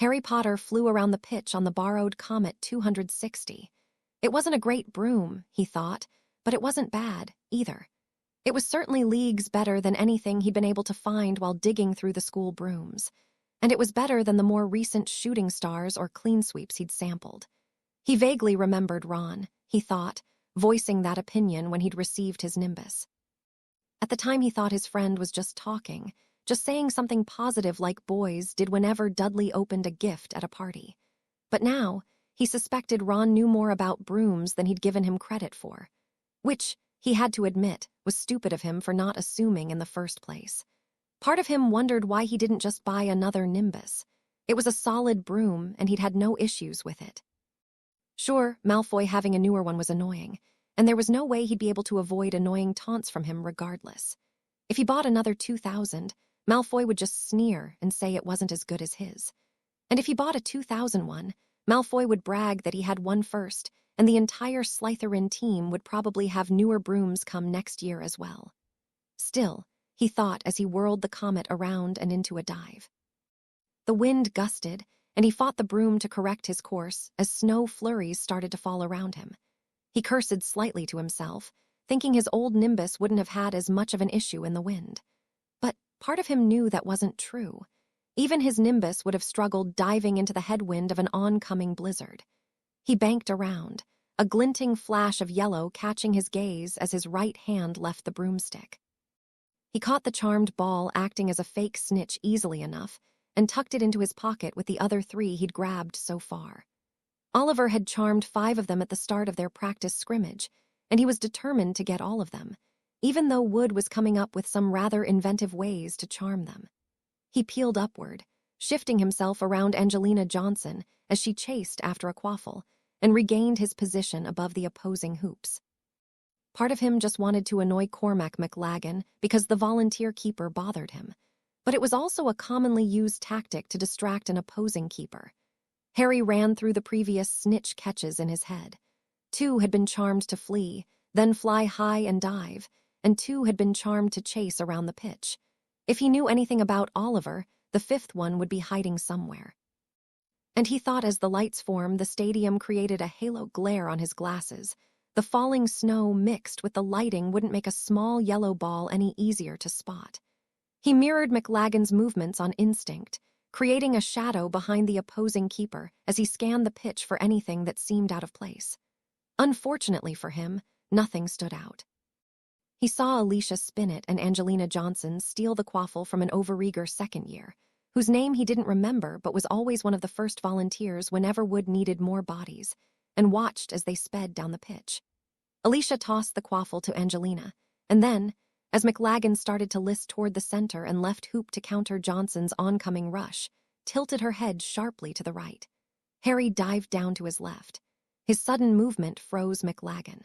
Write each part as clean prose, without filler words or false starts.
Harry Potter flew around the pitch on the borrowed Comet 260. It wasn't a great broom, he thought, but it wasn't bad, either. It was certainly leagues better than anything he'd been able to find while digging through the school brooms. And it was better than the more recent shooting stars or clean sweeps he'd sampled. He vaguely remembered Ron, he thought, voicing that opinion when he'd received his Nimbus. At the time he thought his friend was just talking, just saying something positive like boys did whenever Dudley opened a gift at a party. But now, he suspected Ron knew more about brooms than he'd given him credit for, which, he had to admit, was stupid of him for not assuming in the first place. Part of him wondered why he didn't just buy another Nimbus. It was a solid broom, and he'd had no issues with it. Sure, Malfoy having a newer one was annoying, and there was no way he'd be able to avoid annoying taunts from him regardless. If he bought another 2,000, Malfoy would just sneer and say it wasn't as good as his. And if he bought a 2,000 one, Malfoy would brag that he had one first, and the entire Slytherin team would probably have newer brooms come next year as well. Still, he thought as he whirled the Comet around and into a dive. The wind gusted, and he fought the broom to correct his course as snow flurries started to fall around him. He cursed slightly to himself, thinking his old Nimbus wouldn't have had as much of an issue in the wind. But part of him knew that wasn't true. Even his Nimbus would have struggled diving into the headwind of an oncoming blizzard. He banked around, a glinting flash of yellow catching his gaze as his right hand left the broomstick. He caught the charmed ball acting as a fake snitch easily enough and tucked it into his pocket with the other 3 he'd grabbed so far. Oliver had charmed 5 of them at the start of their practice scrimmage, and he was determined to get all of them, even though Wood was coming up with some rather inventive ways to charm them. He peeled upward, shifting himself around Angelina Johnson as she chased after a quaffle, and regained his position above the opposing hoops. Part of him just wanted to annoy Cormac McLaggen because the volunteer keeper bothered him, but it was also a commonly used tactic to distract an opposing keeper. Harry ran through the previous Snitch catches in his head. 2 had been charmed to flee, then fly high and dive, and 2 had been charmed to chase around the pitch. If he knew anything about Oliver, the 5th one would be hiding somewhere. And he thought as the lights formed, the stadium created a halo glare on his glasses. The falling snow mixed with the lighting wouldn't make a small yellow ball any easier to spot. He mirrored McLaggen's movements on instinct, creating a shadow behind the opposing keeper as he scanned the pitch for anything that seemed out of place. Unfortunately for him, nothing stood out. He saw Alicia Spinnet and Angelina Johnson steal the quaffle from an overeager second year, whose name he didn't remember but was always one of the first volunteers whenever Wood needed more bodies, and watched as they sped down the pitch. Alicia tossed the quaffle to Angelina, and then, as McLaggen started to list toward the center and left hoop to counter Johnson's oncoming rush, tilted her head sharply to the right. Harry dived down to his left. His sudden movement froze McLaggen.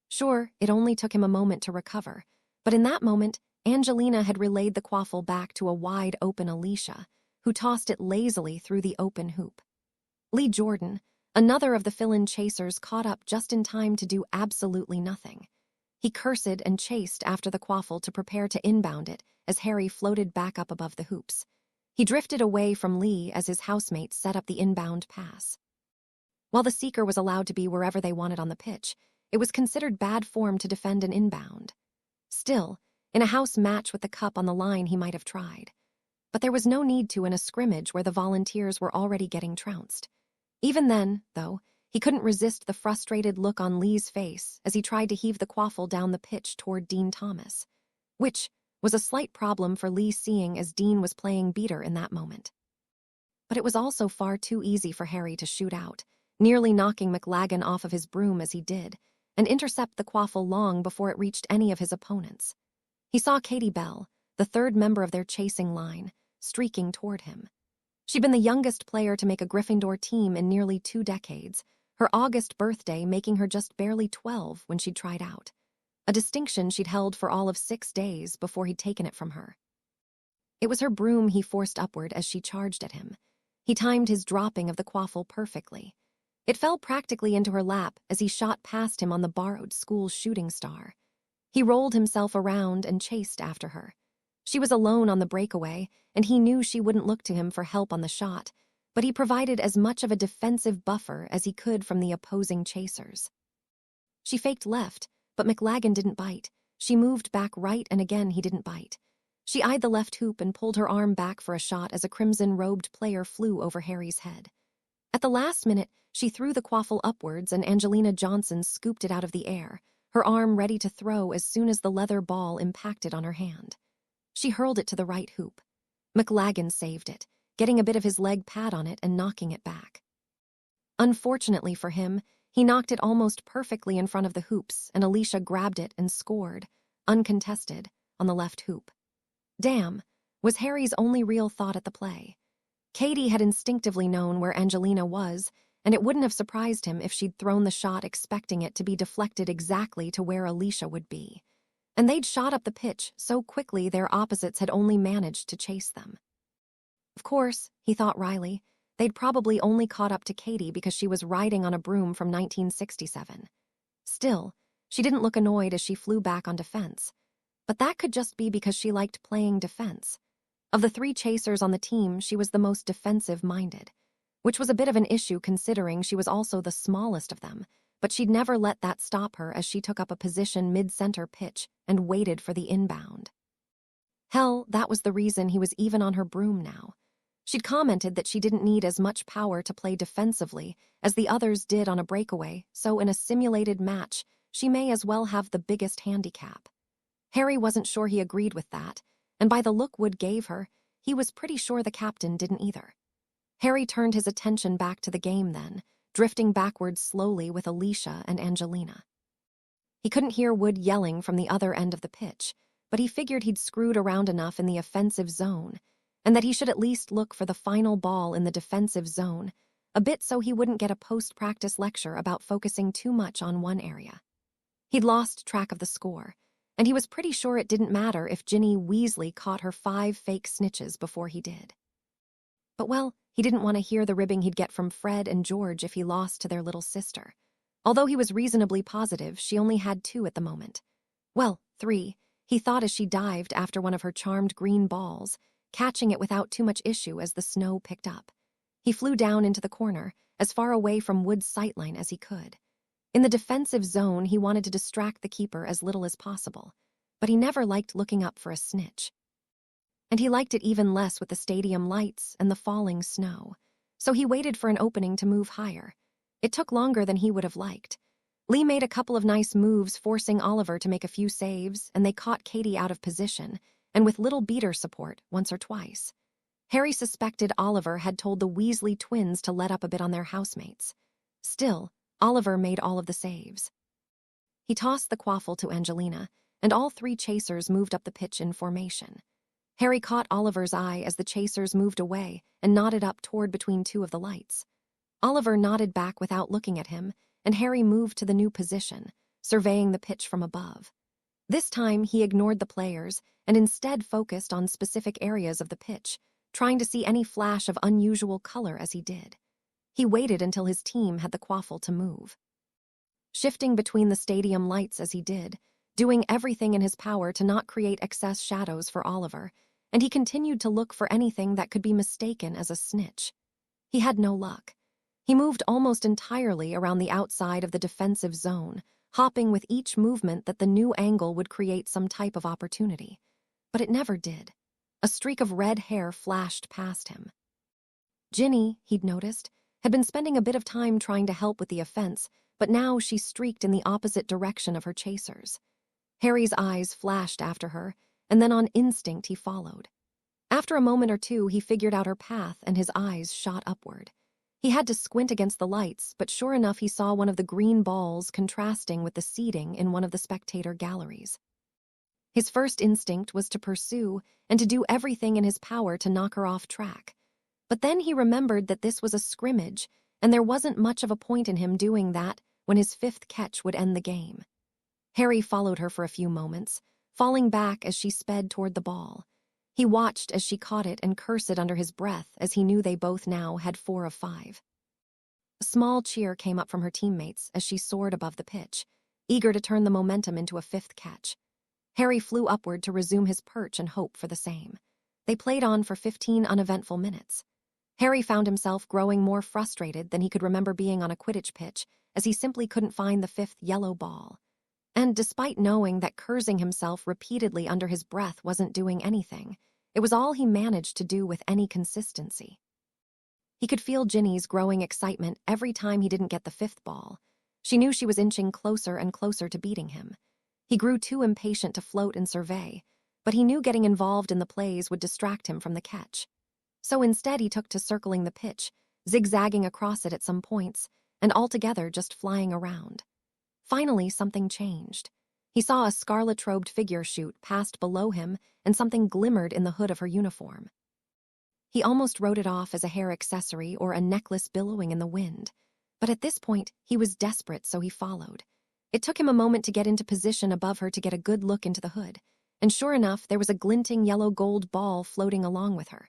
Sure, it only took him a moment to recover, but in that moment, Angelina had relayed the quaffle back to a wide-open Alicia, who tossed it lazily through the open hoop. Lee Jordan, another of the fill-in chasers, caught up just in time to do absolutely nothing. He cursed and chased after the quaffle to prepare to inbound it as Harry floated back up above the hoops. He drifted away from Lee as his housemates set up the inbound pass. While the seeker was allowed to be wherever they wanted on the pitch, it was considered bad form to defend an inbound. Still, in a house match with the cup on the line he might have tried. But there was no need to in a scrimmage where the volunteers were already getting trounced. Even then, though, he couldn't resist the frustrated look on Lee's face as he tried to heave the quaffle down the pitch toward Dean Thomas, which was a slight problem for Lee seeing as Dean was playing beater in that moment. But it was also far too easy for Harry to shoot out, nearly knocking McLaggen off of his broom as he did, and intercept the quaffle long before it reached any of his opponents. He saw Katie Bell, the 3rd member of their chasing line, streaking toward him. She'd been the youngest player to make a Gryffindor team in nearly 2 decades, her August birthday making her just barely 12 when she'd tried out, a distinction she'd held for all of 6 days before he'd taken it from her. It was her broom he forced upward as she charged at him. He timed his dropping of the quaffle perfectly. It fell practically into her lap as he shot past him on the borrowed school shooting star. He rolled himself around and chased after her. She was alone on the breakaway, and he knew she wouldn't look to him for help on the shot, but he provided as much of a defensive buffer as he could from the opposing chasers. She faked left, but McLagan didn't bite. She moved back right, and again he didn't bite. She eyed the left hoop and pulled her arm back for a shot as a crimson-robed player flew over Harry's head. At the last minute, she threw the quaffle upwards and Angelina Johnson scooped it out of the air, her arm ready to throw as soon as the leather ball impacted on her hand. She hurled it to the right hoop. McLagan saved it, getting a bit of his leg pad on it and knocking it back. Unfortunately for him, he knocked it almost perfectly in front of the hoops, and Alicia grabbed it and scored, uncontested, on the left hoop. Damn, was Harry's only real thought at the play. Katie had instinctively known where Angelina was, and it wouldn't have surprised him if she'd thrown the shot expecting it to be deflected exactly to where Alicia would be. And they'd shot up the pitch so quickly their opposites had only managed to chase them. Of course, he thought wryly, they'd probably only caught up to Katie because she was riding on a broom from 1967. Still, she didn't look annoyed as she flew back on defense. But that could just be because she liked playing defense. Of the 3 chasers on the team, she was the most defensive-minded, which was a bit of an issue considering she was also the smallest of them, but she'd never let that stop her as she took up a position mid-center pitch and waited for the inbound. Hell, that was the reason he was even on her broom now. She'd commented that she didn't need as much power to play defensively as the others did on a breakaway, so in a simulated match, she may as well have the biggest handicap. Harry wasn't sure he agreed with that, and by the look Wood gave her, he was pretty sure the captain didn't either. Harry turned his attention back to the game then, drifting backwards slowly with Alicia and Angelina. He couldn't hear Wood yelling from the other end of the pitch, but he figured he'd screwed around enough in the offensive zone, and that he should at least look for the final ball in the defensive zone, a bit so he wouldn't get a post-practice lecture about focusing too much on one area. He'd lost track of the score, and he was pretty sure it didn't matter if Ginny Weasley caught her 5 fake snitches before he did. But well, he didn't want to hear the ribbing he'd get from Fred and George if he lost to their little sister. Although he was reasonably positive she only had 2 at the moment. Well, 3, he thought as she dived after one of her charmed green balls, catching it without too much issue as the snow picked up. He flew down into the corner, as far away from Wood's sightline as he could. In the defensive zone, he wanted to distract the keeper as little as possible, but he never liked looking up for a snitch. And he liked it even less with the stadium lights and the falling snow, so he waited for an opening to move higher. It took longer than he would have liked. Lee made a couple of nice moves, forcing Oliver to make a few saves, and they caught Katie out of position, and with little beater support once or twice. Harry suspected Oliver had told the Weasley twins to let up a bit on their housemates. Still, Oliver made all of the saves. He tossed the quaffle to Angelina, and all 3 chasers moved up the pitch in formation. Harry caught Oliver's eye as the chasers moved away and nodded up toward between 2 of the lights. Oliver nodded back without looking at him, and Harry moved to the new position, surveying the pitch from above. This time he ignored the players and instead focused on specific areas of the pitch, trying to see any flash of unusual color as he did. He waited until his team had the quaffle to move. Shifting between the stadium lights as he did, doing everything in his power to not create excess shadows for Oliver, and he continued to look for anything that could be mistaken as a snitch. He had no luck. He moved almost entirely around the outside of the defensive zone, hopping with each movement that the new angle would create some type of opportunity. But it never did. A streak of red hair flashed past him. Ginny, he'd noticed, had been spending a bit of time trying to help with the offense, but now she streaked in the opposite direction of her chasers. Harry's eyes flashed after her, and then on instinct he followed. After a moment or two, he figured out her path and his eyes shot upward. He had to squint against the lights, but sure enough he saw one of the green balls contrasting with the seating in one of the spectator galleries. His first instinct was to pursue and to do everything in his power to knock her off track. But then he remembered that this was a scrimmage, and there wasn't much of a point in him doing that when his 5th catch would end the game. Harry followed her for a few moments, falling back as she sped toward the ball. He watched as she caught it and cursed under his breath as he knew they both now had 4 of 5. A small cheer came up from her teammates as she soared above the pitch, eager to turn the momentum into a 5th catch. Harry flew upward to resume his perch and hope for the same. They played on for 15 uneventful minutes. Harry found himself growing more frustrated than he could remember being on a Quidditch pitch, as he simply couldn't find the fifth yellow ball. And despite knowing that cursing himself repeatedly under his breath wasn't doing anything, it was all he managed to do with any consistency. He could feel Ginny's growing excitement every time he didn't get the fifth ball. She knew she was inching closer and closer to beating him. He grew too impatient to float and survey, but he knew getting involved in the plays would distract him from the catch. So instead he took to circling the pitch, zigzagging across it at some points, and altogether just flying around. Finally, something changed. He saw a scarlet-robed figure shoot past below him, and something glimmered in the hood of her uniform. He almost wrote it off as a hair accessory or a necklace billowing in the wind. But at this point, he was desperate, so he followed. It took him a moment to get into position above her to get a good look into the hood, and sure enough, there was a glinting yellow-gold ball floating along with her.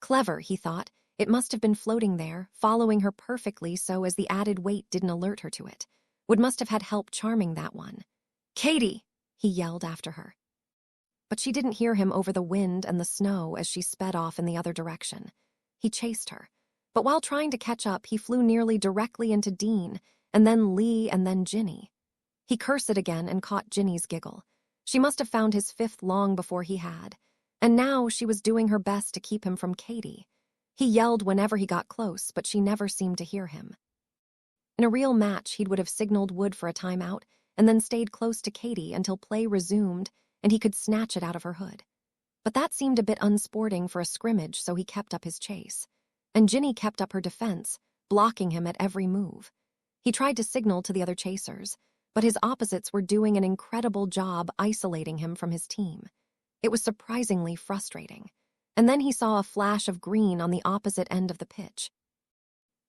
Clever, he thought. It must have been floating there, following her perfectly so as the added weight didn't alert her to it. Wood must have had help charming that one. "Katie!" he yelled after her. But she didn't hear him over the wind and the snow as she sped off in the other direction. He chased her. But while trying to catch up, he flew nearly directly into Dean, and then Lee, and then Ginny. He cursed again and caught Ginny's giggle. She must have found his fifth long before he had. And now she was doing her best to keep him from Katie. He yelled whenever he got close, but she never seemed to hear him. In a real match, he would have signaled Wood for a timeout, and then stayed close to Katie until play resumed and he could snatch it out of her hood. But that seemed a bit unsporting for a scrimmage, so he kept up his chase. And Ginny kept up her defense, blocking him at every move. He tried to signal to the other chasers, but his opposites were doing an incredible job isolating him from his team. It was surprisingly frustrating. And then he saw a flash of green on the opposite end of the pitch.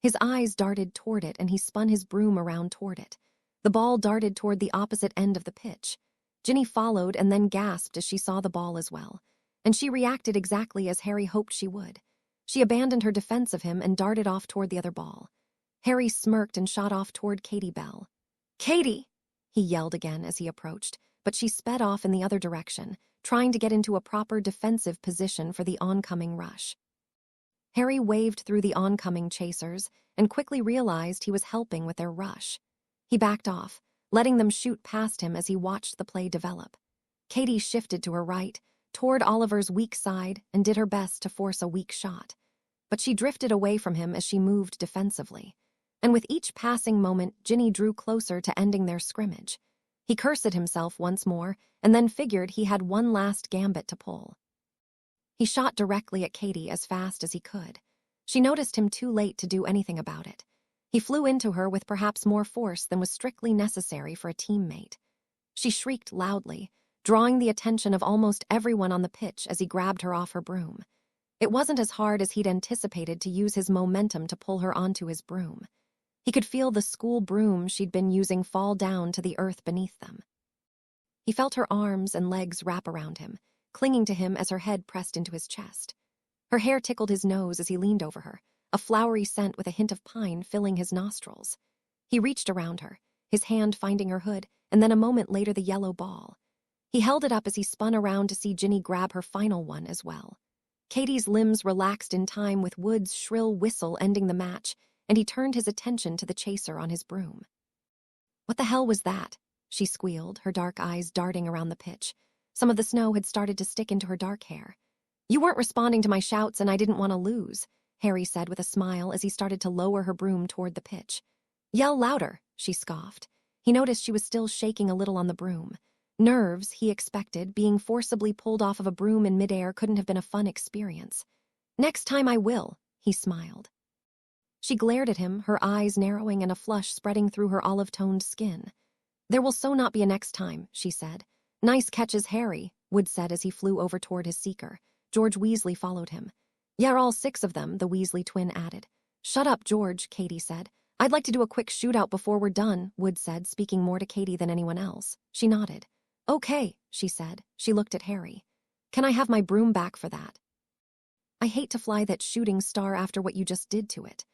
His eyes darted toward it, and he spun his broom around toward it. The ball darted toward the opposite end of the pitch. Ginny followed and then gasped as she saw the ball as well, and she reacted exactly as Harry hoped she would. She abandoned her defense of him and darted off toward the other ball. Harry smirked and shot off toward Katie Bell. "Katie!" he yelled again as he approached, but she sped off in the other direction, trying to get into a proper defensive position for the oncoming rush. Harry waved through the oncoming chasers and quickly realized he was helping with their rush. He backed off, letting them shoot past him as he watched the play develop. Katie shifted to her right, toward Oliver's weak side, and did her best to force a weak shot. But she drifted away from him as she moved defensively. And with each passing moment, Ginny drew closer to ending their scrimmage. He cursed himself once more, and then figured he had one last gambit to pull. He shot directly at Katie as fast as he could. She noticed him too late to do anything about it. He flew into her with perhaps more force than was strictly necessary for a teammate. She shrieked loudly, drawing the attention of almost everyone on the pitch as he grabbed her off her broom. It wasn't as hard as he'd anticipated to use his momentum to pull her onto his broom. He could feel the school broom she'd been using fall down to the earth beneath them. He felt her arms and legs wrap around him, clinging to him as her head pressed into his chest. Her hair tickled his nose as he leaned over her, a flowery scent with a hint of pine filling his nostrils. He reached around her, his hand finding her hood, and then a moment later the yellow ball. He held it up as he spun around to see Ginny grab her final one as well. Katie's limbs relaxed in time with Wood's shrill whistle ending the match, and he turned his attention to the chaser on his broom. "What the hell was that?" she squealed, her dark eyes darting around the pitch. Some of the snow had started to stick into her dark hair. "You weren't responding to my shouts, and I didn't want to lose," Harry said with a smile as he started to lower her broom toward the pitch. "Yell louder," she scoffed. He noticed she was still shaking a little on the broom. Nerves, he expected, being forcibly pulled off of a broom in midair couldn't have been a fun experience. "Next time I will," he smiled. She glared at him, her eyes narrowing and a flush spreading through her olive-toned skin. "There will so not be a next time," she said. "Nice catches, Harry," Wood said as he flew over toward his seeker. George Weasley followed him. "Yeah, all 6 of them," the Weasley twin added. "Shut up, George," Katie said. "I'd like to do a quick shootout before we're done," Wood said, speaking more to Katie than anyone else. She nodded. "Okay," she said. She looked at Harry. "Can I have my broom back for that?" "I hate to fly that shooting star after what you just did to it."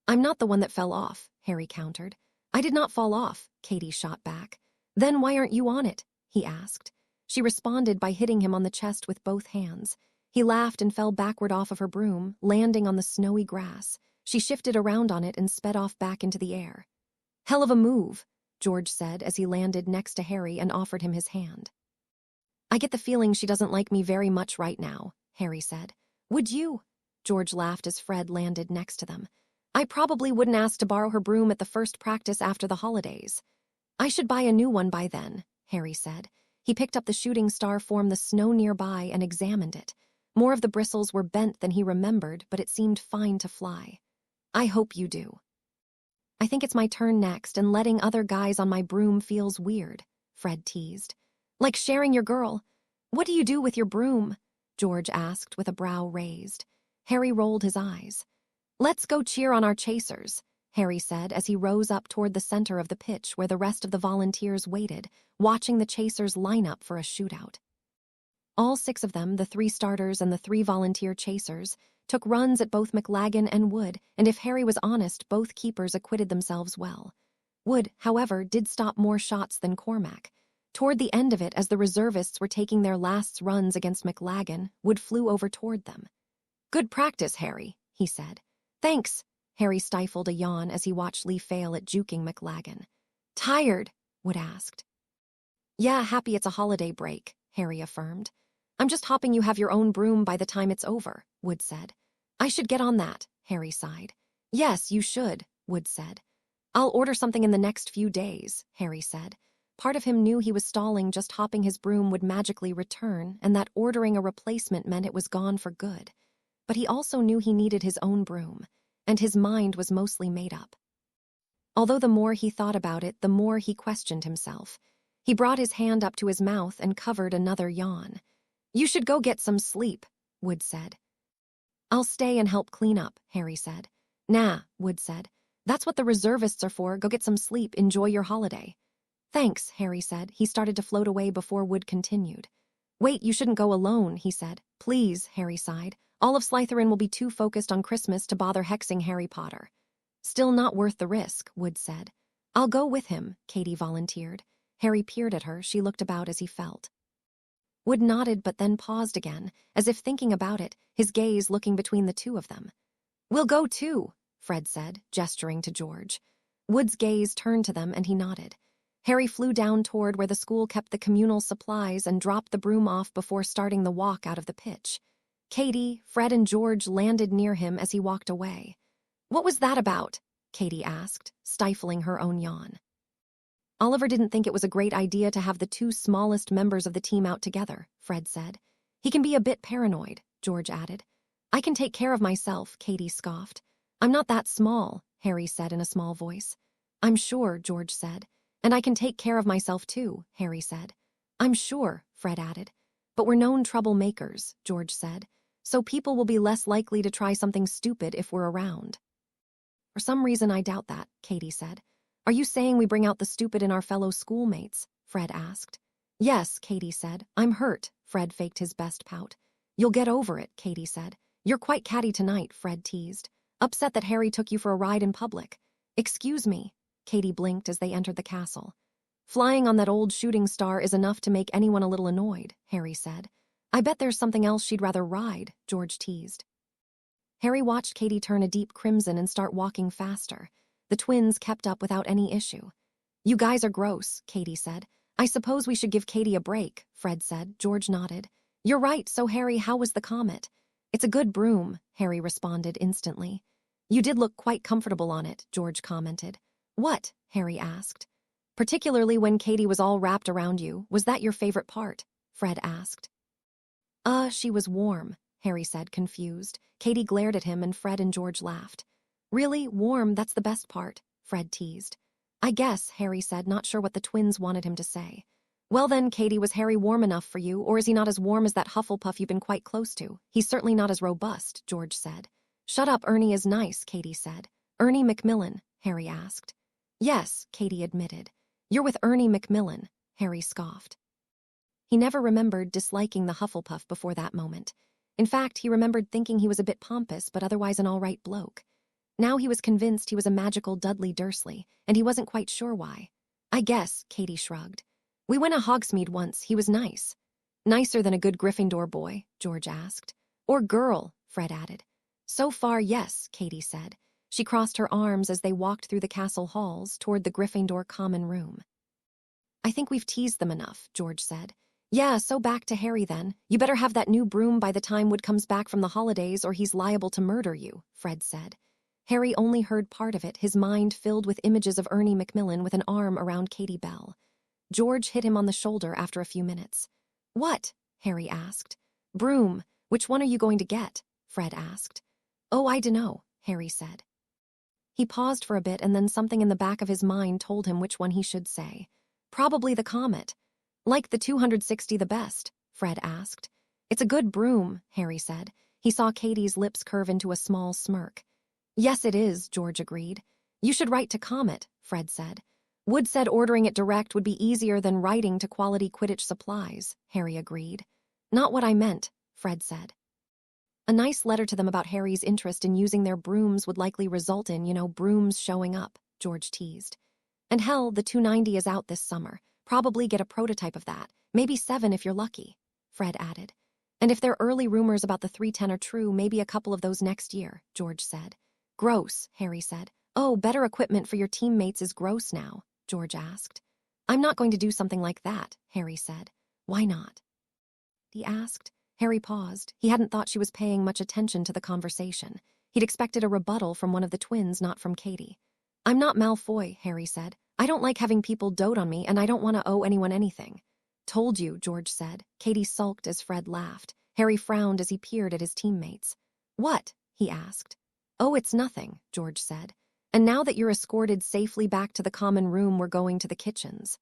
"I'm not the one that fell off," Harry countered. "I did not fall off," Katie shot back. "Then why aren't you on it?" he asked. She responded by hitting him on the chest with both hands. He laughed and fell backward off of her broom, landing on the snowy grass. She shifted around on it and sped off back into the air. "Hell of a move," George said as he landed next to Harry and offered him his hand. "I get the feeling she doesn't like me very much right now," Harry said. "Would you?" George laughed as Fred landed next to them. "I probably wouldn't ask to borrow her broom at the first practice after the holidays." "I should buy a new one by then," Harry said. He picked up the shooting star from the snow nearby and examined it. More of the bristles were bent than he remembered, but it seemed fine to fly. "I hope you do." "I think it's my turn next, and letting other guys on my broom feels weird," Fred teased. "Like sharing your girl. What do you do with your broom?" George asked with a brow raised. Harry rolled his eyes. "Let's go cheer on our chasers," Harry said as he rose up toward the center of the pitch where the rest of the volunteers waited, watching the chasers line up for a shootout. All 6 of them, the 3 starters and the 3 volunteer chasers, took runs at both McLagan and Wood, and if Harry was honest, both keepers acquitted themselves well. Wood, however, did stop more shots than Cormac. Toward the end of it, as the reservists were taking their last runs against McLagan, Wood flew over toward them. "Good practice, Harry," he said. "Thanks." Harry stifled a yawn as he watched Lee fail at juking McLagan. "Tired?" Wood asked. "Yeah, happy it's a holiday break," Harry affirmed. "I'm just hoping you have your own broom by the time it's over," Wood said. "I should get on that," Harry sighed. "Yes, you should," Wood said. "I'll order something in the next few days," Harry said. Part of him knew he was stalling, just hopping his broom would magically return, and that ordering a replacement meant it was gone for good. But he also knew he needed his own broom, and his mind was mostly made up. Although the more he thought about it, the more he questioned himself. He brought his hand up to his mouth and covered another yawn. "You should go get some sleep," Wood said. "I'll stay and help clean up," Harry said. "Nah," Wood said. "That's what the reservists are for. Go get some sleep. Enjoy your holiday." "Thanks," Harry said. He started to float away before Wood continued. "Wait, you shouldn't go alone," he said. "Please," Harry sighed. "All of Slytherin will be too focused on Christmas to bother hexing Harry Potter." "Still not worth the risk," Wood said. "I'll go with him," Katie volunteered. Harry peered at her. She looked about as he felt. Wood nodded but then paused again, as if thinking about it, his gaze looking between the 2 of them. "We'll go too," Fred said, gesturing to George. Wood's gaze turned to them and he nodded. Harry flew down toward where the school kept the communal supplies and dropped the broom off before starting the walk out of the pitch. Katie, Fred, and George landed near him as he walked away. "What was that about?" Katie asked, stifling her own yawn. "Oliver didn't think it was a great idea to have the 2 smallest members of the team out together," Fred said. "He can be a bit paranoid," George added. "I can take care of myself," Katie scoffed. "I'm not that small," Harry said in a small voice. "I'm sure," George said. "And I can take care of myself too," Harry said. "I'm sure," Fred added. "But we're known troublemakers," George said. "So people will be less likely to try something stupid if we're around." "For some reason I doubt that," Katie said. "Are you saying we bring out the stupid in our fellow schoolmates?" Fred asked. "Yes," Katie said. "I'm hurt," Fred faked his best pout. "You'll get over it," Katie said. "You're quite catty tonight," Fred teased. "Upset that Harry took you for a ride in public." "Excuse me." Katie blinked as they entered the castle. "Flying on that old shooting star is enough to make anyone a little annoyed," Harry said. "I bet there's something else she'd rather ride," George teased. Harry watched Katie turn a deep crimson and start walking faster. The twins kept up without any issue. "You guys are gross," Katie said. "I suppose we should give Katie a break," Fred said. George nodded. "You're right, so Harry, how was the comet?" "It's a good broom," Harry responded instantly. "You did look quite comfortable on it," George commented. "What?" Harry asked. "Particularly when Katie was all wrapped around you. Was that your favorite part?" Fred asked. She was warm," Harry said, confused. Katie glared at him and Fred and George laughed. "Really? Warm, that's the best part," Fred teased. "I guess," Harry said, not sure what the twins wanted him to say. "Well then, Katie, was Harry warm enough for you, or is he not as warm as that Hufflepuff you've been quite close to? He's certainly not as robust," George said. "Shut up, Ernie is nice," Katie said. "Ernie Macmillan?" Harry asked. "Yes," Katie admitted. "You're with Ernie Macmillan," Harry scoffed. He never remembered disliking the Hufflepuff before that moment. In fact, he remembered thinking he was a bit pompous but otherwise an all-right bloke. Now he was convinced he was a magical Dudley Dursley, and he wasn't quite sure why. "I guess," Katie shrugged. "We went to Hogsmeade once. He was nice." "Nicer than a good Gryffindor boy?" George asked. Or girl, Fred added. So far, yes, Katie said. She crossed her arms as they walked through the castle halls toward the Gryffindor common room. I think we've teased them enough, George said. Yeah, so back to Harry then. You better have that new broom by the time Wood comes back from the holidays or he's liable to murder you, Fred said. Harry only heard part of it, his mind filled with images of Ernie Macmillan with an arm around Katie Bell. George hit him on the shoulder after a few minutes. What? Harry asked. Broom. Which one are you going to get? Fred asked. Oh, I dunno, Harry said. He paused for a bit and then something in the back of his mind told him which one he should say. Probably the comet. Like the 260 the best? Fred asked. It's a good broom, Harry said. He saw Katie's lips curve into a small smirk. Yes, it is, George agreed. You should write to Comet, Fred said. Wood said ordering it direct would be easier than writing to Quality Quidditch Supplies, Harry agreed. Not what I meant, Fred said. A nice letter to them about Harry's interest in using their brooms would likely result in, brooms showing up, George teased. And hell, the 290 is out this summer. Probably get a prototype of that. Maybe 7 if you're lucky, Fred added. And if their early rumors about the 310 are true, maybe a couple of those next year, George said. Gross, Harry said. Oh, better equipment for your teammates is gross now, George asked. I'm not going to do something like that, Harry said. Why not? He asked. Harry paused. He hadn't thought she was paying much attention to the conversation. He'd expected a rebuttal from one of the twins, not from Katie. I'm not Malfoy, Harry said. I don't like having people dote on me, and I don't want to owe anyone anything. Told you, George said. Katie sulked as Fred laughed. Harry frowned as he peered at his teammates. What? He asked. Oh, it's nothing, George said. And now that you're escorted safely back to the common room, we're going to the kitchens.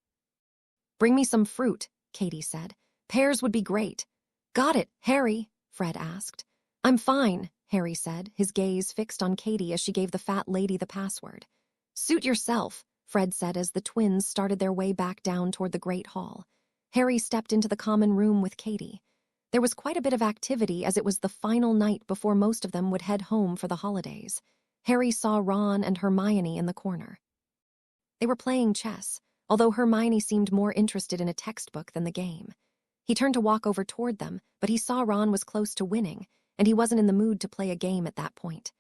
Bring me some fruit, Katie said. Pears would be great. Got it, Harry, Fred asked. I'm fine, Harry said, his gaze fixed on Katie as she gave the fat lady the password. Suit yourself, Fred said as the twins started their way back down toward the Great Hall. Harry stepped into the common room with Katie. There was quite a bit of activity as it was the final night before most of them would head home for the holidays. Harry saw Ron and Hermione in the corner. They were playing chess, although Hermione seemed more interested in a textbook than the game. He turned to walk over toward them, but he saw Ron was close to winning, and he wasn't in the mood to play a game at that point.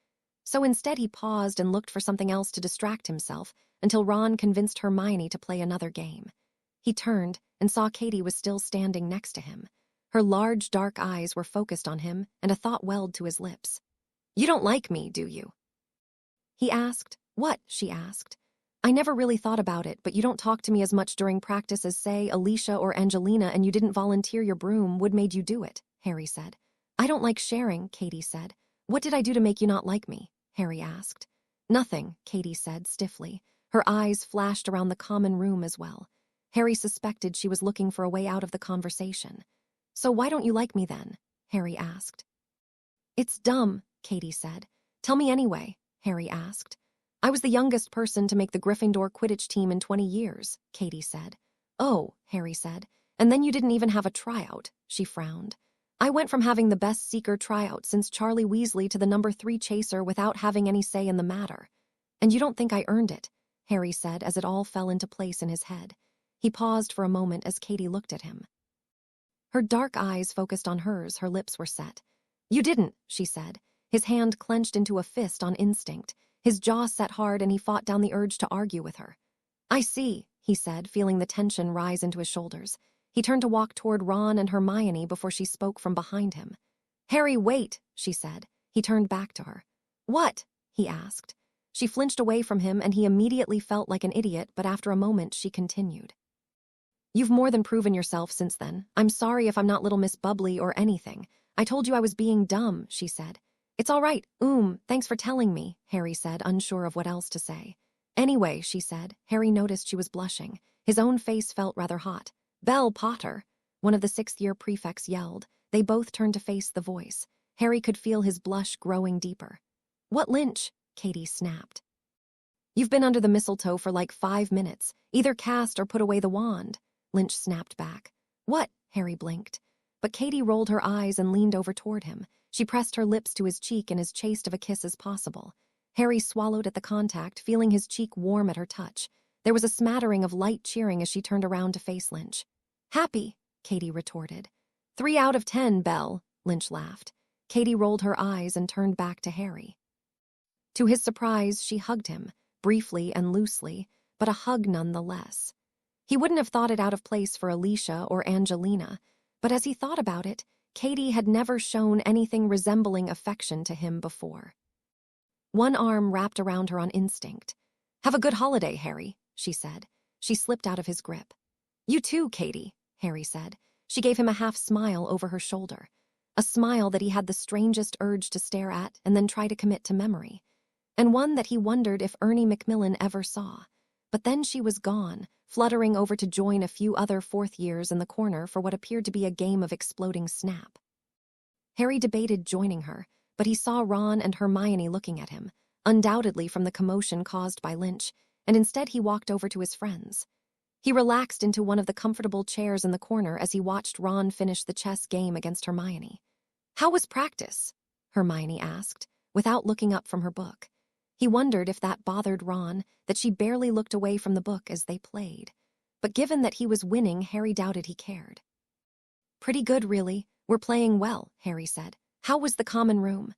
So instead he paused and looked for something else to distract himself until Ron convinced Hermione to play another game. He turned and saw Katie was still standing next to him. Her large, dark eyes were focused on him, and a thought welled to his lips. You don't like me, do you? He asked. What? She asked. I never really thought about it, but you don't talk to me as much during practice as, say, Alicia or Angelina, and you didn't volunteer your broom. Wood made you do it, Harry said. I don't like sharing, Katie said. What did I do to make you not like me? Harry asked. Nothing, Katie said stiffly. Her eyes flashed around the common room as well. Harry suspected she was looking for a way out of the conversation. So why don't you like me then? Harry asked. It's dumb, Katie said. Tell me anyway, Harry asked. I was the youngest person to make the Gryffindor Quidditch team in 20 years, Katie said. Oh, Harry said. And then you didn't even have a tryout, she frowned. I went from having the best seeker tryout since Charlie Weasley to the number 3 chaser without having any say in the matter. And you don't think I earned it, Harry said as it all fell into place in his head. He paused for a moment as Katie looked at him. Her dark eyes focused on hers, her lips were set. You didn't, she said. His hand clenched into a fist on instinct. His jaw set hard and he fought down the urge to argue with her. I see, he said, feeling the tension rise into his shoulders. He turned to walk toward Ron and Hermione before she spoke from behind him. Harry, wait, she said. He turned back to her. What? He asked. She flinched away from him and he immediately felt like an idiot, but after a moment she continued. You've more than proven yourself since then. I'm sorry if I'm not Little Miss Bubbly or anything. I told you I was being dumb, she said. It's all right, thanks for telling me, Harry said, unsure of what else to say. Anyway, she said. Harry noticed she was blushing. His own face felt rather hot. Belle Potter, one of the 6th-year prefects yelled. They both turned to face the voice. Harry could feel his blush growing deeper. What Lynch? Katie snapped. You've been under the mistletoe for like 5 minutes. Either cast or put away the wand. Lynch snapped back. What? Harry blinked. But Katie rolled her eyes and leaned over toward him. She pressed her lips to his cheek in as chaste of a kiss as possible. Harry swallowed at the contact, feeling his cheek warm at her touch. There was a smattering of light cheering as she turned around to face Lynch. Happy, Katie retorted. 3 out of 10, Belle, Lynch laughed. Katie rolled her eyes and turned back to Harry. To his surprise, she hugged him, briefly and loosely, but a hug nonetheless. He wouldn't have thought it out of place for Alicia or Angelina, but as he thought about it, Katie had never shown anything resembling affection to him before. One arm wrapped around her on instinct. "Have a good holiday, Harry," she said. She slipped out of his grip. "You too, Katie," Harry said. She gave him a half smile over her shoulder, a smile that he had the strangest urge to stare at and then try to commit to memory, and one that he wondered if Ernie Macmillan ever saw. But then she was gone, fluttering over to join a few other fourth years in the corner for what appeared to be a game of exploding snap. Harry debated joining her, but he saw Ron and Hermione looking at him, undoubtedly from the commotion caused by Lynch, and instead he walked over to his friends. He relaxed into one of the comfortable chairs in the corner as he watched Ron finish the chess game against Hermione. "How was practice?" Hermione asked, without looking up from her book. He wondered if that bothered Ron, that she barely looked away from the book as they played. But given that he was winning, Harry doubted he cared. "Pretty good, really. We're playing well," Harry said. "How was the common room?"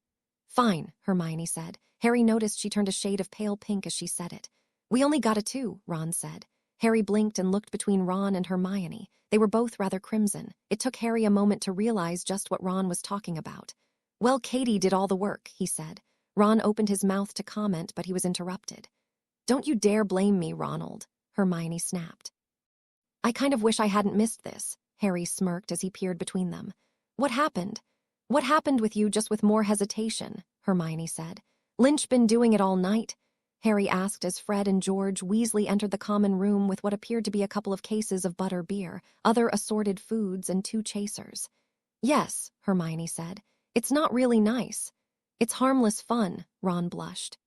"Fine," Hermione said. Harry noticed she turned a shade of pale pink as she said it. "We only got a 2, Ron said. Harry blinked and looked between Ron and Hermione. They were both rather crimson. It took Harry a moment to realize just what Ron was talking about. "Well, Katie did all the work," he said. Ron opened his mouth to comment, but he was interrupted. "Don't you dare blame me, Ronald," Hermione snapped. "I kind of wish I hadn't missed this," Harry smirked as he peered between them. "What happened? What happened with you?" "Just with more hesitation," Hermione said. "Lynch been doing it all night?" Harry asked as Fred and George Weasley entered the common room with what appeared to be a couple of cases of butter beer, other assorted foods, and 2 chasers. "Yes," Hermione said. "It's not really nice. It's harmless fun," Ron blushed.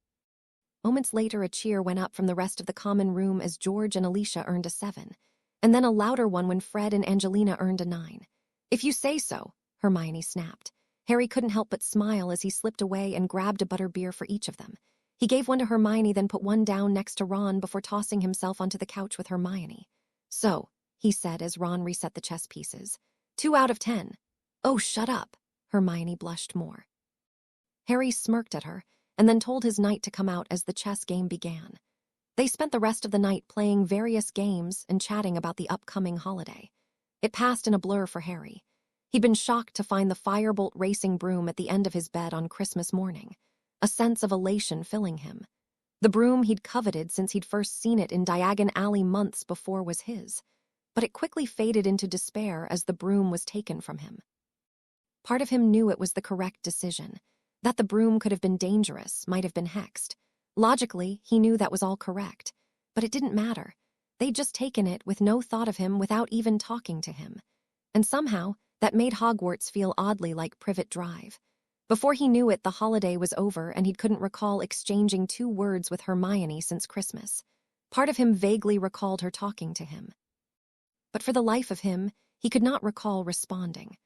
Moments later, a cheer went up from the rest of the common room as George and Alicia earned a 7, and then a louder one when Fred and Angelina earned a 9. "If you say so," Hermione snapped. Harry couldn't help but smile as he slipped away and grabbed a butter beer for each of them. He gave one to Hermione, then put one down next to Ron before tossing himself onto the couch with Hermione. "So," he said as Ron reset the chess pieces. 2 out of 10. "Oh, shut up." Hermione blushed more. Harry smirked at her, and then told his knight to come out as the chess game began. They spent the rest of the night playing various games and chatting about the upcoming holiday. It passed in a blur for Harry. He'd been shocked to find the firebolt racing broom at the end of his bed on Christmas morning, a sense of elation filling him. The broom he'd coveted since he'd first seen it in Diagon Alley months before was his, but it quickly faded into despair as the broom was taken from him. Part of him knew it was the correct decision, that the broom could have been dangerous, might have been hexed. Logically, he knew that was all correct, but it didn't matter. They'd just taken it with no thought of him without even talking to him. And somehow, that made Hogwarts feel oddly like Privet Drive. Before he knew it, the holiday was over and he couldn't recall exchanging 2 words with Hermione since Christmas. Part of him vaguely recalled her talking to him. But for the life of him, he could not recall responding.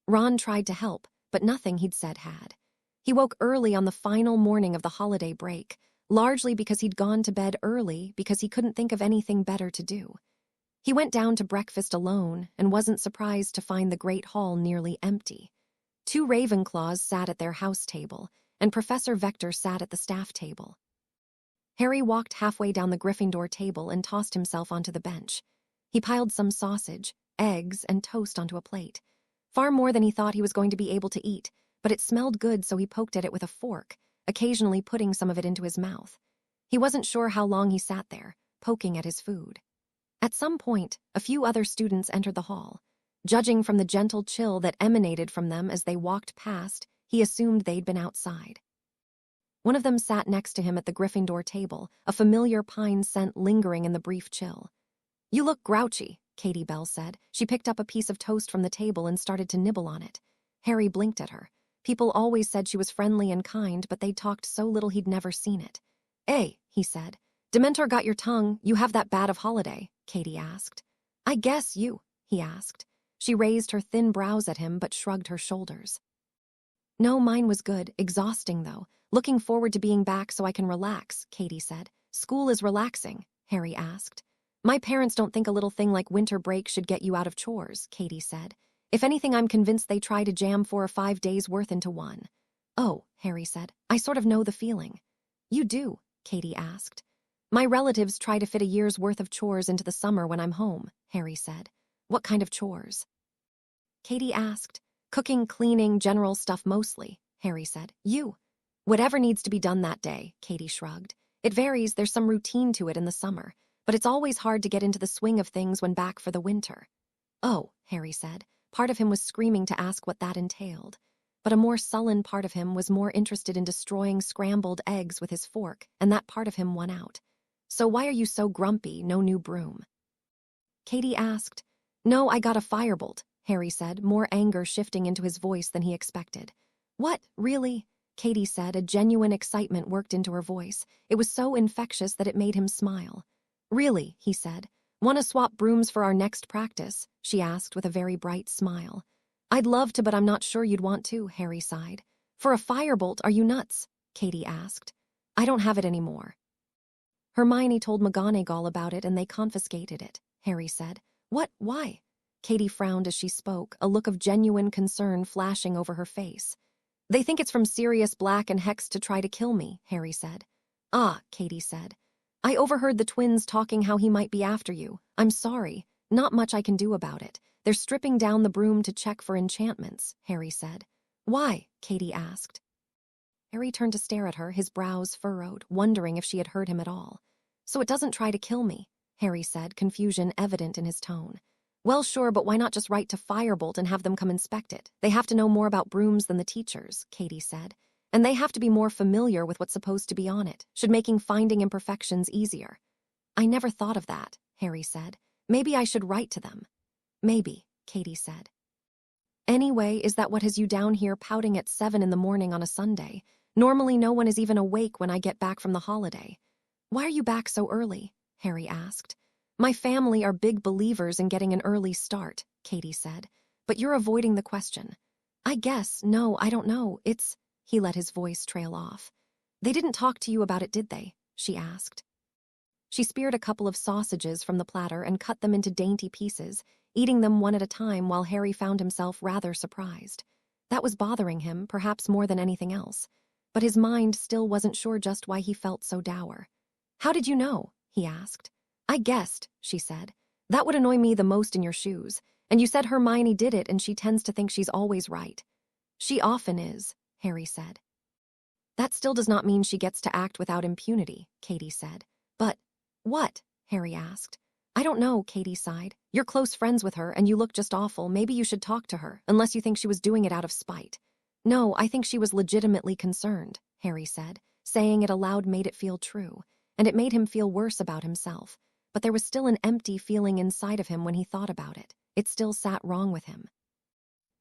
Ron tried to help, but nothing he'd said had. He woke early on the final morning of the holiday break, largely because he'd gone to bed early because he couldn't think of anything better to do. He went down to breakfast alone and wasn't surprised to find the Great Hall nearly empty. 2 Ravenclaws sat at their house table, and Professor Vector sat at the staff table. Harry walked halfway down the Gryffindor table and tossed himself onto the bench. He piled some sausage, eggs, and toast onto a plate. Far more than he thought he was going to be able to eat, but it smelled good, so he poked at it with a fork, occasionally putting some of it into his mouth. He wasn't sure how long he sat there, poking at his food. At some point, a few other students entered the hall. Judging from the gentle chill that emanated from them as they walked past, he assumed they'd been outside. One of them sat next to him at the Gryffindor table, a familiar pine scent lingering in the brief chill. "You look grouchy," Katie Bell said. She picked up a piece of toast from the table and started to nibble on it. Harry blinked at her. People always said she was friendly and kind, but they'd talked so little he'd never seen it. "Eh," he said. "Dementor got your tongue. You have that bad of holiday?" Katie asked. "I guess you," he asked. She raised her thin brows at him but shrugged her shoulders. "No, mine was good. Exhausting, though. Looking forward to being back so I can relax," Katie said. "School is relaxing?" Harry asked. "My parents don't think a little thing like winter break should get you out of chores," Katie said. If anything, I'm convinced they try to jam 4 or 5 days' worth into one. Oh, Harry said. I sort of know the feeling. You do? Katie asked. My relatives try to fit a year's worth of chores into the summer when I'm home, Harry said. What kind of chores? Katie asked. Cooking, cleaning, general stuff mostly, Harry said. You? Whatever needs to be done that day, Katie shrugged. It varies, there's some routine to it in the summer, but it's always hard to get into the swing of things when back for the winter. Oh, Harry said. Part of him was screaming to ask what that entailed. But a more sullen part of him was more interested in destroying scrambled eggs with his fork, and that part of him won out. So why are you so grumpy, no new broom? Katie asked. No, I got a firebolt, Harry said, more anger shifting into his voice than he expected. What, really? Katie said, a genuine excitement worked into her voice. It was so infectious that it made him smile. Really, he said. Want to swap brooms for our next practice? She asked with a very bright smile. I'd love to, but I'm not sure you'd want to, Harry sighed. For a firebolt, are you nuts? Katie asked. I don't have it anymore. Hermione told McGonagall about it and they confiscated it, Harry said. What? Why? Katie frowned as she spoke, a look of genuine concern flashing over her face. They think it's from Sirius Black and Hex to try to kill me, Harry said. Ah, Katie said. I overheard the twins talking how he might be after you. I'm sorry. Not much I can do about it. They're stripping down the broom to check for enchantments, Harry said. Why? Katie asked. Harry turned to stare at her, his brows furrowed, wondering if she had heard him at all. So it doesn't try to kill me, Harry said, confusion evident in his tone. Well, sure, but why not just write to Firebolt and have them come inspect it? They have to know more about brooms than the teachers, Katie said. And they have to be more familiar with what's supposed to be on it, should making finding imperfections easier. I never thought of that, Harry said. Maybe I should write to them. Maybe, Katie said. Anyway, is that what has you down here pouting at 7 in the morning on a Sunday? Normally no one is even awake when I get back from the holiday. Why are you back so early? Harry asked. My family are big believers in getting an early start, Katie said. But you're avoiding the question. I guess, no, I don't know, it's... He let his voice trail off. They didn't talk to you about it, did they? She asked. She speared a couple of sausages from the platter and cut them into dainty pieces, eating them one at a time while Harry found himself rather surprised. That was bothering him, perhaps more than anything else. But his mind still wasn't sure just why he felt so dour. How did you know? He asked. I guessed, she said. That would annoy me the most in your shoes. And you said Hermione did it and she tends to think she's always right. She often is, Harry said. That still does not mean she gets to act without impunity, Katie said. But, what? Harry asked. I don't know, Katie sighed. You're close friends with her and you look just awful. Maybe you should talk to her, unless you think she was doing it out of spite. No, I think she was legitimately concerned, Harry said. Saying it aloud made it feel true, and it made him feel worse about himself. But there was still an empty feeling inside of him when he thought about it. It still sat wrong with him.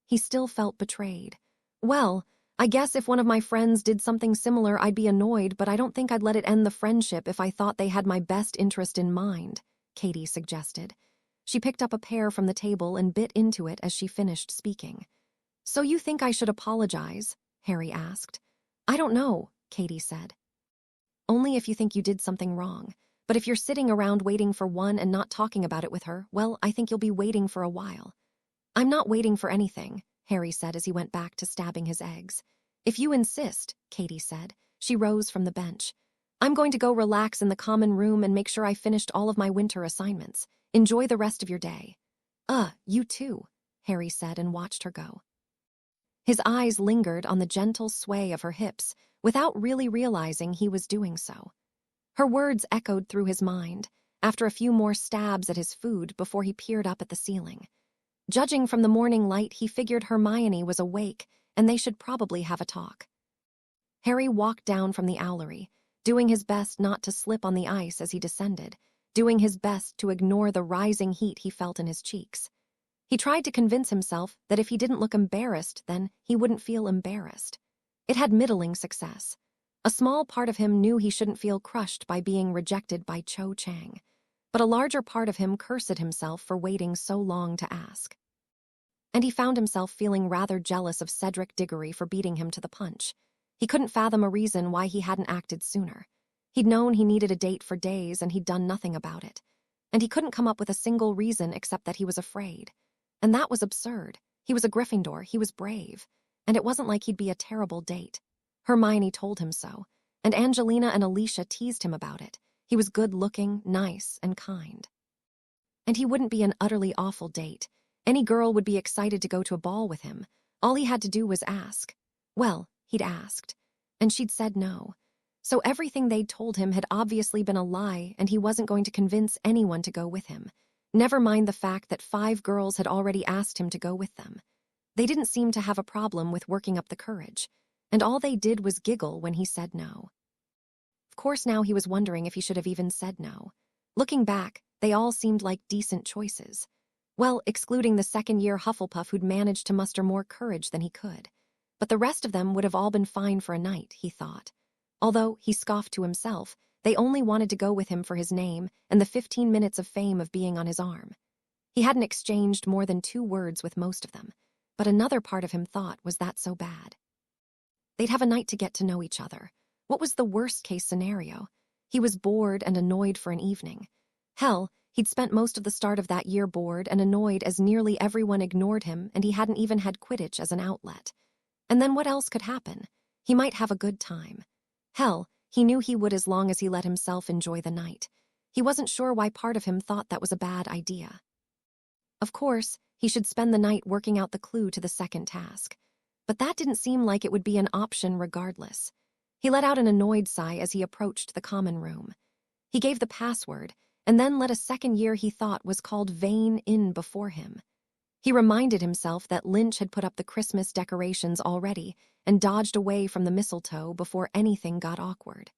He still felt betrayed. Well, I guess if one of my friends did something similar, I'd be annoyed, but I don't think I'd let it end the friendship if I thought they had my best interest in mind, Katie suggested. She picked up a pear from the table and bit into it as she finished speaking. So you think I should apologize? Harry asked. I don't know, Katie said. Only if you think you did something wrong. But if you're sitting around waiting for one and not talking about it with her, well, I think you'll be waiting for a while. I'm not waiting for anything, Harry said as he went back to stabbing his eggs. If you insist, Katie said. She rose from the bench. I'm going to go relax in the common room and make sure I finished all of my winter assignments. Enjoy the rest of your day. You too, Harry said and watched her go. His eyes lingered on the gentle sway of her hips without really realizing he was doing so. Her words echoed through his mind, after a few more stabs at his food before he peered up at the ceiling. Judging from the morning light, he figured Hermione was awake, and they should probably have a talk. Harry walked down from the owlery, doing his best not to slip on the ice as he descended, doing his best to ignore the rising heat he felt in his cheeks. He tried to convince himself that if he didn't look embarrassed, then he wouldn't feel embarrassed. It had middling success. A small part of him knew he shouldn't feel crushed by being rejected by Cho Chang, but a larger part of him cursed himself for waiting so long to ask. And he found himself feeling rather jealous of Cedric Diggory for beating him to the punch. He couldn't fathom a reason why he hadn't acted sooner. He'd known he needed a date for days and he'd done nothing about it. And he couldn't come up with a single reason except that he was afraid. And that was absurd. He was a Gryffindor, he was brave, and it wasn't like he'd be a terrible date. Hermione told him so, and Angelina and Alicia teased him about it. He was good-looking, nice, and kind. And he wouldn't be an utterly awful date. Any girl would be excited to go to a ball with him. All he had to do was ask. Well, he'd asked, and she'd said no. So everything they'd told him had obviously been a lie, and he wasn't going to convince anyone to go with him. Never mind the fact that 5 girls had already asked him to go with them. They didn't seem to have a problem with working up the courage, and all they did was giggle when he said no. Of course, now he was wondering if he should have even said no. Looking back, they all seemed like decent choices. Well, excluding the second-year Hufflepuff who'd managed to muster more courage than he could. But the rest of them would have all been fine for a night, he thought. Although, he scoffed to himself, they only wanted to go with him for his name and the 15 minutes of fame of being on his arm. He hadn't exchanged more than 2 words with most of them, but another part of him thought, was that so bad? They'd have a night to get to know each other. What was the worst-case scenario? He was bored and annoyed for an evening. Hell, he'd spent most of the start of that year bored and annoyed as nearly everyone ignored him, and he hadn't even had Quidditch as an outlet. And then what else could happen? He might have a good time. Hell, he knew he would as long as he let himself enjoy the night. He wasn't sure why part of him thought that was a bad idea. Of course, he should spend the night working out the clue to the second task. But that didn't seem like it would be an option regardless. He let out an annoyed sigh as he approached the common room. He gave the password, and then let a second year he thought was called Vane in before him. He reminded himself that Lynch had put up the Christmas decorations already and dodged away from the mistletoe before anything got awkward.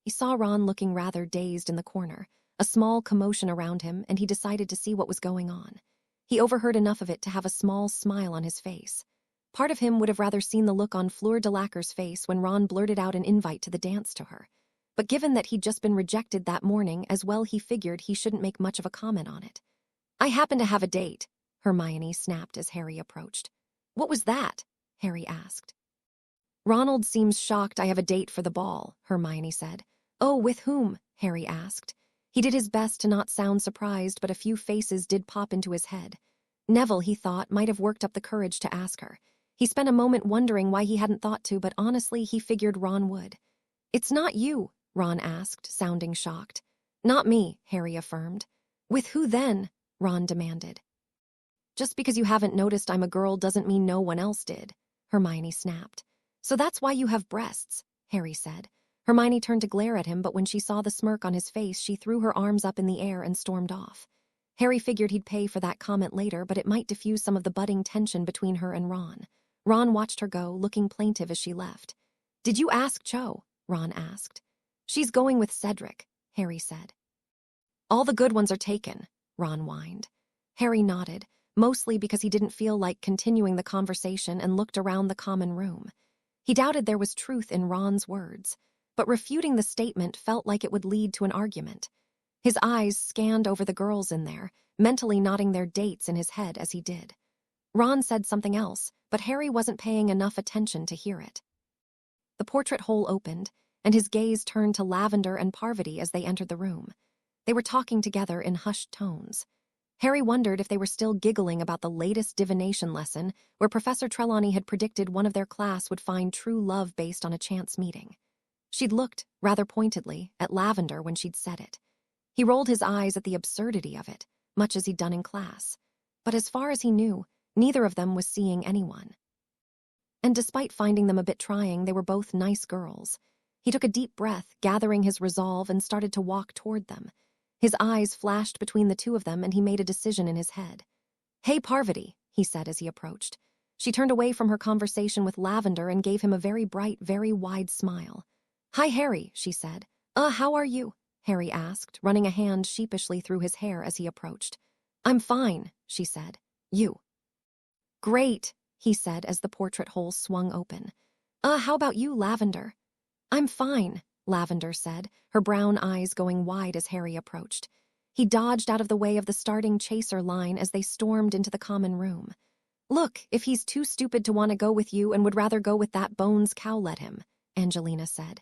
He saw Ron looking rather dazed in the corner, a small commotion around him, and he decided to see what was going on. He overheard enough of it to have a small smile on his face. Part of him would have rather seen the look on Fleur de Lacquer's face when Ron blurted out an invite to the dance to her. But given that he'd just been rejected that morning as well, he figured he shouldn't make much of a comment on it. "I happen to have a date," Hermione snapped as Harry approached. "What was that?" Harry asked. "Ronald seems shocked I have a date for the ball," Hermione said. "Oh, with whom?" Harry asked. He did his best to not sound surprised, but a few faces did pop into his head. Neville, he thought, might have worked up the courage to ask her. He spent a moment wondering why he hadn't thought to, but honestly, he figured Ron would. "It's not you," Ron asked, sounding shocked. "Not me," Harry affirmed. "With who then?" Ron demanded. "Just because you haven't noticed I'm a girl doesn't mean no one else did," Hermione snapped. "So that's why you have breasts," Harry said. Hermione turned to glare at him, but when she saw the smirk on his face, she threw her arms up in the air and stormed off. Harry figured he'd pay for that comment later, but it might diffuse some of the budding tension between her and Ron. Ron watched her go, looking plaintive as she left. "Did you ask Cho?" Ron asked. "She's going with Cedric," Harry said. "All the good ones are taken," Ron whined. Harry nodded, mostly because he didn't feel like continuing the conversation, and looked around the common room. He doubted there was truth in Ron's words, but refuting the statement felt like it would lead to an argument. His eyes scanned over the girls in there, mentally nodding their dates in his head as he did. Ron said something else, but Harry wasn't paying enough attention to hear it. The portrait hole opened, and his gaze turned to Lavender and Parvati as they entered the room. They were talking together in hushed tones. Harry wondered if they were still giggling about the latest divination lesson, where Professor Trelawney had predicted one of their class would find true love based on a chance meeting. She'd looked, rather pointedly, at Lavender when she'd said it. He rolled his eyes at the absurdity of it, much as he'd done in class. But as far as he knew, neither of them was seeing anyone. And despite finding them a bit trying, they were both nice girls. He took a deep breath, gathering his resolve, and started to walk toward them. His eyes flashed between the two of them, and he made a decision in his head. "Hey, Parvati," he said as he approached. She turned away from her conversation with Lavender and gave him a very bright, very wide smile. "Hi, Harry," she said. How are you?" Harry asked, running a hand sheepishly through his hair as he approached. "I'm fine," she said. "You?" "Great," he said as the portrait hole swung open. How about you, Lavender?" "I'm fine," Lavender said, her brown eyes going wide as Harry approached. He dodged out of the way of the starting chaser line as they stormed into the common room. "Look, if he's too stupid to want to go with you and would rather go with that Bones cow, let him," Angelina said.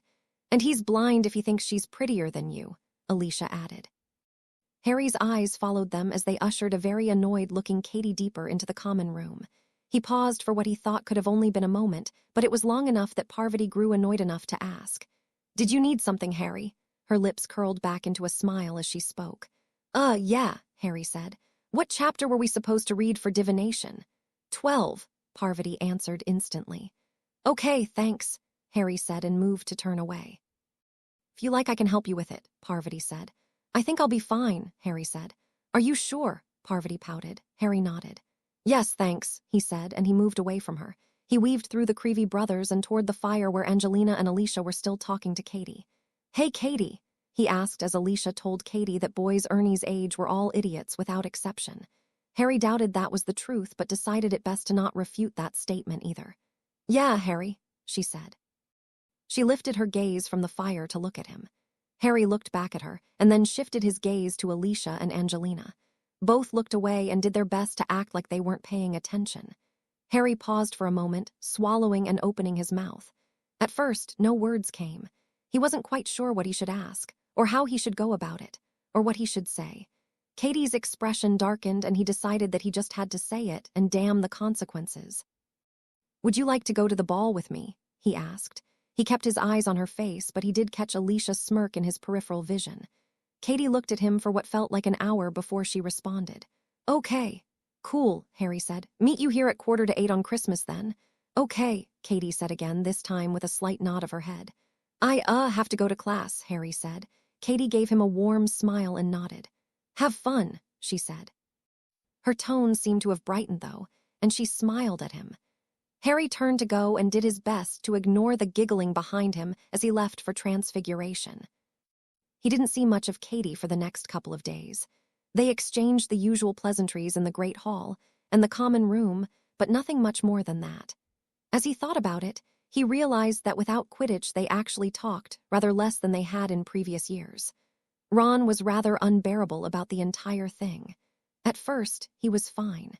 "And he's blind if he thinks she's prettier than you," Alicia added. Harry's eyes followed them as they ushered a very annoyed-looking Katie deeper into the common room. He paused for what he thought could have only been a moment, but it was long enough that Parvati grew annoyed enough to ask. "Did you need something, Harry?" Her lips curled back into a smile as she spoke. Yeah," Harry said. "What chapter were we supposed to read for divination?" 12, Parvati answered instantly. "Okay, thanks," Harry said and moved to turn away. "If you like, I can help you with it," Parvati said. "I think I'll be fine," Harry said. "Are you sure?" Parvati pouted. Harry nodded. "Yes, thanks," he said, and he moved away from her. He weaved through the Creevy brothers and toward the fire where Angelina and Alicia were still talking to Katie. "Hey, Katie," he asked as Alicia told Katie that boys Ernie's age were all idiots without exception. Harry doubted that was the truth, but decided it best to not refute that statement either. "Yeah, Harry," she said. She lifted her gaze from the fire to look at him. Harry looked back at her, and then shifted his gaze to Alicia and Angelina. Both looked away and did their best to act like they weren't paying attention. Harry paused for a moment, swallowing and opening his mouth. At first, no words came. He wasn't quite sure what he should ask, or how he should go about it, or what he should say. Katie's expression darkened and he decided that he just had to say it and damn the consequences. "Would you like to go to the ball with me?" he asked. He kept his eyes on her face, but he did catch Alicia's smirk in his peripheral vision. Katie looked at him for what felt like an hour before she responded. "Okay. Cool," Harry said. "Meet you here at 7:45 on Christmas then." "Okay," Katie said again, this time with a slight nod of her head. "I have to go to class," Harry said. Katie gave him a warm smile and nodded. "Have fun," she said. Her tone seemed to have brightened, though, and she smiled at him. Harry turned to go and did his best to ignore the giggling behind him as he left for Transfiguration. He didn't see much of Katie for the next couple of days. They exchanged the usual pleasantries in the Great Hall and the common room, but nothing much more than that. As he thought about it, he realized that without Quidditch they actually talked rather less than they had in previous years. Ron was rather unbearable about the entire thing. At first, he was fine.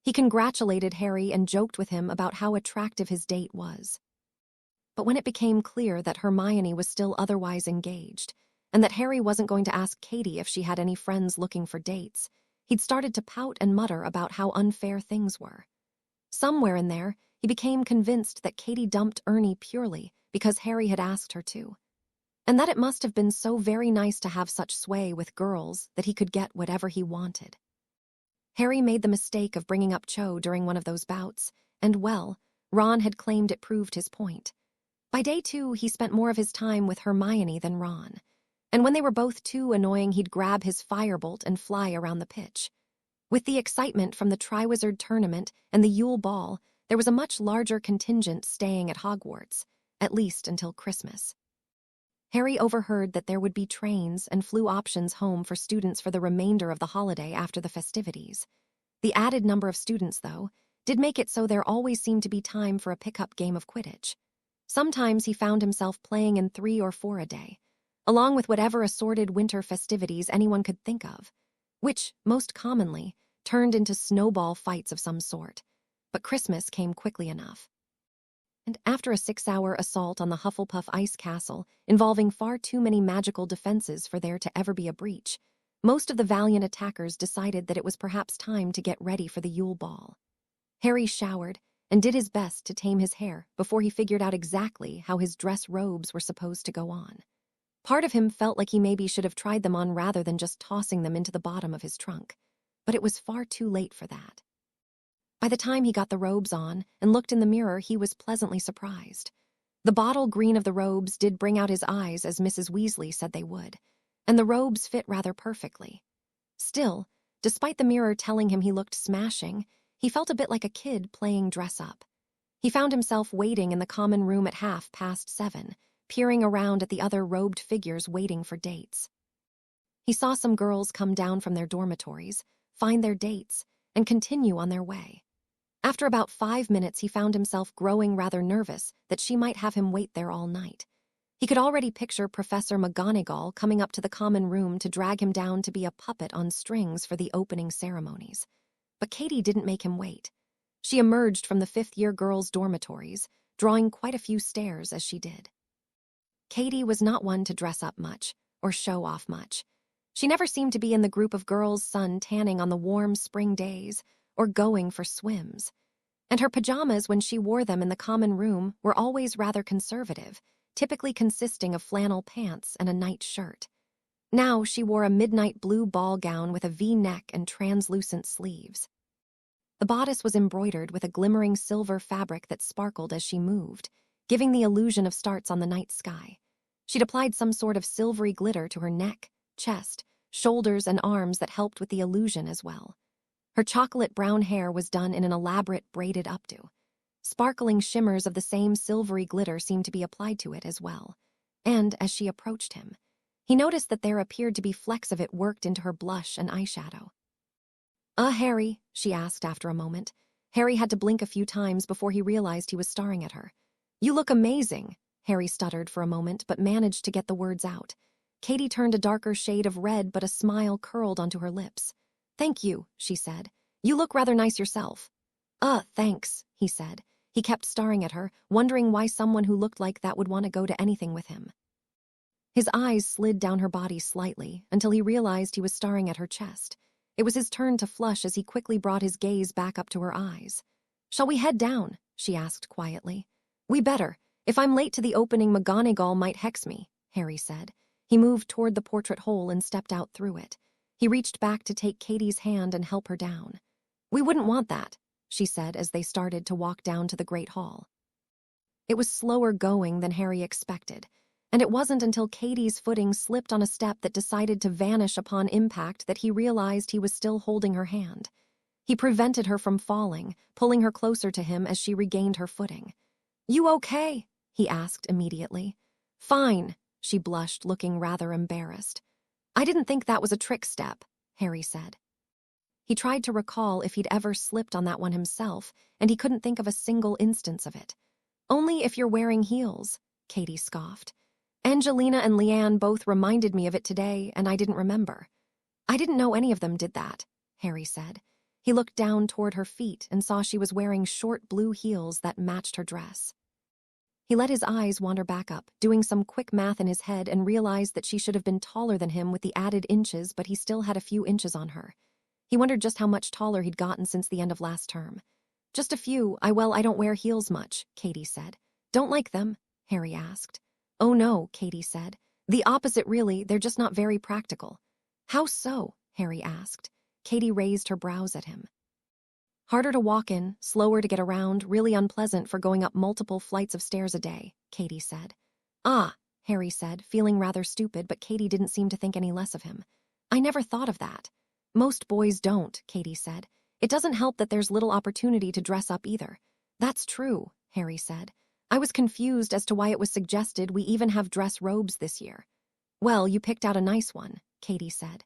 He congratulated Harry and joked with him about how attractive his date was. But when it became clear that Hermione was still otherwise engaged, and that Harry wasn't going to ask Katie if she had any friends looking for dates, he'd started to pout and mutter about how unfair things were. Somewhere in there, he became convinced that Katie dumped Ernie purely because Harry had asked her to, and that it must have been so very nice to have such sway with girls that he could get whatever he wanted. Harry made the mistake of bringing up Cho during one of those bouts, and well, Ron had claimed it proved his point. By day 2, he spent more of his time with Hermione than Ron, and when they were both too annoying, he'd grab his firebolt and fly around the pitch. With the excitement from the Triwizard Tournament and the Yule Ball, there was a much larger contingent staying at Hogwarts, at least until Christmas. Harry overheard that there would be trains and flew options home for students for the remainder of the holiday after the festivities. The added number of students, though, did make it so there always seemed to be time for a pickup game of Quidditch. Sometimes he found himself playing in 3 or 4 a day, along with whatever assorted winter festivities anyone could think of, which, most commonly, turned into snowball fights of some sort. But Christmas came quickly enough. And after a 6-hour assault on the Hufflepuff Ice Castle, involving far too many magical defenses for there to ever be a breach, most of the valiant attackers decided that it was perhaps time to get ready for the Yule Ball. Harry showered and did his best to tame his hair before he figured out exactly how his dress robes were supposed to go on. Part of him felt like he maybe should have tried them on rather than just tossing them into the bottom of his trunk, but it was far too late for that. By the time he got the robes on and looked in the mirror, he was pleasantly surprised. The bottle green of the robes did bring out his eyes, as Mrs. Weasley said they would, and the robes fit rather perfectly. Still, despite the mirror telling him he looked smashing, he felt a bit like a kid playing dress-up. He found himself waiting in the common room at 7:30, peering around at the other robed figures waiting for dates. He saw some girls come down from their dormitories, find their dates, and continue on their way. After about 5 minutes, he found himself growing rather nervous that she might have him wait there all night. He could already picture Professor McGonagall coming up to the common room to drag him down to be a puppet on strings for the opening ceremonies. But Katie didn't make him wait. She emerged from the 5th-year girls' dormitories, drawing quite a few stares as she did. Katie was not one to dress up much or show off much. She never seemed to be in the group of girls sun tanning on the warm spring days or going for swims. And her pajamas, when she wore them in the common room, were always rather conservative, typically consisting of flannel pants and a night shirt. Now she wore a midnight blue ball gown with a V-neck and translucent sleeves. The bodice was embroidered with a glimmering silver fabric that sparkled as she moved, giving the illusion of stars on the night sky. She'd applied some sort of silvery glitter to her neck, chest, shoulders, and arms that helped with the illusion as well. Her chocolate brown hair was done in an elaborate braided updo. Sparkling shimmers of the same silvery glitter seemed to be applied to it as well. And as she approached him, he noticed that there appeared to be flecks of it worked into her blush and eyeshadow. Harry?" she asked after a moment. Harry had to blink a few times before he realized he was staring at her. "You look amazing," Harry stuttered for a moment but managed to get the words out. Katie turned a darker shade of red, but a smile curled onto her lips. "Thank you," she said. "You look rather nice yourself." Thanks," he said. He kept staring at her, wondering why someone who looked like that would want to go to anything with him. His eyes slid down her body slightly until he realized he was staring at her chest. It was his turn to flush as he quickly brought his gaze back up to her eyes. "Shall we head down?" she asked quietly. "We better. If I'm late to the opening, McGonagall might hex me," Harry said. He moved toward the portrait hole and stepped out through it. He reached back to take Katie's hand and help her down. "We wouldn't want that," she said as they started to walk down to the Great Hall. It was slower going than Harry expected, and it wasn't until Katie's footing slipped on a step that decided to vanish upon impact that he realized he was still holding her hand. He prevented her from falling, pulling her closer to him as she regained her footing. "You okay?" he asked immediately. "Fine," she blushed, looking rather embarrassed. "I didn't think that was a trick step," Harry said. He tried to recall if he'd ever slipped on that one himself, and he couldn't think of a single instance of it. "Only if you're wearing heels," Katie scoffed. "Angelina and Leanne both reminded me of it today, and I didn't remember." "I didn't know any of them did that," Harry said. He looked down toward her feet and saw she was wearing short blue heels that matched her dress. He let his eyes wander back up, doing some quick math in his head, and realized that she should have been taller than him with the added inches, but he still had a few inches on her. He wondered just how much taller he'd gotten since the end of last term. "Just a few. I don't wear heels much," Katie said. "Don't like them?" Harry asked. "Oh no," Katie said. "The opposite really, they're just not very practical." "How so?" Harry asked. Katie raised her brows at him. "Harder to walk in, slower to get around, really unpleasant for going up multiple flights of stairs a day," Katie said. "Ah," Harry said, feeling rather stupid, but Katie didn't seem to think any less of him. "I never thought of that." "Most boys don't," Katie said. "It doesn't help that there's little opportunity to dress up either." "That's true," Harry said. "I was confused as to why it was suggested we even have dress robes this year." "Well, you picked out a nice one," Katie said.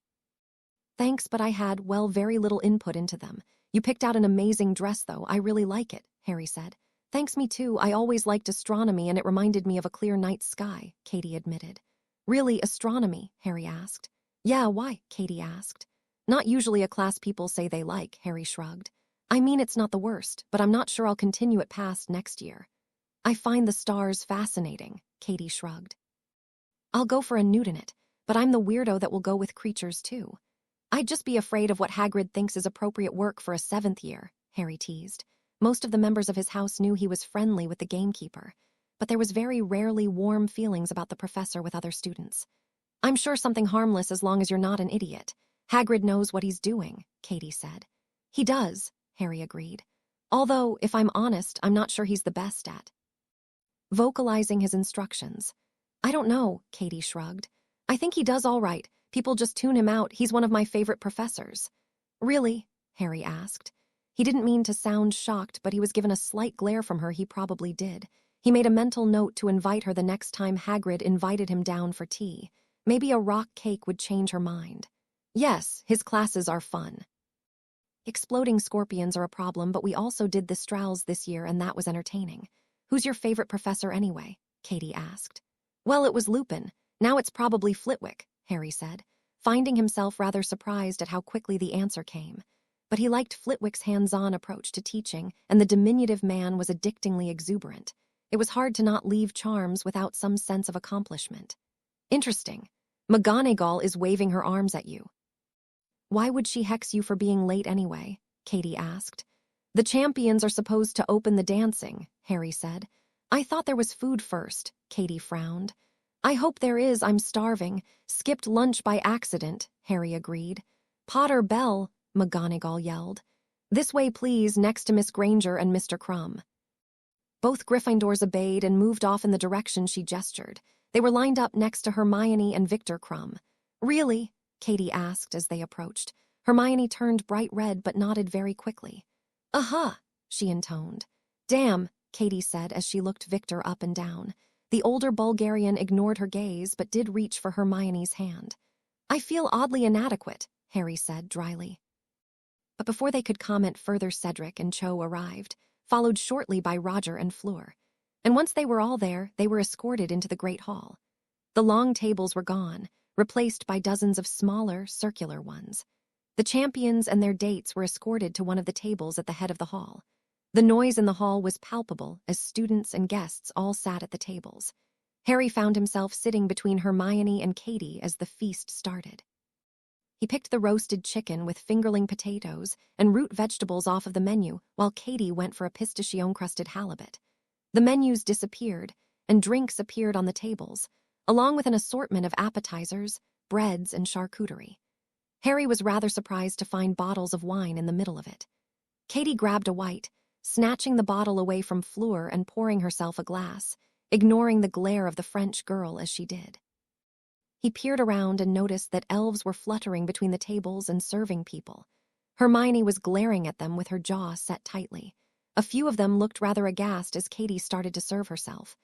"Thanks, but I had, very little input into them. You picked out an amazing dress, though. I really like it," Harry said. "Thanks, me too. I always liked astronomy, and it reminded me of a clear night sky," Katie admitted. "Really, astronomy?" Harry asked. "Yeah, why?" Katie asked. "Not usually a class people say they like," Harry shrugged. "I mean, it's not the worst, but I'm not sure I'll continue it past next year." "I find the stars fascinating," Katie shrugged. "I'll go for a newt in it, but I'm the weirdo that will go with creatures too." "I'd just be afraid of what Hagrid thinks is appropriate work for a 7th year," Harry teased. Most of the members of his house knew he was friendly with the gamekeeper, but there was very rarely warm feelings about the professor with other students. "I'm sure something harmless as long as you're not an idiot. Hagrid knows what he's doing," Katie said. "He does," Harry agreed. "Although, if I'm honest, I'm not sure he's the best at vocalizing his instructions." "I don't know," Katie shrugged. "I think he does all right. People just tune him out. He's one of my favorite professors." "Really?" Harry asked. He didn't mean to sound shocked, but he was given a slight glare from her. He probably did. He made a mental note to invite her the next time Hagrid invited him down for tea. Maybe a rock cake would change her mind. "Yes, his classes are fun. Exploding scorpions are a problem, but we also did the Strauss this year, and that was entertaining." "Who's your favorite professor anyway?" Katie asked. "Well, it was Lupin. Now it's probably Flitwick," Harry said, finding himself rather surprised at how quickly the answer came. But he liked Flitwick's hands-on approach to teaching, and the diminutive man was addictingly exuberant. It was hard to not leave Charms without some sense of accomplishment. "Interesting. McGonagall is waving her arms at you." "Why would she hex you for being late anyway?" Katie asked. "The champions are supposed to open the dancing," Harry said. "I thought there was food first," Katie frowned. "I hope there is, I'm starving. Skipped lunch by accident," Harry agreed. "Potter Bell," McGonagall yelled. "This way, please, next to Miss Granger and Mr. Crumb." Both Gryffindors obeyed and moved off in the direction she gestured. They were lined up next to Hermione and Victor Crumb. "Really?" Katie asked as they approached. Hermione turned bright red but nodded very quickly. "Uh-huh," she intoned. "Damn," Katie said as she looked Victor up and down. The older Bulgarian ignored her gaze but did reach for Hermione's hand. "I feel oddly inadequate," Harry said dryly. But before they could comment further, Cedric and Cho arrived, followed shortly by Roger and Fleur. And once they were all there, they were escorted into the Great Hall. The long tables were gone, replaced by dozens of smaller, circular ones. The champions and their dates were escorted to one of the tables at the head of the hall. The noise in the hall was palpable as students and guests all sat at the tables. Harry found himself sitting between Hermione and Katie as the feast started. He picked the roasted chicken with fingerling potatoes and root vegetables off of the menu, while Katie went for a pistachio-crusted halibut. The menus disappeared, and drinks appeared on the tables, along with an assortment of appetizers, breads, and charcuterie. Harry was rather surprised to find bottles of wine in the middle of it. Katie grabbed a white, snatching the bottle away from Fleur and pouring herself a glass, ignoring the glare of the French girl as she did. He peered around and noticed that elves were fluttering between the tables and serving people. Hermione was glaring at them with her jaw set tightly. A few of them looked rather aghast as Katie started to serve herself.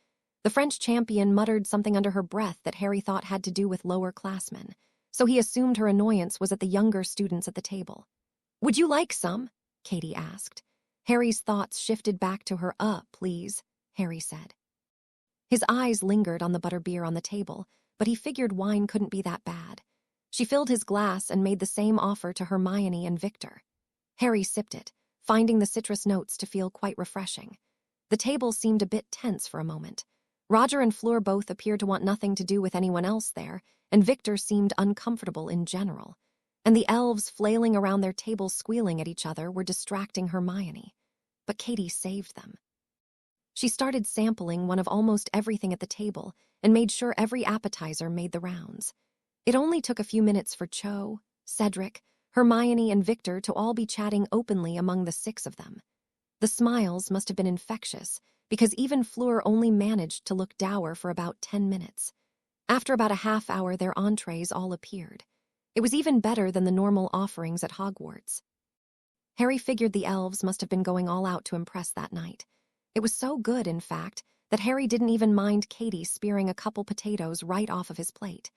The French champion muttered something under her breath that Harry thought had to do with lower-classmen, so he assumed her annoyance was at the younger students at the table. "Would you like some?" Katie asked. Harry's thoughts shifted back to her. Please," Harry said. His eyes lingered on the butterbeer on the table, but he figured wine couldn't be that bad. She filled his glass and made the same offer to Hermione and Victor. Harry sipped it, finding the citrus notes to feel quite refreshing. The table seemed a bit tense for a moment. Roger and Fleur both appeared to want nothing to do with anyone else there, and Victor seemed uncomfortable in general. And the elves flailing around their tables squealing at each other were distracting Hermione. But Katie saved them. She started sampling one of almost everything at the table and made sure every appetizer made the rounds. It only took a few minutes for Cho, Cedric, Hermione, and Victor to all be chatting openly among the 6 of them. The smiles must have been infectious, because even Fleur only managed to look dour for about 10 minutes. After about a half hour, their entrees all appeared. It was even better than the normal offerings at Hogwarts. Harry figured the elves must have been going all out to impress that night. It was so good, in fact, that Harry didn't even mind Katie spearing a couple potatoes right off of his plate.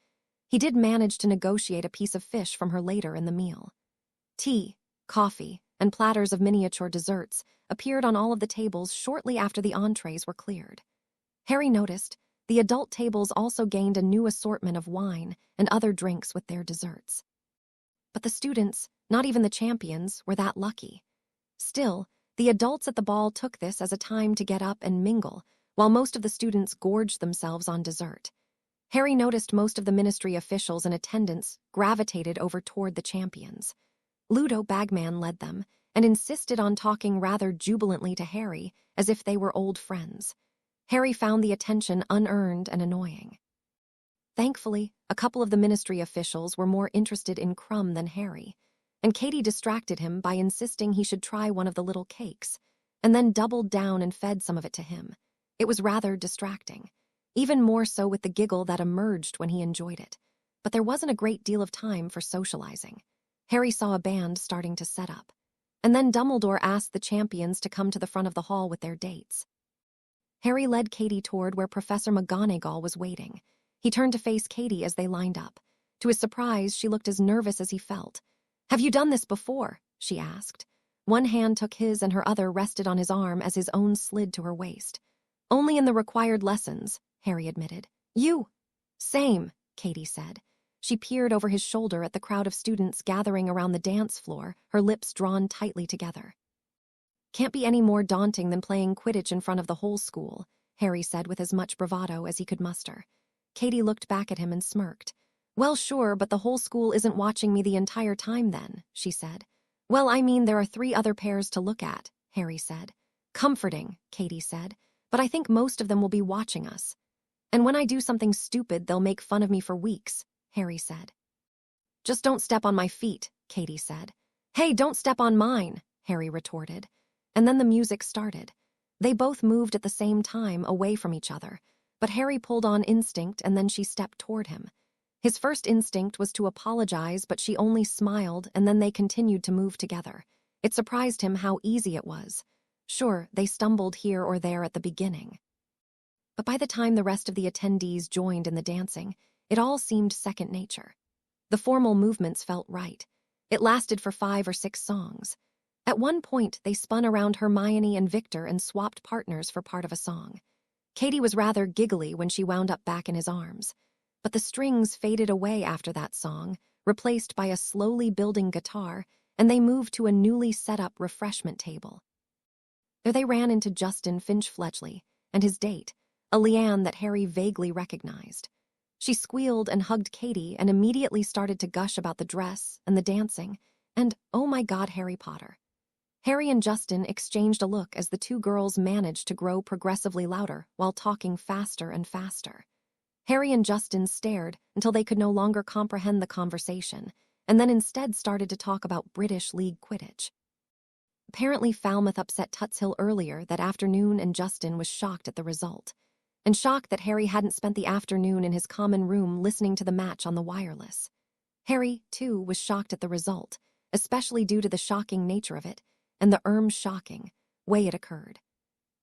He did manage to negotiate a piece of fish from her later in the meal. Tea, coffee, and platters of miniature desserts appeared on all of the tables shortly after the entrees were cleared. Harry noticed the adult tables also gained a new assortment of wine and other drinks with their desserts. But the students, not even the champions, were that lucky. Still, the adults at the ball took this as a time to get up and mingle, while most of the students gorged themselves on dessert. Harry noticed most of the ministry officials in attendance gravitated over toward the champions. Ludo Bagman led them, and insisted on talking rather jubilantly to Harry as if they were old friends. Harry found the attention unearned and annoying. Thankfully, a couple of the ministry officials were more interested in Crumb than Harry, and Katie distracted him by insisting he should try one of the little cakes, and then doubled down and fed some of it to him. It was rather distracting, even more so with the giggle that emerged when he enjoyed it. But there wasn't a great deal of time for socializing. Harry saw a band starting to set up, and then Dumbledore asked the champions to come to the front of the hall with their dates. Harry led Katie toward where Professor McGonagall was waiting. He turned to face Katie as they lined up. To his surprise, she looked as nervous as he felt. "Have you done this before?" she asked. One hand took his and her other rested on his arm as his own slid to her waist. "Only in the required lessons," Harry admitted. "You?" "Same," Katie said. She peered over his shoulder at the crowd of students gathering around the dance floor, her lips drawn tightly together. "Can't be any more daunting than playing Quidditch in front of the whole school," Harry said with as much bravado as he could muster. Katie looked back at him and smirked. Well, sure, but the whole school isn't watching me the entire time then, she said. Well, I mean, there are 3 other pairs to look at, Harry said. Comforting, Katie said, but I think most of them will be watching us. And when I do something stupid, they'll make fun of me for weeks, Harry said. Just don't step on my feet, Katie said. Hey, don't step on mine, Harry retorted. And then the music started. They both moved at the same time, away from each other, but Harry pulled on instinct and then she stepped toward him. His first instinct was to apologize, but she only smiled, and then they continued to move together. It surprised him how easy it was. Sure, they stumbled here or there at the beginning. But by the time the rest of the attendees joined in the dancing, it all seemed second nature. The formal movements felt right. It lasted for 5 or 6 songs. At one point, they spun around Hermione and Victor and swapped partners for part of a song. Katie was rather giggly when she wound up back in his arms. But the strings faded away after that song, replaced by a slowly building guitar, and they moved to a newly set-up refreshment table. There they ran into Justin Finch-Fletchley and his date, a Leanne that Harry vaguely recognized. She squealed and hugged Katie and immediately started to gush about the dress and the dancing, and, oh my God, Harry Potter. Harry and Justin exchanged a look as the 2 girls managed to grow progressively louder while talking faster and faster. Harry and Justin stared until they could no longer comprehend the conversation, and then instead started to talk about British League Quidditch. Apparently Falmouth upset Tuts Hill earlier that afternoon, and Justin was shocked at the result, and shocked that Harry hadn't spent the afternoon in his common room listening to the match on the wireless. Harry, too, was shocked at the result, especially due to the shocking nature of it, and the shocking way it occurred.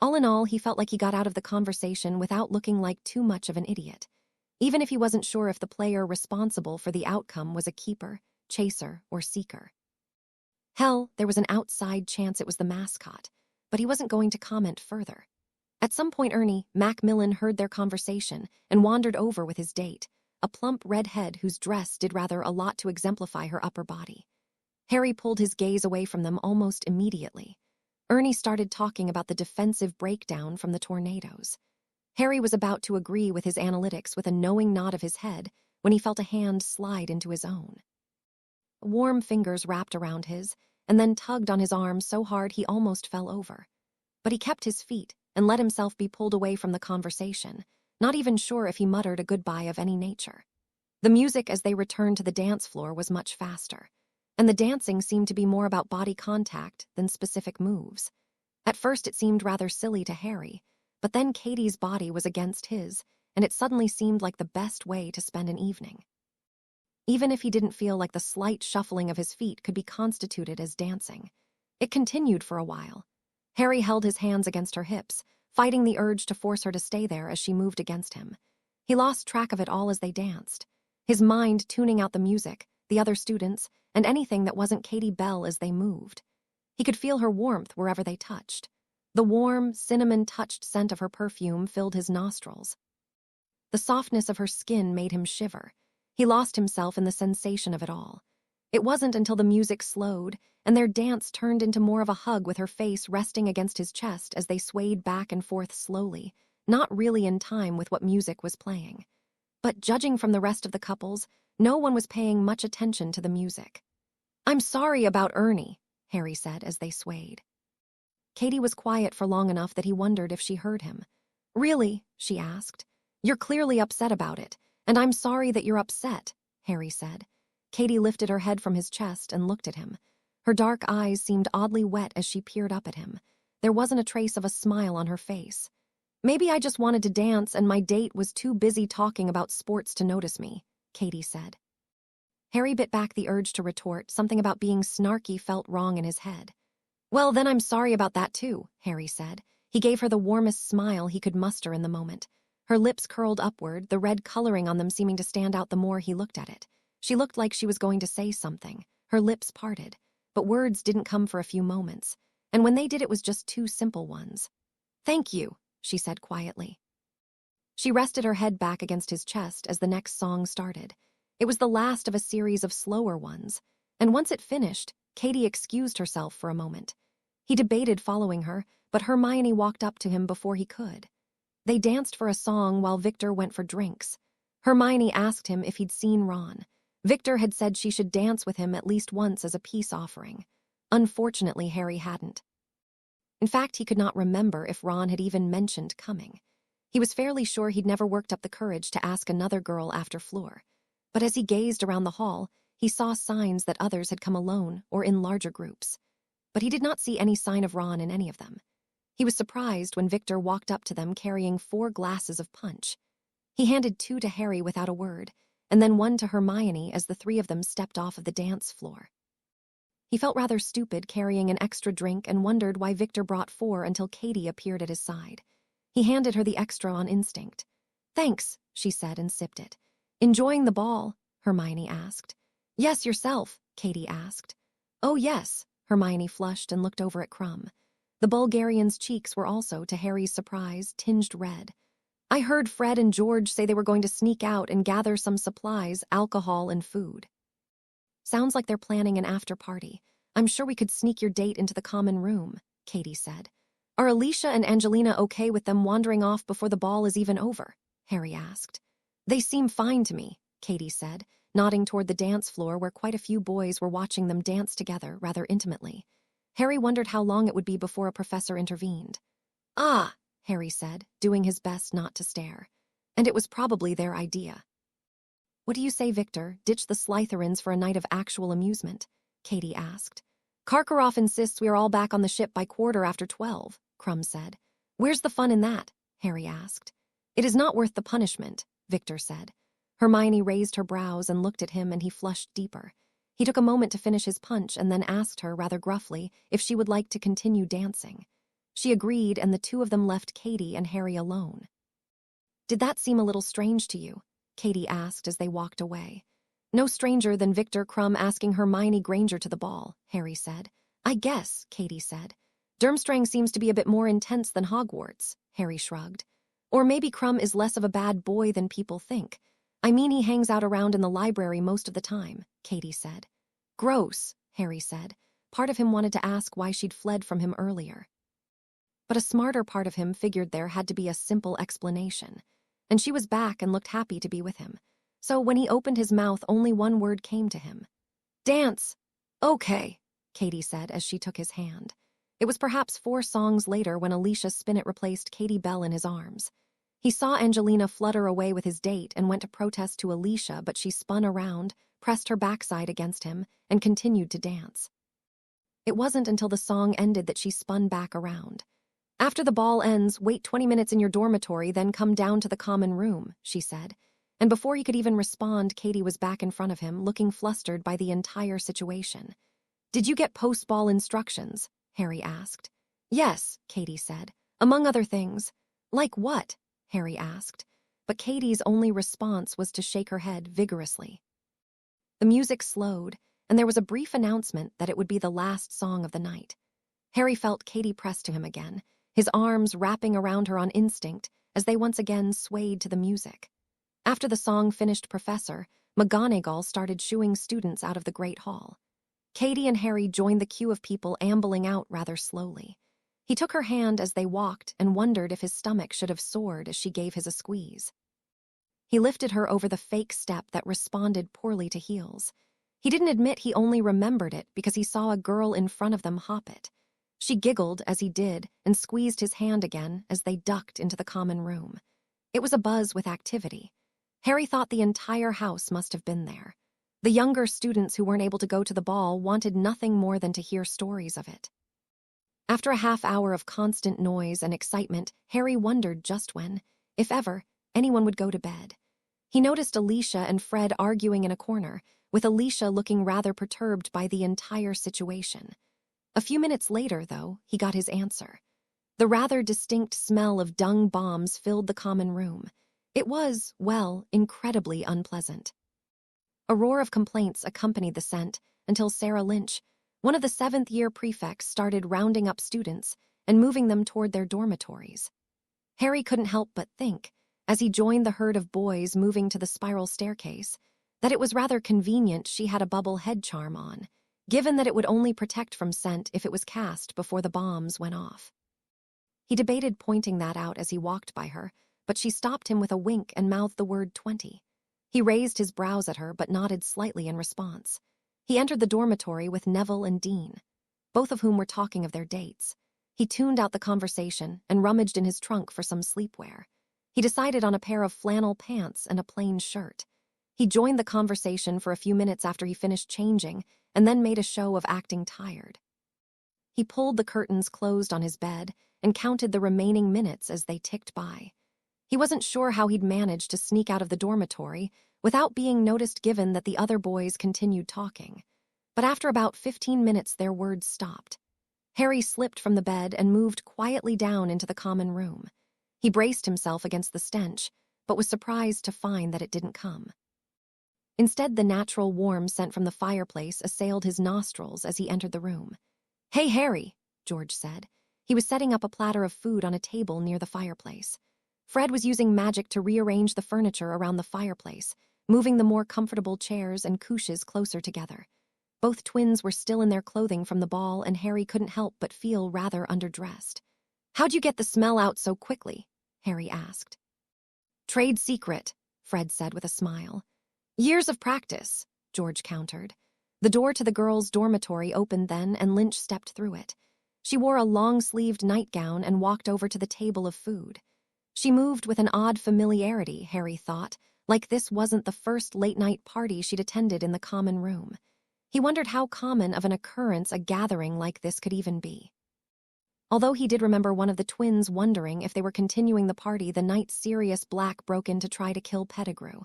All in all, he felt like he got out of the conversation without looking like too much of an idiot, even if he wasn't sure if the player responsible for the outcome was a keeper, chaser, or seeker. Hell, there was an outside chance it was the mascot, but he wasn't going to comment further. At some point, Ernie Macmillan heard their conversation and wandered over with his date, a plump redhead whose dress did rather a lot to exemplify her upper body. Harry pulled his gaze away from them almost immediately. Ernie started talking about the defensive breakdown from the tornadoes. Harry was about to agree with his analytics with a knowing nod of his head when he felt a hand slide into his own. Warm fingers wrapped around his and then tugged on his arm so hard he almost fell over. But he kept his feet and let himself be pulled away from the conversation, not even sure if he muttered a goodbye of any nature. The music as they returned to the dance floor was much faster, and the dancing seemed to be more about body contact than specific moves. At first it seemed rather silly to Harry, but then Katie's body was against his, and it suddenly seemed like the best way to spend an evening. Even if he didn't feel like the slight shuffling of his feet could be constituted as dancing. It continued for a while. Harry held his hands against her hips, fighting the urge to force her to stay there as she moved against him. He lost track of it all as they danced, his mind tuning out the music, the other students, and anything that wasn't Katie Bell as they moved. He could feel her warmth wherever they touched. The warm, cinnamon-touched scent of her perfume filled his nostrils. The softness of her skin made him shiver. He lost himself in the sensation of it all. It wasn't until the music slowed and their dance turned into more of a hug with her face resting against his chest as they swayed back and forth slowly, not really in time with what music was playing. But judging from the rest of the couples, no one was paying much attention to the music. "I'm sorry about Ernie," Harry said as they swayed. Katie was quiet for long enough that he wondered if she heard him. "Really?" she asked. "You're clearly upset about it, and I'm sorry that you're upset," Harry said. Katie lifted her head from his chest and looked at him. Her dark eyes seemed oddly wet as she peered up at him. There wasn't a trace of a smile on her face. "Maybe I just wanted to dance and my date was too busy talking about sports to notice me," Katie said. Harry bit back the urge to retort. Something about being snarky felt wrong in his head. "Well, then I'm sorry about that too," Harry said. He gave her the warmest smile he could muster in the moment. Her lips curled upward, the red coloring on them seeming to stand out the more he looked at it. She looked like she was going to say something. Her lips parted, but words didn't come for a few moments, and when they did it was just 2 simple ones. "Thank you," she said quietly. She rested her head back against his chest as the next song started. It was the last of a series of slower ones, and once it finished, Katie excused herself for a moment. He debated following her, but Hermione walked up to him before he could. They danced for a song while Victor went for drinks. Hermione asked him if he'd seen Ron. Victor had said she should dance with him at least once as a peace offering. Unfortunately, Harry hadn't. In fact, he could not remember if Ron had even mentioned coming. He was fairly sure he'd never worked up the courage to ask another girl after Fleur. But as he gazed around the hall, he saw signs that others had come alone or in larger groups. But he did not see any sign of Ron in any of them. He was surprised when Victor walked up to them carrying 4 glasses of punch. He handed 2 to Harry without a word, and then 1 to Hermione as the 3 of them stepped off of the dance floor. He felt rather stupid carrying an extra drink and wondered why Victor brought 4 until Katie appeared at his side. He handed her the extra on instinct. "Thanks," she said and sipped it. "Enjoying the ball?" Hermione asked. "Yes, yourself?" Katie asked. "Oh, yes." Hermione flushed and looked over at Crumb. The Bulgarian's cheeks were also, to Harry's surprise, tinged red. "I heard Fred and George say they were going to sneak out and gather some supplies, alcohol and food." "Sounds like they're planning an after-party. I'm sure we could sneak your date into the common room," Katie said. "Are Alicia and Angelina okay with them wandering off before the ball is even over?" Harry asked. "They seem fine to me," Katie said, nodding toward the dance floor where quite a few boys were watching them dance together rather intimately. Harry wondered how long it would be before a professor intervened. "Ah," Harry said, doing his best not to stare. "And it was probably their idea." "What do you say, Victor? Ditch the Slytherins for a night of actual amusement?" Katie asked. "Karkaroff insists we are all back on the ship by 12:15, Crumb said. "Where's the fun in that?" Harry asked. "It is not worth the punishment," Victor said. Hermione raised her brows and looked at him, and he flushed deeper. He took a moment to finish his punch and then asked her, rather gruffly, if she would like to continue dancing. She agreed, and the 2 of them left Katie and Harry alone. "Did that seem a little strange to you?" Katie asked as they walked away. "No stranger than Victor Crumb asking Hermione Granger to the ball," Harry said. "I guess," Katie said. "Durmstrang seems to be a bit more intense than Hogwarts," Harry shrugged. "Or maybe Crumb is less of a bad boy than people think. I mean, he hangs out around in the library most of the time," Katie said. "Gross," Harry said. Part of him wanted to ask why she'd fled from him earlier. But a smarter part of him figured there had to be a simple explanation. And she was back and looked happy to be with him. So when he opened his mouth, only one word came to him. "Dance." "Okay," Katie said as she took his hand. It was perhaps 4 songs later when Alicia Spinnet replaced Katie Bell in his arms. He saw Angelina flutter away with his date and went to protest to Alicia, but she spun around, pressed her backside against him, and continued to dance. It wasn't until the song ended that she spun back around. "After the ball ends, wait 20 minutes in your dormitory, then come down to the common room," she said. And before he could even respond, Katie was back in front of him, looking flustered by the entire situation. "Did you get post-ball instructions?" Harry asked. "Yes," Katie said. "Among other things." "Like what?" Harry asked. But Katie's only response was to shake her head vigorously. The music slowed, and there was a brief announcement that it would be the last song of the night. Harry felt Katie press to him again, his arms wrapping around her on instinct as they once again swayed to the music. After the song finished, Professor McGonagall started shooing students out of the Great Hall. Katie and Harry joined the queue of people ambling out rather slowly. He took her hand as they walked and wondered if his stomach should have soared as she gave his a squeeze. He lifted her over the fake step that responded poorly to heels. He didn't admit he only remembered it because he saw a girl in front of them hop it. She giggled as he did and squeezed his hand again as they ducked into the common room. It was abuzz with activity. Harry thought the entire house must have been there. The younger students who weren't able to go to the ball wanted nothing more than to hear stories of it. After a half-hour of constant noise and excitement, Harry wondered just when, if ever, anyone would go to bed. He noticed Alicia and Fred arguing in a corner, with Alicia looking rather perturbed by the entire situation. A few minutes later, though, he got his answer. The rather distinct smell of dung bombs filled the common room. It was, well, incredibly unpleasant. A roar of complaints accompanied the scent until Sarah Lynch, one of the 7th-year prefects, started rounding up students and moving them toward their dormitories. Harry couldn't help but think, as he joined the herd of boys moving to the spiral staircase, that it was rather convenient she had a bubble head charm on, given that it would only protect from scent if it was cast before the bombs went off. He debated pointing that out as he walked by her, but she stopped him with a wink and mouthed the word 20. He raised his brows at her but nodded slightly in response. He entered the dormitory with Neville and Dean, both of whom were talking of their dates. He tuned out the conversation and rummaged in his trunk for some sleepwear. He decided on a pair of flannel pants and a plain shirt. He joined the conversation for a few minutes after he finished changing and then made a show of acting tired. He pulled the curtains closed on his bed and counted the remaining minutes as they ticked by. He wasn't sure how he'd managed to sneak out of the dormitory without being noticed, given that the other boys continued talking. But after about 15 minutes, their words stopped. Harry slipped from the bed and moved quietly down into the common room. He braced himself against the stench, but was surprised to find that it didn't come. Instead, the natural warmth sent from the fireplace assailed his nostrils as he entered the room. "Hey, Harry," George said. He was setting up a platter of food on a table near the fireplace. Fred was using magic to rearrange the furniture around the fireplace, moving the more comfortable chairs and couches closer together. Both twins were still in their clothing from the ball, and Harry couldn't help but feel rather underdressed. "How'd you get the smell out so quickly?" Harry asked. "Trade secret," Fred said with a smile. "Years of practice," George countered. The door to the girls' dormitory opened then, and Lynch stepped through it. She wore a long-sleeved nightgown and walked over to the table of food. She moved with an odd familiarity, Harry thought, like this wasn't the first late-night party she'd attended in the common room. He wondered how common of an occurrence a gathering like this could even be. Although he did remember one of the twins wondering if they were continuing the party the night Sirius Black broke in to try to kill Pettigrew.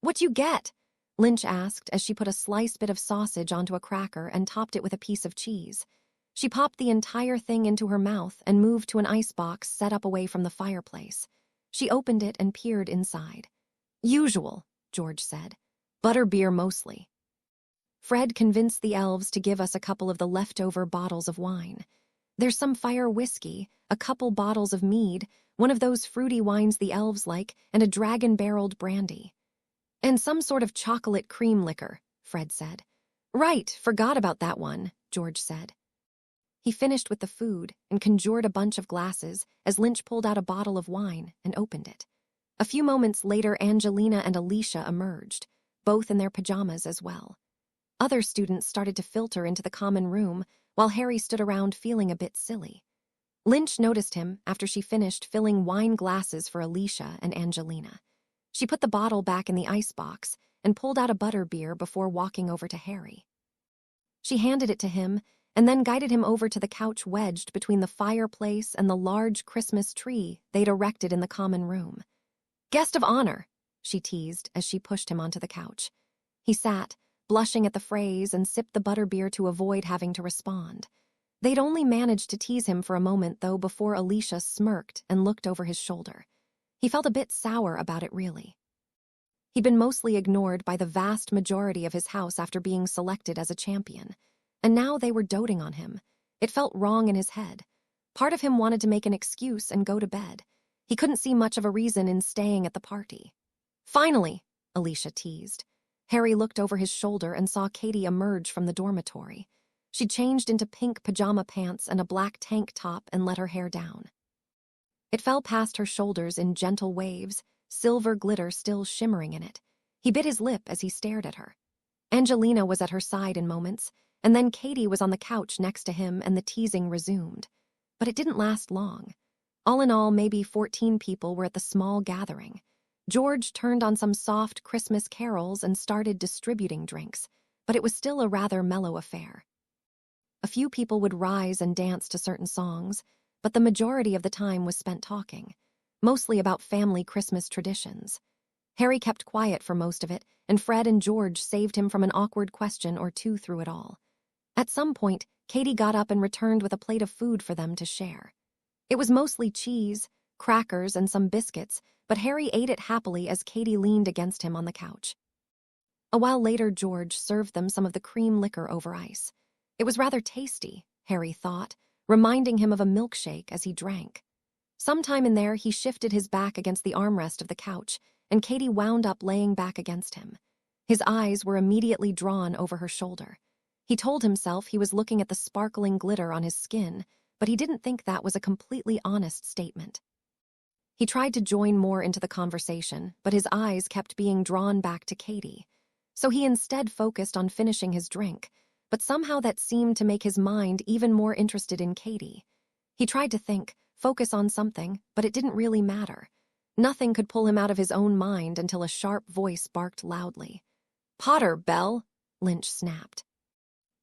"What'd you get?" Lynch asked as she put a sliced bit of sausage onto a cracker and topped it with a piece of cheese. She popped the entire thing into her mouth and moved to an icebox set up away from the fireplace. She opened it and peered inside. "Usual," George said. "Butterbeer mostly." Fred convinced the elves to give us a couple of the leftover bottles of wine. "There's some fire whiskey, a couple bottles of mead, one of those fruity wines the elves like, and a dragon-barreled brandy. And some sort of chocolate cream liquor," Fred said. "Right, forgot about that one," George said. He finished with the food and conjured a bunch of glasses as Lynch pulled out a bottle of wine and opened it. A few moments later, Angelina and Alicia emerged, both in their pajamas as well. Other students started to filter into the common room, while Harry stood around feeling a bit silly. Lynch noticed him after she finished filling wine glasses for Alicia and Angelina. She put the bottle back in the icebox and pulled out a butterbeer before walking over to Harry. She handed it to him and then guided him over to the couch wedged between the fireplace and the large Christmas tree they'd erected in the common room. "Guest of honor," she teased as she pushed him onto the couch. He sat, blushing at the phrase, and sipped the butterbeer to avoid having to respond. They'd only managed to tease him for a moment, though, before Alicia smirked and looked over his shoulder. He felt a bit sour about it, really. He'd been mostly ignored by the vast majority of his house after being selected as a champion, and now they were doting on him. It felt wrong in his head. Part of him wanted to make an excuse and go to bed. He couldn't see much of a reason in staying at the party. "Finally," Alicia teased. Harry looked over his shoulder and saw Katie emerge from the dormitory. She changed into pink pajama pants and a black tank top and let her hair down. It fell past her shoulders in gentle waves, silver glitter still shimmering in it. He bit his lip as he stared at her. Angelina was at her side in moments, and then Katie was on the couch next to him, and the teasing resumed. But it didn't last long. All in all, maybe 14 people were at the small gathering. George turned on some soft Christmas carols and started distributing drinks, but it was still a rather mellow affair. A few people would rise and dance to certain songs, but the majority of the time was spent talking, mostly about family Christmas traditions. Harry kept quiet for most of it, and Fred and George saved him from an awkward question or two through it all. At some point, Katie got up and returned with a plate of food for them to share. It was mostly cheese, crackers, and some biscuits, but Harry ate it happily as Katie leaned against him on the couch. A while later, George served them some of the cream liquor over ice. It was rather tasty, Harry thought, reminding him of a milkshake as he drank. Sometime in there, he shifted his back against the armrest of the couch, and Katie wound up laying back against him. His eyes were immediately drawn over her shoulder. He told himself he was looking at the sparkling glitter on his skin, but he didn't think that was a completely honest statement. He tried to join more into the conversation, but his eyes kept being drawn back to Katie. So he instead focused on finishing his drink, but somehow that seemed to make his mind even more interested in Katie. He tried to think, focus on something, but it didn't really matter. Nothing could pull him out of his own mind until a sharp voice barked loudly. "Potter, Belle!" Lynch snapped.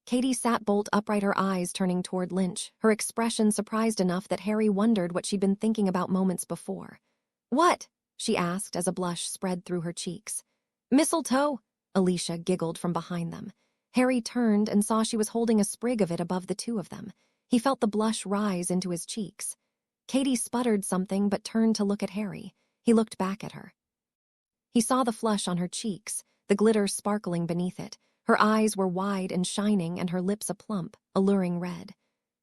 Katie sat bolt upright, her eyes turning toward Lynch, her expression surprised enough that Harry wondered what she'd been thinking about moments before. "What?" she asked as a blush spread through her cheeks. "Mistletoe?" Alicia giggled from behind them. Harry turned and saw she was holding a sprig of it above the two of them. He felt the blush rise into his cheeks. Katie sputtered something but turned to look at Harry. He looked back at her. He saw the flush on her cheeks, the glitter sparkling beneath it. Her eyes were wide and shining and her lips a plump, alluring red.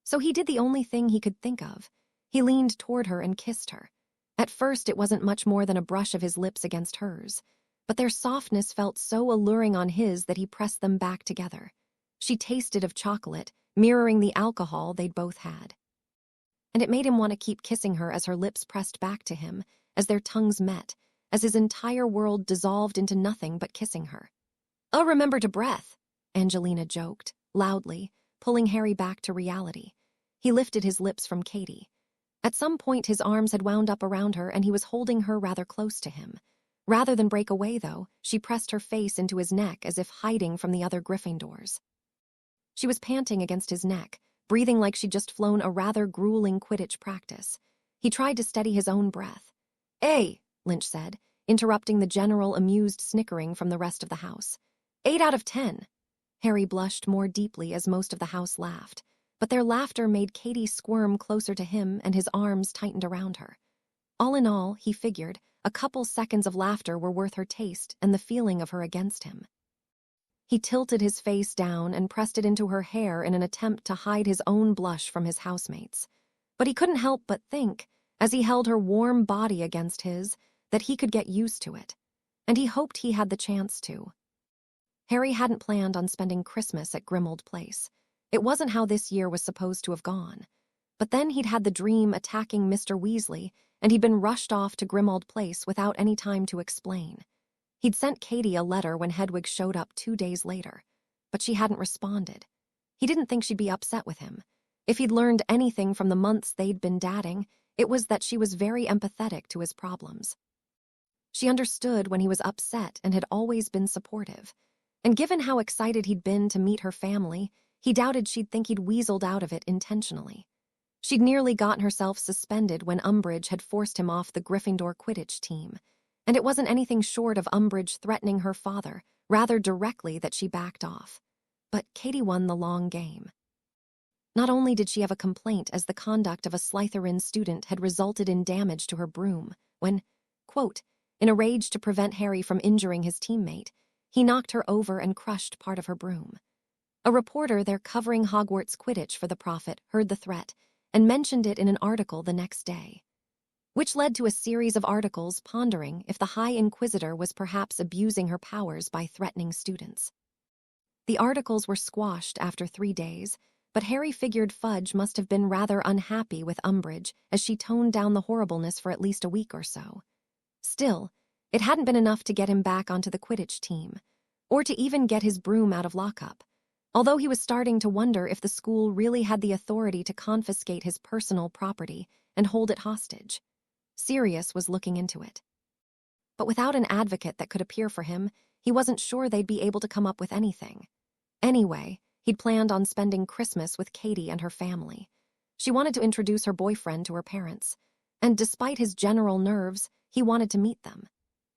So he did the only thing he could think of. He leaned toward her and kissed her. At first it wasn't much more than a brush of his lips against hers, but their softness felt so alluring on his that he pressed them back together. She tasted of chocolate, mirroring the alcohol they'd both had. And it made him want to keep kissing her as her lips pressed back to him, as their tongues met, as his entire world dissolved into nothing but kissing her. "Oh, remember to breath," Angelina joked, loudly, pulling Harry back to reality. He lifted his lips from Katie. At some point his arms had wound up around her and he was holding her rather close to him. Rather than break away, though, she pressed her face into his neck as if hiding from the other Gryffindors. She was panting against his neck, breathing like she'd just flown a rather grueling Quidditch practice. He tried to steady his own breath. "Hey," Lynch said, interrupting the general amused snickering from the rest of the house. 8 out of 10. Harry blushed more deeply as most of the house laughed, but their laughter made Katie squirm closer to him and his arms tightened around her. All in all, he figured, a couple seconds of laughter were worth her taste and the feeling of her against him. He tilted his face down and pressed it into her hair in an attempt to hide his own blush from his housemates. But he couldn't help but think, as he held her warm body against his, that he could get used to it. And he hoped he had the chance to. Harry hadn't planned on spending Christmas at Grimmauld Place. It wasn't how this year was supposed to have gone. But then he'd had the dream attacking Mr. Weasley, and he'd been rushed off to Grimmauld Place without any time to explain. He'd sent Katie a letter when Hedwig showed up 2 days later, but she hadn't responded. He didn't think she'd be upset with him. If he'd learned anything from the months they'd been dating, it was that she was very empathetic to his problems. She understood when he was upset and had always been supportive. And given how excited he'd been to meet her family, he doubted she'd think he'd weaseled out of it intentionally. She'd nearly gotten herself suspended when Umbridge had forced him off the Gryffindor Quidditch team. And it wasn't anything short of Umbridge threatening her father, rather directly, that she backed off. But Katie won the long game. Not only did she have a complaint as the conduct of a Slytherin student had resulted in damage to her broom, when, quote, in a rage to prevent Harry from injuring his teammate, he knocked her over and crushed part of her broom. A reporter there covering Hogwarts Quidditch for the Prophet heard the threat and mentioned it in an article the next day, which led to a series of articles pondering if the High Inquisitor was perhaps abusing her powers by threatening students. The articles were squashed after 3 days, but Harry figured Fudge must have been rather unhappy with Umbridge as she toned down the horribleness for at least a week or so. Still, it hadn't been enough to get him back onto the Quidditch team, or to even get his broom out of lockup, although he was starting to wonder if the school really had the authority to confiscate his personal property and hold it hostage. Sirius was looking into it. But without an advocate that could appear for him, he wasn't sure they'd be able to come up with anything. Anyway, he'd planned on spending Christmas with Katie and her family. She wanted to introduce her boyfriend to her parents, and despite his general nerves, he wanted to meet them.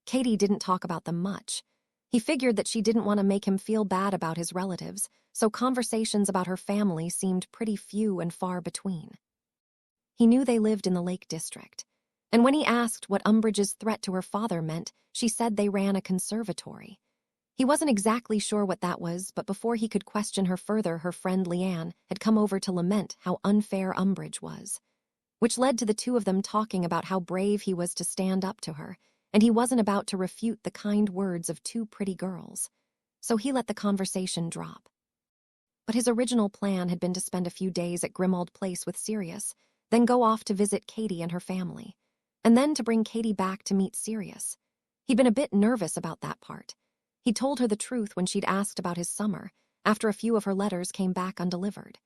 Katie didn't talk about them much. He figured that she didn't want to make him feel bad about his relatives, so conversations about her family seemed pretty few and far between. He knew they lived in the Lake District, and when he asked what Umbridge's threat to her father meant, she said they ran a conservatory. He wasn't exactly sure what that was, but before he could question her further, her friend Leanne had come over to lament how unfair Umbridge was, which led to the two of them talking about how brave he was to stand up to her, and he wasn't about to refute the kind words of 2 pretty girls. So he let the conversation drop. But his original plan had been to spend a few days at Grimmauld Place with Sirius, then go off to visit Katie and her family. and then to bring Katie back to meet Sirius. He'd been a bit nervous about that part. He told her the truth when she'd asked about his summer, after a few of her letters came back undelivered.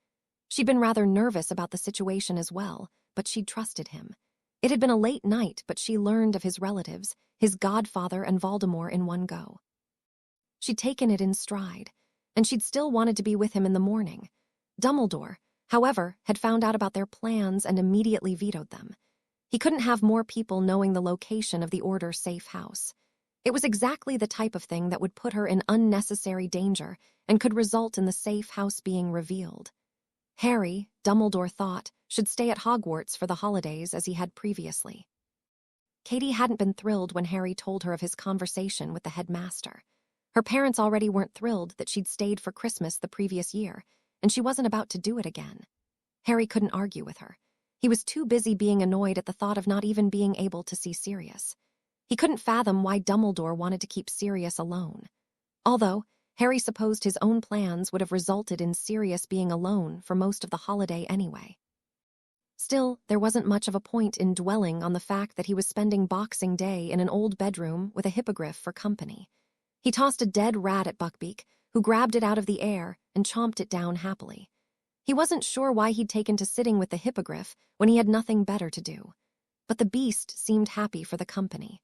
She'd been rather nervous about the situation as well, but she'd trusted him. It had been a late night, but she learned of his relatives, his godfather and Voldemort in one go. She'd taken it in stride, and she'd still wanted to be with him in the morning. Dumbledore, however, had found out about their plans and immediately vetoed them. He couldn't have more people knowing the location of the Order's safe house. It was exactly the type of thing that would put her in unnecessary danger and could result in the safe house being revealed. Harry, Dumbledore thought, should stay at Hogwarts for the holidays as he had previously. Katie hadn't been thrilled when Harry told her of his conversation with the headmaster. Her parents already weren't thrilled that she'd stayed for Christmas the previous year, and she wasn't about to do it again. Harry couldn't argue with her. He was too busy being annoyed at the thought of not even being able to see Sirius. He couldn't fathom why Dumbledore wanted to keep Sirius alone. Although, Harry supposed his own plans would have resulted in Sirius being alone for most of the holiday anyway. Still, there wasn't much of a point in dwelling on the fact that he was spending Boxing Day in an old bedroom with a hippogriff for company. He tossed a dead rat at Buckbeak, who grabbed it out of the air and chomped it down happily. He wasn't sure why he'd taken to sitting with the hippogriff when he had nothing better to do. But the beast seemed happy for the company.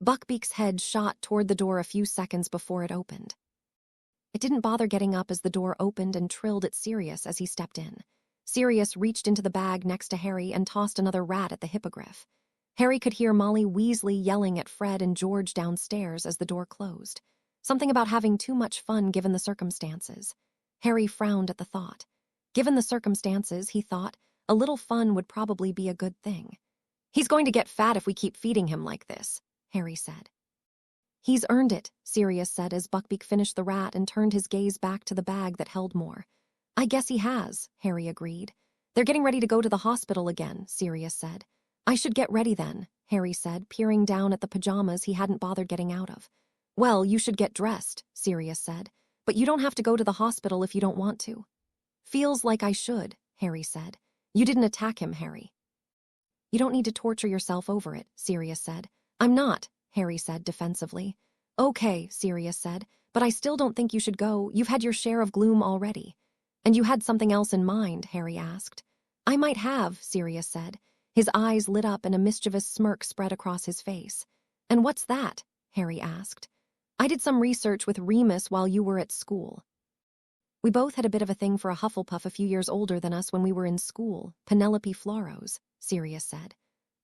Buckbeak's head shot toward the door a few seconds before it opened. It didn't bother getting up as the door opened and trilled at Sirius as he stepped in. Sirius reached into the bag next to Harry and tossed another rat at the hippogriff. Harry could hear Molly Weasley yelling at Fred and George downstairs as the door closed. Something about having too much fun given the circumstances. Harry frowned at the thought. Given the circumstances, he thought, a little fun would probably be a good thing. "He's going to get fat if we keep feeding him like this," Harry said. "He's earned it," Sirius said as Buckbeak finished the rat and turned his gaze back to the bag that held more. "I guess he has," Harry agreed. "They're getting ready to go to the hospital again," Sirius said. "I should get ready then," Harry said, peering down at the pajamas he hadn't bothered getting out of. "Well, you should get dressed," Sirius said, "but you don't have to go to the hospital if you don't want to." "Feels like I should," Harry said. "You didn't attack him, Harry." "You don't need to torture yourself over it," Sirius said. "I'm not," Harry said defensively. "Okay," Sirius said, "but I still don't think you should go. You've had your share of gloom already." "And you had something else in mind?" Harry asked. "I might have," Sirius said. His eyes lit up and a mischievous smirk spread across his face. "And what's that?" Harry asked. "I did some research with Remus while you were at school." "We both had a bit of a thing for a Hufflepuff a few years older than us when we were in school, Penelope Floros," Sirius said.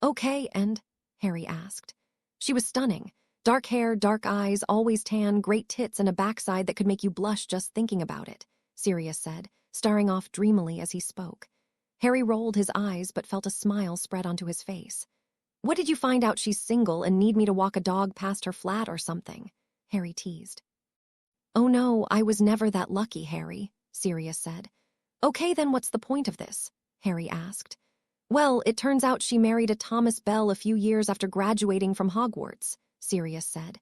"Okay, and?" Harry asked. "She was stunning. Dark hair, dark eyes, always tan, great tits, and a backside that could make you blush just thinking about it," Sirius said, starring off dreamily as he spoke. Harry rolled his eyes but felt a smile spread onto his face. "What did you find out she's single and need me to walk a dog past her flat or something?" Harry teased. "Oh no, I was never that lucky, Harry," Sirius said. "Okay, then what's the point of this?" Harry asked. "Well, it turns out she married a Thomas Bell a few years after graduating from Hogwarts," Sirius said.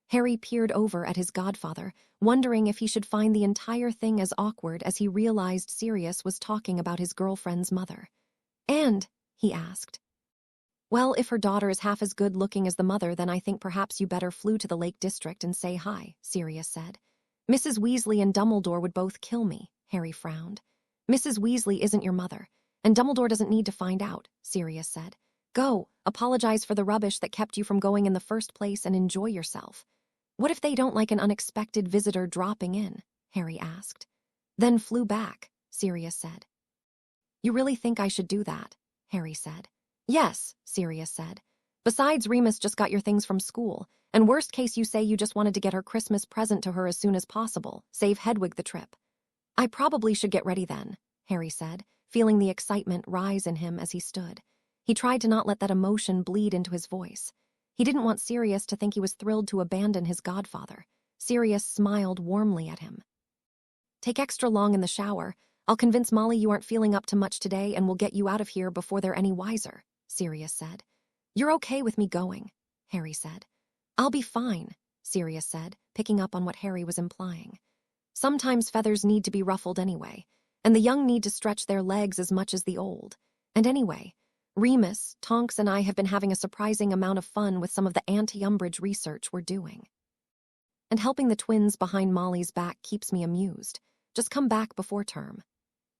Harry peered over at his godfather, wondering if he should find the entire thing as awkward as he realized Sirius was talking about his girlfriend's mother. "And?" he asked. "Well, if her daughter is half as good looking as the mother, then I think perhaps you better flew to the Lake District and say hi," Sirius said. "Mrs. Weasley and Dumbledore would both kill me," Harry frowned. "Mrs. Weasley isn't your mother, and Dumbledore doesn't need to find out," Sirius said. "Go, apologize for the rubbish that kept you from going in the first place and enjoy yourself." "What if they don't like an unexpected visitor dropping in?" Harry asked. "Then flew back," Sirius said. "You really think I should do that?" Harry said. "Yes," Sirius said. "Besides, Remus just got your things from school, and worst case you say you just wanted to get her Christmas present to her as soon as possible, save Hedwig the trip." "I probably should get ready then," Harry said, feeling the excitement rise in him as he stood. He tried to not let that emotion bleed into his voice. He didn't want Sirius to think he was thrilled to abandon his godfather. Sirius smiled warmly at him. "Take extra long in the shower. I'll convince Molly you aren't feeling up to much today and we'll get you out of here before they're any wiser," Sirius said. "You're okay with me going," Harry said. "I'll be fine," Sirius said, picking up on what Harry was implying. Sometimes feathers need to be ruffled anyway, and the young need to stretch their legs as much as the old. And anyway, Remus, Tonks, and I have been having a surprising amount of fun with some of the anti-umbrage research we're doing. And helping the twins behind Molly's back keeps me amused. Just come back before term."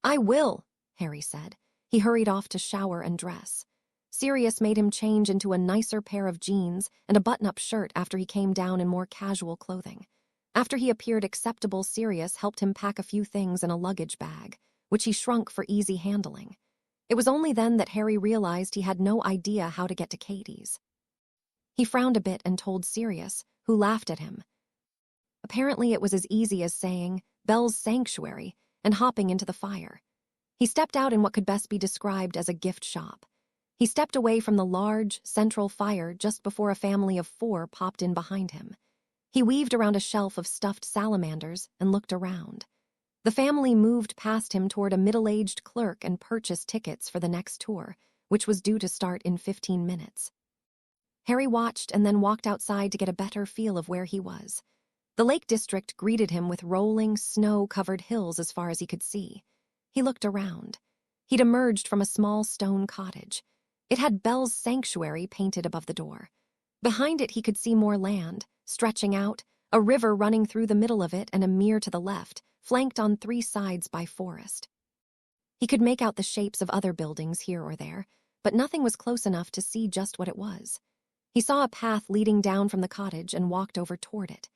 "I will," Harry said. He hurried off to shower and dress. Sirius made him change into a nicer pair of jeans and a button-up shirt after he came down in more casual clothing. After he appeared acceptable, Sirius helped him pack a few things in a luggage bag, which he shrunk for easy handling. It was only then that Harry realized he had no idea how to get to Katie's. He frowned a bit and told Sirius, who laughed at him. Apparently it was as easy as saying, "Belle's Sanctuary," and hopping into the fire. He stepped out in what could best be described as a gift shop. He stepped away from the large, central fire just before a family of 4 popped in behind him. He weaved around a shelf of stuffed salamanders and looked around. The family moved past him toward a middle-aged clerk and purchased tickets for the next tour, which was due to start in 15 minutes. Harry watched and then walked outside to get a better feel of where he was. The Lake District greeted him with rolling, snow-covered hills as far as he could see. He looked around. He'd emerged from a small stone cottage. It had Belle's Sanctuary painted above the door. Behind it he could see more land, stretching out, a river running through the middle of it and a mere to the left, flanked on 3 sides by forest. He could make out the shapes of other buildings here or there, but nothing was close enough to see just what it was. He saw a path leading down from the cottage and walked over toward it.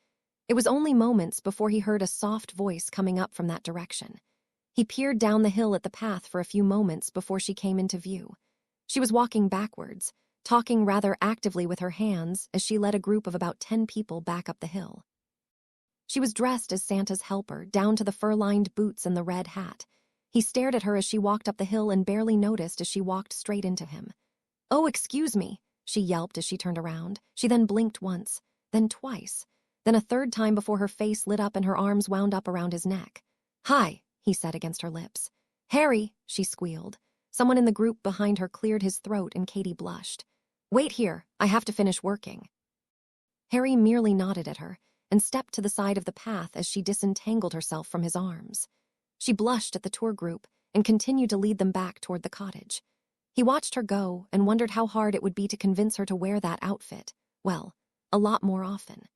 It was only moments before he heard a soft voice coming up from that direction. He peered down the hill at the path for a few moments before she came into view. She was walking backwards, talking rather actively with her hands as she led a group of about 10 people back up the hill. She was dressed as Santa's helper, down to the fur-lined boots and the red hat. He stared at her as she walked up the hill and barely noticed as she walked straight into him. "Oh, excuse me," she yelped as she turned around. She then blinked once, then twice, then a third time before her face lit up and her arms wound up around his neck. "Hi," he said against her lips. "Harry," she squealed. Someone in the group behind her cleared his throat and Katie blushed. "Wait here, I have to finish working." Harry merely nodded at her and stepped to the side of the path as she disentangled herself from his arms. She blushed at the tour group and continued to lead them back toward the cottage. He watched her go and wondered how hard it would be to convince her to wear that outfit. Well, a lot more often.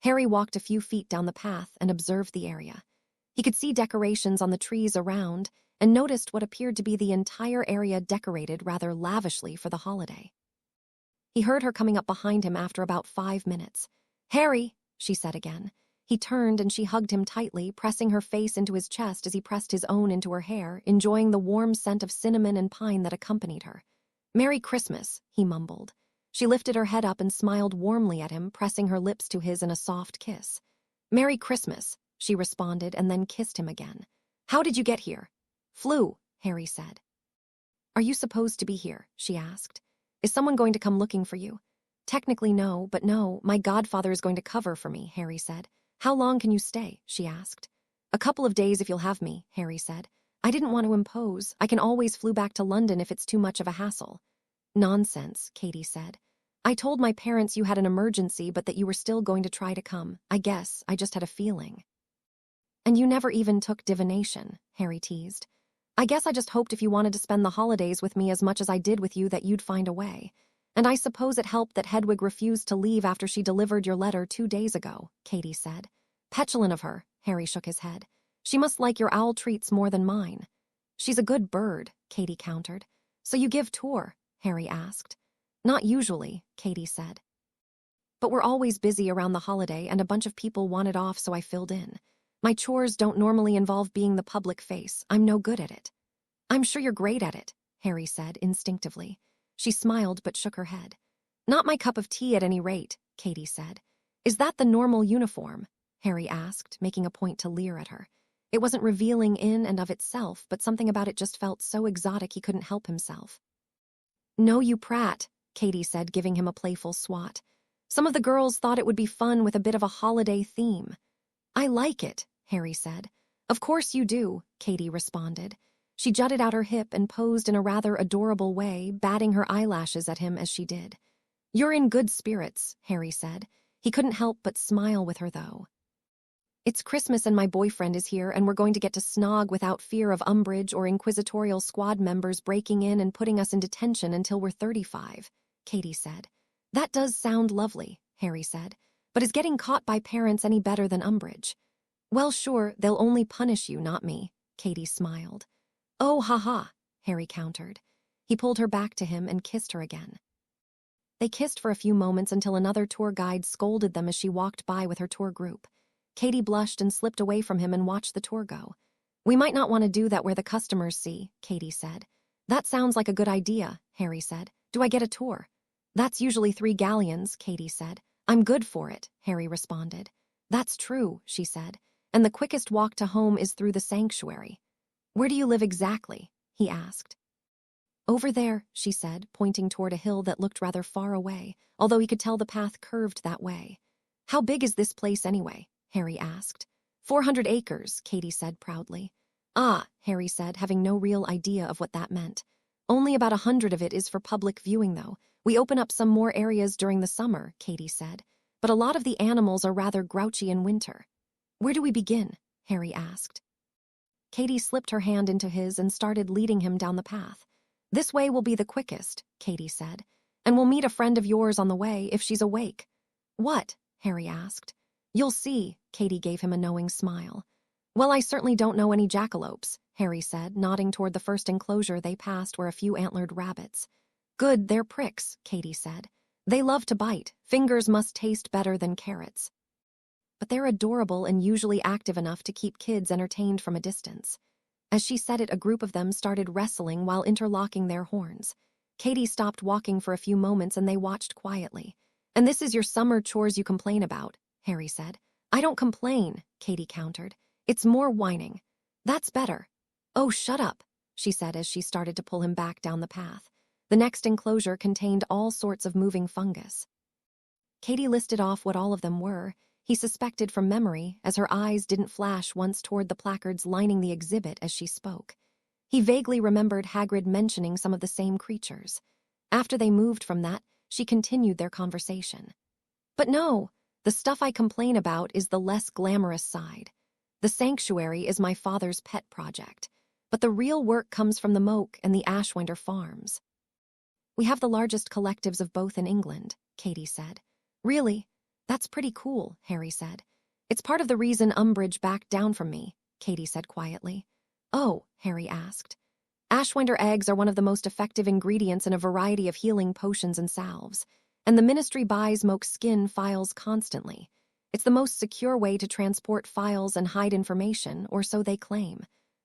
Harry walked a few feet down the path and observed the area. He could see decorations on the trees around and noticed what appeared to be the entire area decorated rather lavishly for the holiday. He heard her coming up behind him after about 5 minutes. "Harry," she said again. He turned and she hugged him tightly, pressing her face into his chest as he pressed his own into her hair, enjoying the warm scent of cinnamon and pine that accompanied her. "Merry Christmas," he mumbled. She lifted her head up and smiled warmly at him, pressing her lips to his in a soft kiss. "Merry Christmas," she responded and then kissed him again. "How did you get here?" "Flew," Harry said. "Are you supposed to be here?" she asked. "Is someone going to come looking for you?" "Technically no, but no, my godfather is going to cover for me," Harry said. "How long can you stay?" she asked. "A couple of days if you'll have me," Harry said. "I didn't want to impose. I can always flew back to London if it's too much of a hassle." "Nonsense," Katie said. "I told my parents you had an emergency but that you were still going to try to come. I guess I just had a feeling." "And you never even took divination," Harry teased. "I guess I just hoped if you wanted to spend the holidays with me as much as I did with you that you'd find a way. And I suppose it helped that Hedwig refused to leave after she delivered your letter 2 days ago," Katie said. "Petulant of her," Harry shook his head. "She must like your owl treats more than mine." "She's a good bird," Katie countered. "So you give tour?" Harry asked. "Not usually," Katie said. "But we're always busy around the holiday and a bunch of people wanted off so I filled in. My chores don't normally involve being the public face. I'm no good at it." "I'm sure you're great at it," Harry said instinctively. She smiled but shook her head. "Not my cup of tea at any rate," Katie said. "Is that the normal uniform?" Harry asked, making a point to leer at her. It wasn't revealing in and of itself, but something about it just felt so exotic he couldn't help himself. "No, you prat," Katie said, giving him a playful swat. "Some of the girls thought it would be fun with a bit of a holiday theme." "I like it," Harry said. "Of course you do," Katie responded. She jutted out her hip and posed in a rather adorable way, batting her eyelashes at him as she did. "You're in good spirits," Harry said. He couldn't help but smile with her, though. It's Christmas and my boyfriend is here and we're going to get to snog without fear of Umbridge or Inquisitorial Squad members breaking in and putting us in detention until we're 35, Katie said. That does sound lovely, Harry said. But is getting caught by parents any better than Umbridge? Well, sure, they'll only punish you, not me, Katie smiled. Oh, haha, Harry countered. He pulled her back to him and kissed her again. They kissed for a few moments until another tour guide scolded them as she walked by with her tour group. Katie blushed and slipped away from him and watched the tour go. We might not want to do that where the customers see, Katie said. That sounds like a good idea, Harry said. Do I get a tour? That's usually 3 galleons, Katie said. I'm good for it, Harry responded. That's true, she said. And the quickest walk to home is through the sanctuary. Where do you live exactly? He asked. Over there, she said, pointing toward a hill that looked rather far away, although he could tell the path curved that way. How big is this place anyway? Harry asked. 400 acres, Katie said proudly. Ah, Harry said, having no real idea of what that meant. Only about 100 of it is for public viewing, though. We open up some more areas during the summer, Katie said. But a lot of the animals are rather grouchy in winter. Where do we begin? Harry asked. Katie slipped her hand into his and started leading him down the path. This way will be the quickest, Katie said. And we'll meet a friend of yours on the way if she's awake. What? Harry asked. You'll see, Katie gave him a knowing smile. Well, I certainly don't know any jackalopes, Harry said, nodding toward the first enclosure they passed were a few antlered rabbits. Good, they're pricks, Katie said. They love to bite. Fingers must taste better than carrots. But they're adorable and usually active enough to keep kids entertained from a distance. As she said it, a group of them started wrestling while interlocking their horns. Katie stopped walking for a few moments and they watched quietly. And this is your summer chores you complain about, Harry said. I don't complain, Katie countered. It's more whining. That's better. Oh, shut up, she said as she started to pull him back down the path. The next enclosure contained all sorts of moving fungus. Katie listed off what all of them were. He suspected from memory, as her eyes didn't flash once toward the placards lining the exhibit as she spoke. He vaguely remembered Hagrid mentioning some of the same creatures. After they moved from that, she continued their conversation. But no, the stuff I complain about is the less glamorous side. The sanctuary is my father's pet project, but the real work comes from the Moat and the Ashwinder farms. We have the largest collectives of both in England, Katie said. Really? That's pretty cool, Harry said. It's part of the reason Umbridge backed down from me, Katie said quietly. Oh, Harry asked. Ashwinder eggs are one of the most effective ingredients in a variety of healing potions and salves, and the Ministry buys Moat's skin files constantly. It's the most secure way to transport files and hide information, or so they claim.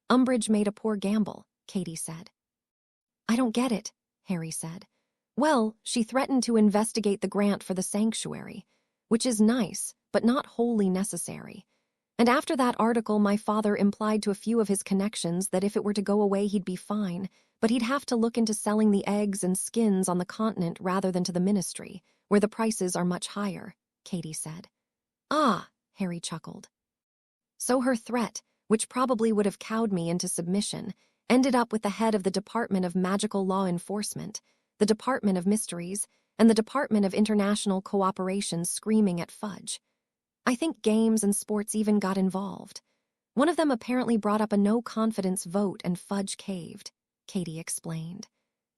Umbridge made a poor gamble, Katie said. I don't get it, Harry said. Well, she threatened to investigate the grant for the sanctuary, which is nice, but not wholly necessary. And after that article, my father implied to a few of his connections that if it were to go away, he'd be fine, but he'd have to look into selling the eggs and skins on the continent rather than to the Ministry, where the prices are much higher, Katie said. Ah, Harry chuckled. So her threat, which probably would have cowed me into submission, ended up with the head of the Department of Magical Law Enforcement, the Department of Mysteries, and the Department of International Cooperation screaming at Fudge. I think games and sports even got involved. One of them apparently brought up a no-confidence vote and Fudge caved, Katie explained.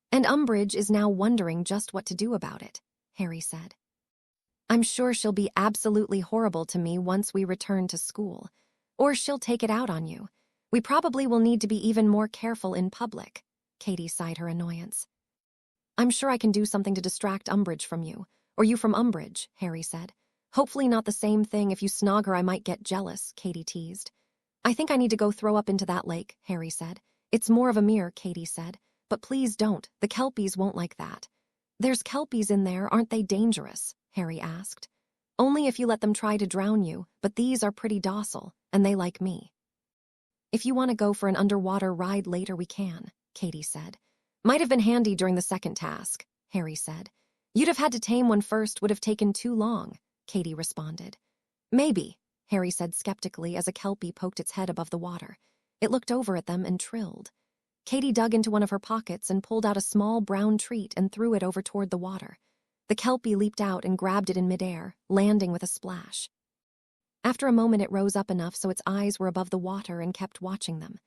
And Umbridge is now wondering just what to do about it, Harry said. I'm sure she'll be absolutely horrible to me once we return to school. Or she'll take it out on you. We probably will need to be even more careful in public, Katie sighed her annoyance. I'm sure I can do something to distract Umbridge from you, or you from Umbridge, Harry said. Hopefully not the same thing. If you snog her, I might get jealous, Katie teased. I think I need to go throw up into that lake, Harry said. It's more of a mirror, Katie said. But please don't. The Kelpies won't like that. There's Kelpies in there, aren't they dangerous? Harry asked. Only if you let them try to drown you, but these are pretty docile, and they like me. If you want to go for an underwater ride later, we can, Katie said. Might have been handy during the second task, Harry said. You'd have had to tame one first, would have taken too long, Katie responded. Maybe, Harry said skeptically as a Kelpie poked its head above the water. It looked over at them and trilled. Katie dug into one of her pockets and pulled out a small brown treat and threw it over toward the water. The Kelpie leaped out and grabbed it in midair, landing with a splash. After a moment it rose up enough so its eyes were above the water and kept watching them.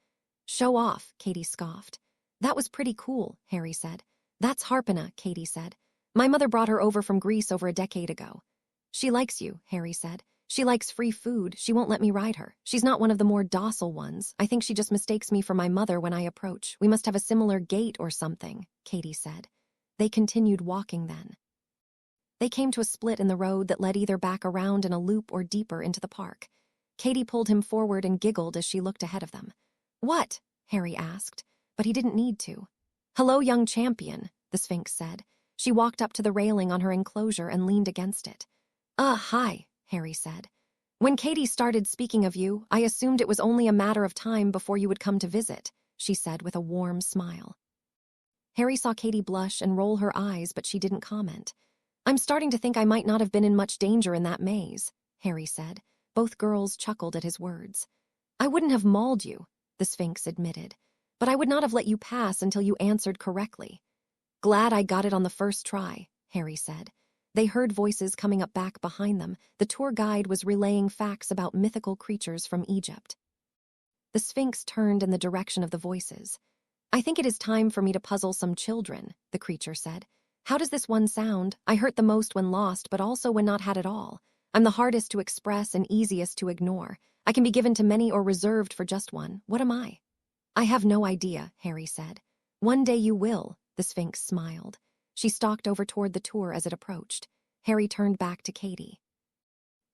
"Show off," Katie scoffed. "That was pretty cool," Harry said. "That's Harpina," Katie said. "My mother brought her over from Greece over a decade ago." "She likes you," Harry said. "She likes free food. She won't let me ride her. She's not one of the more docile ones. I think she just mistakes me for my mother when I approach. We must have a similar gait or something," Katie said. They continued walking then. They came to a split in the road that led either back around in a loop or deeper into the park. Katie pulled him forward and giggled as she looked ahead of them. "What?" Harry asked, but he didn't need to. "Hello, young champion," the Sphinx said. She walked up to the railing on her enclosure and leaned against it. Hi," Harry said. "When Katie started speaking of you, I assumed it was only a matter of time before you would come to visit," she said with a warm smile. Harry saw Katie blush and roll her eyes, but she didn't comment. "I'm starting to think I might not have been in much danger in that maze," Harry said. Both girls chuckled at his words. "I wouldn't have mauled you," the Sphinx admitted, "but I would not have let you pass until you answered correctly." "Glad I got it on the first try," Harry said. They heard voices coming up back behind them. The tour guide was relaying facts about mythical creatures from Egypt. The Sphinx turned in the direction of the voices. "I think it is time for me to puzzle some children," the creature said. "How does this one sound? I hurt the most when lost, but also when not had at all. I'm the hardest to express and easiest to ignore. I can be given to many or reserved for just one. What am I?" "I have no idea," Harry said. "One day you will," the Sphinx smiled. She stalked over toward the tour as it approached. Harry turned back to Katie.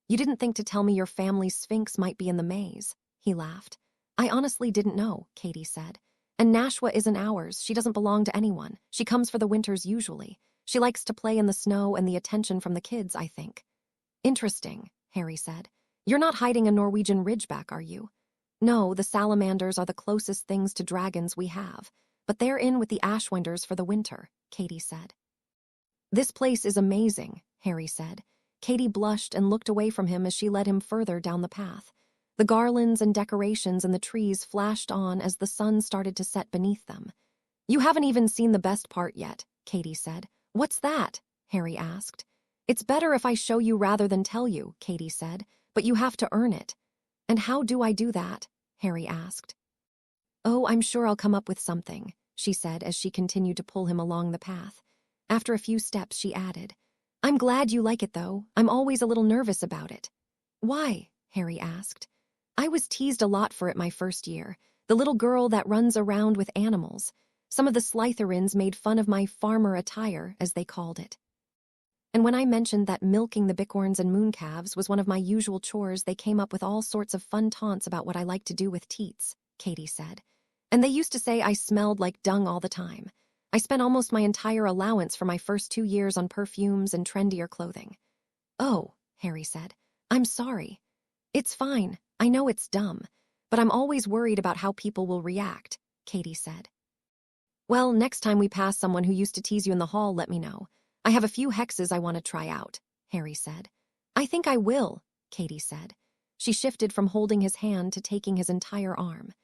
"You didn't think to tell me your family's Sphinx might be in the maze," he laughed. "I honestly didn't know," Katie said. "And Nashua isn't ours. She doesn't belong to anyone. She comes for the winters usually. She likes to play in the snow and the attention from the kids, I think." "Interesting," Harry said. "You're not hiding a Norwegian ridgeback, are you?" "No, the salamanders are the closest things to dragons we have, but they're in with the Ashwinders for the winter," Katie said. "This place is amazing," Harry said. Katie blushed and looked away from him as she led him further down the path. The garlands and decorations in the trees flashed on as the sun started to set beneath them. "You haven't even seen the best part yet," Katie said. "What's that?" Harry asked. "It's better if I show you rather than tell you," Katie said, "but you have to earn it." "And how do I do that?" Harry asked. "Oh, I'm sure I'll come up with something," she said as she continued to pull him along the path. After a few steps, she added, "I'm glad you like it, though. I'm always a little nervous about it." "Why?" Harry asked. "I was teased a lot for it my first year. The little girl that runs around with animals. Some of the Slytherins made fun of my farmer attire, as they called it. And when I mentioned that milking the bicorns and mooncalves was one of my usual chores, they came up with all sorts of fun taunts about what I like to do with teats," Katie said. "And they used to say I smelled like dung all the time. I spent almost my entire allowance for my first 2 years on perfumes and trendier clothing." "Oh," Harry said. "I'm sorry." "It's fine. I know it's dumb. But I'm always worried about how people will react," Katie said. "Well, next time we pass someone who used to tease you in the hall, let me know. I have a few hexes I want to try out," Harry said. "I think I will," Katie said. She shifted from holding his hand to taking his entire arm.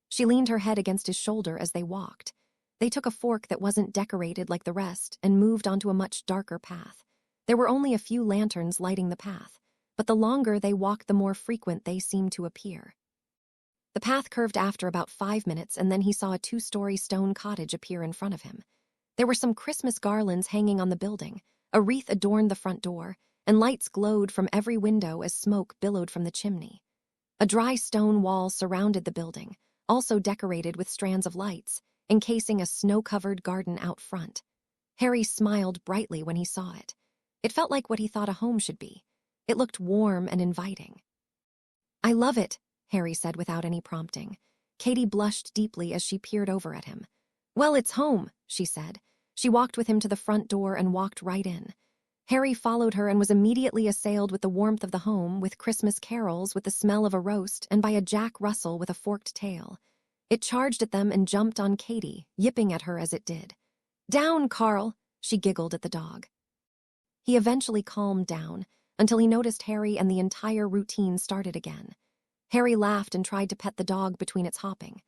She leaned her head against his shoulder as they walked. They took a fork that wasn't decorated like the rest and moved onto a much darker path. There were only a few lanterns lighting the path, but the longer they walked, the more frequent they seemed to appear. The path curved after about 5 minutes, and then he saw a 2-story stone cottage appear in front of him. There were some Christmas garlands hanging on the building, a wreath adorned the front door, and lights glowed from every window as smoke billowed from the chimney. A dry stone wall surrounded the building, also decorated with strands of lights, encasing a snow-covered garden out front. Harry smiled brightly when he saw it. It felt like what he thought a home should be. It looked warm and inviting. "I love it," Harry said without any prompting. Katie blushed deeply as she peered over at him. "Well, it's home," she said. She walked with him to the front door and walked right in. Harry followed her and was immediately assailed with the warmth of the home, with Christmas carols, with the smell of a roast, and by a Jack Russell with a forked tail. It charged at them and jumped on Katie, yipping at her as it did. "Down, Carl," she giggled at the dog. He eventually calmed down, until he noticed Harry and the entire routine started again. Harry laughed and tried to pet the dog between its hopping.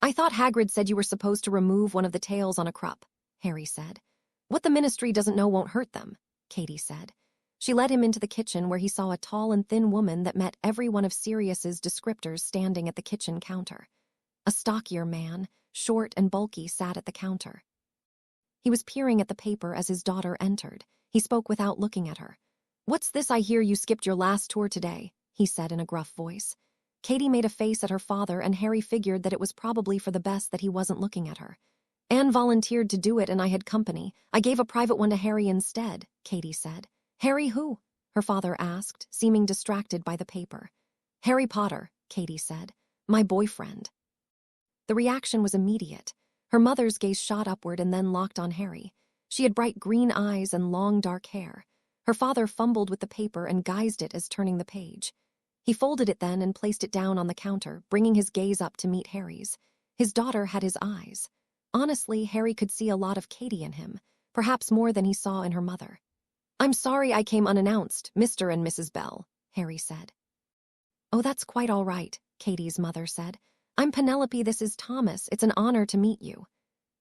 "I thought Hagrid said you were supposed to remove one of the tails on a Krupp," Harry said. "What the Ministry doesn't know won't hurt them," Katie said. She led him into the kitchen where he saw a tall and thin woman that met every one of Sirius's descriptors standing at the kitchen counter. A stockier man, short and bulky, sat at the counter. He was peering at the paper as his daughter entered. He spoke without looking at her. "What's this I hear you skipped your last tour today?" he said in a gruff voice. Katie made a face at her father, and Harry figured that it was probably for the best that he wasn't looking at her. "Anne volunteered to do it and I had company. I gave a private one to Harry instead," Katie said. "Harry who?" her father asked, seeming distracted by the paper. "Harry Potter," Katie said. "My boyfriend." The reaction was immediate. Her mother's gaze shot upward and then locked on Harry. She had bright green eyes and long dark hair. Her father fumbled with the paper and guised it as turning the page. He folded it then and placed it down on the counter, bringing his gaze up to meet Harry's. His daughter had his eyes. Honestly, Harry could see a lot of Katie in him, perhaps more than he saw in her mother. "I'm sorry I came unannounced, Mr. and Mrs. Bell," Harry said. "Oh, that's quite all right," Katie's mother said. "I'm Penelope, this is Thomas. It's an honor to meet you."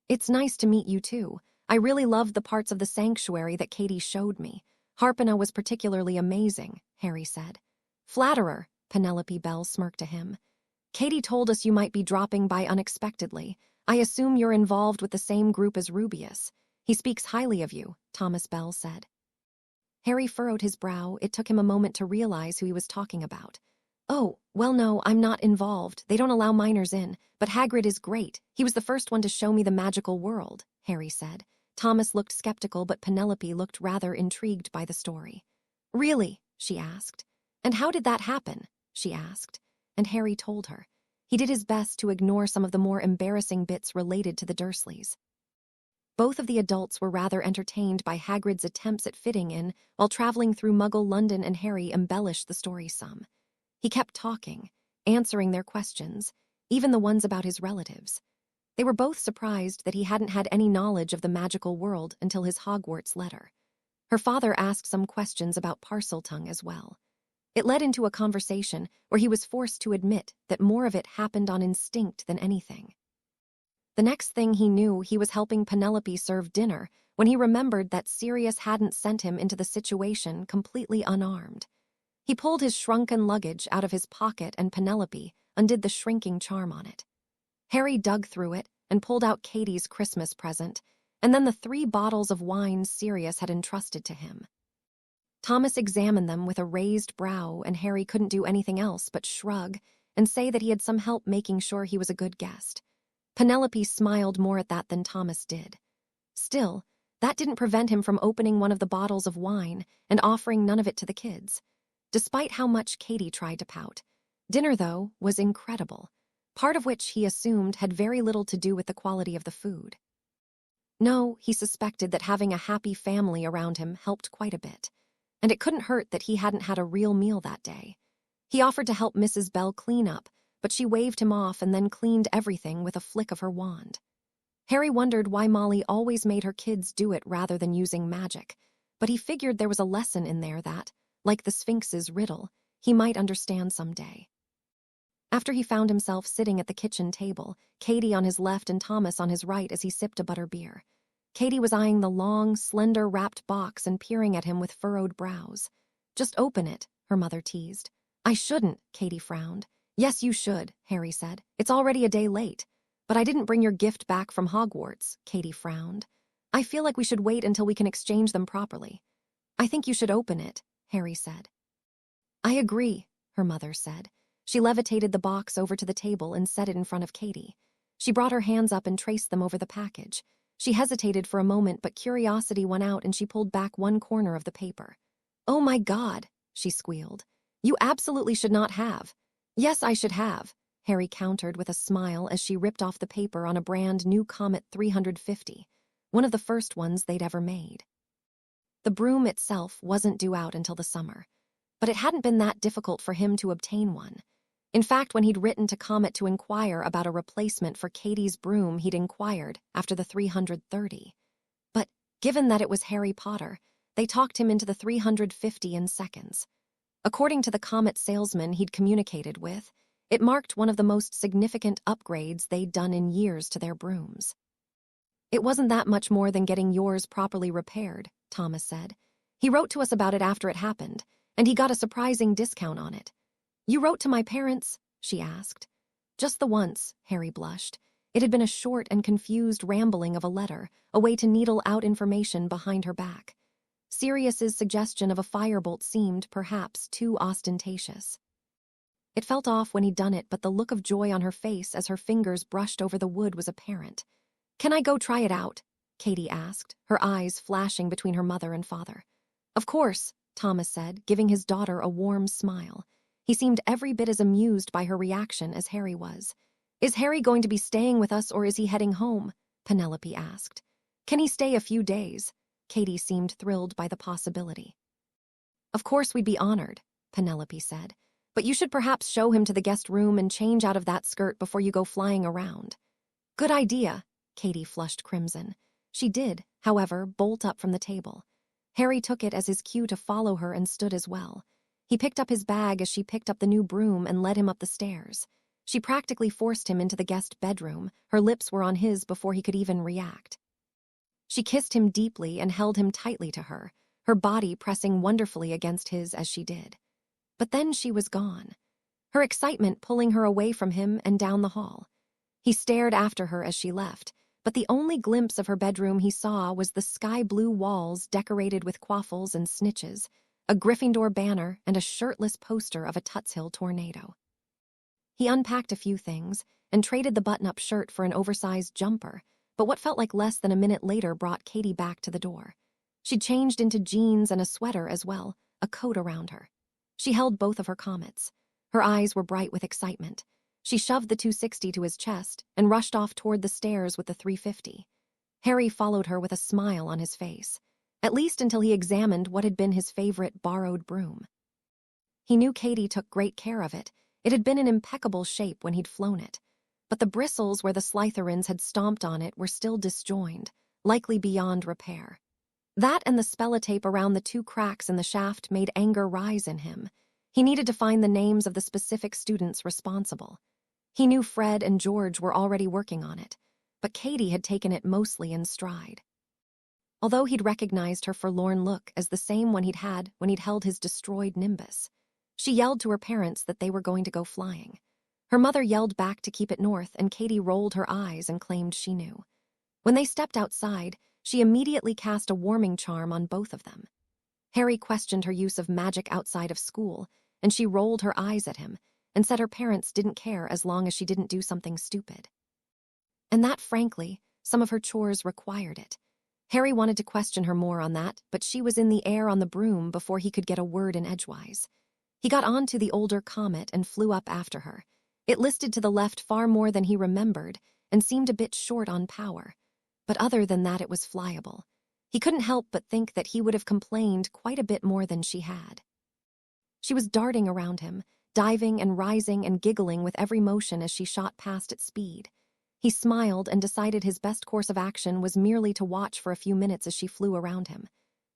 "It's nice to meet you too. I really loved the parts of the sanctuary that Katie showed me. Harpina was particularly amazing," Harry said. "Flatterer," Penelope Bell smirked at him. "Katie told us you might be dropping by unexpectedly. I assume you're involved with the same group as Rubius. He speaks highly of you," Thomas Bell said. Harry furrowed his brow. It took him a moment to realize who he was talking about. "Oh, well no, I'm not involved. They don't allow minors in, but Hagrid is great. He was the first one to show me the magical world," Harry said. Thomas looked skeptical, but Penelope looked rather intrigued by the story. "Really?" she asked. "And how did that happen?" she asked. And Harry told her. He did his best to ignore some of the more embarrassing bits related to the Dursleys. Both of the adults were rather entertained by Hagrid's attempts at fitting in while traveling through Muggle London, and Harry embellished the story some. He kept talking, answering their questions, even the ones about his relatives. They were both surprised that he hadn't had any knowledge of the magical world until his Hogwarts letter. Her father asked some questions about Parseltongue as well. It led into a conversation where he was forced to admit that more of it happened on instinct than anything. The next thing he knew, he was helping Penelope serve dinner when he remembered that Sirius hadn't sent him into the situation completely unarmed. He pulled his shrunken luggage out of his pocket and Penelope undid the shrinking charm on it. Harry dug through it and pulled out Katie's Christmas present, and then the 3 bottles of wine Sirius had entrusted to him. Thomas examined them with a raised brow, and Harry couldn't do anything else but shrug and say that he had some help making sure he was a good guest. Penelope smiled more at that than Thomas did. Still, that didn't prevent him from opening one of the bottles of wine and offering none of it to the kids, despite how much Katie tried to pout. Dinner, though, was incredible, part of which he assumed had very little to do with the quality of the food. No, he suspected that having a happy family around him helped quite a bit, and it couldn't hurt that he hadn't had a real meal that day. He offered to help Mrs. Bell clean up, but she waved him off and then cleaned everything with a flick of her wand. Harry wondered why Molly always made her kids do it rather than using magic, but he figured there was a lesson in there that, like the Sphinx's riddle, he might understand someday. After he found himself sitting at the kitchen table, Katie on his left and Thomas on his right as he sipped a butterbeer. Katie was eyeing the long, slender wrapped box and peering at him with furrowed brows. "Just open it," her mother teased. "I shouldn't," Katie frowned. "Yes, you should," Harry said. "It's already a day late." "But I didn't bring your gift back from Hogwarts," Katie frowned. "I feel like we should wait until we can exchange them properly." "I think you should open it," Harry said. "I agree," her mother said. She levitated the box over to the table and set it in front of Katie. She brought her hands up and traced them over the package. She hesitated for a moment, but curiosity won out and she pulled back one corner of the paper. "Oh my God," she squealed. "You absolutely should not have." "Yes, I should have," Harry countered with a smile as she ripped off the paper on a brand new Comet 350, one of the first ones they'd ever made. The broom itself wasn't due out until the summer, but it hadn't been that difficult for him to obtain one. In fact, when he'd written to Comet to inquire about a replacement for Katie's broom, he'd inquired after the 330. But given that it was Harry Potter, they talked him into the 350 in seconds. According to the Comet salesman he'd communicated with, it marked one of the most significant upgrades they'd done in years to their brooms. "It wasn't that much more than getting yours properly repaired," Thomas said. He wrote to us about it after it happened, and he got a surprising discount on it. You wrote to my parents? She asked. Just the once, Harry blushed. It had been a short and confused rambling of a letter, a way to needle out information behind her back. Sirius's suggestion of a firebolt seemed, perhaps, too ostentatious. It felt off when he'd done it, but the look of joy on her face as her fingers brushed over the wood was apparent. Can I go try it out? Katie asked, her eyes flashing between her mother and father. Of course, Thomas said, giving his daughter a warm smile. He seemed every bit as amused by her reaction as Harry was. Is Harry going to be staying with us or is he heading home? Penelope asked. Can he stay a few days? Katie seemed thrilled by the possibility. Of course we'd be honored, Penelope said. But you should perhaps show him to the guest room and change out of that skirt before you go flying around. Good idea, Katie flushed crimson. She did, however, bolt up from the table. Harry took it as his cue to follow her and stood as well. He picked up his bag as she picked up the new broom and led him up the stairs. She practically forced him into the guest bedroom. Her lips were on his before he could even react. She kissed him deeply and held him tightly to her, her body pressing wonderfully against his as she did. But then she was gone, her excitement pulling her away from him and down the hall. He stared after her as she left, but the only glimpse of her bedroom he saw was the sky-blue walls decorated with quaffles and snitches, a Gryffindor banner, and a shirtless poster of a Tutshill tornado. He unpacked a few things and traded the button-up shirt for an oversized jumper, but what felt like less than a minute later brought Katie back to the door. She'd changed into jeans and a sweater as well, a coat around her. She held both of her comets. Her eyes were bright with excitement. She shoved the 260 to his chest and rushed off toward the stairs with the 350. Harry followed her with a smile on his face, at least until he examined what had been his favorite borrowed broom. He knew Katie took great care of it. It had been in impeccable shape when he'd flown it, but the bristles where the Slytherins had stomped on it were still disjoined, likely beyond repair. That and the spellotape around the 2 cracks in the shaft made anger rise in him. He needed to find the names of the specific students responsible. He knew Fred and George were already working on it, but Katie had taken it mostly in stride. Although he'd recognized her forlorn look as the same one he'd had when he'd held his destroyed Nimbus, she yelled to her parents that they were going to go flying. Her mother yelled back to keep it north, and Katie rolled her eyes and claimed she knew. When they stepped outside, she immediately cast a warming charm on both of them. Harry questioned her use of magic outside of school, and she rolled her eyes at him and said her parents didn't care as long as she didn't do something stupid. And that, frankly, some of her chores required it. Harry wanted to question her more on that, but she was in the air on the broom before he could get a word in edgewise. He got onto the older comet and flew up after her. It listed to the left far more than he remembered and seemed a bit short on power. But other than that, it was flyable. He couldn't help but think that he would have complained quite a bit more than she had. She was darting around him, diving and rising and giggling with every motion as she shot past at speed. He smiled and decided his best course of action was merely to watch for a few minutes as she flew around him.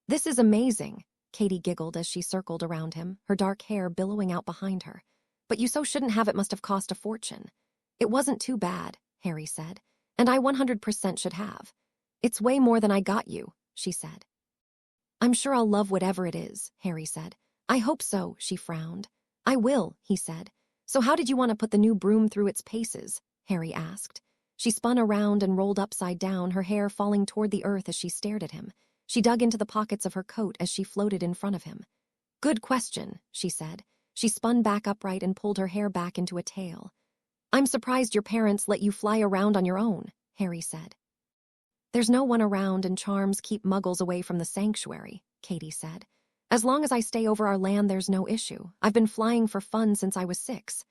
This is amazing, Katie giggled as she circled around him, her dark hair billowing out behind her. But you so shouldn't have, it must have cost a fortune. It wasn't too bad, Harry said, and I 100% should have. It's way more than I got you, she said. I'm sure I'll love whatever it is, Harry said. I hope so, she frowned. I will, he said. So how did you want to put the new broom through its paces? Harry asked. She spun around and rolled upside down, her hair falling toward the earth as she stared at him. She dug into the pockets of her coat as she floated in front of him. Good question, she said. She spun back upright and pulled her hair back into a tail. I'm surprised your parents let you fly around on your own, Harry said. There's no one around and charms keep muggles away from the sanctuary, Katie said. As long as I stay over our land, there's no issue. I've been flying for fun since I was 6.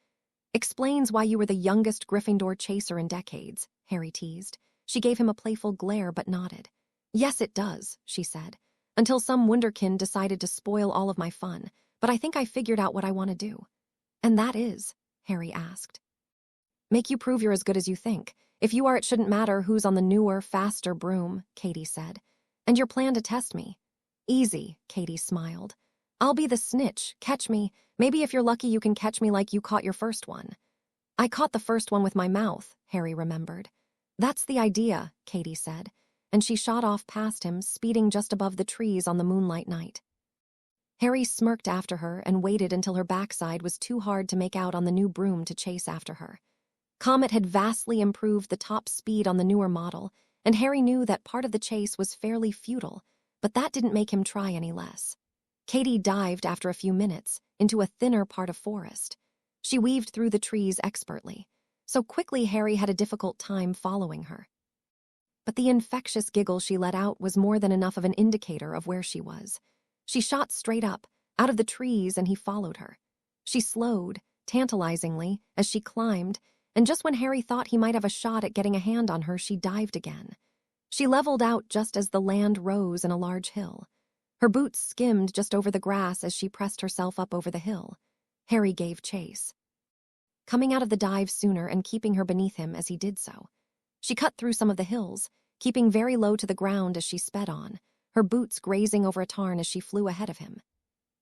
Explains why you were the youngest Gryffindor chaser in decades, Harry teased. She gave him a playful glare but nodded. Yes, it does, she said, until some wunderkind decided to spoil all of my fun, but I think I figured out what I want to do. And that is, Harry asked. Make you prove you're as good as you think. If you are, it shouldn't matter who's on the newer, faster broom, Katie said. And your plan to test me? Easy, Katie smiled. I'll be the Snitch, catch me. Maybe if you're lucky you can catch me like you caught your first one. I caught the first one with my mouth, Harry remembered. That's the idea, Katie said. and she shot off past him, speeding just above the trees on the moonlight night. Harry smirked after her and waited until her backside was too hard to make out on the new broom to chase after her. Comet had vastly improved the top speed on the newer model, and Harry knew that part of the chase was fairly futile, but that didn't make him try any less. Katie dived after a few minutes into a thinner part of forest. She weaved through the trees expertly, so quickly Harry had a difficult time following her. But the infectious giggle she let out was more than enough of an indicator of where she was. She shot straight up, out of the trees, and he followed her. She slowed, tantalizingly, as she climbed, and just when Harry thought he might have a shot at getting a hand on her, she dived again. She leveled out just as the land rose in a large hill. Her boots skimmed just over the grass as she pressed herself up over the hill. Harry gave chase, coming out of the dive sooner and keeping her beneath him as he did so. She cut through some of the hills, keeping very low to the ground as she sped on, her boots grazing over a tarn as she flew ahead of him.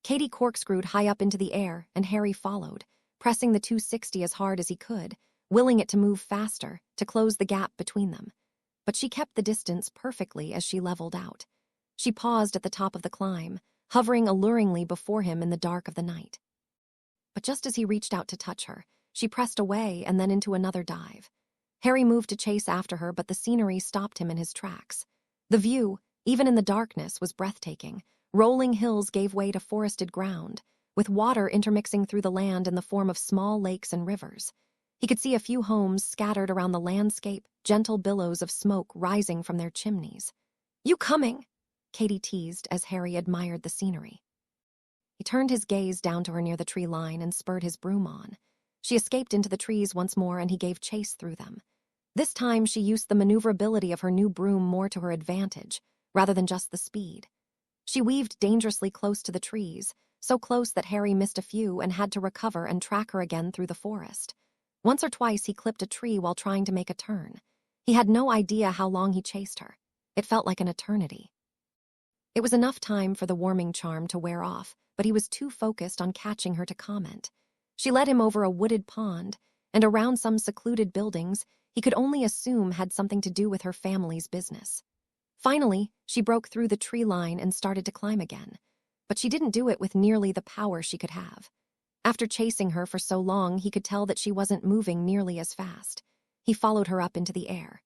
Katie corkscrewed high up into the air, and Harry followed, pressing the 260 as hard as he could, willing it to move faster, to close the gap between them. But she kept the distance perfectly as she leveled out. She paused at the top of the climb, hovering alluringly before him in the dark of the night. But just as he reached out to touch her, she pressed away and then into another dive. Harry moved to chase after her, but the scenery stopped him in his tracks. The view, even in the darkness, was breathtaking. Rolling hills gave way to forested ground, with water intermixing through the land in the form of small lakes and rivers. He could see a few homes scattered around the landscape, gentle billows of smoke rising from their chimneys. "You coming?" Katie teased as Harry admired the scenery. He turned his gaze down to her near the tree line and spurred his broom on. She escaped into the trees once more, and he gave chase through them. This time she used the maneuverability of her new broom more to her advantage, rather than just the speed. She weaved dangerously close to the trees, so close that Harry missed a few and had to recover and track her again through the forest. Once or twice he clipped a tree while trying to make a turn. He had no idea how long he chased her. It felt like an eternity. It was enough time for the warming charm to wear off, but he was too focused on catching her to comment. She led him over a wooded pond, and around some secluded buildings he could only assume had something to do with her family's business. Finally, she broke through the tree line and started to climb again, but she didn't do it with nearly the power she could have. After chasing her for so long, he could tell that she wasn't moving nearly as fast. He followed her up into the air.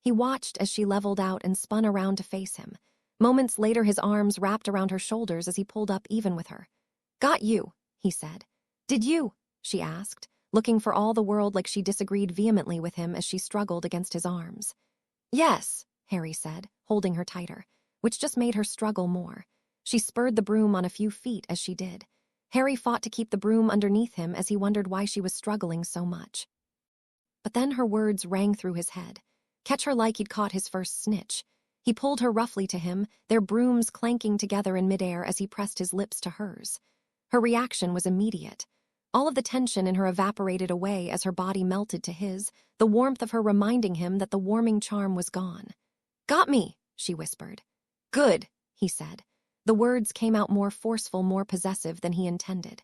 He watched as she leveled out and spun around to face him. Moments later, his arms wrapped around her shoulders as he pulled up even with her. "Got you," he said. "Did you?" she asked, looking for all the world like she disagreed vehemently with him as she struggled against his arms. "Yes," Harry said, holding her tighter, which just made her struggle more. She spurred the broom on a few feet as she did. Harry fought to keep the broom underneath him as he wondered why she was struggling so much. But then her words rang through his head. Catch her like he'd caught his first snitch. He pulled her roughly to him, their brooms clanking together in midair as he pressed his lips to hers. Her reaction was immediate. All of the tension in her evaporated away as her body melted to his, the warmth of her reminding him that the warming charm was gone. "Got me," she whispered. "Good," he said. The words came out more forceful, more possessive than he intended.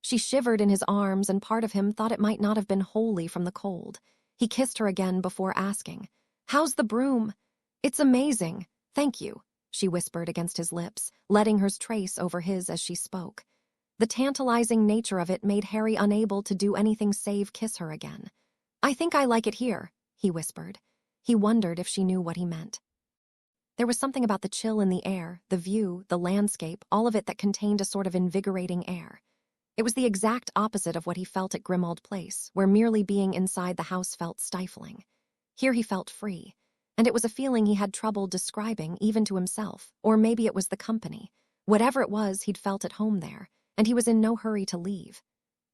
She shivered in his arms, and part of him thought it might not have been wholly from the cold. He kissed her again before asking, "How's the broom?" "It's amazing, thank you," she whispered against his lips, letting hers trace over his as she spoke. The tantalizing nature of it made Harry unable to do anything save kiss her again. "I think I like it here," he whispered. He wondered if she knew what he meant. There was something about the chill in the air, the view, the landscape, all of it that contained a sort of invigorating air. It was the exact opposite of what he felt at Grimmauld Place, where merely being inside the house felt stifling. Here he felt free, and it was a feeling he had trouble describing even to himself, or maybe it was the company. Whatever it was, he'd felt at home there, and he was in no hurry to leave.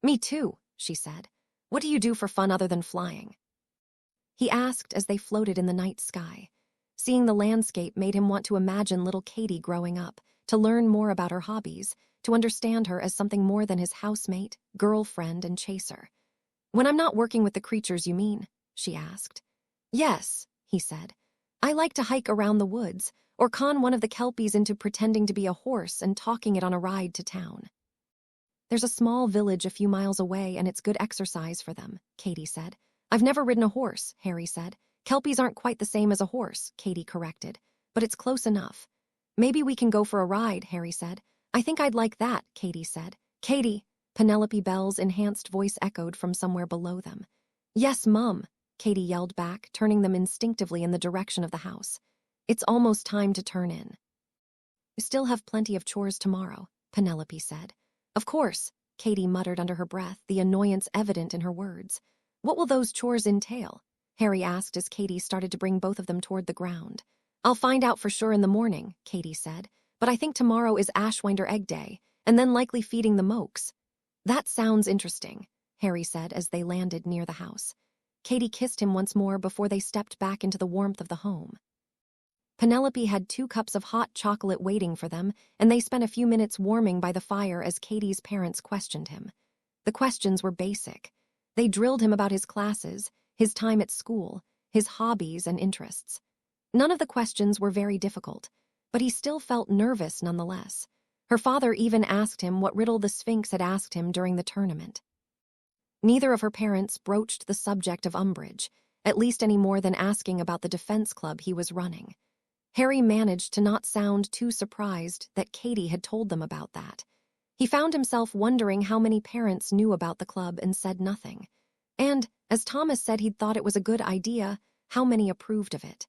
"Me too," she said. "What do you do for fun other than flying?" He asked as they floated in the night sky. Seeing the landscape made him want to imagine little Katie growing up, to learn more about her hobbies, to understand her as something more than his housemate, girlfriend, and chaser. "When I'm not working with the creatures, you mean?" she asked. "Yes," he said. "I like to hike around the woods, or con one of the kelpies into pretending to be a horse and talking it on a ride to town." "There's a small village a few miles away, and it's good exercise for them," Katie said. "I've never ridden a horse," Harry said. Kelpies aren't quite the same as a horse, Katie corrected, but it's close enough. Maybe we can go for a ride, Harry said. I think I'd like that, Katie said. Katie, Penelope Bell's enhanced voice echoed from somewhere below them. Yes, Mum, Katie yelled back, turning them instinctively in the direction of the house. It's almost time to turn in. You still have plenty of chores tomorrow, Penelope said. Of course, Katie muttered under her breath, the annoyance evident in her words. What will those chores entail? Harry asked as Katie started to bring both of them toward the ground. I'll find out for sure in the morning, Katie said, but I think tomorrow is Ashwinder Egg Day, and then likely feeding the Mokes. That sounds interesting, Harry said as they landed near the house. Katie kissed him once more before they stepped back into the warmth of the home. Penelope had 2 cups of hot chocolate waiting for them, and they spent a few minutes warming by the fire as Katie's parents questioned him. The questions were basic. They drilled him about his classes, his time at school, his hobbies and interests. None of the questions were very difficult, but he still felt nervous nonetheless. Her father even asked him what riddle the Sphinx had asked him during the tournament. Neither of her parents broached the subject of Umbridge, at least any more than asking about the defense club he was running. Harry managed to not sound too surprised that Katie had told them about that. He found himself wondering how many parents knew about the club and said nothing. And, as Thomas said he'd thought it was a good idea, how many approved of it.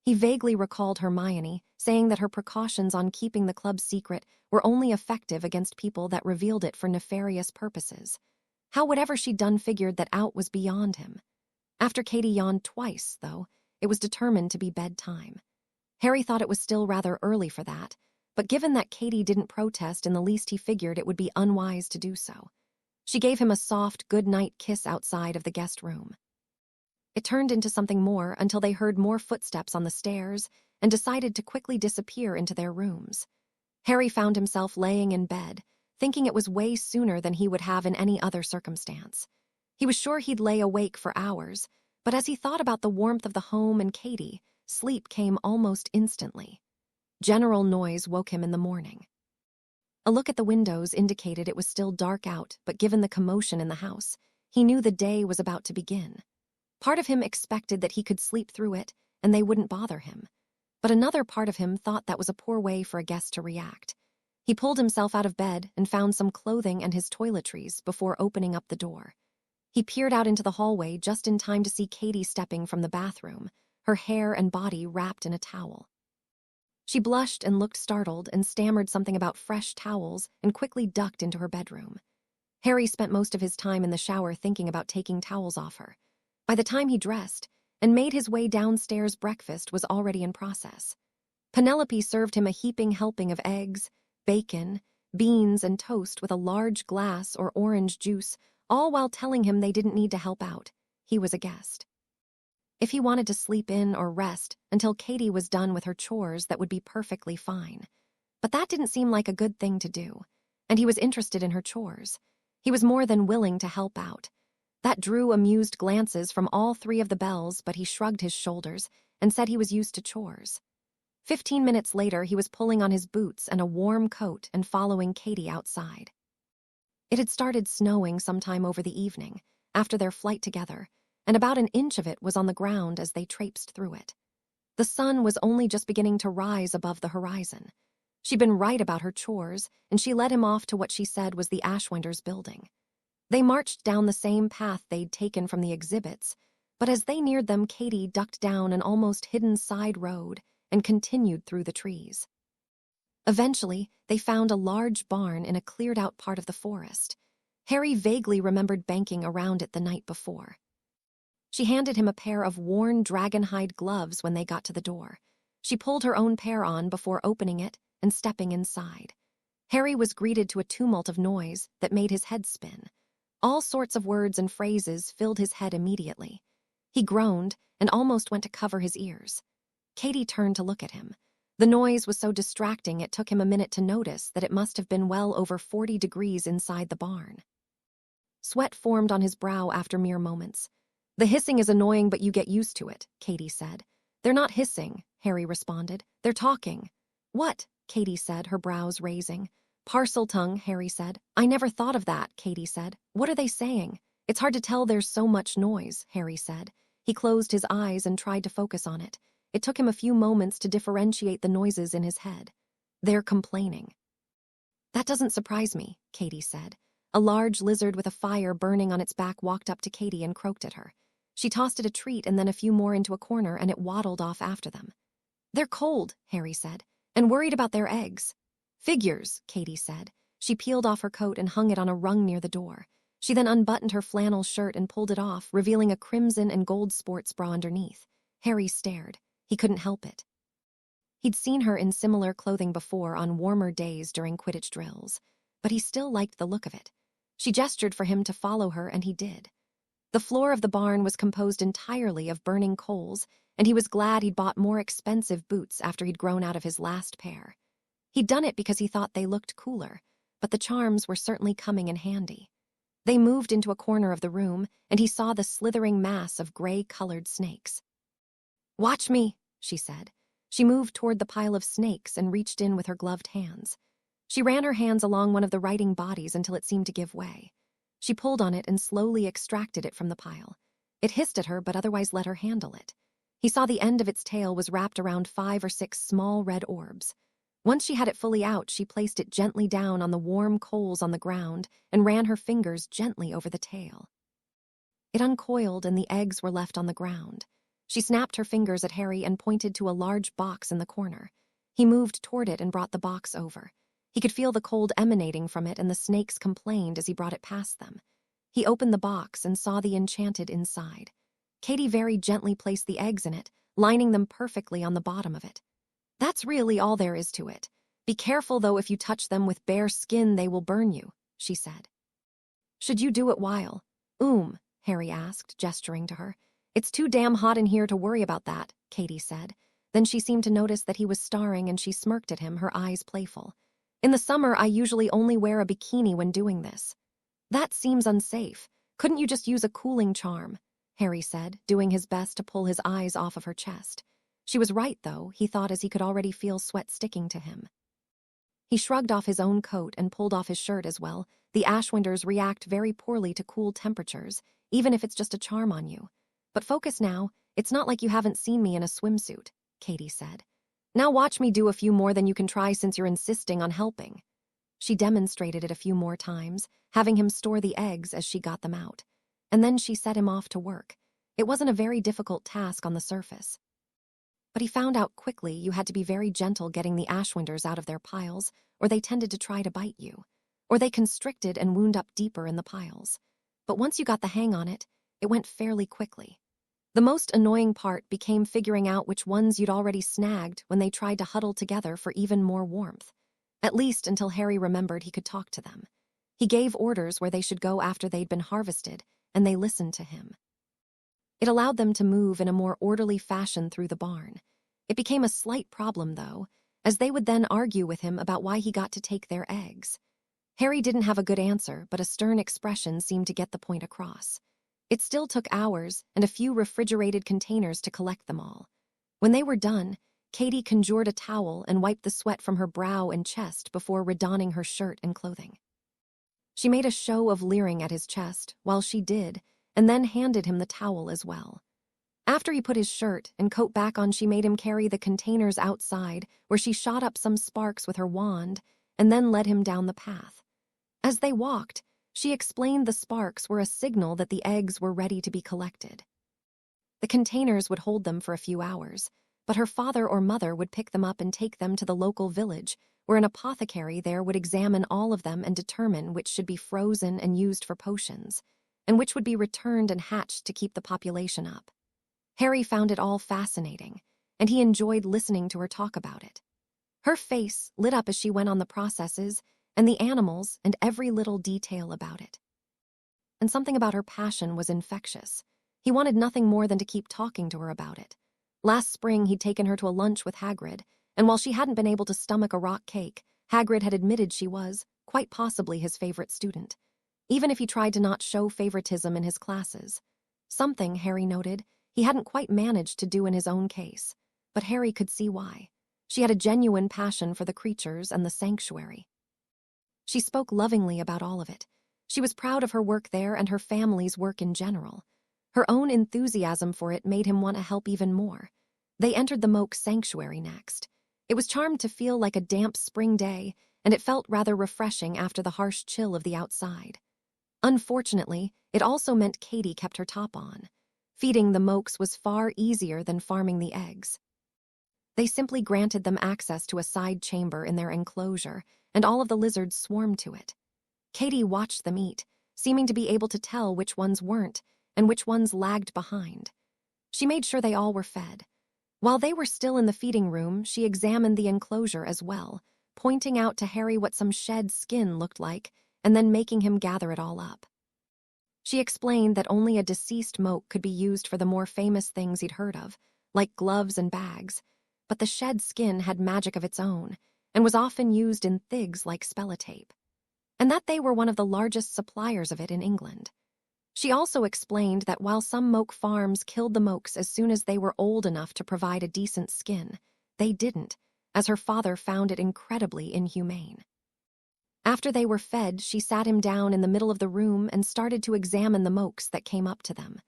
He vaguely recalled Hermione saying that her precautions on keeping the club secret were only effective against people that revealed it for nefarious purposes. How whatever she'd done figured that out was beyond him. After Katie yawned twice, though, it was determined to be bedtime. Harry thought it was still rather early for that, but given that Katie didn't protest in the least, he figured it would be unwise to do so. She gave him a soft good-night kiss outside of the guest room. It turned into something more until they heard more footsteps on the stairs and decided to quickly disappear into their rooms. Harry found himself laying in bed, thinking it was way sooner than he would have in any other circumstance. He was sure he'd lay awake for hours, but as he thought about the warmth of the home and Katie, sleep came almost instantly. General noise woke him in the morning. A look at the windows indicated it was still dark out, but given the commotion in the house, he knew the day was about to begin. Part of him expected that he could sleep through it and they wouldn't bother him, but another part of him thought that was a poor way for a guest to react. He pulled himself out of bed and found some clothing and his toiletries before opening up the door. He peered out into the hallway just in time to see Katie stepping from the bathroom, her hair and body wrapped in a towel. She blushed and looked startled and stammered something about fresh towels and quickly ducked into her bedroom. Harry spent most of his time in the shower thinking about taking towels off her. By the time he dressed and made his way downstairs, breakfast was already in process. Penelope served him a heaping helping of eggs, bacon, beans, and toast with a large glass or orange juice, all while telling him they didn't need to help out. He was a guest. If he wanted to sleep in or rest until Katie was done with her chores, that would be perfectly fine. But that didn't seem like a good thing to do, and he was interested in her chores. He was more than willing to help out. That drew amused glances from all 3 of the Bells, but he shrugged his shoulders and said he was used to chores. 15 minutes later, he was pulling on his boots and a warm coat and following Katie outside. It had started snowing sometime over the evening, after their flight together, and about an inch of it was on the ground as they traipsed through it. The sun was only just beginning to rise above the horizon. She'd been right about her chores, and she led him off to what she said was the Ashwinders building. They marched down the same path they'd taken from the exhibits, but as they neared them, Katie ducked down an almost hidden side road and continued through the trees. Eventually, they found a large barn in a cleared-out part of the forest. Harry vaguely remembered banking around it the night before. She handed him a pair of worn dragonhide gloves when they got to the door. She pulled her own pair on before opening it and stepping inside. Harry was greeted to a tumult of noise that made his head spin. All sorts of words and phrases filled his head immediately. He groaned and almost went to cover his ears. Katie turned to look at him. The noise was so distracting it took him a minute to notice that it must have been well over 40 degrees inside the barn. Sweat formed on his brow after mere moments. "The hissing is annoying, but you get used to it," Katie said. "They're not hissing," Harry responded. "They're talking." "What?" Katie said, her brows raising. "Parcel tongue," Harry said. "I never thought of that," Katie said. "What are they saying?" "It's hard to tell, there's so much noise," Harry said. He closed his eyes and tried to focus on it. It took him a few moments to differentiate the noises in his head. They're complaining. That doesn't surprise me, Katie said. A large lizard with a fire burning on its back walked up to Katie and croaked at her. She tossed it a treat and then a few more into a corner, and it waddled off after them. They're cold, Harry said, and worried about their eggs. Figures, Katie said. She peeled off her coat and hung it on a rung near the door. She then unbuttoned her flannel shirt and pulled it off, revealing a crimson and gold sports bra underneath. Harry stared. He couldn't help it. He'd seen her in similar clothing before on warmer days during Quidditch drills, but he still liked the look of it. She gestured for him to follow her, and he did. The floor of the barn was composed entirely of burning coals, and he was glad he'd bought more expensive boots after he'd grown out of his last pair. He'd done it because he thought they looked cooler, but the charms were certainly coming in handy. They moved into a corner of the room, and he saw the slithering mass of gray-colored snakes. "Watch me," she said. She moved toward the pile of snakes and reached in with her gloved hands. She ran her hands along one of the writing bodies until it seemed to give way. She pulled on it and slowly extracted it from the pile. It hissed at her but otherwise let her handle it. He saw the end of its tail was wrapped around 5 or 6 small red orbs. Once she had it fully out, she placed it gently down on the warm coals on the ground and ran her fingers gently over the tail. It uncoiled and the eggs were left on the ground. She snapped her fingers at Harry and pointed to a large box in the corner. He moved toward it and brought the box over. He could feel the cold emanating from it, and the snakes complained as he brought it past them. He opened the box and saw the enchanted inside. Katie very gently placed the eggs in it, lining them perfectly on the bottom of it. "That's really all there is to it. Be careful, though, if you touch them with bare skin, they will burn you," she said. "Should you do it while?" Harry asked, gesturing to her. "It's too damn hot in here to worry about that," Katie said. Then she seemed to notice that he was starring, and she smirked at him, her eyes playful. "In the summer, I usually only wear a bikini when doing this." "That seems unsafe. Couldn't you just use a cooling charm?" Harry said, doing his best to pull his eyes off of her chest. She was right, though, he thought, as he could already feel sweat sticking to him. He shrugged off his own coat and pulled off his shirt as well. The Ashwinders react very poorly to cool temperatures, even if it's just a charm on you. "But focus now. It's not like you haven't seen me in a swimsuit," Katie said. "Now watch me do a few more than you can try since you're insisting on helping." She demonstrated it a few more times, having him store the eggs as she got them out. And then she set him off to work. It wasn't a very difficult task on the surface. But he found out quickly you had to be very gentle getting the Ashwinders out of their piles, or they tended to try to bite you. Or they constricted and wound up deeper in the piles. But once you got the hang on it, it went fairly quickly. The most annoying part became figuring out which ones you'd already snagged when they tried to huddle together for even more warmth. At least until Harry remembered he could talk to them. He gave orders where they should go after they'd been harvested, and they listened to him. It allowed them to move in a more orderly fashion through the barn. It became a slight problem, though, as they would then argue with him about why he got to take their eggs. Harry didn't have a good answer, but a stern expression seemed to get the point across. It still took hours and a few refrigerated containers to collect them all. When they were done, Katie conjured a towel and wiped the sweat from her brow and chest before redonning her shirt and clothing. She made a show of leering at his chest while she did, and then handed him the towel as well. After he put his shirt and coat back on, she made him carry the containers outside, where she shot up some sparks with her wand and then led him down the path. As they walked, she explained the sparks were a signal that the eggs were ready to be collected. The containers would hold them for a few hours, but her father or mother would pick them up and take them to the local village, where an apothecary there would examine all of them and determine which should be frozen and used for potions, and which would be returned and hatched to keep the population up. Harry found it all fascinating, and he enjoyed listening to her talk about it. Her face lit up as she went on the processes, and the animals, and every little detail about it. And something about her passion was infectious. He wanted nothing more than to keep talking to her about it. Last spring, he'd taken her to a lunch with Hagrid, and while she hadn't been able to stomach a rock cake, Hagrid had admitted she was, quite possibly, his favorite student, even if he tried to not show favoritism in his classes. Something, Harry noted, he hadn't quite managed to do in his own case, but Harry could see why. She had a genuine passion for the creatures and the sanctuary. She spoke lovingly about all of it. She was proud of her work there and her family's work in general. Her own enthusiasm for it made him want to help even more. They entered the Moke Sanctuary next. It was charmed to feel like a damp spring day, and it felt rather refreshing after the harsh chill of the outside. Unfortunately, it also meant Katie kept her top on. Feeding the Mokes was far easier than farming the eggs. They simply granted them access to a side chamber in their enclosure, and all of the lizards swarmed to it. Katie watched them eat, seeming to be able to tell which ones weren't, and which ones lagged behind. She made sure they all were fed. While they were still in the feeding room, she examined the enclosure as well, pointing out to Harry what some shed skin looked like, and then making him gather it all up. She explained that only a deceased Moke could be used for the more famous things he'd heard of, like gloves and bags, but the shed skin had magic of its own, and was often used in things like spellotape, and that they were one of the largest suppliers of it in England. She also explained that while some Moke farms killed the Mokes as soon as they were old enough to provide a decent skin, they didn't, as her father found it incredibly inhumane. After they were fed, she sat him down in the middle of the room and started to examine the Mokes that came up to them.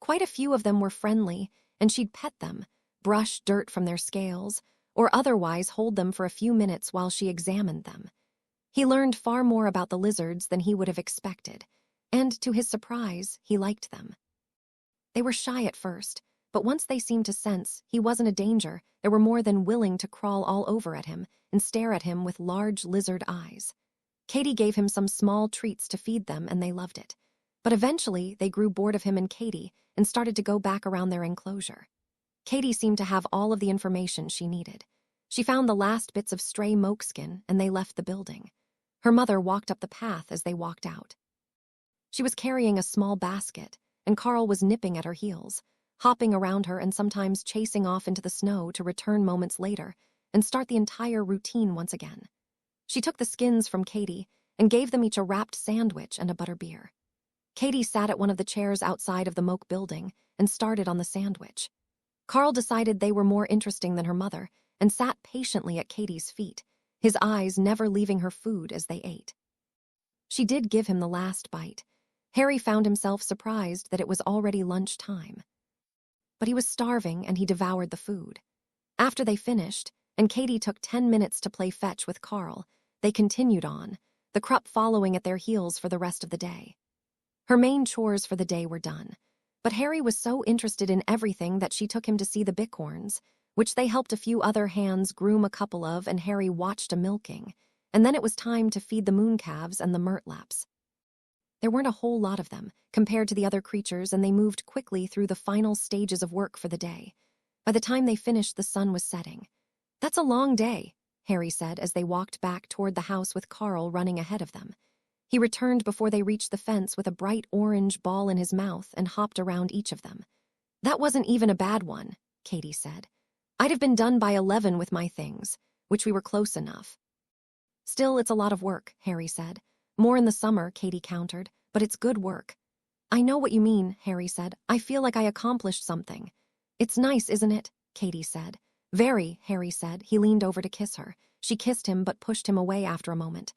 Quite a few of them were friendly, and she'd pet them, brush dirt from their scales, or otherwise hold them for a few minutes while she examined them. He learned far more about the lizards than he would have expected, and to his surprise, he liked them. They were shy at first, but once they seemed to sense he wasn't a danger, they were more than willing to crawl all over at him and stare at him with large lizard eyes. Katie gave him some small treats to feed them, and they loved it. But eventually, they grew bored of him and Katie and started to go back around their enclosure. Katie seemed to have all of the information she needed. She found the last bits of stray Moke skin, and they left the building. Her mother walked up the path as they walked out. She was carrying a small basket, and Carl was nipping at her heels, hopping around her and sometimes chasing off into the snow to return moments later and start the entire routine once again. She took the skins from Katie and gave them each a wrapped sandwich and a butterbeer. Katie sat at one of the chairs outside of the Moke building and started on the sandwich. Carl decided they were more interesting than her mother and sat patiently at Katie's feet, his eyes never leaving her food as they ate. She did give him the last bite. Harry found himself surprised that it was already lunchtime. But he was starving and he devoured the food. After they finished, and Katie took 10 minutes to play fetch with Carl, they continued on, the Krupp following at their heels for the rest of the day. Her main chores for the day were done, but Harry was so interested in everything that she took him to see the bighorns, which they helped a few other hands groom a couple of, and Harry watched a milking, and then it was time to feed the mooncalves and the murtlaps. There weren't a whole lot of them, compared to the other creatures, and they moved quickly through the final stages of work for the day. By the time they finished, the sun was setting. "That's a long day," Harry said as they walked back toward the house with Carl running ahead of them. He returned before they reached the fence with a bright orange ball in his mouth and hopped around each of them. "That wasn't even a bad one," Katie said. "I'd have been done by 11 with my things," which we were close enough. "Still, it's a lot of work," Harry said. "More in the summer," Katie countered, "but it's good work." "I know what you mean," Harry said. "I feel like I accomplished something." "It's nice, isn't it?" Katie said. "Very," Harry said. He leaned over to kiss her. She kissed him but pushed him away after a moment.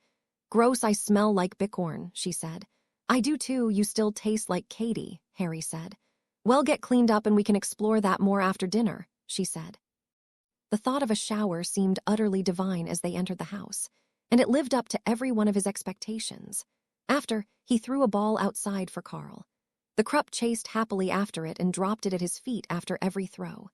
"Gross, I smell like bighorn," she said. "I do too, you still taste like Katie," Harry said. "Well, get cleaned up and we can explore that more after dinner," she said. The thought of a shower seemed utterly divine as they entered the house, and it lived up to every one of his expectations. After, he threw a ball outside for Carl. The Krupp chased happily after it and dropped it at his feet after every throw.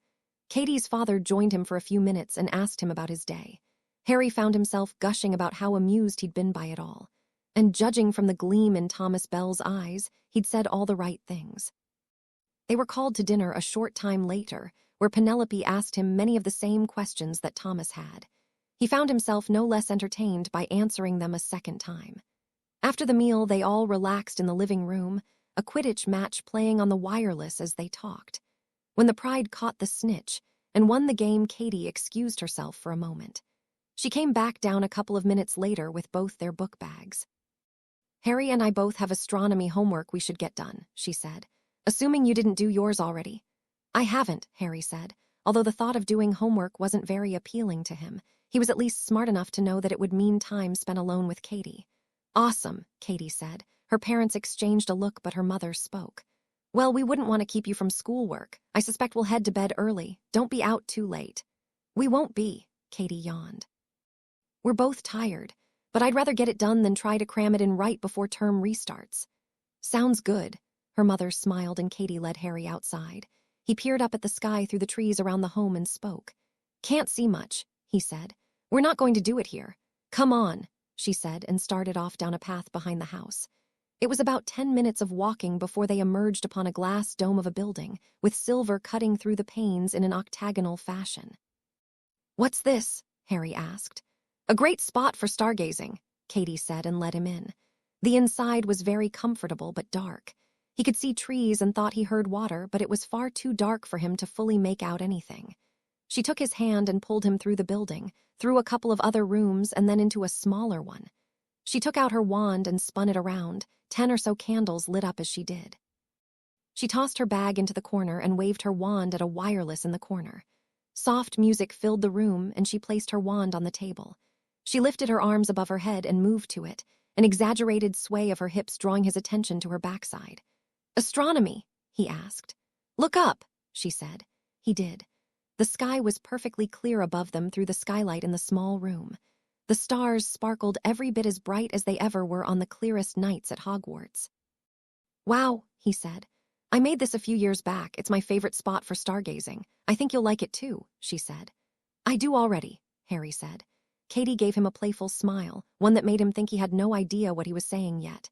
Katie's father joined him for a few minutes and asked him about his day. Harry found himself gushing about how amused he'd been by it all, and judging from the gleam in Thomas Bell's eyes, he'd said all the right things. They were called to dinner a short time later, where Penelope asked him many of the same questions that Thomas had. He found himself no less entertained by answering them a second time. After the meal, they all relaxed in the living room, a Quidditch match playing on the wireless as they talked. When the Pride caught the Snitch and won the game, Katie excused herself for a moment. She came back down a couple of minutes later with both their book bags. "Harry and I both have astronomy homework we should get done," she said, "assuming you didn't do yours already." "I haven't," Harry said, although the thought of doing homework wasn't very appealing to him. He was at least smart enough to know that it would mean time spent alone with Katie. "Awesome," Katie said. Her parents exchanged a look, but her mother spoke. Well, we wouldn't want to keep you from schoolwork. I suspect we'll head to bed early. Don't be out too late. We won't be, Katie yawned. We're both tired, but I'd rather get it done than try to cram it in right before term restarts. Sounds good. Her mother smiled and Katie led Harry outside. He peered up at the sky through the trees around the home and spoke. Can't see much, he said. We're not going to do it here. Come on, she said and started off down a path behind the house. It was about 10 minutes of walking before they emerged upon a glass dome of a building, with silver cutting through the panes in an octagonal fashion. What's this? Harry asked. A great spot for stargazing, Katie said and led him in. The inside was very comfortable but dark. He could see trees and thought he heard water, but it was far too dark for him to fully make out anything. She took his hand and pulled him through the building, through a couple of other rooms and then into a smaller one. She took out her wand and spun it around, 10 or so candles lit up as she did. She tossed her bag into the corner and waved her wand at a wireless in the corner. Soft music filled the room and she placed her wand on the table. She lifted her arms above her head and moved to it, an exaggerated sway of her hips drawing his attention to her backside. Astronomy, he asked. Look up, she said. He did. The sky was perfectly clear above them through the skylight in the small room. The stars sparkled every bit as bright as they ever were on the clearest nights at Hogwarts. Wow, he said. I made this a few years back. It's my favorite spot for stargazing. I think you'll like it too, she said. I do already, Harry said. Katie gave him a playful smile, one that made him think he had no idea what he was saying yet.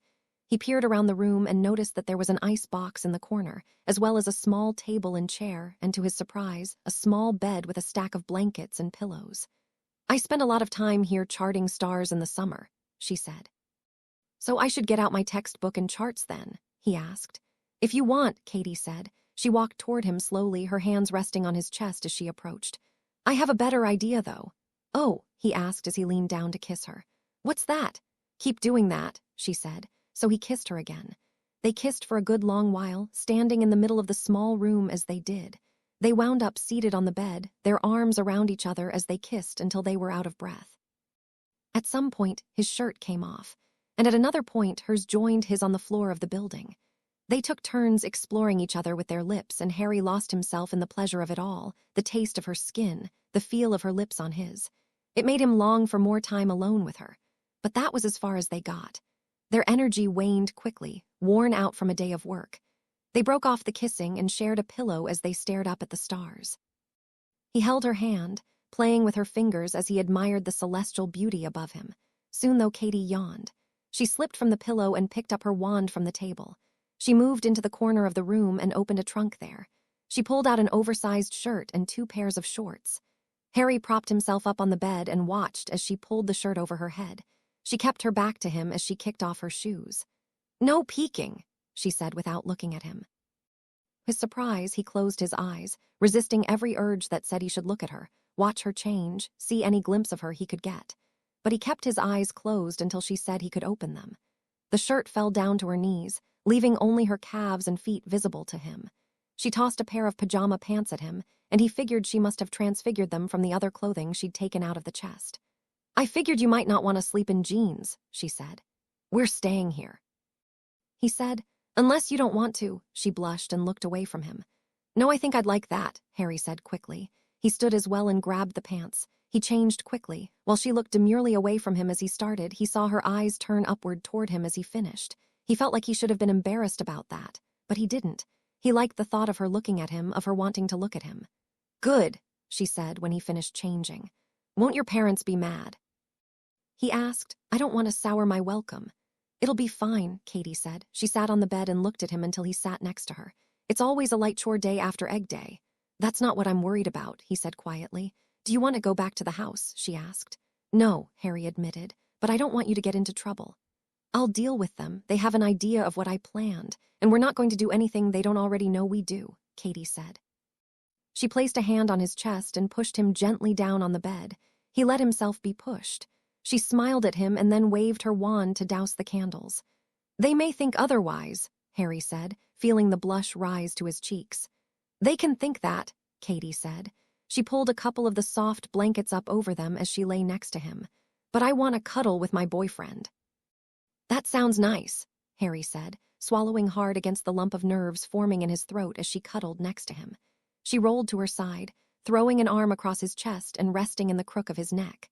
He peered around the room and noticed that there was an ice box in the corner, as well as a small table and chair, and to his surprise, a small bed with a stack of blankets and pillows. I spend a lot of time here charting stars in the summer, she said. So I should get out my textbook and charts then, he asked. If you want, Katie said. She walked toward him slowly, her hands resting on his chest as she approached. I have a better idea, though. Oh, he asked as he leaned down to kiss her. What's that? Keep doing that, she said. So he kissed her again. They kissed for a good long while, standing in the middle of the small room as they did. They wound up seated on the bed, their arms around each other as they kissed until they were out of breath. At some point, his shirt came off, and at another point, hers joined his on the floor of the building. They took turns exploring each other with their lips, and Harry lost himself in the pleasure of it all, the taste of her skin, the feel of her lips on his. It made him long for more time alone with her, but that was as far as they got. Their energy waned quickly, worn out from a day of work. They broke off the kissing and shared a pillow as they stared up at the stars. He held her hand, playing with her fingers as he admired the celestial beauty above him. Soon, though, Katie yawned. She slipped from the pillow and picked up her wand from the table. She moved into the corner of the room and opened a trunk there. She pulled out an oversized shirt and 2 pairs of shorts. Harry propped himself up on the bed and watched as she pulled the shirt over her head. She kept her back to him as she kicked off her shoes. No peeking, she said without looking at him. His surprise, he closed his eyes, resisting every urge that said he should look at her, watch her change, see any glimpse of her he could get. But he kept his eyes closed until she said he could open them. The shirt fell down to her knees, leaving only her calves and feet visible to him. She tossed a pair of pajama pants at him, and he figured she must have transfigured them from the other clothing she'd taken out of the chest. I figured you might not want to sleep in jeans, she said. We're staying here. He said, unless you don't want to, she blushed and looked away from him. No, I think I'd like that, Harry said quickly. He stood as well and grabbed the pants. He changed quickly. While she looked demurely away from him as he started, he saw her eyes turn upward toward him as he finished. He felt like he should have been embarrassed about that, but he didn't. He liked the thought of her looking at him, of her wanting to look at him. Good, she said when he finished changing. Won't your parents be mad? He asked, I don't want to sour my welcome. It'll be fine, Katie said. She sat on the bed and looked at him until he sat next to her. It's always a light chore day after egg day. That's not what I'm worried about, he said quietly. Do you want to go back to the house? She asked. No, Harry admitted, but I don't want you to get into trouble. I'll deal with them. They have an idea of what I planned, and we're not going to do anything they don't already know we do, Katie said. She placed a hand on his chest and pushed him gently down on the bed. He let himself be pushed. She smiled at him and then waved her wand to douse the candles. They may think otherwise, Harry said, feeling the blush rise to his cheeks. They can think that, Katie said. She pulled a couple of the soft blankets up over them as she lay next to him. But I want to cuddle with my boyfriend. That sounds nice, Harry said, swallowing hard against the lump of nerves forming in his throat as she cuddled next to him. She rolled to her side, throwing an arm across his chest and resting in the crook of his neck.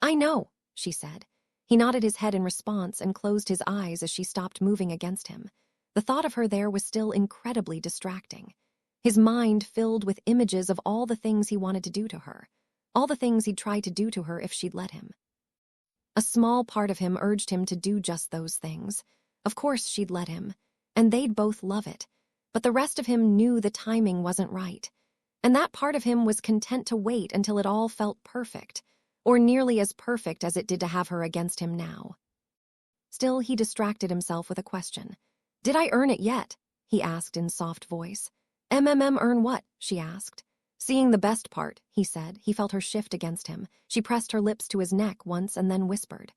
"I know," she said. He nodded his head in response and closed his eyes as she stopped moving against him. The thought of her there was still incredibly distracting. His mind filled with images of all the things he wanted to do to her, all the things he'd tried to do to her if she'd let him. A small part of him urged him to do just those things. Of course she'd let him, and they'd both love it. But the rest of him knew the timing wasn't right. And that part of him was content to wait until it all felt perfect, or nearly as perfect as it did to have her against him now. Still, he distracted himself with a question. "Did I earn it yet?" he asked in soft voice. Earn what?" she asked. "Seeing the best part," he said. He felt her shift against him. She pressed her lips to his neck once and then whispered.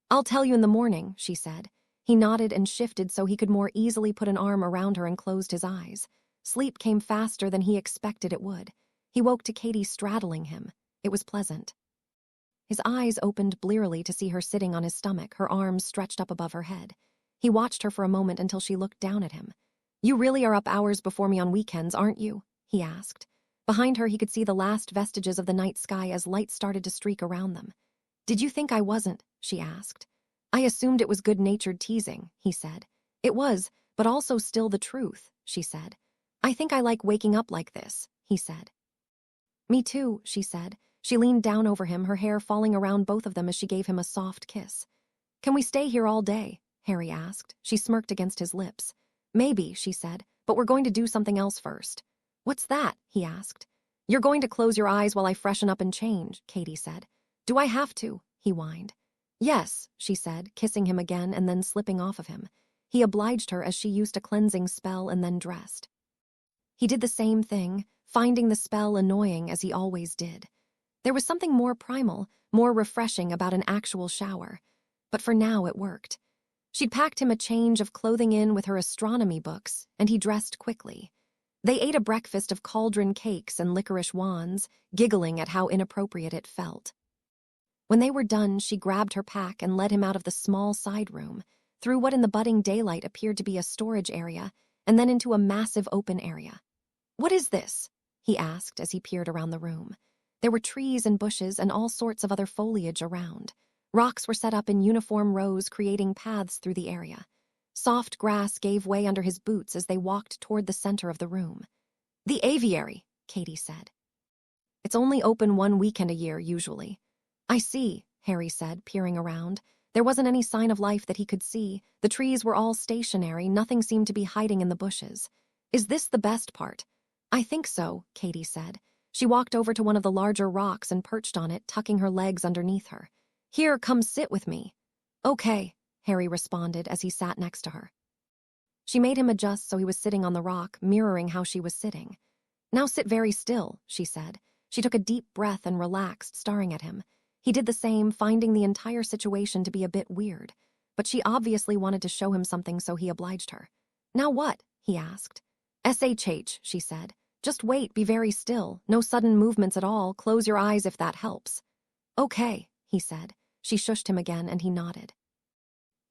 "I'll tell you in the morning," she said. He nodded and shifted so he could more easily put an arm around her and closed his eyes. Sleep came faster than he expected it would. He woke to Katie straddling him. It was pleasant. His eyes opened blearily to see her sitting on his stomach, her arms stretched up above her head. He watched her for a moment until she looked down at him. "You really are up hours before me on weekends, aren't you?" he asked. Behind her, he could see the last vestiges of the night sky as light started to streak around them. "Did you think I wasn't?" she asked. "I assumed it was good-natured teasing," he said. "It was, but also still the truth," she said. "I think I like waking up like this," he said. "Me too," she said. She leaned down over him, her hair falling around both of them as she gave him a soft kiss. "Can we stay here all day?" Harry asked. She smirked against his lips. "Maybe," she said, "but we're going to do something else first." "What's that?" he asked. "You're going to close your eyes while I freshen up and change," Katie said. "Do I have to?" he whined. "Yes," she said, kissing him again and then slipping off of him. He obliged her as she used a cleansing spell and then dressed. He did the same thing, finding the spell annoying as he always did. There was something more primal, more refreshing about an actual shower. But for now it worked. She'd packed him a change of clothing in with her astronomy books, and he dressed quickly. They ate a breakfast of cauldron cakes and licorice wands, giggling at how inappropriate it felt. When they were done, she grabbed her pack and led him out of the small side room, through what in the budding daylight appeared to be a storage area, and then into a massive open area. "What is this?" he asked as he peered around the room. There were trees and bushes and all sorts of other foliage around. Rocks were set up in uniform rows, creating paths through the area. Soft grass gave way under his boots as they walked toward the center of the room. "The aviary," Katie said. "It's only open one weekend a year, usually." "I see," Harry said, peering around. There wasn't any sign of life that he could see. The trees were all stationary, nothing seemed to be hiding in the bushes. "Is this the best part?" "I think so," Katie said. She walked over to one of the larger rocks and perched on it, tucking her legs underneath her. "Here, come sit with me." "Okay," Harry responded as he sat next to her. She made him adjust so he was sitting on the rock, mirroring how she was sitting. "Now sit very still," she said. She took a deep breath and relaxed, staring at him. He did the same, finding the entire situation to be a bit weird. But she obviously wanted to show him something, so he obliged her. "Now what?" he asked. "SHH," she said. "Just wait, be very still. No sudden movements at all. Close your eyes if that helps." "Okay," he said. She shushed him again and he nodded.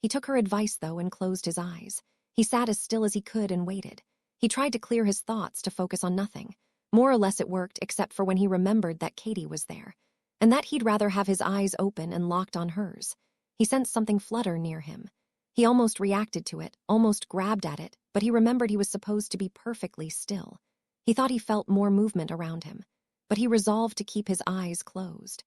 He took her advice, though, and closed his eyes. He sat as still as he could and waited. He tried to clear his thoughts, to focus on nothing. More or less it worked, except for when he remembered that Katie was there, and that he'd rather have his eyes open and locked on hers. He sensed something flutter near him. He almost reacted to it, almost grabbed at it, but he remembered he was supposed to be perfectly still. He thought he felt more movement around him, but he resolved to keep his eyes closed.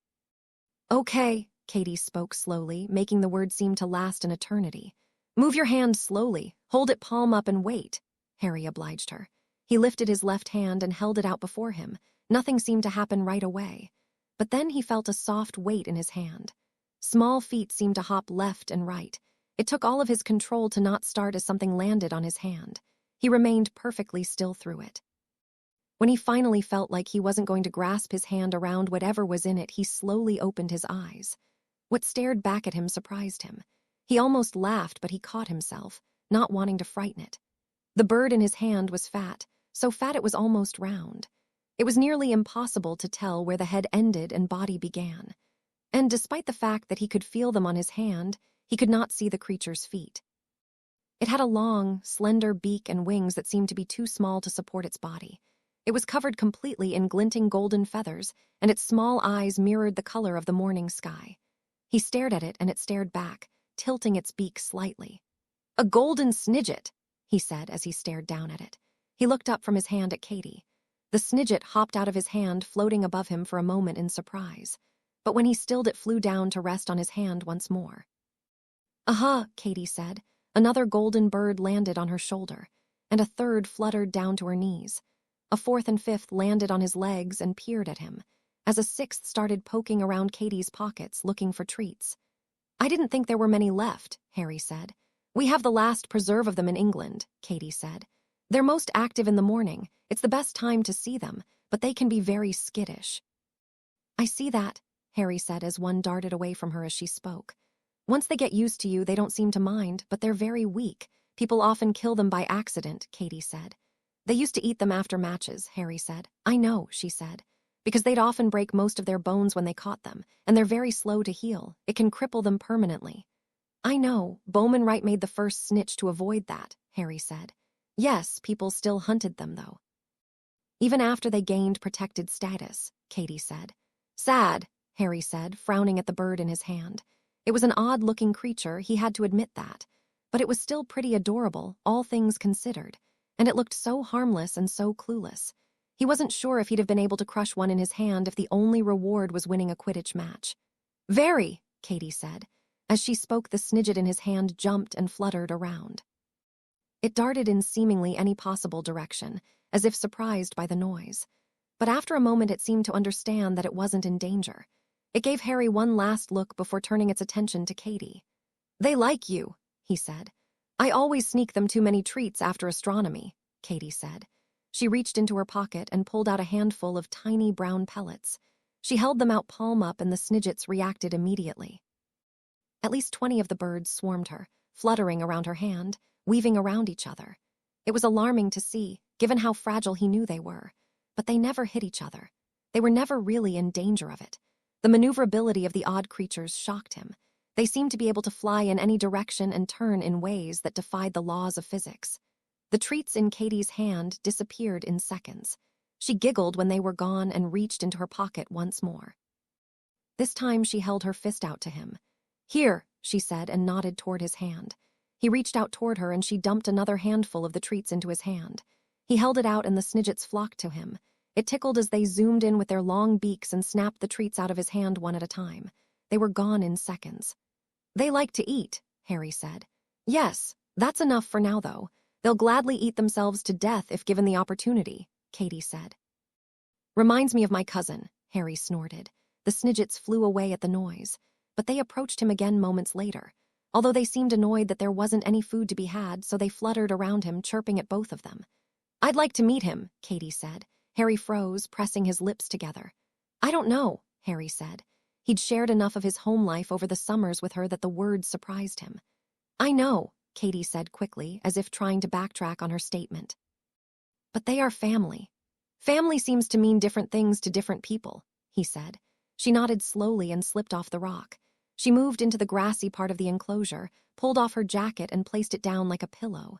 "Okay," Katie spoke slowly, making the words seem to last an eternity. "Move your hand slowly, hold it palm up and wait," Harry obliged her. He lifted his left hand and held it out before him. Nothing seemed to happen right away. But then he felt a soft weight in his hand. Small feet seemed to hop left and right. It took all of his control to not start as something landed on his hand. He remained perfectly still through it. When he finally felt like he wasn't going to grasp his hand around whatever was in it, he slowly opened his eyes. What stared back at him surprised him. He almost laughed, but he caught himself, not wanting to frighten it. The bird in his hand was fat, so fat it was almost round. It was nearly impossible to tell where the head ended and body began. And despite the fact that he could feel them on his hand, he could not see the creature's feet. It had a long, slender beak and wings that seemed to be too small to support its body. It was covered completely in glinting golden feathers, and its small eyes mirrored the color of the morning sky. He stared at it, and it stared back, tilting its beak slightly. "A golden snidget," he said as he stared down at it. He looked up from his hand at Katie. The snidget hopped out of his hand, floating above him for a moment in surprise. But when he stilled, it flew down to rest on his hand once more. "Aha," Katie said. Another golden bird landed on her shoulder, and a third fluttered down to her knees. A fourth and fifth landed on his legs and peered at him, as a sixth started poking around Katie's pockets, looking for treats. "I didn't think there were many left," Harry said. "We have the last preserve of them in England," Katie said. "They're most active in the morning. It's the best time to see them, but they can be very skittish." "I see that," Harry said as one darted away from her as she spoke. "Once they get used to you, they don't seem to mind, but they're very weak. People often kill them by accident," Katie said. "They used to eat them after matches," Harry said. "I know," she said, "because they'd often break most of their bones when they caught them, and they're very slow to heal. It can cripple them permanently." "I know. Bowman Wright made the first Snitch to avoid that," Harry said. "Yes, people still hunted them, though. Even after they gained protected status," Katie said. "Sad," Harry said, frowning at the bird in his hand. It was an odd-looking creature, he had to admit that. But it was still pretty adorable, all things considered. And it looked so harmless and so clueless. He wasn't sure if he'd have been able to crush one in his hand if the only reward was winning a Quidditch match. "Very," Katie said. As she spoke, the snidget in his hand jumped and fluttered around. It darted in seemingly any possible direction, as if surprised by the noise. But after a moment it seemed to understand that it wasn't in danger. It gave Harry one last look before turning its attention to Katie. "They like you," he said. "I always sneak them too many treats after astronomy," Katie said. She reached into her pocket and pulled out a handful of tiny brown pellets. She held them out palm up, and the snidgets reacted immediately. At least 20 of the birds swarmed her, fluttering around her hand, weaving around each other. It was alarming to see, given how fragile he knew they were. But they never hit each other. They were never really in danger of it. The maneuverability of the odd creatures shocked him. They seemed to be able to fly in any direction and turn in ways that defied the laws of physics. The treats in Katie's hand disappeared in seconds. She giggled when they were gone and reached into her pocket once more. This time she held her fist out to him. "Here," she said, and nodded toward his hand. He reached out toward her, and she dumped another handful of the treats into his hand. He held it out, and the snidgets flocked to him. It tickled as they zoomed in with their long beaks and snapped the treats out of his hand one at a time. They were gone in seconds. "They like to eat," Harry said. "Yes, that's enough for now, though. They'll gladly eat themselves to death if given the opportunity," Katie said. "Reminds me of my cousin," Harry snorted. The snidgets flew away at the noise, but they approached him again moments later. Although they seemed annoyed that there wasn't any food to be had, so they fluttered around him, chirping at both of them. "I'd like to meet him," Katie said. Harry froze, pressing his lips together. "I don't know," Harry said. He'd shared enough of his home life over the summers with her that the words surprised him. "I know," Katie said quickly, as if trying to backtrack on her statement. "But they are family." "Family seems to mean different things to different people," he said. She nodded slowly and slipped off the rock. She moved into the grassy part of the enclosure, pulled off her jacket and placed it down like a pillow.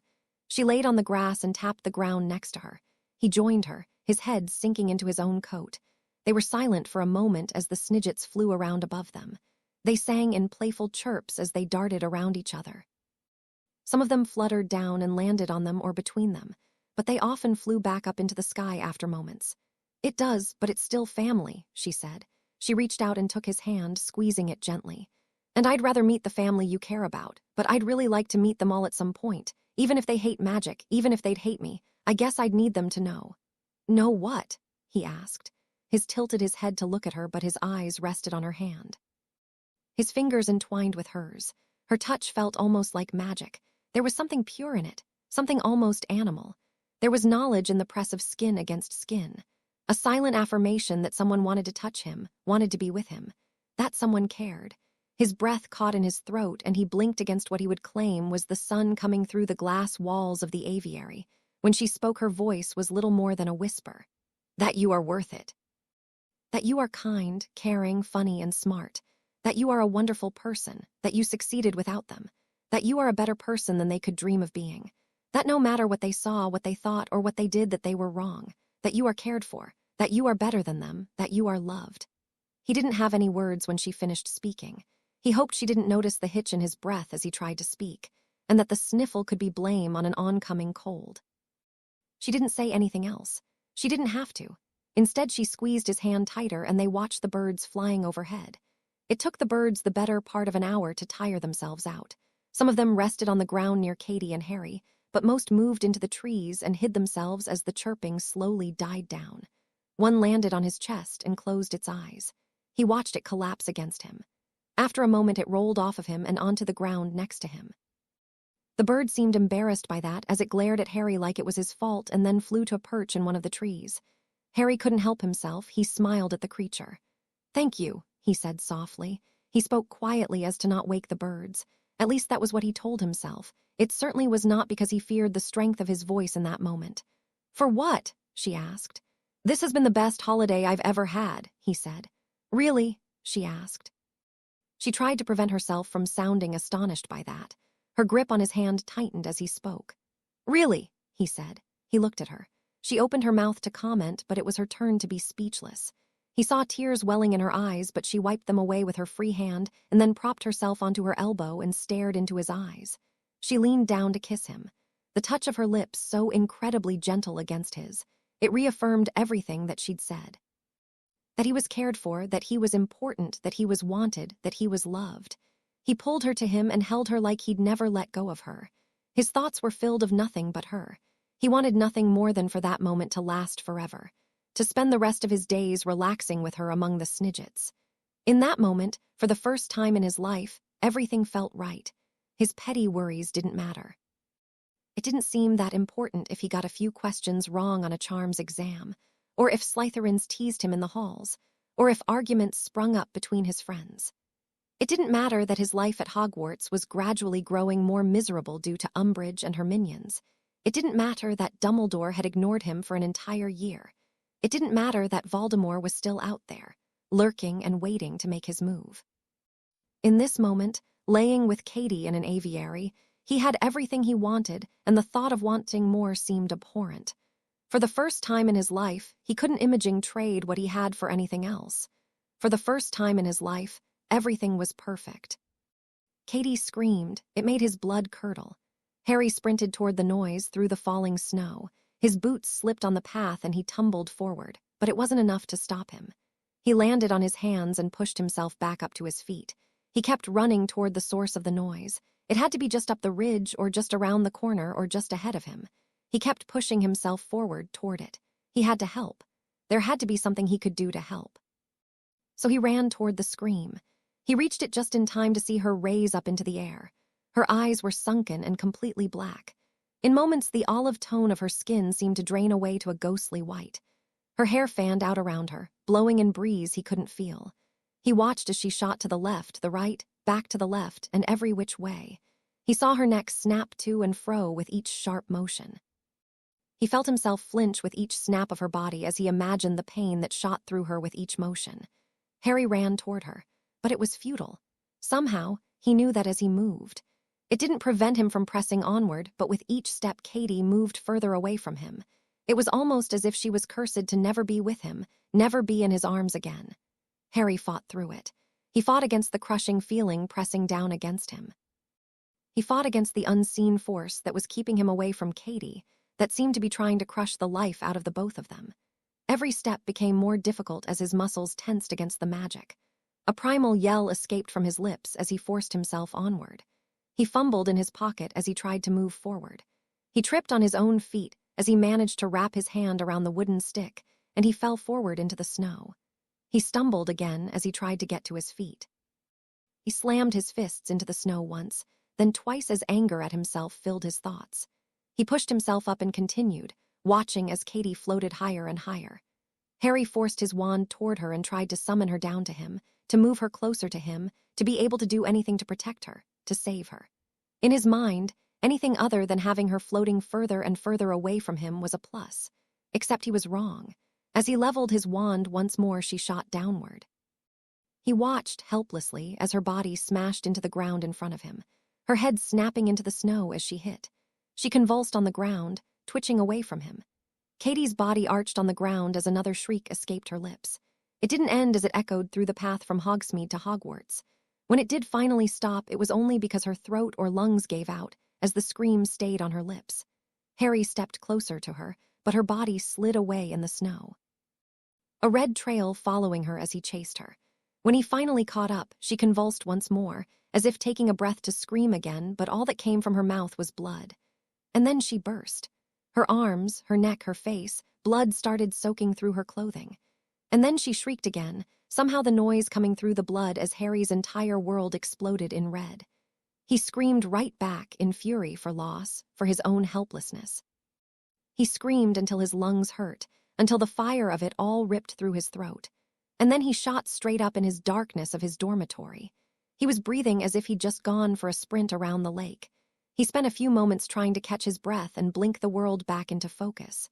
She laid on the grass and tapped the ground next to her. He joined her, his head sinking into his own coat. They were silent for a moment as the snidgets flew around above them. They sang in playful chirps as they darted around each other. Some of them fluttered down and landed on them or between them, but they often flew back up into the sky after moments. "It does, but it's still family," she said. She reached out and took his hand, squeezing it gently. "And I'd rather meet the family you care about, but I'd really like to meet them all at some point, even if they hate magic, even if they'd hate me. I guess I'd need them to know." "Know what?" he asked. He tilted his head to look at her, but his eyes rested on her hand. His fingers entwined with hers. Her touch felt almost like magic. There was something pure in it, something almost animal. There was knowledge in the press of skin against skin. A silent affirmation that someone wanted to touch him, wanted to be with him. That someone cared. His breath caught in his throat, and he blinked against what he would claim was the sun coming through the glass walls of the aviary. When she spoke, her voice was little more than a whisper. "That you are worth it. That you are kind, caring, funny, and smart. That you are a wonderful person, that you succeeded without them. that you are a better person than they could dream of being, that no matter what they saw, what they thought, or what they did, that they were wrong, that you are cared for, that you are better than them, that you are loved. He didn't have any words when she finished speaking. He hoped she didn't notice the hitch in his breath as he tried to speak, and that the sniffle could be blame on an oncoming cold. She didn't say anything else. She didn't have to. Instead, she squeezed his hand tighter and they watched the birds flying overhead. It took the birds the better part of an hour to tire themselves out. Some of them rested on the ground near Katie and Harry, but most moved into the trees and hid themselves as the chirping slowly died down. One landed on his chest and closed its eyes. He watched it collapse against him. After a moment, it rolled off of him and onto the ground next to him. The bird seemed embarrassed by that as it glared at Harry like it was his fault and then flew to a perch in one of the trees. Harry couldn't help himself. He smiled at the creature. "Thank you," he said softly. He spoke quietly as to not wake the birds. At least that was what he told himself. It certainly was not because he feared the strength of his voice in that moment. "For what?" she asked. "This has been the best holiday I've ever had," he said. "Really?" she asked. She tried to prevent herself from sounding astonished by that. Her grip on his hand tightened as he spoke. "Really?" he said. He looked at her. She opened her mouth to comment, but it was her turn to be speechless. He saw tears welling in her eyes, but she wiped them away with her free hand and then propped herself onto her elbow and stared into his eyes. She leaned down to kiss him. The touch of her lips so incredibly gentle against his. It reaffirmed everything that she'd said. That he was cared for, that he was important, that he was wanted, that he was loved. He pulled her to him and held her like he'd never let go of her. His thoughts were filled of nothing but her. He wanted nothing more than for that moment to last forever, to spend the rest of his days relaxing with her among the Snidgets. In that moment, for the first time in his life, everything felt right. His petty worries didn't matter. It didn't seem that important if he got a few questions wrong on a charms exam, or if Slytherins teased him in the halls, or if arguments sprung up between his friends. It didn't matter that his life at Hogwarts was gradually growing more miserable due to Umbridge and her minions. It didn't matter that Dumbledore had ignored him for an entire year. It didn't matter that Voldemort was still out there, lurking and waiting to make his move. In this moment, laying with Katie in an aviary, he had everything he wanted, and the thought of wanting more seemed abhorrent. For the first time in his life, he couldn't Imogen trade what he had for anything else. For the first time in his life, everything was perfect. Katie screamed. It made his blood curdle. Harry sprinted toward the noise through the falling snow. His boots slipped on the path and he tumbled forward, but it wasn't enough to stop him. He landed on his hands and pushed himself back up to his feet. He kept running toward the source of the noise. It had to be just up the ridge or just around the corner or just ahead of him. He kept pushing himself forward toward it. He had to help. There had to be something he could do to help. So he ran toward the scream. He reached it just in time to see her raise up into the air. Her eyes were sunken and completely black. In moments, the olive tone of her skin seemed to drain away to a ghostly white. Her hair fanned out around her, blowing in breeze he couldn't feel. He watched as she shot to the left, the right, back to the left, and every which way. He saw her neck snap to and fro with each sharp motion. He felt himself flinch with each snap of her body as he imagined the pain that shot through her with each motion. Harry ran toward her. But it was futile. Somehow, he knew that as he moved. It didn't prevent him from pressing onward, but with each step Katie moved further away from him. It was almost as if she was cursed to never be with him, never be in his arms again. Harry fought through it. He fought against the crushing feeling pressing down against him. He fought against the unseen force that was keeping him away from Katie, that seemed to be trying to crush the life out of the both of them. Every step became more difficult as his muscles tensed against the magic. A primal yell escaped from his lips as he forced himself onward. He fumbled in his pocket as he tried to move forward. He tripped on his own feet as he managed to wrap his hand around the wooden stick, and he fell forward into the snow. He stumbled again as he tried to get to his feet. He slammed his fists into the snow once, then twice as anger at himself filled his thoughts. He pushed himself up and continued, watching as Katie floated higher and higher. Harry forced his wand toward her and tried to summon her down to him, to move her closer to him, to be able to do anything to protect her, to save her. In his mind, anything other than having her floating further and further away from him was a plus. Except he was wrong. As he leveled his wand once more, she shot downward. He watched helplessly as her body smashed into the ground in front of him. her head snapping into the snow as she hit. She convulsed on the ground, twitching away from him. Katie's body arched on the ground as another shriek escaped her lips. It didn't end as it echoed through the path from Hogsmeade to Hogwarts. When it did finally stop, it was only because her throat or lungs gave out as the scream stayed on her lips. Harry stepped closer to her, but her body slid away in the snow, a red trail following her as he chased her. When he finally caught up, she convulsed once more, as if taking a breath to scream again, but all that came from her mouth was blood. And then she burst. Her arms, her neck, her face, blood started soaking through her clothing. And then she shrieked again, somehow the noise coming through the blood as Harry's entire world exploded in red. He screamed right back in fury for loss, for his own helplessness. He screamed until his lungs hurt, until the fire of it all ripped through his throat. And then he shot straight up in his darkness of his dormitory. He was breathing as if he'd just gone for a sprint around the lake. He spent a few moments trying to catch his breath and blink the world back into focus.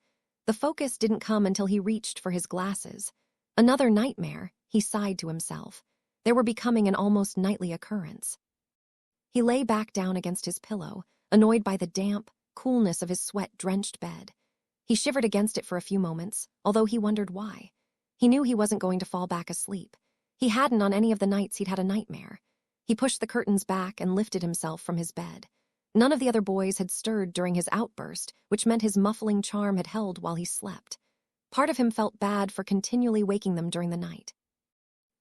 The focus didn't come until he reached for his glasses. Another nightmare, he sighed to himself. They were becoming an almost nightly occurrence. He lay back down against his pillow, annoyed by the damp coolness of his sweat-drenched bed. He shivered against it for a few moments, although he wondered why. He knew he wasn't going to fall back asleep. He hadn't on any of the nights he'd had a nightmare. He pushed the curtains back and lifted himself from his bed. None of the other boys had stirred during his outburst, which meant his muffling charm had held while he slept. Part of him felt bad for continually waking them during the night.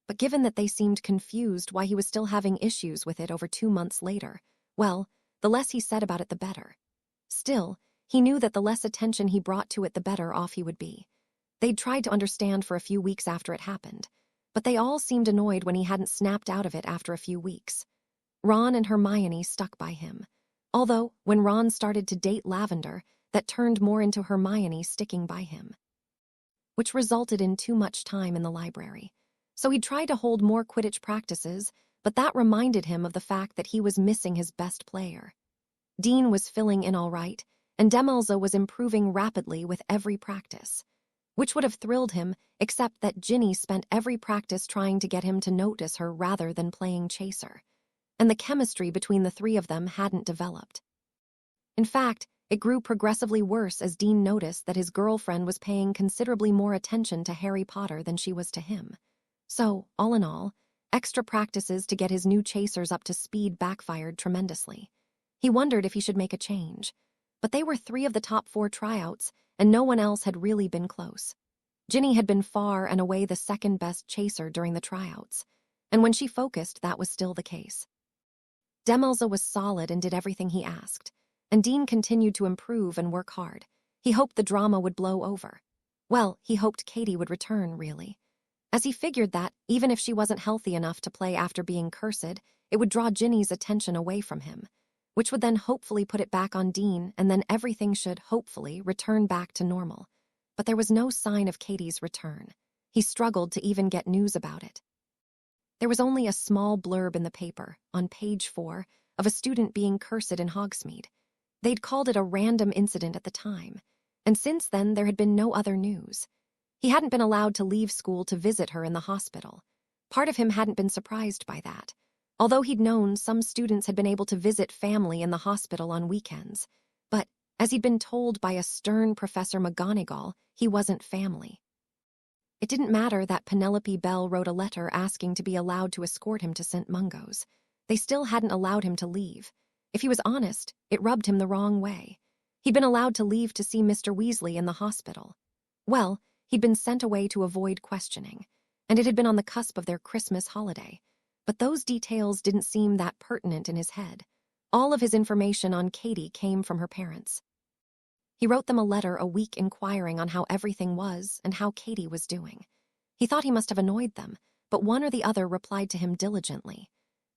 But given that they seemed confused why he was still having issues with it over 2 months later, well, the less he said about it the better. Still, he knew that the less attention he brought to it the better off he would be. They'd tried to understand for a few weeks after it happened, but they all seemed annoyed when he hadn't snapped out of it after a few weeks. Ron and Hermione stuck by him. Although, when Ron started to date Lavender, that turned more into Hermione sticking by him, which resulted in too much time in the library. So he tried to hold more Quidditch practices, but that reminded him of the fact that he was missing his best player. Dean was filling in all right, and Demelza was improving rapidly with every practice, which would have thrilled him, except that Ginny spent every practice trying to get him to notice her rather than playing chaser. And the chemistry between the three of them hadn't developed. In fact, it grew progressively worse as Dean noticed that his girlfriend was paying considerably more attention to Harry Potter than she was to him. So, all in all, extra practices to get his new chasers up to speed backfired tremendously. He wondered if he should make a change. But they were 3 of the top 4 tryouts, and no one else had really been close. Ginny had been far and away the second best chaser during the tryouts, and when she focused, that was still the case. Demelza was solid and did everything he asked, and Dean continued to improve and work hard. He hoped the drama would blow over. Well, he hoped Katie would return, really. As he figured that, even if she wasn't healthy enough to play after being cursed, it would draw Ginny's attention away from him, which would then hopefully put it back on Dean, and then everything should, hopefully, return back to normal. But there was no sign of Katie's return. He struggled to even get news about it. There was only a small blurb in the paper, on page 4, of a student being cursed in Hogsmeade. They'd called it a random incident at the time, and since then there had been no other news. He hadn't been allowed to leave school to visit her in the hospital. Part of him hadn't been surprised by that, although he'd known some students had been able to visit family in the hospital on weekends. But, as he'd been told by a stern Professor McGonagall, he wasn't family. It didn't matter that Penelope Bell wrote a letter asking to be allowed to escort him to St. Mungo's. They still hadn't allowed him to leave. If he was honest, it rubbed him the wrong way. He'd been allowed to leave to see Mr. Weasley in the hospital. Well, he'd been sent away to avoid questioning, and it had been on the cusp of their Christmas holiday. But those details didn't seem that pertinent in his head. All of his information on Katie came from her parents. He wrote them a letter a week inquiring on how everything was and how Katie was doing. He thought he must have annoyed them, but one or the other replied to him diligently,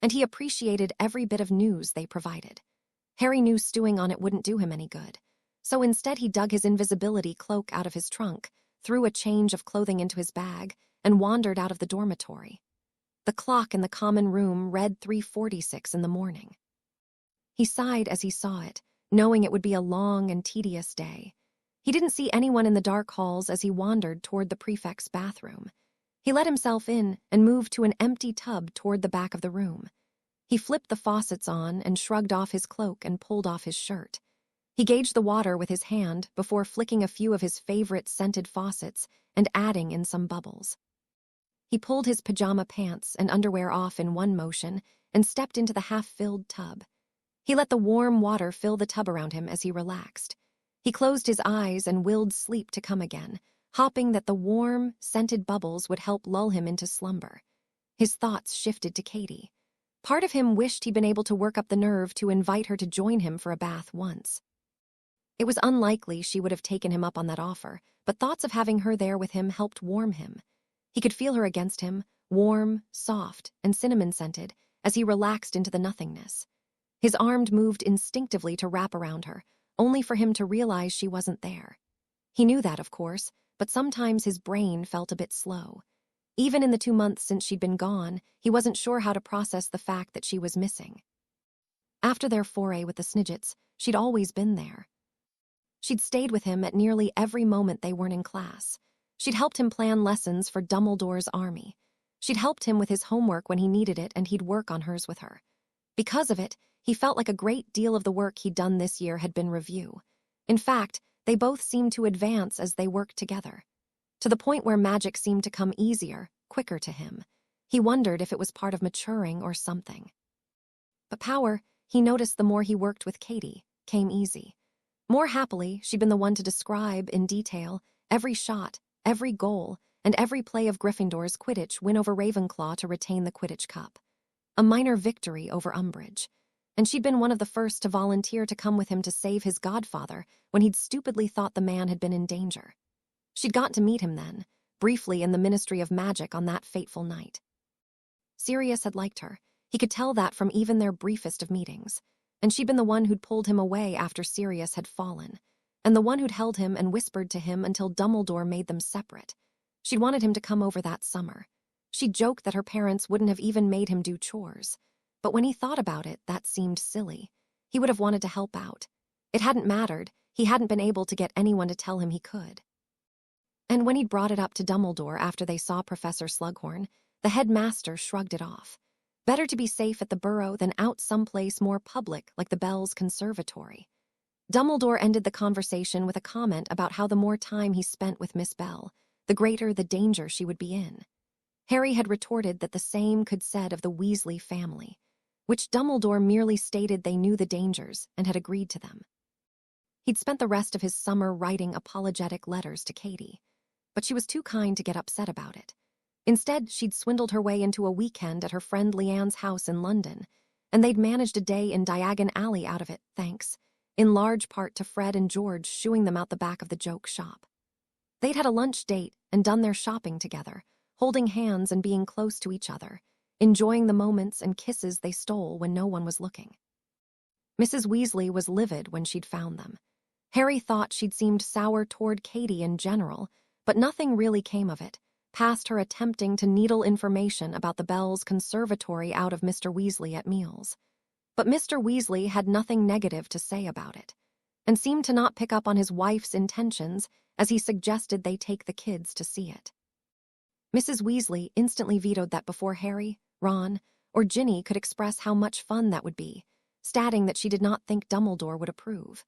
and he appreciated every bit of news they provided. Harry knew stewing on it wouldn't do him any good, so instead he dug his invisibility cloak out of his trunk, threw a change of clothing into his bag, and wandered out of the dormitory. The clock in the common room read 3:46 in the morning. He sighed as he saw it, knowing it would be a long and tedious day. He didn't see anyone in the dark halls as he wandered toward the prefect's bathroom. He let himself in and moved to an empty tub toward the back of the room. He flipped the faucets on and shrugged off his cloak and pulled off his shirt. He gauged the water with his hand before flicking a few of his favorite scented faucets and adding in some bubbles. He pulled his pajama pants and underwear off in one motion and stepped into the half-filled tub. He let the warm water fill the tub around him as he relaxed. He closed his eyes and willed sleep to come again, hoping that the warm, scented bubbles would help lull him into slumber. His thoughts shifted to Katie. Part of him wished he'd been able to work up the nerve to invite her to join him for a bath once. It was unlikely she would have taken him up on that offer, but thoughts of having her there with him helped warm him. He could feel her against him, warm, soft, and cinnamon-scented, as he relaxed into the nothingness. His arm moved instinctively to wrap around her, only for him to realize she wasn't there. He knew that, of course, but sometimes his brain felt a bit slow. Even in the 2 months since she'd been gone, he wasn't sure how to process the fact that she was missing. After their foray with the Snidgets, she'd always been there. She'd stayed with him at nearly every moment they weren't in class. She'd helped him plan lessons for Dumbledore's army. She'd helped him with his homework when he needed it, and he'd work on hers with her. Because of it, he felt like a great deal of the work he'd done this year had been review. In fact, they both seemed to advance as they worked together, to the point where magic seemed to come easier, quicker to him. He wondered if it was part of maturing or something. But power, he noticed the more he worked with Katie, came easy. More happily, she'd been the one to describe, in detail, every shot, every goal, and every play of Gryffindor's Quidditch win over Ravenclaw to retain the Quidditch Cup. A minor victory over Umbridge. And she'd been one of the first to volunteer to come with him to save his godfather when he'd stupidly thought the man had been in danger. She'd gotten to meet him then, briefly in the Ministry of Magic on that fateful night. Sirius had liked her. He could tell that from even their briefest of meetings. And she'd been the one who'd pulled him away after Sirius had fallen, and the one who'd held him and whispered to him until Dumbledore made them separate. She'd wanted him to come over that summer. She'd joked that her parents wouldn't have even made him do chores. But when he thought about it, that seemed silly. He would have wanted to help out. It hadn't mattered. He hadn't been able to get anyone to tell him he could. And when he'd brought it up to Dumbledore after they saw Professor Slugghorn, the headmaster shrugged it off. Better to be safe at the Burrow than out someplace more public like the Bell's conservatory. Dumbledore ended the conversation with a comment about how the more time he spent with Miss Bell, the greater the danger she would be in. Harry had retorted that the same could said of the Weasley family, which Dumbledore merely stated they knew the dangers and had agreed to them. He'd spent the rest of his summer writing apologetic letters to Katie, but she was too kind to get upset about it. Instead, she'd swindled her way into a weekend at her friend Leanne's house in London, and they'd managed a day in Diagon Alley out of it, thanks, in large part to Fred and George shooing them out the back of the joke shop. They'd had a lunch date and done their shopping together, holding hands and being close to each other, enjoying the moments and kisses they stole when no one was looking. Mrs. Weasley was livid when she'd found them. Harry thought she'd seemed sour toward Katie in general, but nothing really came of it, past her attempting to needle information about the Bell's conservatory out of Mr. Weasley at meals. But Mr. Weasley had nothing negative to say about it, and seemed to not pick up on his wife's intentions as he suggested they take the kids to see it. Mrs. Weasley instantly vetoed that before Harry, Ron, or Ginny could express how much fun that would be, stating that she did not think Dumbledore would approve.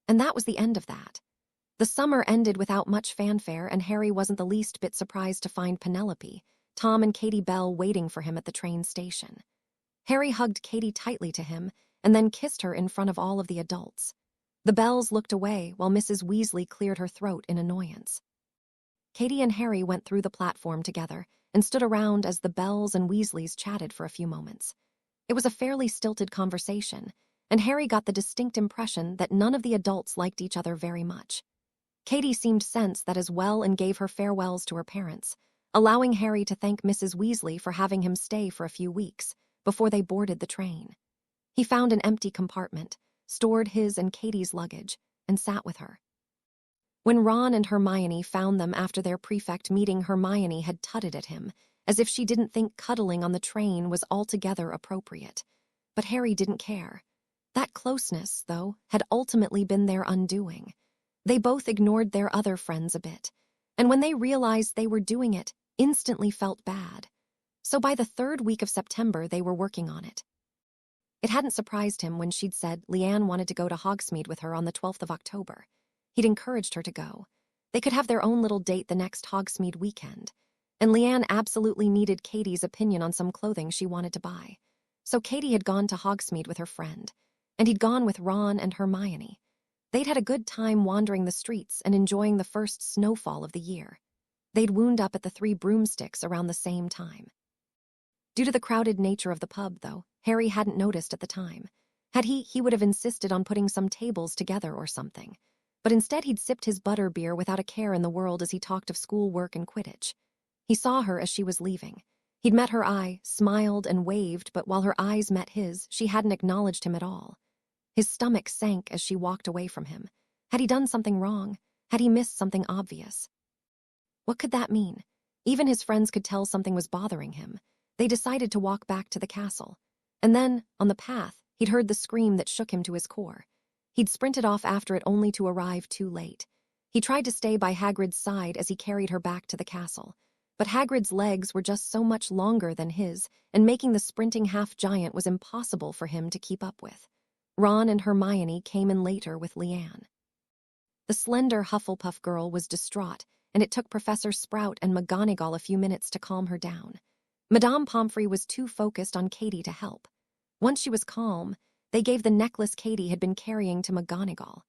And that was the end of that. The summer ended without much fanfare, and Harry wasn't the least bit surprised to find Penelope, Tom, and Katie Bell waiting for him at the train station. Harry hugged Katie tightly to him and then kissed her in front of all of the adults. The Bells looked away while Mrs. Weasley cleared her throat in annoyance. Katie and Harry went through the platform together and stood around as the Bells and Weasleys chatted for a few moments. It was a fairly stilted conversation, and Harry got the distinct impression that none of the adults liked each other very much. Katie seemed sensed that as well and gave her farewells to her parents, allowing Harry to thank Mrs. Weasley for having him stay for a few weeks before they boarded the train. He found an empty compartment, stored his and Katie's luggage, and sat with her. When Ron and Hermione found them after their prefect meeting, Hermione had tutted at him, as if she didn't think cuddling on the train was altogether appropriate. But Harry didn't care. That closeness, though, had ultimately been their undoing. They both ignored their other friends a bit, and when they realized they were doing it, instantly felt bad. So by the 3rd week of September, they were working on it. It hadn't surprised him when she'd said Leanne wanted to go to Hogsmeade with her on the 12th of October. He'd encouraged her to go. They could have their own little date the next Hogsmeade weekend. And Leanne absolutely needed Katie's opinion on some clothing she wanted to buy. So Katie had gone to Hogsmeade with her friend, and he'd gone with Ron and Hermione. They'd had a good time wandering the streets and enjoying the first snowfall of the year. They'd wound up at the 3 Broomsticks around the same time. Due to the crowded nature of the pub, though, Harry hadn't noticed at the time. Had he would have insisted on putting some tables together or something. But instead he'd sipped his butterbeer without a care in the world as he talked of schoolwork and Quidditch. He saw her as she was leaving. He'd met her eye, smiled and waved, but while her eyes met his, she hadn't acknowledged him at all. His stomach sank as she walked away from him. Had he done something wrong? Had he missed something obvious? What could that mean? Even his friends could tell something was bothering him. They decided to walk back to the castle. And then, on the path, he'd heard the scream that shook him to his core. He'd sprinted off after it only to arrive too late. He tried to stay by Hagrid's side as he carried her back to the castle. But Hagrid's legs were just so much longer than his, and making the sprinting half-giant was impossible for him to keep up with. Ron and Hermione came in later with Leanne. The slender Hufflepuff girl was distraught, and it took Professor Sprout and McGonagall a few minutes to calm her down. Madame Pomfrey was too focused on Katie to help. Once she was calm, they gave the necklace Katie had been carrying to McGonagall.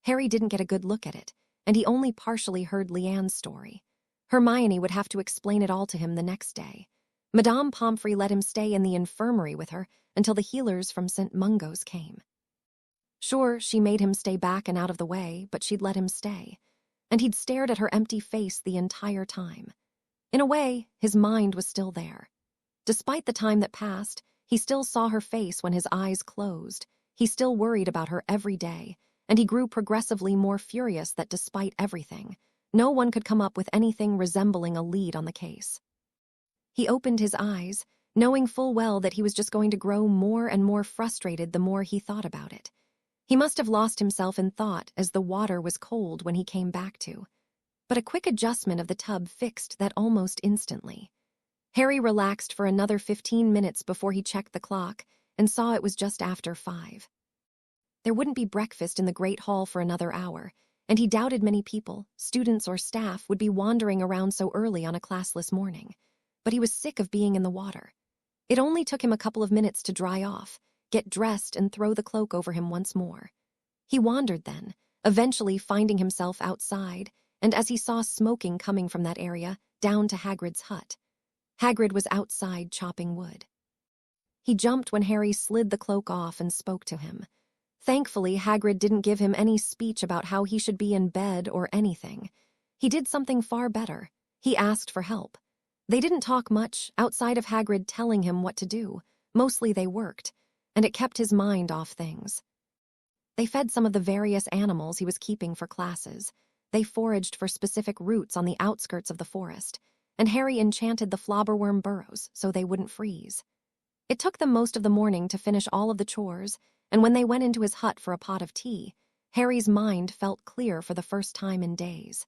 Harry didn't get a good look at it, and he only partially heard Leanne's story. Hermione would have to explain it all to him the next day. Madame Pomfrey let him stay in the infirmary with her until the healers from St. Mungo's came. Sure, she made him stay back and out of the way, but she'd let him stay. And he'd stared at her empty face the entire time. In a way, his mind was still there. Despite the time that passed, he still saw her face when his eyes closed. He still worried about her every day, and he grew progressively more furious that despite everything, no one could come up with anything resembling a lead on the case. He opened his eyes, knowing full well that he was just going to grow more and more frustrated the more he thought about it. He must have lost himself in thought as the water was cold when he came back to. But a quick adjustment of the tub fixed that almost instantly. Harry relaxed for another 15 minutes before he checked the clock and saw it was just after 5. There wouldn't be breakfast in the Great Hall for another hour, and he doubted many people, students or staff, would be wandering around so early on a classless morning. But he was sick of being in the water. It only took him a couple of minutes to dry off, get dressed and throw the cloak over him once more. He wandered then, eventually finding himself outside, and as he saw smoking coming from that area, down to Hagrid's hut. Hagrid was outside chopping wood. He jumped when Harry slid the cloak off and spoke to him. Thankfully, Hagrid didn't give him any speech about how he should be in bed or anything. He did something far better. He asked for help. They didn't talk much, outside of Hagrid telling him what to do. Mostly they worked, and it kept his mind off things. They fed some of the various animals he was keeping for classes. They foraged for specific roots on the outskirts of the forest, and Harry enchanted the flobberworm burrows so they wouldn't freeze. It took them most of the morning to finish all of the chores, and when they went into his hut for a pot of tea, Harry's mind felt clear for the first time in days.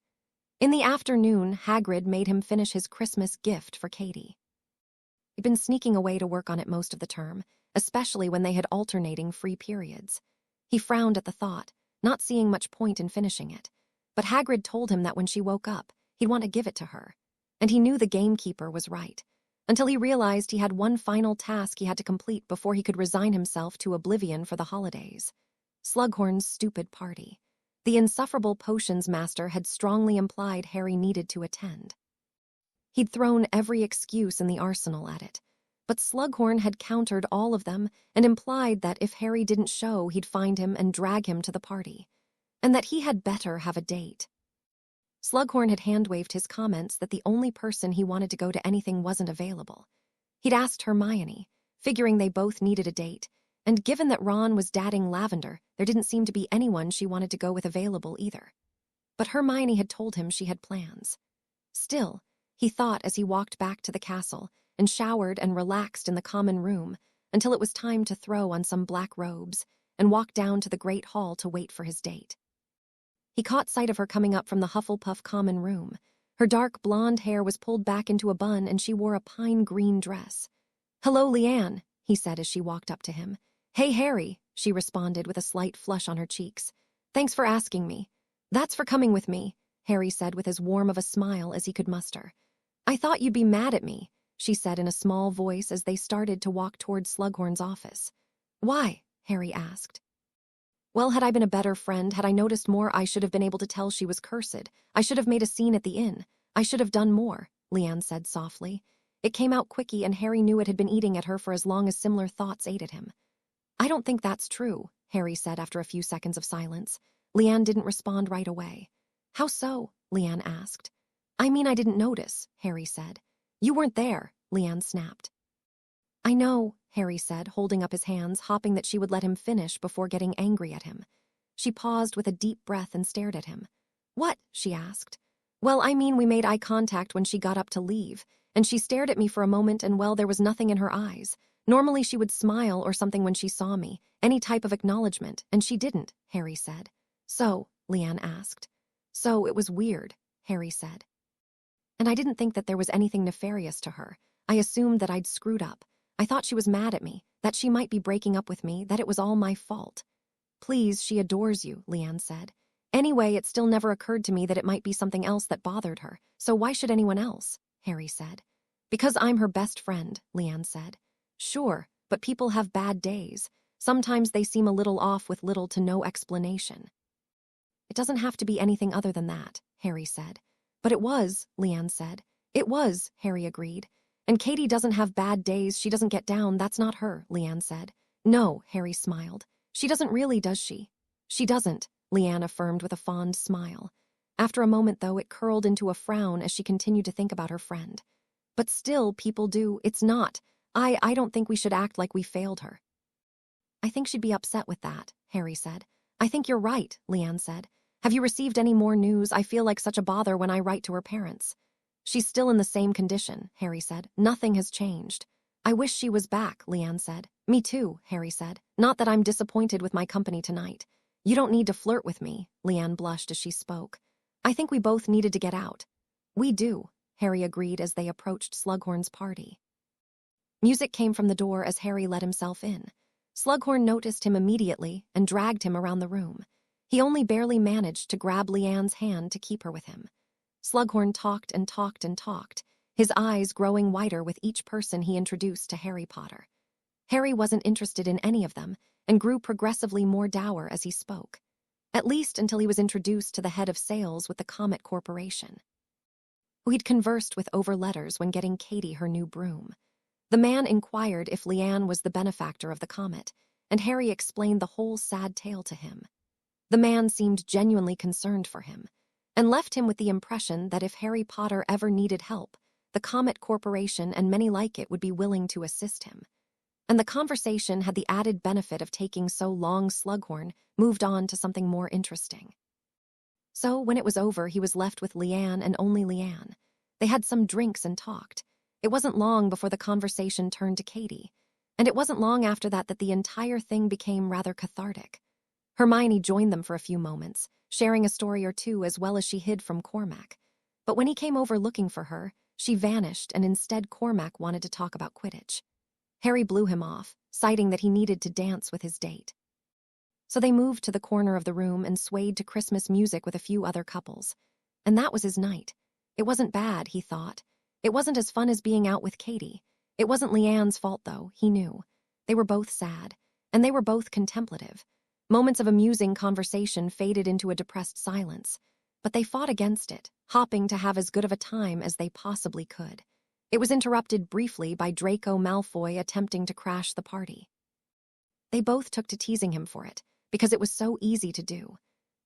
In the afternoon, Hagrid made him finish his Christmas gift for Katie. He'd been sneaking away to work on it most of the term, especially when they had alternating free periods. He frowned at the thought, not seeing much point in finishing it. But Hagrid told him that when she woke up, he'd want to give it to her. And he knew the gamekeeper was right, until he realized he had one final task he had to complete before he could resign himself to oblivion for the holidays. Slughorn's stupid party. The insufferable potions master had strongly implied Harry needed to attend. He'd thrown every excuse in the arsenal at it, but Slughorn had countered all of them and implied that if Harry didn't show, he'd find him and drag him to the party, and that he had better have a date. Slughorn had hand-waved his comments that the only person he wanted to go to anything wasn't available. He'd asked Hermione, figuring they both needed a date, and given that Ron was dating Lavender, there didn't seem to be anyone she wanted to go with available either. But Hermione had told him she had plans. Still, he thought as he walked back to the castle and showered and relaxed in the common room until it was time to throw on some black robes and walk down to the Great Hall to wait for his date. He caught sight of her coming up from the Hufflepuff common room. Her dark blonde hair was pulled back into a bun and she wore a pine green dress. "Hello, Leanne," he said as she walked up to him. "Hey, Harry," she responded with a slight flush on her cheeks. "Thanks for asking me. That's for coming with me," Harry said with as warm of a smile as he could muster. "I thought you'd be mad at me," she said in a small voice as they started to walk toward Slughorn's office. "Why?" Harry asked. "Well, had I been a better friend, had I noticed more, I should have been able to tell she was cursed. I should have made a scene at the inn. I should have done more," Leanne said softly. It came out quickly, and Harry knew it had been eating at her for as long as similar thoughts ate at him. "I don't think that's true," Harry said after a few seconds of silence. Leanne didn't respond right away. "How so?" Leanne asked. "I mean, I didn't notice," Harry said. "You weren't there," Leanne snapped. "I know," Harry said, holding up his hands, hoping that she would let him finish before getting angry at him. She paused with a deep breath and stared at him. "What?" she asked. "Well, I mean, we made eye contact when she got up to leave, and she stared at me for a moment, and well, there was nothing in her eyes. Normally she would smile or something when she saw me, any type of acknowledgement, and she didn't," Harry said. "So?" Leanne asked. "So, it was weird," Harry said. "And I didn't think that there was anything nefarious to her. I assumed that I'd screwed up. I thought she was mad at me, that she might be breaking up with me, that it was all my fault." "Please, she adores you," Leanne said. "Anyway, it still never occurred to me that it might be something else that bothered her, so why should anyone else?" Harry said. "Because I'm her best friend," Leanne said. "Sure, but people have bad days. Sometimes they seem a little off with little to no explanation." "It doesn't have to be anything other than that," Harry said. "But it was," Leanne said. "It was," Harry agreed. "And Katie doesn't have bad days, she doesn't get down, that's not her," Leanne said. "No," Harry smiled. "She doesn't really, does she?" "She doesn't," Leanne affirmed with a fond smile. After a moment, though, it curled into a frown as she continued to think about her friend. "But still, people do. It's not. I don't think we should act like we failed her." "I think she'd be upset with that," Harry said. "I think you're right," Leanne said. "Have you received any more news? I feel like such a bother when I write to her parents." "She's still in the same condition," Harry said. "Nothing has changed." "I wish she was back," Leanne said. "Me too," Harry said. "Not that I'm disappointed with my company tonight." "You don't need to flirt with me," Leanne blushed as she spoke. "I think we both needed to get out." "We do," Harry agreed as they approached Slughorn's party. Music came from the door as Harry let himself in. Slughorn noticed him immediately and dragged him around the room. He only barely managed to grab Leanne's hand to keep her with him. Slugghorn talked and talked and talked, his eyes growing wider with each person he introduced to Harry Potter. Harry wasn't interested in any of them and grew progressively more dour as he spoke, at least until he was introduced to the head of sales with the Comet Corporation, who he'd conversed with over letters when getting Katie her new broom. The man inquired if Leanne was the benefactor of the Comet, and Harry explained the whole sad tale to him. The man seemed genuinely concerned for him, and left him with the impression that if Harry Potter ever needed help, the Comet Corporation and many like it would be willing to assist him. And the conversation had the added benefit of taking so long Slughorn moved on to something more interesting. So when it was over, he was left with Leanne and only Leanne. They had some drinks and talked. It wasn't long before the conversation turned to Katie, and it wasn't long after that that the entire thing became rather cathartic. Hermione joined them for a few moments, sharing a story or two as well as she hid from Cormac. But when he came over looking for her, she vanished, and instead Cormac wanted to talk about Quidditch. Harry blew him off, citing that he needed to dance with his date. So they moved to the corner of the room and swayed to Christmas music with a few other couples. And that was his night. It wasn't bad, he thought. It wasn't as fun as being out with Katie. It wasn't Leanne's fault, though, he knew. They were both sad, and they were both contemplative. Moments of amusing conversation faded into a depressed silence, but they fought against it, hopping to have as good of a time as they possibly could. It was interrupted briefly by Draco Malfoy attempting to crash the party. They both took to teasing him for it, because it was so easy to do.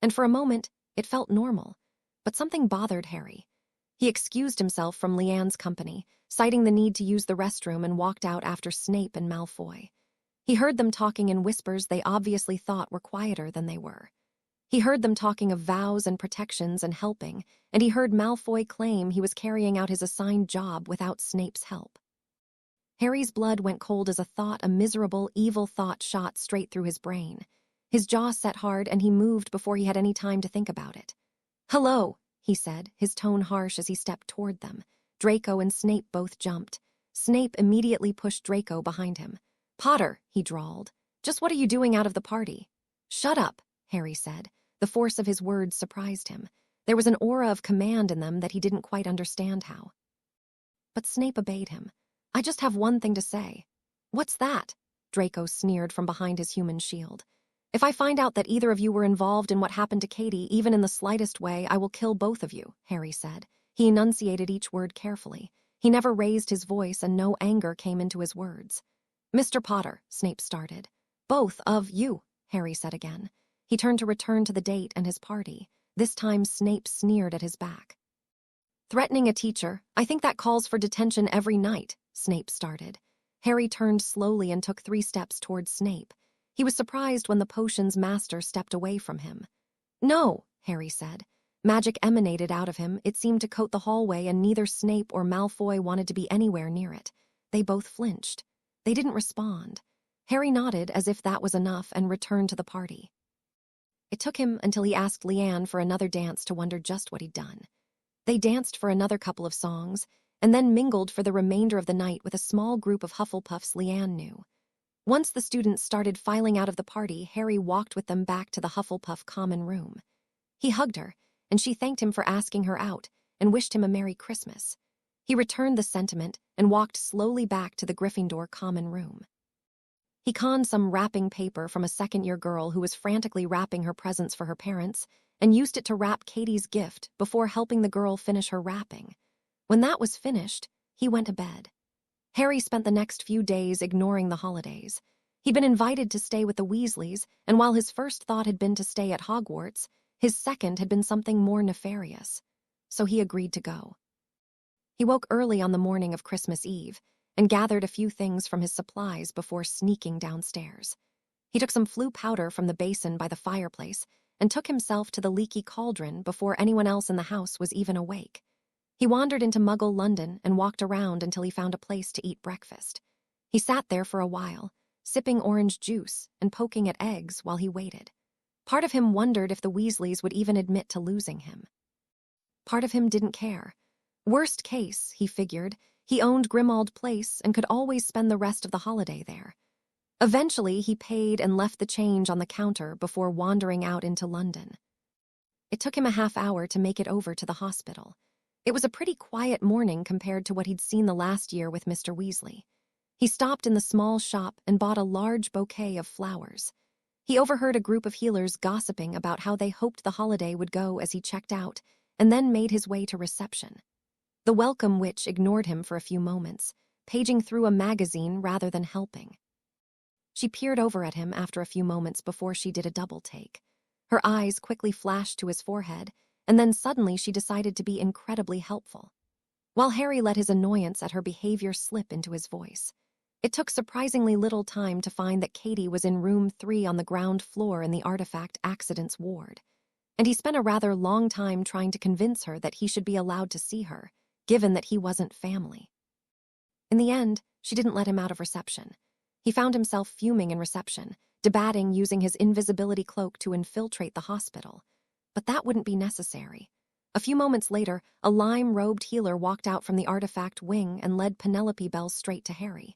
And for a moment, it felt normal. But something bothered Harry. He excused himself from Leanne's company, citing the need to use the restroom, and walked out after Snape and Malfoy. He heard them talking in whispers they obviously thought were quieter than they were. He heard them talking of vows and protections and helping, and he heard Malfoy claim he was carrying out his assigned job without Snape's help. Harry's blood went cold as a miserable, evil thought shot straight through his brain. His jaw set hard, and he moved before he had any time to think about it. "Hello," he said, his tone harsh as he stepped toward them. Draco and Snape both jumped. Snape immediately pushed Draco behind him. "Potter," he drawled. Just what are you doing out of the party?" "Shut up," Harry said. The force of his words surprised him. There was an aura of command in them that he didn't quite understand how. But Snape obeyed him. "I just have one thing to say." "What's that?" Draco sneered from behind his human shield. "If I find out that either of you were involved in what happened to Katie, even in the slightest way, I will kill both of you," Harry said. He enunciated each word carefully. He never raised his voice, and no anger came into his words. "Mr. Potter," Snape started. "Both of you," Harry said again. He turned to return to the date and his party. This time Snape sneered at his back. "Threatening a teacher, I think that calls for detention every night," Snape started. Harry turned slowly and took 3 steps towards Snape. He was surprised when the potion's master stepped away from him. "No," Harry said. Magic emanated out of him. It seemed to coat the hallway, and neither Snape or Malfoy wanted to be anywhere near it. They both flinched. They didn't respond. Harry nodded as if that was enough and returned to the party. It took him until he asked Leanne for another dance to wonder just what he'd done. They danced for another couple of songs, and then mingled for the remainder of the night with a small group of Hufflepuffs Leanne knew. Once the students started filing out of the party, Harry walked with them back to the Hufflepuff common room. He hugged her, and she thanked him for asking her out and wished him a Merry Christmas. He returned the sentiment and walked slowly back to the Gryffindor common room. He conned some wrapping paper from a second-year girl who was frantically wrapping her presents for her parents and used it to wrap Katie's gift before helping the girl finish her wrapping. When that was finished, he went to bed. Harry spent the next few days ignoring the holidays. He'd been invited to stay with the Weasleys, and while his first thought had been to stay at Hogwarts, his second had been something more nefarious. So he agreed to go. He woke early on the morning of Christmas Eve and gathered a few things from his supplies before sneaking downstairs. He took some Floo powder from the basin by the fireplace and took himself to the leaky cauldron before anyone else in the house was even awake. He wandered into Muggle London and walked around until he found a place to eat breakfast. He sat there for a while, sipping orange juice and poking at eggs while he waited. Part of him wondered if the Weasleys would even admit to losing him. Part of him didn't care. Worst case, he figured, he owned Grimmauld Place and could always spend the rest of the holiday there. Eventually, he paid and left the change on the counter before wandering out into London. It took him a half hour to make it over to the hospital. It was a pretty quiet morning compared to what he'd seen the last year with Mr. Weasley. He stopped in the small shop and bought a large bouquet of flowers. He overheard a group of healers gossiping about how they hoped the holiday would go as he checked out, and then made his way to reception. The welcome witch ignored him for a few moments, paging through a magazine rather than helping. She peered over at him after a few moments before she did a double take. Her eyes quickly flashed to his forehead, and then suddenly she decided to be incredibly helpful. While Harry let his annoyance at her behavior slip into his voice, it took surprisingly little time to find that Katie was in room 3 on the ground floor in the Artifact Accidents ward, and he spent a rather long time trying to convince her that he should be allowed to see her, given that he wasn't family. In the end, she didn't let him out of reception. He found himself fuming in reception, debating using his invisibility cloak to infiltrate the hospital. But that wouldn't be necessary. A few moments later, a lime-robed healer walked out from the artifact wing and led Penelope Bell straight to Harry.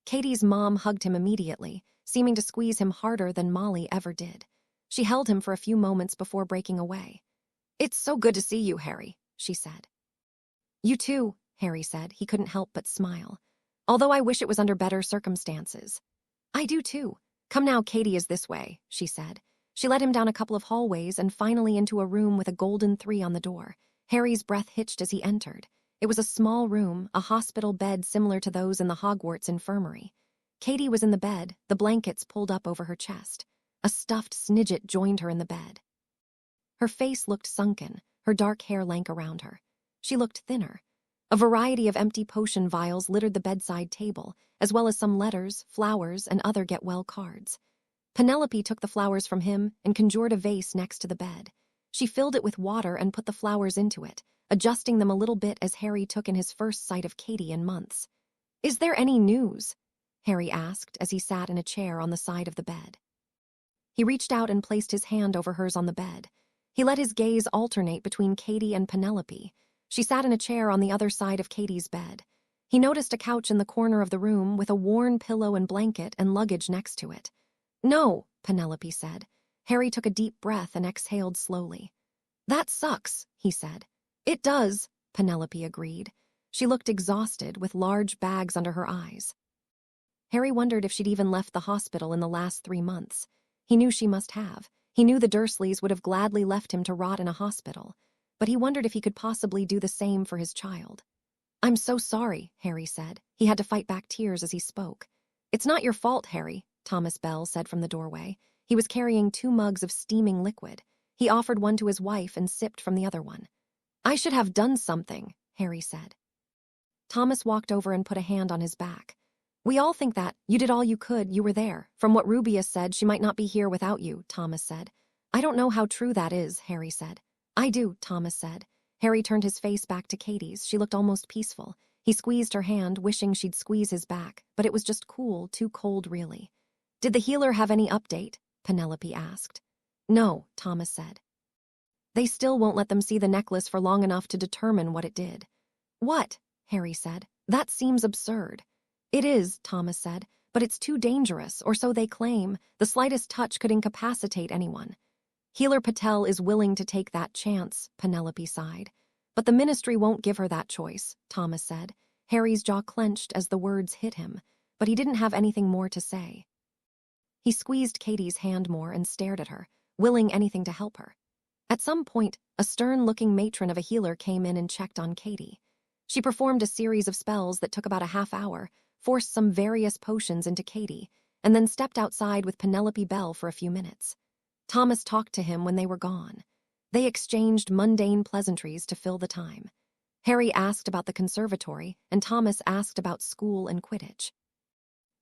Katie's mom hugged him immediately, seeming to squeeze him harder than Molly ever did. She held him for a few moments before breaking away. "It's so good to see you, Harry," she said. "You too," Harry said. He couldn't help but smile. "Although I wish it was under better circumstances." "I do too. Come now, Katie is this way," she said. She led him down a couple of hallways and finally into a room with a golden 3 on the door. Harry's breath hitched as he entered. It was a small room, a hospital bed similar to those in the Hogwarts infirmary. Katie was in the bed, the blankets pulled up over her chest. A stuffed Snidget joined her in the bed. Her face looked sunken, her dark hair lank around her. She looked thinner. A variety of empty potion vials littered the bedside table, as well as some letters, flowers, and other get-well cards. Penelope took the flowers from him and conjured a vase next to the bed. She filled it with water and put the flowers into it, adjusting them a little bit as Harry took in his first sight of Katie in months. "Is there any news?" Harry asked as he sat in a chair on the side of the bed. He reached out and placed his hand over hers on the bed. He let his gaze alternate between Katie and Penelope. She sat in a chair on the other side of Katie's bed. He noticed a couch in the corner of the room with a worn pillow and blanket and luggage next to it. No, Penelope said. Harry took a deep breath and exhaled slowly. That sucks, he said. It does, Penelope agreed. She looked exhausted, with large bags under her eyes. Harry wondered if she'd even left the hospital in the last 3 months. He knew she must have. He knew the Dursleys would have gladly left him to rot in a hospital, but he wondered if he could possibly do the same for his child. I'm so sorry, Harry said. He had to fight back tears as he spoke. It's not your fault, Harry, Thomas Bell said from the doorway. He was carrying 2 mugs of steaming liquid. He offered one to his wife and sipped from the other one. I should have done something, Harry said. Thomas walked over and put a hand on his back. We all think that. You did all you could. You were there. From what Rubia said, she might not be here without you, Thomas said. I don't know how true that is, Harry said. I do, Thomas said. Harry turned his face back to Katie's. She looked almost peaceful. He squeezed her hand, wishing she'd squeeze his back, but it was just cool, too cold really. Did the healer have any update? Penelope asked. No, Thomas said. They still won't let them see the necklace for long enough to determine what it did. What? Harry said. That seems absurd. It is, Thomas said, but it's too dangerous, or so they claim. The slightest touch could incapacitate anyone. Healer Patel is willing to take that chance, Penelope sighed. But the ministry won't give her that choice, Thomas said. Harry's jaw clenched as the words hit him, but he didn't have anything more to say. He squeezed Katie's hand more and stared at her, willing anything to help her. At some point, a stern-looking matron of a healer came in and checked on Katie. She performed a series of spells that took about a half hour, forced some various potions into Katie, and then stepped outside with Penelope Bell for a few minutes. Thomas talked to him when they were gone. They exchanged mundane pleasantries to fill the time. Harry asked about the conservatory, and Thomas asked about school and Quidditch.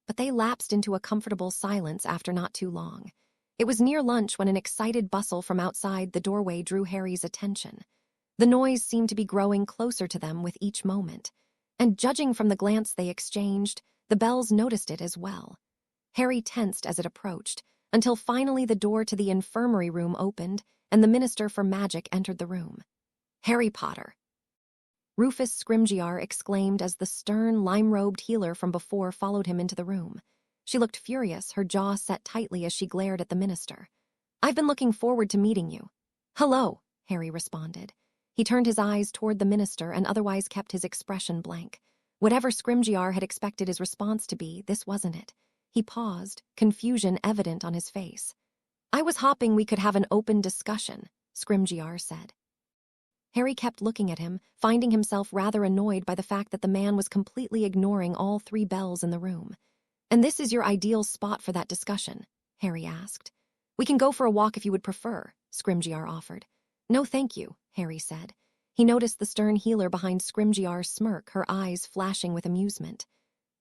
But they lapsed into a comfortable silence after not too long. It was near lunch when an excited bustle from outside the doorway drew Harry's attention. The noise seemed to be growing closer to them with each moment, and judging from the glance they exchanged, the Bells noticed it as well. Harry tensed as it approached, until finally the door to the infirmary room opened and the Minister for Magic entered the room. Harry Potter. Rufus Scrimgeour exclaimed as the stern, lime-robed healer from before followed him into the room. She looked furious, her jaw set tightly as she glared at the minister. I've been looking forward to meeting you. Hello, Harry responded. He turned his eyes toward the minister and otherwise kept his expression blank. Whatever Scrimgeour had expected his response to be, this wasn't it. He paused, confusion evident on his face. I was hoping we could have an open discussion, Scrimgeour said. Harry kept looking at him, finding himself rather annoyed by the fact that the man was completely ignoring all 3 Bells in the room. And this is your ideal spot for that discussion? Harry asked. We can go for a walk if you would prefer, Scrimgeour offered. No thank you, Harry said. He noticed the stern healer behind Scrimgeour's smirk, her eyes flashing with amusement.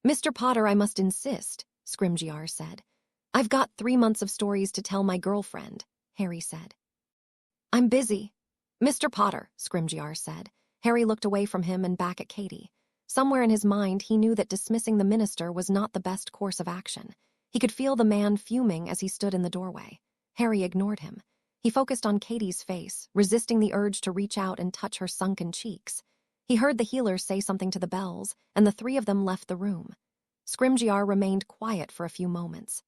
Mr. Potter, I must insist, Scrimgeour said. I've got 3 months of stories to tell my girlfriend, Harry said. I'm busy. Mr. Potter, Scrimgeour said. Harry looked away from him and back at Katie. Somewhere in his mind, he knew that dismissing the minister was not the best course of action. He could feel the man fuming as he stood in the doorway. Harry ignored him. He focused on Katie's face, resisting the urge to reach out and touch her sunken cheeks. He heard the healer say something to the Bells, and the 3 of them left the room. Scrimgeour remained quiet for a few moments.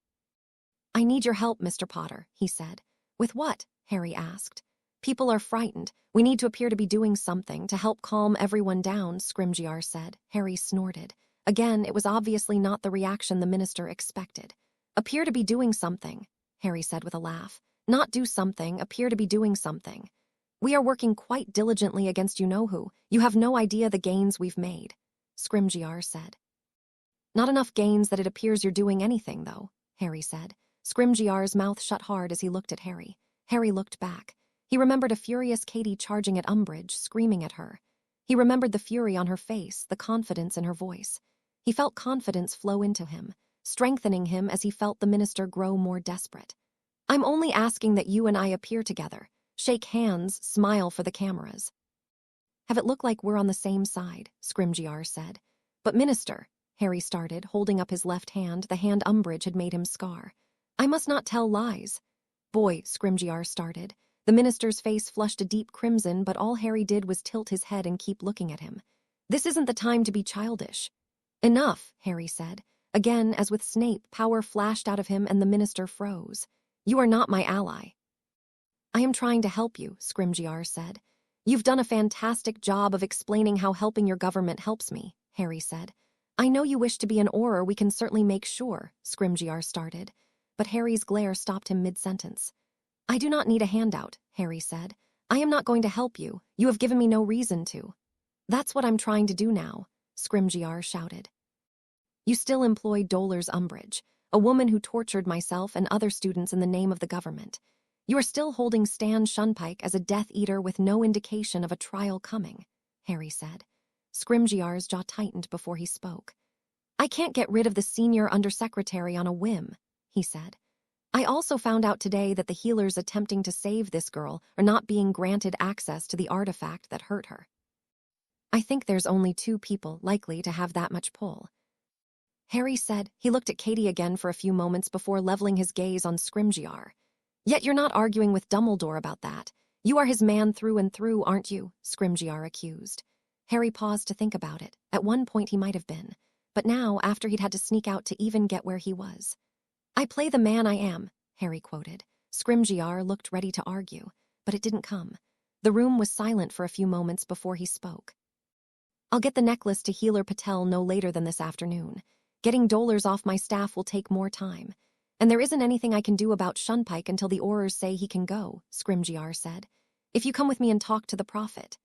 I need your help, Mr. Potter, he said. With what? Harry asked. People are frightened. We need to appear to be doing something to help calm everyone down, Scrimgeour said. Harry snorted. Again, it was obviously not the reaction the minister expected. Appear to be doing something, Harry said with a laugh. Not do something, appear to be doing something. We are working quite diligently against you-know-who. You have no idea the gains we've made, Scrimgeour said. Not enough gains that it appears you're doing anything, though, Harry said. Scrimgeour's mouth shut hard as he looked at Harry. Harry looked back. He remembered a furious Katie charging at Umbridge, screaming at her. He remembered the fury on her face, the confidence in her voice. He felt confidence flow into him, strengthening him as he felt the minister grow more desperate. I'm only asking that you and I appear together. Shake hands, smile for the cameras. Have it look like we're on the same side, Scrimgeour said. But minister, Harry started, holding up his left hand, the hand Umbridge had made him scar. I must not tell lies. Boy, Scrimgeour started. The minister's face flushed a deep crimson, but all Harry did was tilt his head and keep looking at him. This isn't the time to be childish. Enough, Harry said. Again, as with Snape, power flashed out of him and the minister froze. "You are not my ally." "I am trying to help you," Scrimgeour said. "You've done a fantastic job of explaining how helping your government helps me," Harry said. "I know you wish to be an Auror, we can certainly make sure," Scrimgeour started. But Harry's glare stopped him mid-sentence. "I do not need a handout," Harry said. "I am not going to help you. You have given me no reason to." "That's what I'm trying to do now," Scrimgeour shouted. "You still employ Dolar's Umbridge, a woman who tortured myself and other students in the name of the government. You are still holding Stan Shunpike as a Death Eater with no indication of a trial coming," Harry said. Scrimgeour's jaw tightened before he spoke. "I can't get rid of the senior undersecretary on a whim," he said. "I also found out today that the healers attempting to save this girl are not being granted access to the artifact that hurt her. I think there's only 2 people likely to have that much pull." Harry said. He looked at Katie again for a few moments before leveling his gaze on Scrimgeour. "Yet you're not arguing with Dumbledore about that. You are his man through and through, aren't you?" Scrimgeour accused. Harry paused to think about it. At one point he might have been, but now, after he'd had to sneak out to even get where he was. "I play the man I am," Harry quoted. Scrimgeour looked ready to argue, but it didn't come. The room was silent for a few moments before he spoke. "I'll get the necklace to Healer Patel no later than this afternoon. Getting Dolars off my staff will take more time. And there isn't anything I can do about Shunpike until the Aurors say he can go," Scrimgeour said. "If you come with me and talk to the Prophet."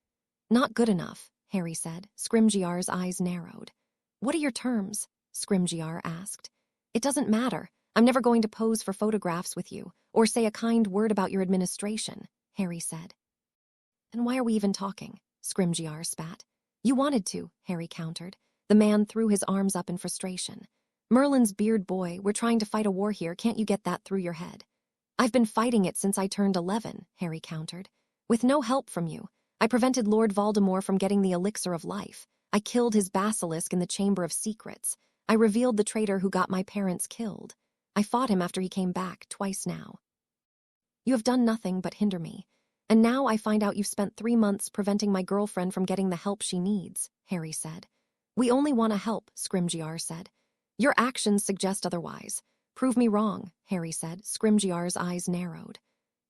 "Not good enough," Harry said. Scrimgeour's eyes narrowed. "What are your terms?" Scrimgeour asked. "It doesn't matter. I'm never going to pose for photographs with you, or say a kind word about your administration," Harry said. "Then why are we even talking?" Scrimgeour spat. "You wanted to," Harry countered. The man threw his arms up in frustration. "Merlin's beard boy, we're trying to fight a war here, can't you get that through your head?" "I've been fighting it since I turned 11, Harry countered. "With no help from you. I prevented Lord Voldemort from getting the elixir of life. I killed his basilisk in the Chamber of Secrets. I revealed the traitor who got my parents killed. I fought him after he came back, twice now. You have done nothing but hinder me. And now I find out you've spent 3 months preventing my girlfriend from getting the help she needs," Harry said. "We only want to help," Scrimgeour said. "Your actions suggest otherwise. Prove me wrong," Harry said. Scrimgeour's eyes narrowed.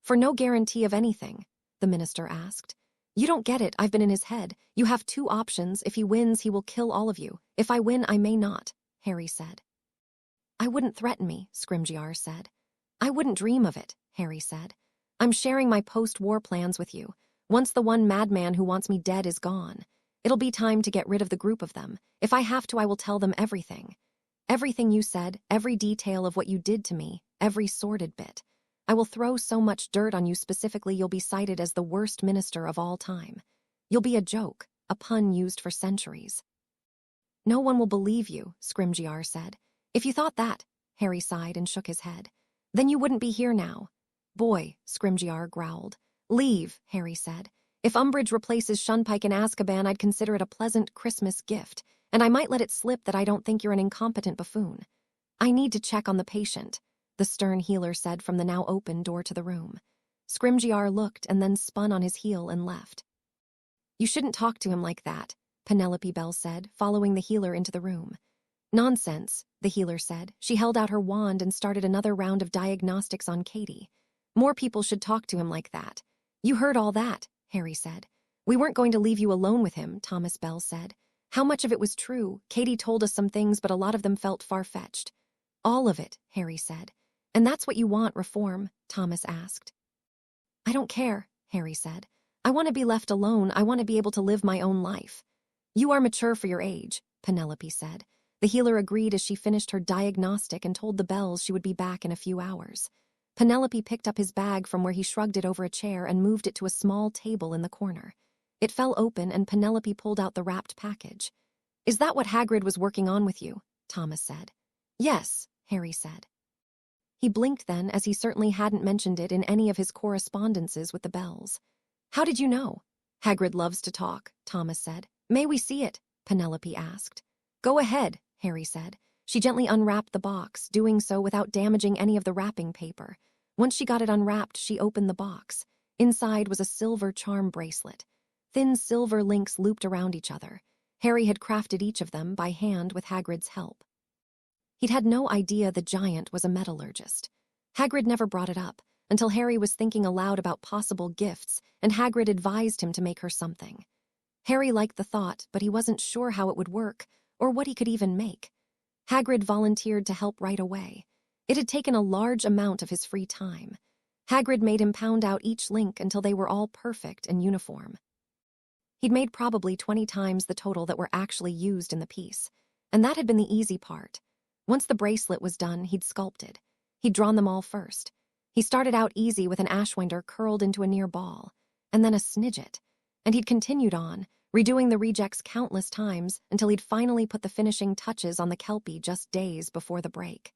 "For no guarantee of anything?" the minister asked. "You don't get it, I've been in his head. You have 2 options. If he wins, he will kill all of you. If I win, I may not," Harry said. "I wouldn't threaten me," Scrimgeour said. "I wouldn't dream of it," Harry said. "I'm sharing my post-war plans with you. Once the one madman who wants me dead is gone, it'll be time to get rid of the group of them. If I have to, I will tell them everything. Everything you said, every detail of what you did to me, every sordid bit. I will throw so much dirt on you specifically you'll be cited as the worst minister of all time. You'll be a joke, a pun used for centuries." "No one will believe you," Scrimgeour said. "If you thought that," Harry sighed and shook his head, "then you wouldn't be here now." "Boy," Scrimgeour growled. "Leave," Harry said. "If Umbridge replaces Shunpike in Azkaban, I'd consider it a pleasant Christmas gift, and I might let it slip that I don't think you're an incompetent buffoon." "I need to check on the patient," the stern healer said from the now open door to the room. Scrimgeour looked and then spun on his heel and left. "You shouldn't talk to him like that," Penelope Bell said, following the healer into the room. "Nonsense," the healer said. She held out her wand and started another round of diagnostics on Katie. "More people should talk to him like that." "You heard all that," Harry said. "We weren't going to leave you alone with him," Thomas Bell said. "How much of it was true? Katie told us some things, but a lot of them felt far-fetched." "All of it," Harry said. "And that's what you want, reform?" Thomas asked. "I don't care," Harry said. "I want to be left alone. I want to be able to live my own life." "You are mature for your age," Penelope said. The healer agreed as she finished her diagnostic and told the Bells she would be back in a few hours. Penelope picked up his bag from where he shrugged it over a chair and moved it to a small table in the corner. It fell open and Penelope pulled out the wrapped package. "Is that what Hagrid was working on with you?" Thomas said. "Yes," Harry said. He blinked then, as he certainly hadn't mentioned it in any of his correspondences with the Bells. "How did you know?" "Hagrid loves to talk," Thomas said. "May we see it?" Penelope asked. "Go ahead," Harry said. She gently unwrapped the box, doing so without damaging any of the wrapping paper. Once she got it unwrapped, she opened the box. Inside was a silver charm bracelet. Thin silver links looped around each other. Harry had crafted each of them by hand with Hagrid's help. He'd had no idea the giant was a metallurgist. Hagrid never brought it up, until Harry was thinking aloud about possible gifts, and Hagrid advised him to make her something. Harry liked the thought, but he wasn't sure how it would work, or what he could even make. Hagrid volunteered to help right away. It had taken a large amount of his free time. Hagrid made him pound out each link until they were all perfect and uniform. He'd made probably 20 times the total that were actually used in the piece, and that had been the easy part. Once the bracelet was done, he'd sculpted. He'd drawn them all first. He started out easy with an ashwinder curled into a near ball, and then a snidget, and he'd continued on, redoing the rejects countless times until he'd finally put the finishing touches on the Kelpie just days before the break.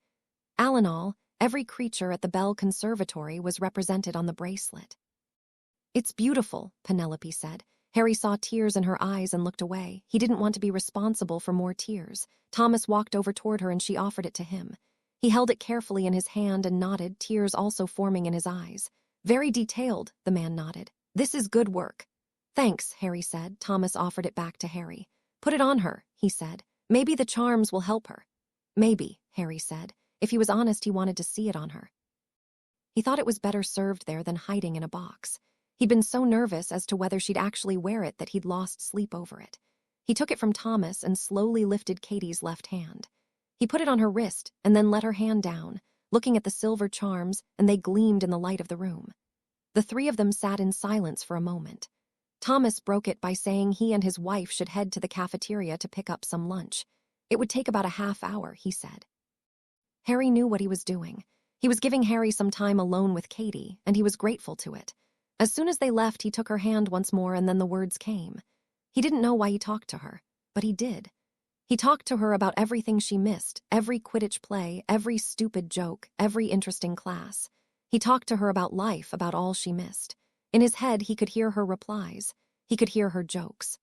All in all, every creature at the Bell Conservatory was represented on the bracelet. "It's beautiful," Penelope said. Harry saw tears in her eyes and looked away. He didn't want to be responsible for more tears. Thomas walked over toward her and she offered it to him. He held it carefully in his hand and nodded, tears also forming in his eyes. "Very detailed," the man nodded. "This is good work." "Thanks," Harry said. Thomas offered it back to Harry. "Put it on her," he said. "Maybe the charms will help her." "Maybe," Harry said. If he was honest, he wanted to see it on her. He thought it was better served there than hiding in a box. He'd been so nervous as to whether she'd actually wear it that he'd lost sleep over it. He took it from Thomas and slowly lifted Katie's left hand. He put it on her wrist and then let her hand down, looking at the silver charms, and they gleamed in the light of the room. The three of them sat in silence for a moment. Thomas broke it by saying he and his wife should head to the cafeteria to pick up some lunch. It would take about a half hour, he said. Harry knew what he was doing. He was giving Harry some time alone with Katie, and he was grateful to it. As soon as they left, he took her hand once more, and then the words came. He didn't know why he talked to her, but he did. He talked to her about everything she missed, every Quidditch play, every stupid joke, every interesting class. He talked to her about life, about all she missed. In his head, he could hear her replies. He could hear her jokes.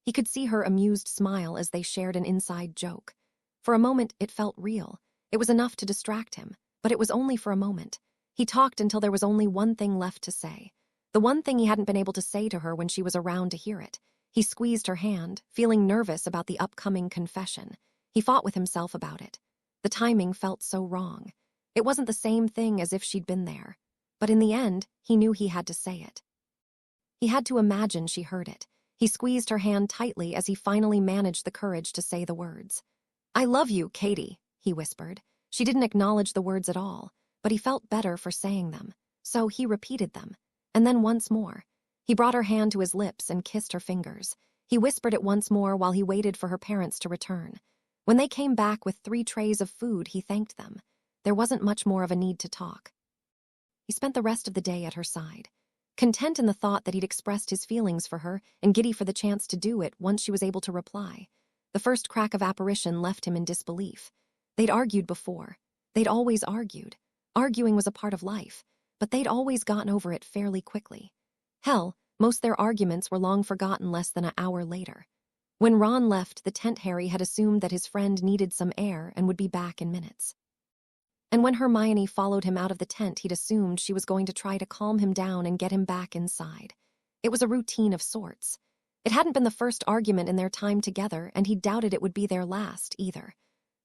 He could see her amused smile as they shared an inside joke. For a moment, it felt real. It was enough to distract him, but it was only for a moment. He talked until there was only one thing left to say. The one thing he hadn't been able to say to her when she was around to hear it. He squeezed her hand, feeling nervous about the upcoming confession. He fought with himself about it. The timing felt so wrong. It wasn't the same thing as if she'd been there. But in the end, he knew he had to say it. He had to imagine she heard it. He squeezed her hand tightly as he finally managed the courage to say the words. "I love you, Katie," he whispered. She didn't acknowledge the words at all, but he felt better for saying them. So he repeated them. And then once more. He brought her hand to his lips and kissed her fingers. He whispered it once more while he waited for her parents to return. When they came back with 3 trays of food, he thanked them. There wasn't much more of a need to talk. He spent the rest of the day at her side, content in the thought that he'd expressed his feelings for her and giddy for the chance to do it once she was able to reply. The first crack of apparition left him in disbelief. They'd argued before. They'd always argued. Arguing was a part of life, but they'd always gotten over it fairly quickly. Hell, most their arguments were long forgotten less than an hour later. When Ron left, the tent Harry had assumed that his friend needed some air and would be back in minutes. And when Hermione followed him out of the tent, he'd assumed she was going to try to calm him down and get him back inside. It was a routine of sorts. It hadn't been the first argument in their time together, and he doubted it would be their last, either.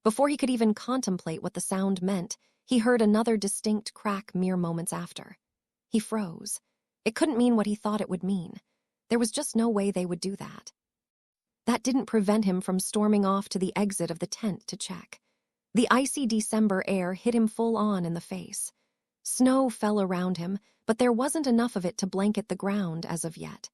Before he could even contemplate what the sound meant, he heard another distinct crack mere moments after. He froze. It couldn't mean what he thought it would mean. There was just no way they would do that. That didn't prevent him from storming off to the exit of the tent to check. The icy December air hit him full on in the face. Snow fell around him, but there wasn't enough of it to blanket the ground as of yet.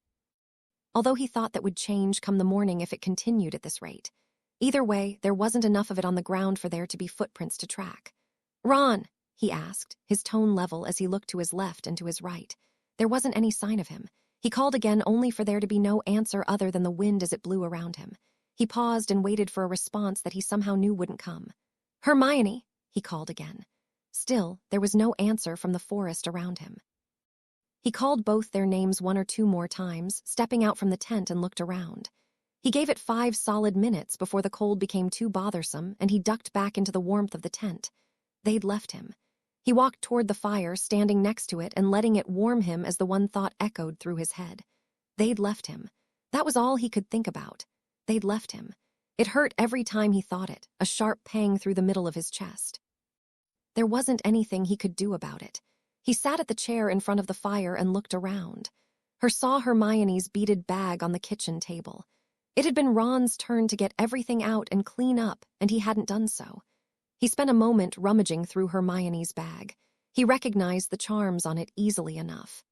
Although he thought that would change come the morning if it continued at this rate. Either way, there wasn't enough of it on the ground for there to be footprints to track. "Ron," he asked, his tone level as he looked to his left and to his right. There wasn't any sign of him. He called again only for there to be no answer other than the wind as it blew around him. He paused and waited for a response that he somehow knew wouldn't come. "Hermione," he called again. Still, there was no answer from the forest around him. He called both their names 1 or 2 more times, stepping out from the tent and looked around. He gave it 5 solid minutes before the cold became too bothersome and he ducked back into the warmth of the tent. They'd left him. He walked toward the fire, standing next to it and letting it warm him as the one thought echoed through his head. They'd left him. That was all he could think about. They'd left him. It hurt every time he thought it, a sharp pang through the middle of his chest. There wasn't anything he could do about it. He sat at the chair in front of the fire and looked around. Saw Hermione's beaded bag on the kitchen table. It had been Ron's turn to get everything out and clean up, and he hadn't done so. He spent a moment rummaging through Hermione's bag. He recognized the charms on it easily enough.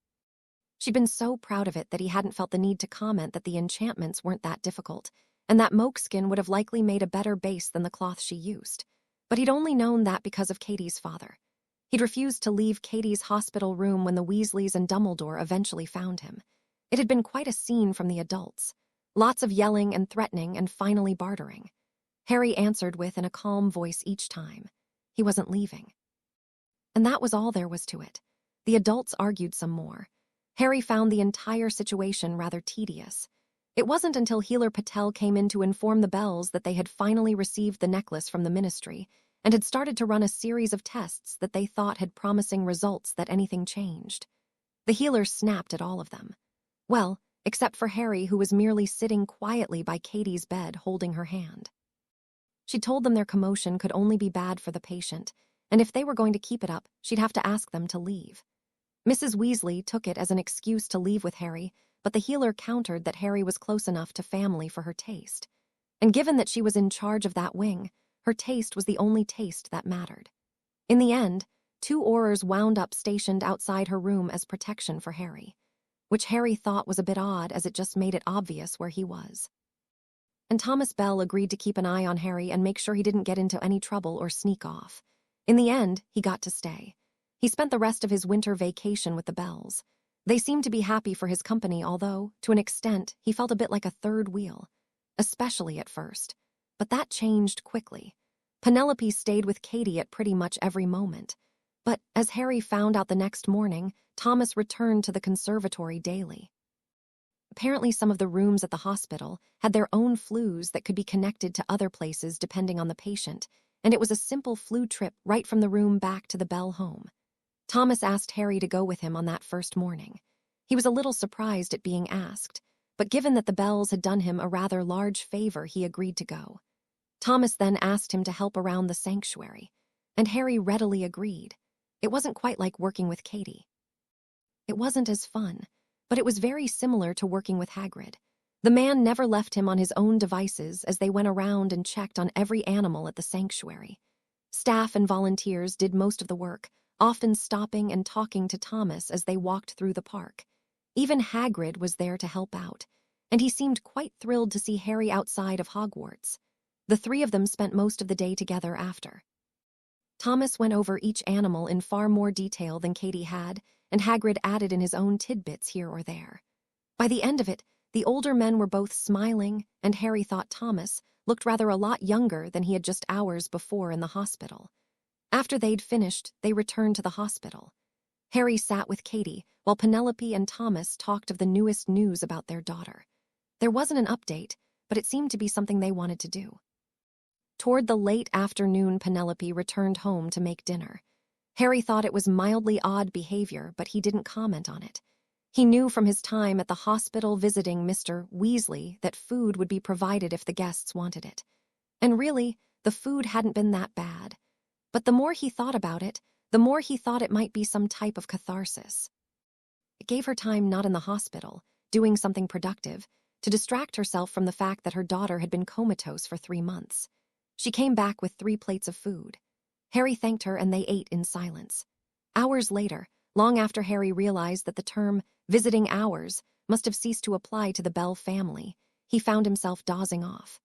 She'd been so proud of it that he hadn't felt the need to comment that the enchantments weren't that difficult, and that moleskin would have likely made a better base than the cloth she used. But he'd only known that because of Katie's father. He'd refused to leave Katie's hospital room when the Weasleys and Dumbledore eventually found him. It had been quite a scene from the adults. Lots of yelling and threatening and finally bartering. Harry answered with in a calm voice each time. He wasn't leaving. And that was all there was to it. The adults argued some more. Harry found the entire situation rather tedious. It wasn't until Healer Patel came in to inform the Bells that they had finally received the necklace from the Ministry and had started to run a series of tests that they thought had promising results that anything changed. The healers snapped at all of them. Well, except for Harry, who was merely sitting quietly by Katie's bed holding her hand. She told them their commotion could only be bad for the patient, and if they were going to keep it up, she'd have to ask them to leave. Mrs. Weasley took it as an excuse to leave with Harry, but the healer countered that Harry was close enough to family for her taste. And given that she was in charge of that wing, her taste was the only taste that mattered. In the end, 2 Aurors wound up stationed outside her room as protection for Harry, which Harry thought was a bit odd as it just made it obvious where he was. And Thomas Bell agreed to keep an eye on Harry and make sure he didn't get into any trouble or sneak off. In the end, he got to stay. He spent the rest of his winter vacation with the Bells. They seemed to be happy for his company, although, to an extent, he felt a bit like a third wheel. Especially at first. But that changed quickly. Penelope stayed with Katie at pretty much every moment. But, as Harry found out the next morning, Thomas returned to the conservatory daily. Apparently some of the rooms at the hospital had their own flues that could be connected to other places depending on the patient, and it was a simple flue trip right from the room back to the Bell home. Thomas asked Harry to go with him on that first morning. He was a little surprised at being asked, but given that the Bells had done him a rather large favor, he agreed to go. Thomas then asked him to help around the sanctuary, and Harry readily agreed. It wasn't quite like working with Katie. It wasn't as fun, but it was very similar to working with Hagrid. The man never left him on his own devices as they went around and checked on every animal at the sanctuary. Staff and volunteers did most of the work, often stopping and talking to Thomas as they walked through the park. Even Hagrid was there to help out, and he seemed quite thrilled to see Harry outside of Hogwarts. The 3 of them spent most of the day together after. Thomas went over each animal in far more detail than Katie had, and Hagrid added in his own tidbits here or there. By the end of it, the older men were both smiling, and Harry thought Thomas looked rather a lot younger than he had just hours before in the hospital. After they'd finished, they returned to the hospital. Harry sat with Katie, while Penelope and Thomas talked of the newest news about their daughter. There wasn't an update, but it seemed to be something they wanted to do. Toward the late afternoon, Penelope returned home to make dinner. Harry thought it was mildly odd behavior, but he didn't comment on it. He knew from his time at the hospital visiting Mr. Weasley that food would be provided if the guests wanted it. And really, the food hadn't been that bad. But the more he thought about it, the more he thought it might be some type of catharsis. It gave her time not in the hospital, doing something productive, to distract herself from the fact that her daughter had been comatose for 3 months. She came back with 3 plates of food. Harry thanked her and they ate in silence. Hours later, long after Harry realized that the term visiting hours must have ceased to apply to the Bell family, he found himself dozing off.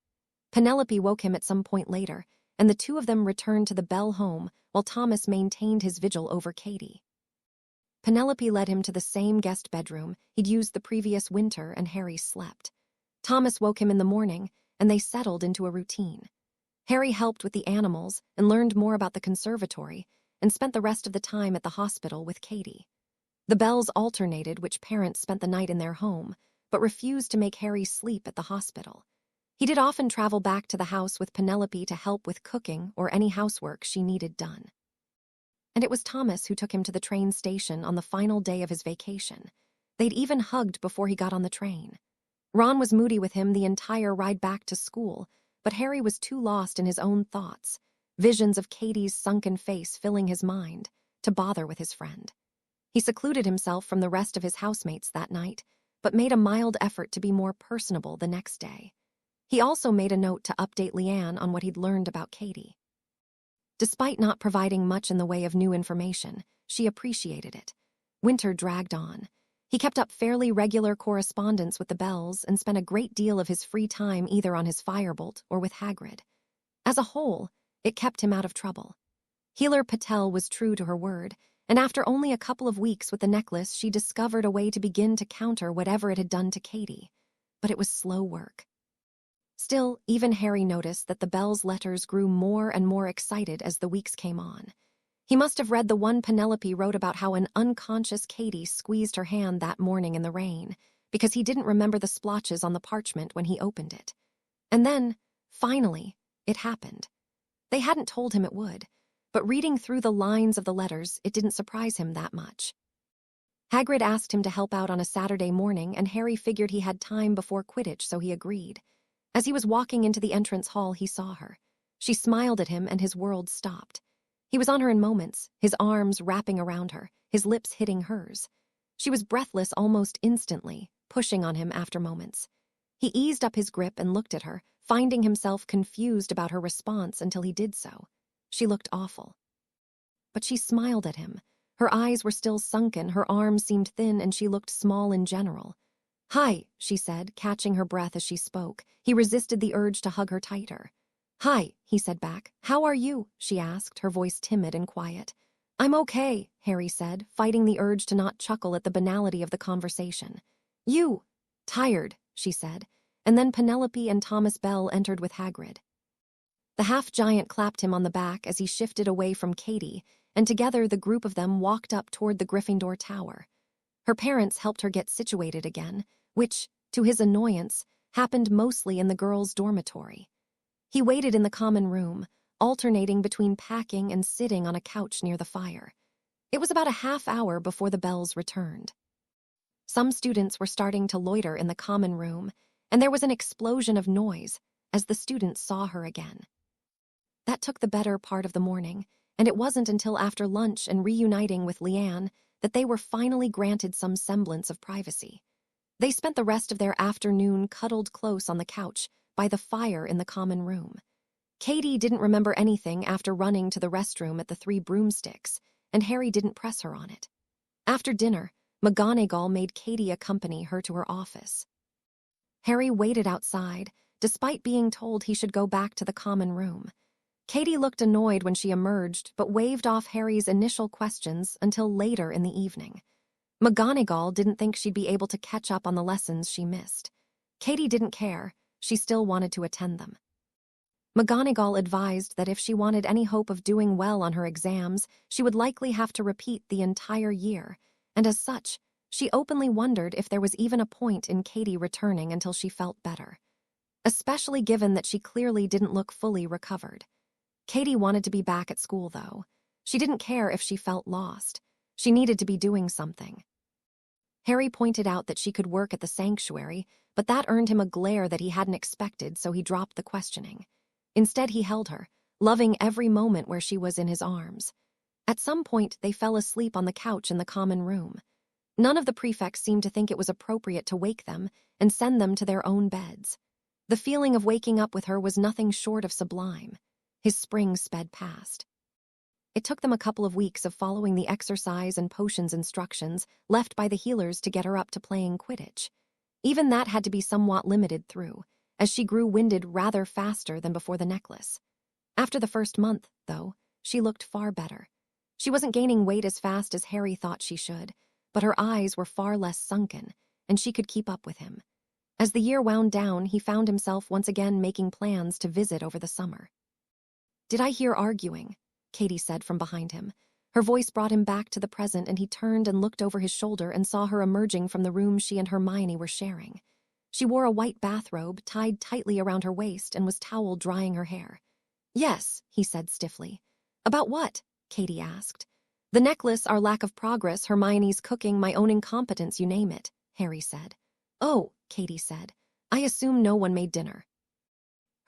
Penelope woke him at some point later, and the 2 of them returned to the Bell home while Thomas maintained his vigil over Katie. Penelope led him to the same guest bedroom he'd used the previous winter, and Harry slept. Thomas woke him in the morning, and they settled into a routine. Harry helped with the animals and learned more about the conservatory, and spent the rest of the time at the hospital with Katie. The Bells alternated which parents spent the night in their home, but refused to make Harry sleep at the hospital. He did often travel back to the house with Penelope to help with cooking or any housework she needed done. And it was Thomas who took him to the train station on the final day of his vacation. They'd even hugged before he got on the train. Ron was moody with him the entire ride back to school, but Harry was too lost in his own thoughts, visions of Katie's sunken face filling his mind, to bother with his friend. He secluded himself from the rest of his housemates that night, but made a mild effort to be more personable the next day. He also made a note to update Leanne on what he'd learned about Katie. Despite not providing much in the way of new information, she appreciated it. Winter dragged on. He kept up fairly regular correspondence with the Bells and spent a great deal of his free time either on his firebolt or with Hagrid. As a whole, it kept him out of trouble. Healer Patel was true to her word, and after only a couple of weeks with the necklace, she discovered a way to begin to counter whatever it had done to Katie. But it was slow work. Still, even Harry noticed that the Bells' letters grew more and more excited as the weeks came on. He must have read the one Penelope wrote about how an unconscious Katie squeezed her hand that morning in the rain, because he didn't remember the splotches on the parchment when he opened it. And then, finally, it happened. They hadn't told him it would, but reading through the lines of the letters, it didn't surprise him that much. Hagrid asked him to help out on a Saturday morning, and Harry figured he had time before Quidditch, so he agreed. As he was walking into the entrance hall, he saw her. She smiled at him, and his world stopped. He was on her in moments, his arms wrapping around her, his lips hitting hers. She was breathless almost instantly, pushing on him after moments. He eased up his grip and looked at her, finding himself confused about her response until he did so. She looked awful. But she smiled at him. Her eyes were still sunken, her arms seemed thin, and she looked small in general. "Hi," she said, catching her breath as she spoke. He resisted the urge to hug her tighter. "Hi," he said back. "How are you?" she asked, her voice timid and quiet. "I'm okay," Harry said, fighting the urge to not chuckle at the banality of the conversation. "You?" "Tired," she said, and then Penelope and Thomas Bell entered with Hagrid. The half-giant clapped him on the back as he shifted away from Katie, and together the group of them walked up toward the Gryffindor tower. Her parents helped her get situated again, which, to his annoyance, happened mostly in the girls' dormitory. He waited in the common room, alternating between packing and sitting on a couch near the fire. It was about a half hour before the Bells returned. Some students were starting to loiter in the common room, and there was an explosion of noise as the students saw her again. That took the better part of the morning, and it wasn't until after lunch and reuniting with Leanne that they were finally granted some semblance of privacy. They spent the rest of their afternoon cuddled close on the couch by the fire in the common room. Katie didn't remember anything after running to the restroom at the Three Broomsticks, and Harry didn't press her on it. After dinner, McGonagall made Katie accompany her to her office. Harry waited outside, despite being told he should go back to the common room. Katie looked annoyed when she emerged, but waved off Harry's initial questions until later in the evening. McGonagall didn't think she'd be able to catch up on the lessons she missed. Katie didn't care. She still wanted to attend them. McGonagall advised that if she wanted any hope of doing well on her exams, she would likely have to repeat the entire year, and as such, she openly wondered if there was even a point in Katie returning until she felt better. Especially given that she clearly didn't look fully recovered. Katie wanted to be back at school, though. She didn't care if she felt lost. She needed to be doing something. Harry pointed out that she could work at the sanctuary, but that earned him a glare that he hadn't expected, so he dropped the questioning. Instead, he held her, loving every moment where she was in his arms. At some point, they fell asleep on the couch in the common room. None of the prefects seemed to think it was appropriate to wake them and send them to their own beds. The feeling of waking up with her was nothing short of sublime. His spring sped past. It took them a couple of weeks of following the exercise and potions instructions left by the healers to get her up to playing Quidditch. Even that had to be somewhat limited through, as she grew winded rather faster than before the necklace. After the first month, though, she looked far better. She wasn't gaining weight as fast as Harry thought she should, but her eyes were far less sunken, and she could keep up with him. As the year wound down, he found himself once again making plans to visit over the summer. "Did I hear arguing?" Katie said from behind him. Her voice brought him back to the present, and he turned and looked over his shoulder and saw her emerging from the room she and Hermione were sharing. She wore a white bathrobe tied tightly around her waist and was towel drying her hair. "Yes," he said stiffly. "About what?" Katie asked. "The necklace, our lack of progress, Hermione's cooking, my own incompetence, you name it," Harry said. "Oh," Katie said. "I assume no one made dinner."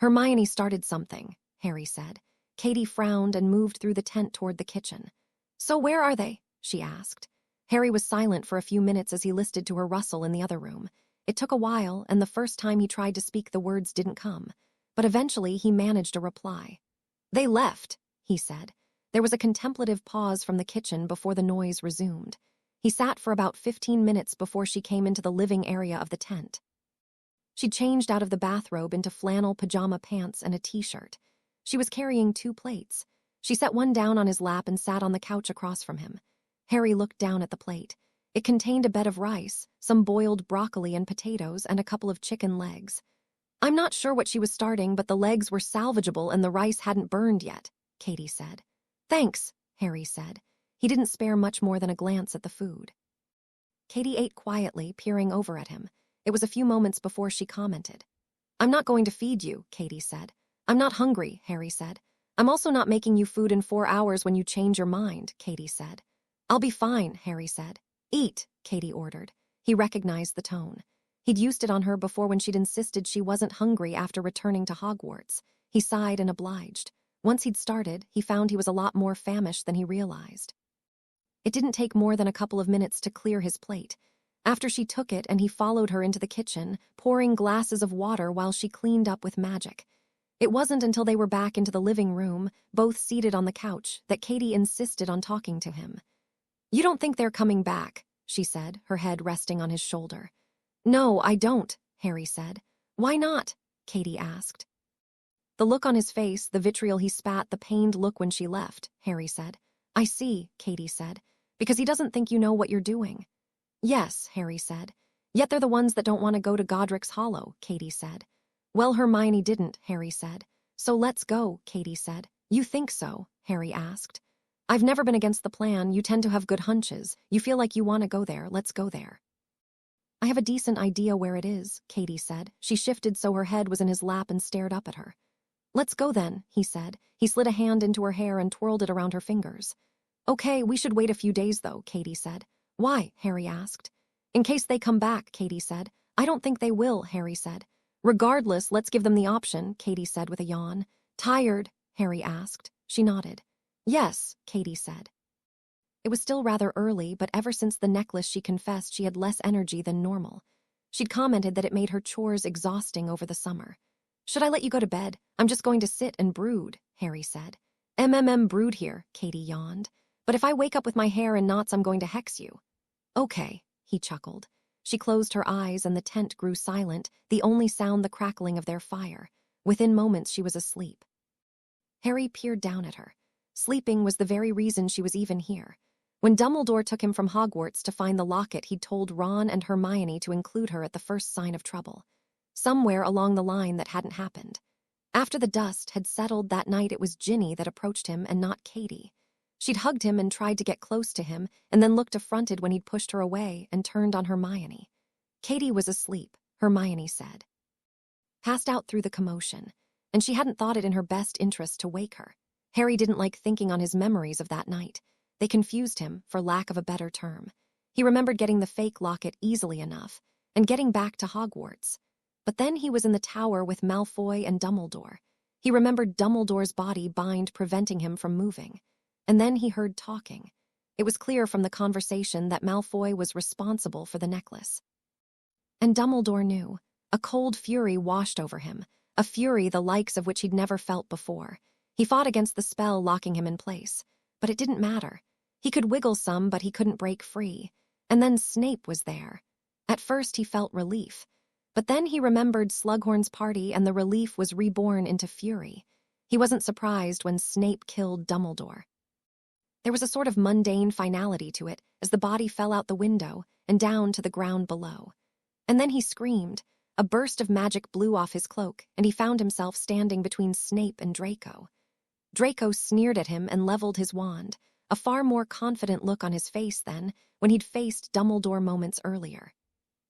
Hermione started something, Harry said. Katie frowned and moved through the tent toward the kitchen. So where are they? She asked. Harry was silent for a few minutes as he listened to her rustle in the other room. It took a while, and the first time he tried to speak, the words didn't come. But eventually he managed a reply. They left, he said. There was a contemplative pause from the kitchen before the noise resumed. He sat for about 15 minutes before she came into the living area of the tent. She changed out of the bathrobe into flannel pajama pants and a t-shirt. She was carrying 2 plates. She set one down on his lap and sat on the couch across from him. Harry looked down at the plate. It contained a bed of rice, some boiled broccoli and potatoes, and a couple of chicken legs. I'm not sure what she was starting, but the legs were salvageable and the rice hadn't burned yet, Katie said. Thanks, Harry said. He didn't spare much more than a glance at the food. Katie ate quietly, peering over at him. It was a few moments before she commented. I'm not going to feed you, Katie said. I'm not hungry, Harry said. I'm also not making you food in 4 hours when you change your mind, Katie said. I'll be fine, Harry said. Eat, Katie ordered. He recognized the tone. He'd used it on her before when she'd insisted she wasn't hungry after returning to Hogwarts. He sighed and obliged. Once he'd started, he found he was a lot more famished than he realized. It didn't take more than a couple of minutes to clear his plate. After she took it and he followed her into the kitchen, pouring glasses of water while she cleaned up with magic. It wasn't until they were back into the living room, both seated on the couch, that Katie insisted on talking to him. You don't think they're coming back, she said, her head resting on his shoulder. No, I don't, Harry said. Why not? Katie asked. The look on his face, the vitriol he spat, the pained look when she left, Harry said. I see, Katie said. Because he doesn't think you know what you're doing. Yes, Harry said. Yet they're the ones that don't want to go to Godric's Hollow, Katie said. Well, Hermione didn't, Harry said. So let's go, Katie said. You think so? Harry asked. I've never been against the plan. You tend to have good hunches. You feel like you want to go there. Let's go there. I have a decent idea where it is, Katie said. She shifted so her head was in his lap and stared up at her. Let's go then, he said. He slid a hand into her hair and twirled it around her fingers. Okay, we should wait a few days though, Katie said. Why? Harry asked. In case they come back, Katie said. I don't think they will, Harry said. Regardless, let's give them the option, Katie said with a yawn. Tired? Harry asked. She nodded. Yes, Katie said. It was still rather early, but ever since the necklace she confessed she had less energy than normal. She'd commented that it made her chores exhausting over the summer. Should I let you go to bed? I'm just going to sit and brood, Harry said. Brood here, Katie yawned. But if I wake up with my hair in knots, I'm going to hex you. Okay, he chuckled. She closed her eyes and the tent grew silent, the only sound the crackling of their fire. Within moments she was asleep. Harry peered down at her. Sleeping was the very reason she was even here. When Dumbledore took him from Hogwarts to find the locket, he'd told Ron and Hermione to include her at the first sign of trouble. Somewhere along the line that hadn't happened. After the dust had settled that night, it was Ginny that approached him and not Katie. She'd hugged him and tried to get close to him, and then looked affronted when he'd pushed her away and turned on Hermione. Katie was asleep, Hermione said. Passed out through the commotion, and she hadn't thought it in her best interest to wake her. Harry didn't like thinking on his memories of that night. They confused him, for lack of a better term. He remembered getting the fake locket easily enough, and getting back to Hogwarts. But then he was in the tower with Malfoy and Dumbledore. He remembered Dumbledore's body bind preventing him from moving. And then he heard talking. It was clear from the conversation that Malfoy was responsible for the necklace. And Dumbledore knew. A cold fury washed over him, a fury the likes of which he'd never felt before. He fought against the spell locking him in place, but it didn't matter. He could wiggle some, but he couldn't break free. And then Snape was there. At first he felt relief, but then he remembered Slughorn's party and the relief was reborn into fury. He wasn't surprised when Snape killed Dumbledore. There was a sort of mundane finality to it as the body fell out the window and down to the ground below. And then he screamed. A burst of magic blew off his cloak, and he found himself standing between Snape and Draco. Draco sneered at him and leveled his wand, a far more confident look on his face than when he'd faced Dumbledore moments earlier.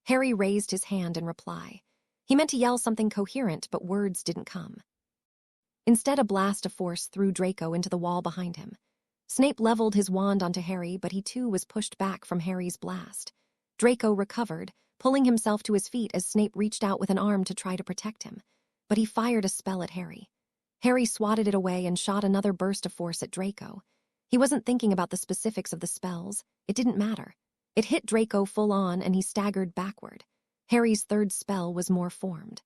Harry raised his hand in reply. He meant to yell something coherent, but words didn't come. Instead, a blast of force threw Draco into the wall behind him. Snape leveled his wand onto Harry, but he too was pushed back from Harry's blast. Draco recovered, pulling himself to his feet as Snape reached out with an arm to try to protect him. but he fired a spell at Harry. Harry swatted it away and shot another burst of force at Draco. He wasn't thinking about the specifics of the spells. It didn't matter. It hit Draco full on and he staggered backward. Harry's third spell was more formed.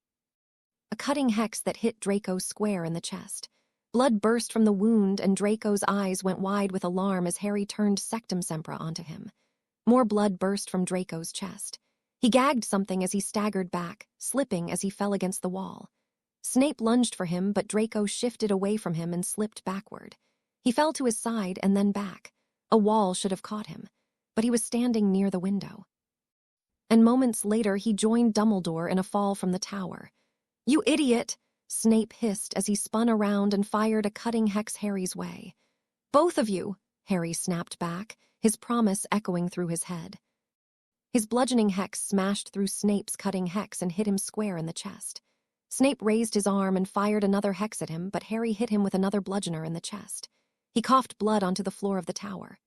A cutting hex that hit Draco square in the chest. Blood burst from the wound and Draco's eyes went wide with alarm as Harry turned Sectum Sempra onto him. More blood burst from Draco's chest. He gagged something as he staggered back, slipping as he fell against the wall. Snape lunged for him, but Draco shifted away from him and slipped backward. He fell to his side and then back. A wall should have caught him, but he was standing near the window. And moments later he joined Dumbledore in a fall from the tower. "You idiot!" Snape hissed as he spun around and fired a cutting hex Harry's way. "Both of you!" Harry snapped back, his promise echoing through his head. His bludgeoning hex smashed through Snape's cutting hex and hit him square in the chest. Snape raised his arm and fired another hex at him, but Harry hit him with another bludgeoner in the chest. He coughed blood onto the floor of the tower.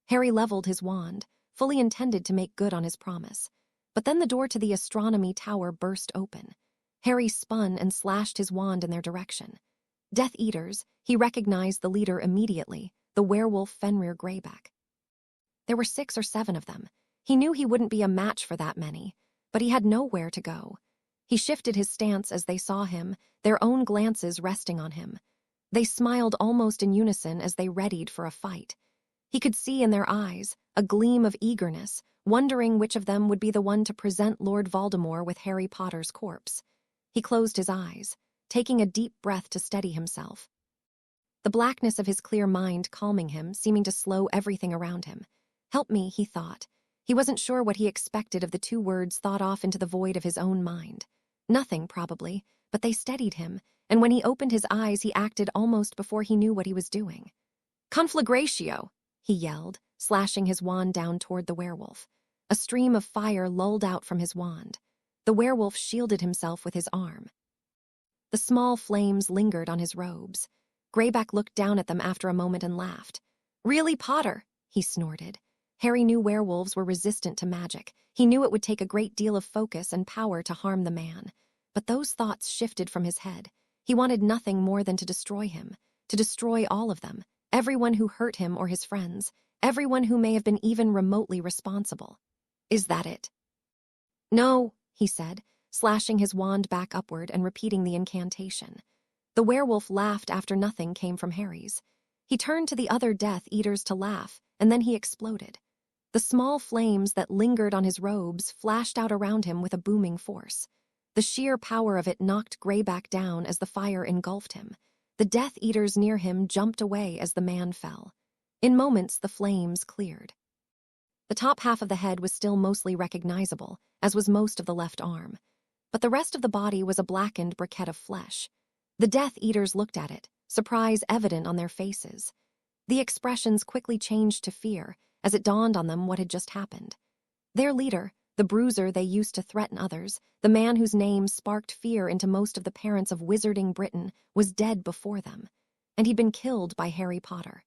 Harry leveled his wand, fully intended to make good on his promise. But then the door to the astronomy tower burst open. Harry spun and slashed his wand in their direction. Death Eaters, he recognized the leader immediately, the werewolf Fenrir Greyback. There were 6 or 7 of them. He knew he wouldn't be a match for that many, but he had nowhere to go. He shifted his stance as they saw him, their own glances resting on him. They smiled almost in unison as they readied for a fight. He could see in their eyes a gleam of eagerness, wondering which of them would be the one to present Lord Voldemort with Harry Potter's corpse. He closed his eyes, taking a deep breath to steady himself. The blackness of his clear mind calming him, seeming to slow everything around him. "Help me," he thought. He wasn't sure what he expected of the 2 words thought off into the void of his own mind. Nothing, probably, but they steadied him, and when he opened his eyes he acted almost before he knew what he was doing. "Conflagratio!" he yelled, slashing his wand down toward the werewolf. A stream of fire lulled out from his wand. The werewolf shielded himself with his arm. The small flames lingered on his robes. Greyback looked down at them after a moment and laughed. "Really, Potter?" he snorted. Harry knew werewolves were resistant to magic. He knew it would take a great deal of focus and power to harm the man. But those thoughts shifted from his head. He wanted nothing more than to destroy him, to destroy all of them, everyone who hurt him or his friends, everyone who may have been even remotely responsible. "Is that it?" "No," he said, slashing his wand back upward and repeating the incantation. The werewolf laughed after nothing came from Harry's. He turned to the other Death Eaters to laugh, and then he exploded. The small flames that lingered on his robes flashed out around him with a booming force. The sheer power of it knocked Greyback down as the fire engulfed him. The Death Eaters near him jumped away as the man fell. In moments, the flames cleared. The top half of the head was still mostly recognizable, as was most of the left arm. But the rest of the body was a blackened briquette of flesh. The Death Eaters looked at it, surprise evident on their faces. The expressions quickly changed to fear, as it dawned on them what had just happened. Their leader, the bruiser they used to threaten others, the man whose name sparked fear into most of the parents of Wizarding Britain, was dead before them, and he'd been killed by Harry Potter.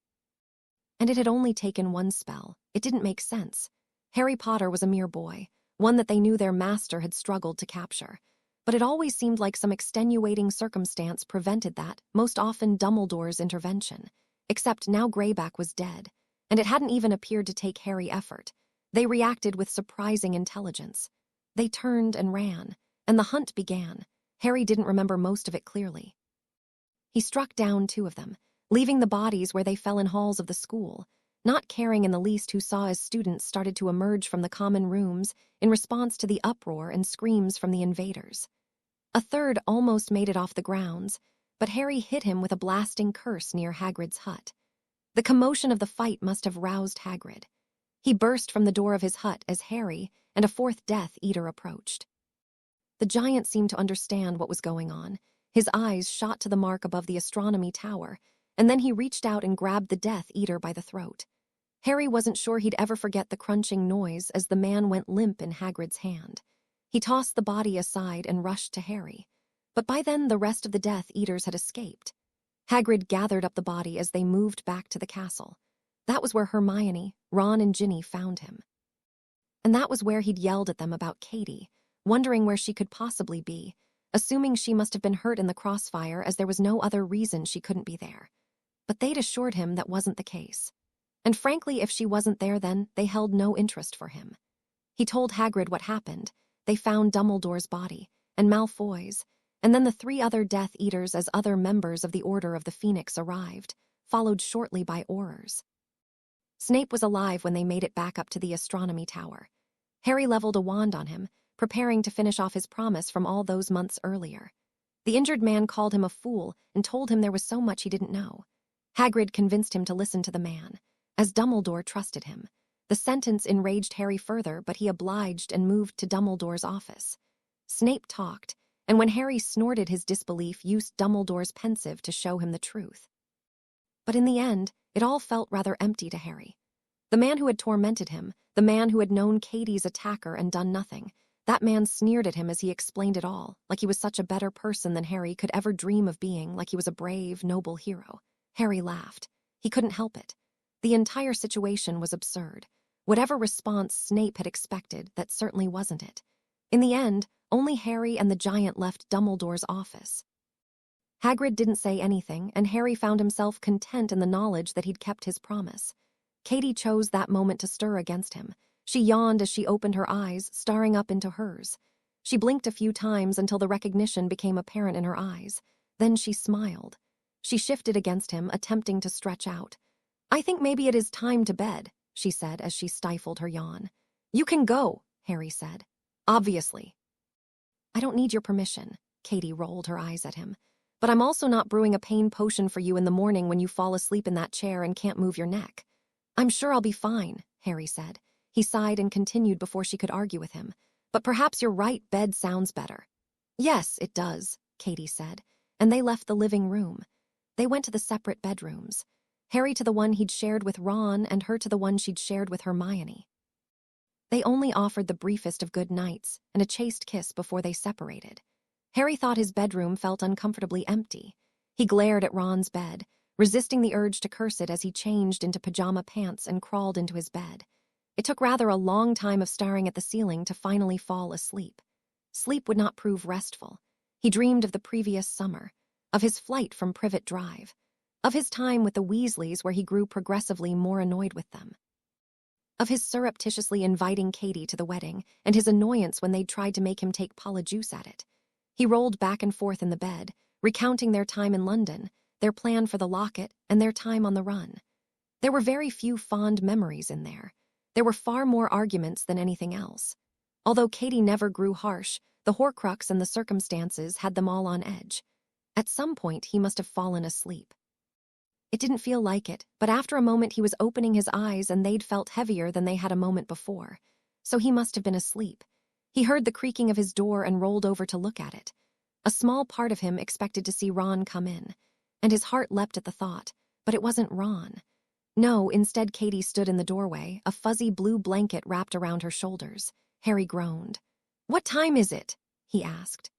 And it had only taken one spell. It didn't make sense. Harry Potter was a mere boy, one that they knew their master had struggled to capture. But it always seemed like some extenuating circumstance prevented that, most often Dumbledore's intervention. Except now Greyback was dead, and it hadn't even appeared to take Harry effort. They reacted with surprising intelligence. They turned and ran, and the hunt began. Harry didn't remember most of it clearly. He struck down 2 of them, leaving the bodies where they fell in halls of the school, not caring in the least who saw as students started to emerge from the common rooms in response to the uproar and screams from the invaders. A third almost made it off the grounds, but Harry hit him with a blasting curse near Hagrid's hut. The commotion of the fight must have roused Hagrid. He burst from the door of his hut as Harry and a 4th Death Eater approached. The giant seemed to understand what was going on. His eyes shot to the mark above the astronomy tower, and then he reached out and grabbed the Death Eater by the throat. Harry wasn't sure he'd ever forget the crunching noise as the man went limp in Hagrid's hand. He tossed the body aside and rushed to Harry. But by then the rest of the Death Eaters had escaped. Hagrid gathered up the body as they moved back to the castle. That was where Hermione, Ron, and Ginny found him. And that was where he'd yelled at them about Katie, wondering where she could possibly be, assuming she must have been hurt in the crossfire as there was no other reason she couldn't be there. But they'd assured him that wasn't the case. And frankly, if she wasn't there then, they held no interest for him. He told Hagrid what happened. They found Dumbledore's body, and Malfoy's, and then the 3 other Death Eaters as other members of the Order of the Phoenix arrived, followed shortly by Aurors. Snape was alive when they made it back up to the astronomy tower. Harry leveled a wand on him, preparing to finish off his promise from all those months earlier. The injured man called him a fool and told him there was so much he didn't know. Hagrid convinced him to listen to the man, as Dumbledore trusted him. The sentence enraged Harry further, but he obliged and moved to Dumbledore's office. Snape talked, and when Harry snorted his disbelief, used Dumbledore's pensive to show him the truth. But in the end, it all felt rather empty to Harry. The man who had tormented him, the man who had known Katie's attacker and done nothing, that man sneered at him as he explained it all, like he was such a better person than Harry could ever dream of being, like he was a brave, noble hero. Harry laughed. He couldn't help it. The entire situation was absurd. Whatever response Snape had expected, that certainly wasn't it. In the end, only Harry and the giant left Dumbledore's office. Hagrid didn't say anything, and Harry found himself content in the knowledge that he'd kept his promise. Katie chose that moment to stir against him. She yawned as she opened her eyes, staring up into hers. She blinked a few times until the recognition became apparent in her eyes. Then she smiled. She shifted against him, attempting to stretch out. "I think maybe it is time to bed," she said as she stifled her yawn. "You can go," Harry said. "Obviously." "I don't need your permission," Katie rolled her eyes at him. "But I'm also not brewing a pain potion for you in the morning when you fall asleep in that chair and can't move your neck." "I'm sure I'll be fine," Harry said. He sighed and continued before she could argue with him. "But perhaps you're right, bed sounds better." "Yes, it does," Katie said, and they left the living room. They went to the separate bedrooms. Harry to the one he'd shared with Ron and her to the one she'd shared with Hermione. They only offered the briefest of good nights and a chaste kiss before they separated. Harry thought his bedroom felt uncomfortably empty. He glared at Ron's bed, resisting the urge to curse it as he changed into pajama pants and crawled into his bed. It took rather a long time of staring at the ceiling to finally fall asleep. Sleep would not prove restful. He dreamed of the previous summer, of his flight from Privet Drive, of his time with the Weasleys where he grew progressively more annoyed with them, of his surreptitiously inviting Katie to the wedding and his annoyance when they'd tried to make him take Polyjuice at it. He rolled back and forth in the bed, recounting their time in London, their plan for the locket, and their time on the run. There were very few fond memories in there. There were far more arguments than anything else. Although Katie never grew harsh, the Horcrux and the circumstances had them all on edge. At some point, he must have fallen asleep. It didn't feel like it, but after a moment he was opening his eyes and they'd felt heavier than they had a moment before. So he must have been asleep. He heard the creaking of his door and rolled over to look at it. A small part of him expected to see Ron come in, and his heart leapt at the thought, but it wasn't Ron. No, instead Katie stood in the doorway, a fuzzy blue blanket wrapped around her shoulders. Harry groaned. "What time is it?" he asked.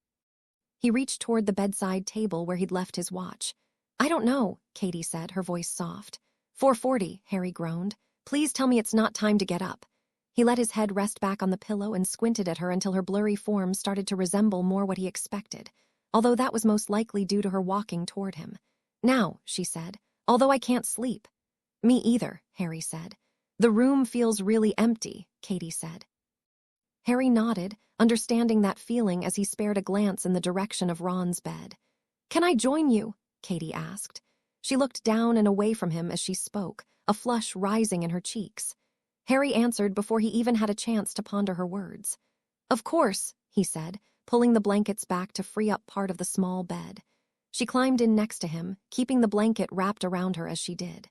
He reached toward the bedside table where he'd left his watch. "I don't know," Katie said, her voice soft. 4:40, Harry groaned. "Please tell me it's not time to get up." He let his head rest back on the pillow and squinted at her until her blurry form started to resemble more what he expected, although that was most likely due to her walking toward him. "Now," she said, "although I can't sleep." "Me either," Harry said. "The room feels really empty," Katie said. Harry nodded, understanding that feeling as he spared a glance in the direction of Ron's bed. "Can I join you?" Katie asked. She looked down and away from him as she spoke, a flush rising in her cheeks. Harry answered before he even had a chance to ponder her words. "Of course," he said, pulling the blankets back to free up part of the small bed. She climbed in next to him, keeping the blanket wrapped around her as she did.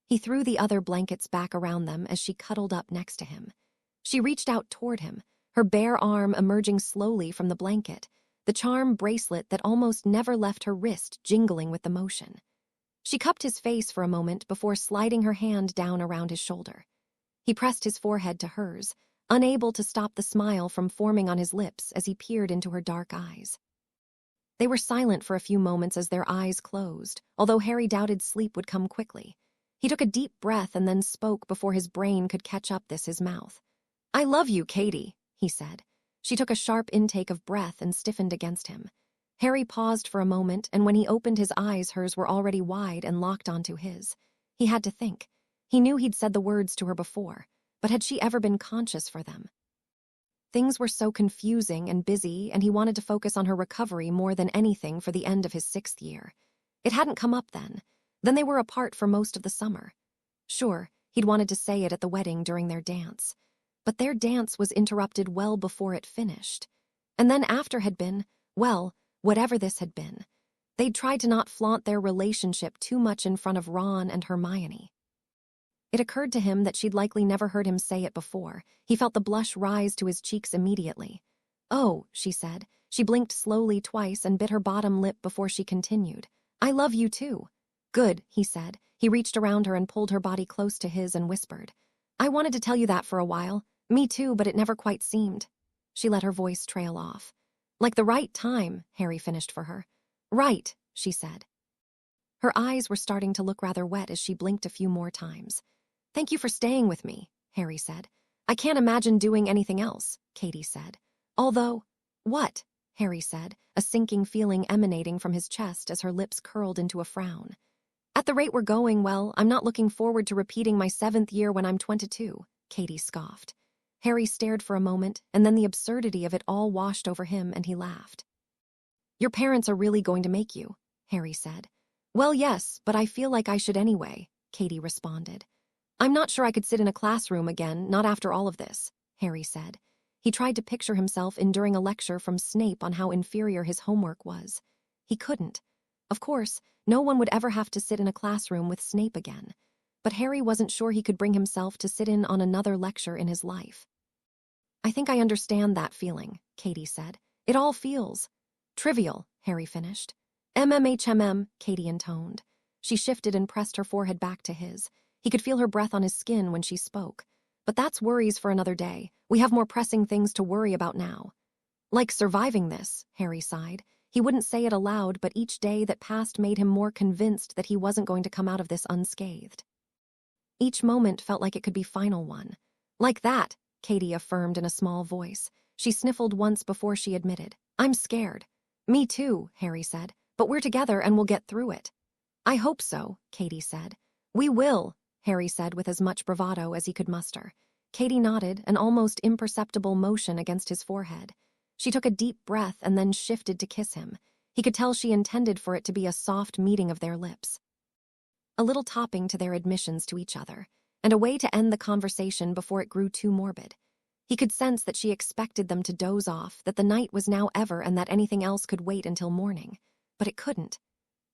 He threw the other blankets back around them as she cuddled up next to him. She reached out toward him, her bare arm emerging slowly from the blanket, the charm bracelet that almost never left her wrist jingling with the motion. She cupped his face for a moment before sliding her hand down around his shoulder. He pressed his forehead to hers, unable to stop the smile from forming on his lips as he peered into her dark eyes. They were silent for a few moments as their eyes closed, although Harry doubted sleep would come quickly. He took a deep breath and then spoke before his brain could catch up his mouth. "I love you, Katie," he said. She took a sharp intake of breath and stiffened against him. Harry paused for a moment, and when he opened his eyes, hers were already wide and locked onto his. He had to think. He knew he'd said the words to her before, but had she ever been conscious for them? Things were so confusing and busy, and he wanted to focus on her recovery more than anything for the end of his 6th year. It hadn't come up then. Then they were apart for most of the summer. Sure, he'd wanted to say it at the wedding during their dance. But their dance was interrupted well before it finished. And then after had been, well, whatever this had been. They'd tried to not flaunt their relationship too much in front of Ron and Hermione. It occurred to him that she'd likely never heard him say it before. He felt the blush rise to his cheeks immediately. "Oh," she said. She blinked slowly twice and bit her bottom lip before she continued. "I love you too." "Good," he said. He reached around her and pulled her body close to his and whispered, "I wanted to tell you that for a while. Me too, but it never quite seemed." She let her voice trail off. "Like the right time," Harry finished for her. "Right," she said. Her eyes were starting to look rather wet as she blinked a few more times. "Thank you for staying with me," Harry said. "I can't imagine doing anything else," Katie said. "Although—" "What?" Harry said, a sinking feeling emanating from his chest as her lips curled into a frown. "At the rate we're going, well, I'm not looking forward to repeating my 7th year when I'm 22, Katie scoffed. Harry stared for a moment, and then the absurdity of it all washed over him, and he laughed. "Your parents are really going to make you," Harry said. "Well, yes, but I feel like I should anyway," Katie responded. "I'm not sure I could sit in a classroom again, not after all of this," Harry said. He tried to picture himself enduring a lecture from Snape on how inferior his homework was. He couldn't. Of course, no one would ever have to sit in a classroom with Snape again. But Harry wasn't sure he could bring himself to sit in on another lecture in his life. "I think I understand that feeling," Katie said. "It all feels trivial," Harry finished. "MMHMM," Katie intoned. She shifted and pressed her forehead back to his. He could feel her breath on his skin when she spoke. "But that's worries for another day. We have more pressing things to worry about now." "Like surviving this," Harry sighed. He wouldn't say it aloud, but each day that passed made him more convinced that he wasn't going to come out of this unscathed. Each moment felt like it could be final one. "Like that," Katie affirmed in a small voice. She sniffled once before she admitted, "I'm scared." "Me too," Harry said, "but we're together and we'll get through it." "I hope so," Katie said. "We will," Harry said with as much bravado as he could muster. Katie nodded, an almost imperceptible motion against his forehead. She took a deep breath and then shifted to kiss him. He could tell she intended for it to be a soft meeting of their lips. A little topping to their admissions to each other, and a way to end the conversation before it grew too morbid. He could sense that she expected them to doze off, that the night was now ever and that anything else could wait until morning. But it couldn't.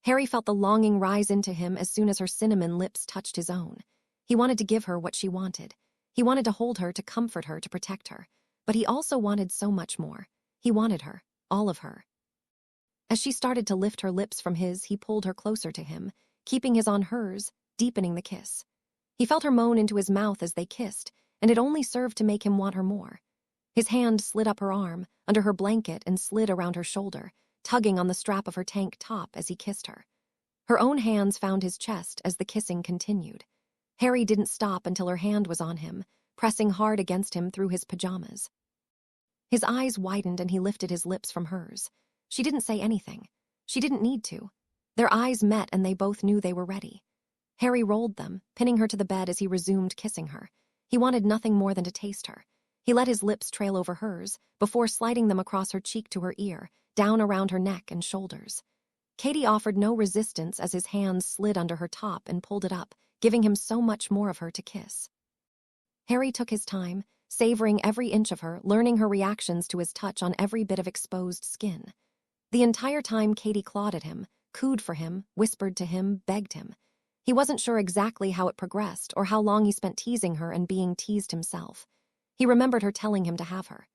Harry felt the longing rise into him as soon as her cinnamon lips touched his own. He wanted to give her what she wanted. He wanted to hold her, to comfort her, to protect her. But he also wanted so much more. He wanted her, all of her. As she started to lift her lips from his, he pulled her closer to him, keeping his on hers, deepening the kiss. He felt her moan into his mouth as they kissed, and it only served to make him want her more. His hand slid up her arm, under her blanket, and slid around her shoulder, tugging on the strap of her tank top as he kissed her. Her own hands found his chest as the kissing continued. Harry didn't stop until her hand was on him, pressing hard against him through his pajamas. His eyes widened and he lifted his lips from hers. She didn't say anything. She didn't need to. Their eyes met and they both knew they were ready. Harry rolled them, pinning her to the bed as he resumed kissing her. He wanted nothing more than to taste her. He let his lips trail over hers, before sliding them across her cheek to her ear, down around her neck and shoulders. Katie offered no resistance as his hands slid under her top and pulled it up, giving him so much more of her to kiss. Harry took his time, savoring every inch of her, learning her reactions to his touch on every bit of exposed skin. The entire time Katie clawed at him, cooed for him, whispered to him, begged him. He wasn't sure exactly how it progressed or how long he spent teasing her and being teased himself. He remembered her telling him to have her.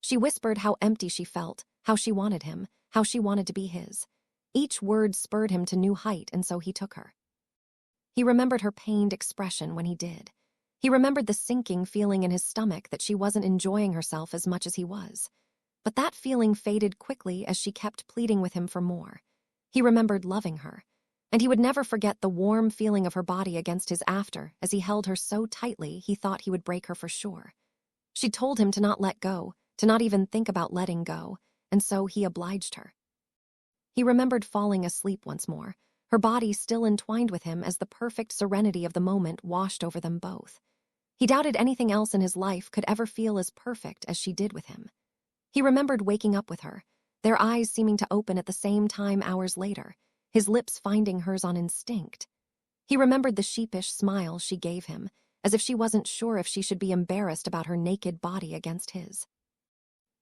She whispered how empty she felt, how she wanted him, how she wanted to be his. Each word spurred him to new height, and so he took her. He remembered her pained expression when he did. He remembered the sinking feeling in his stomach that she wasn't enjoying herself as much as he was. But that feeling faded quickly as she kept pleading with him for more. He remembered loving her. And he would never forget the warm feeling of her body against his after as he held her so tightly he thought he would break her for sure. She told him to not let go, to not even think about letting go, and so he obliged her. He remembered falling asleep once more, her body still entwined with him as the perfect serenity of the moment washed over them both. He doubted anything else in his life could ever feel as perfect as she did with him. He remembered waking up with her, their eyes seeming to open at the same time hours later, his lips finding hers on instinct. He remembered the sheepish smile she gave him, as if she wasn't sure if she should be embarrassed about her naked body against his.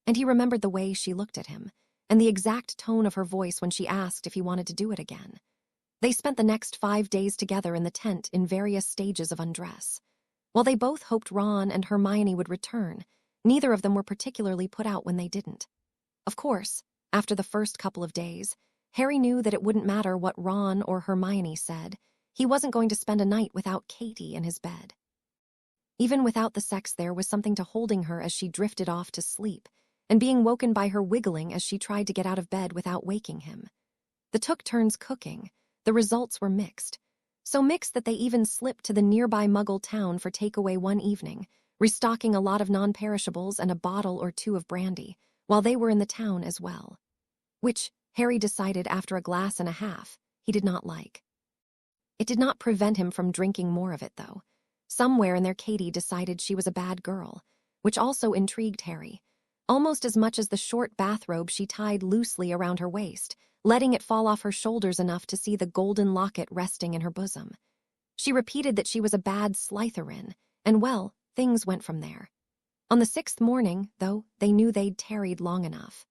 And he remembered the way she looked at him, and the exact tone of her voice when she asked if he wanted to do it again. They spent the next 5 days together in the tent in various stages of undress. While they both hoped Ron and Hermione would return, neither of them were particularly put out when they didn't. Of course, after the first couple of days, Harry knew that it wouldn't matter what Ron or Hermione said. He wasn't going to spend a night without Katie in his bed. Even without the sex, there was something to holding her as she drifted off to sleep, and being woken by her wiggling as she tried to get out of bed without waking him. The took turns cooking. The results were mixed. So mixed that they even slipped to the nearby Muggle town for takeaway one evening, restocking a lot of non-perishables and a bottle or two of brandy, while they were in the town as well. Which, Harry decided after a glass and a half, he did not like. It did not prevent him from drinking more of it, though. Somewhere in there Katie decided she was a bad girl, which also intrigued Harry, almost as much as the short bathrobe she tied loosely around her waist, letting it fall off her shoulders enough to see the golden locket resting in her bosom. She repeated that she was a bad Slytherin, and well, things went from there. On the 6th morning, though, they knew they'd tarried long enough.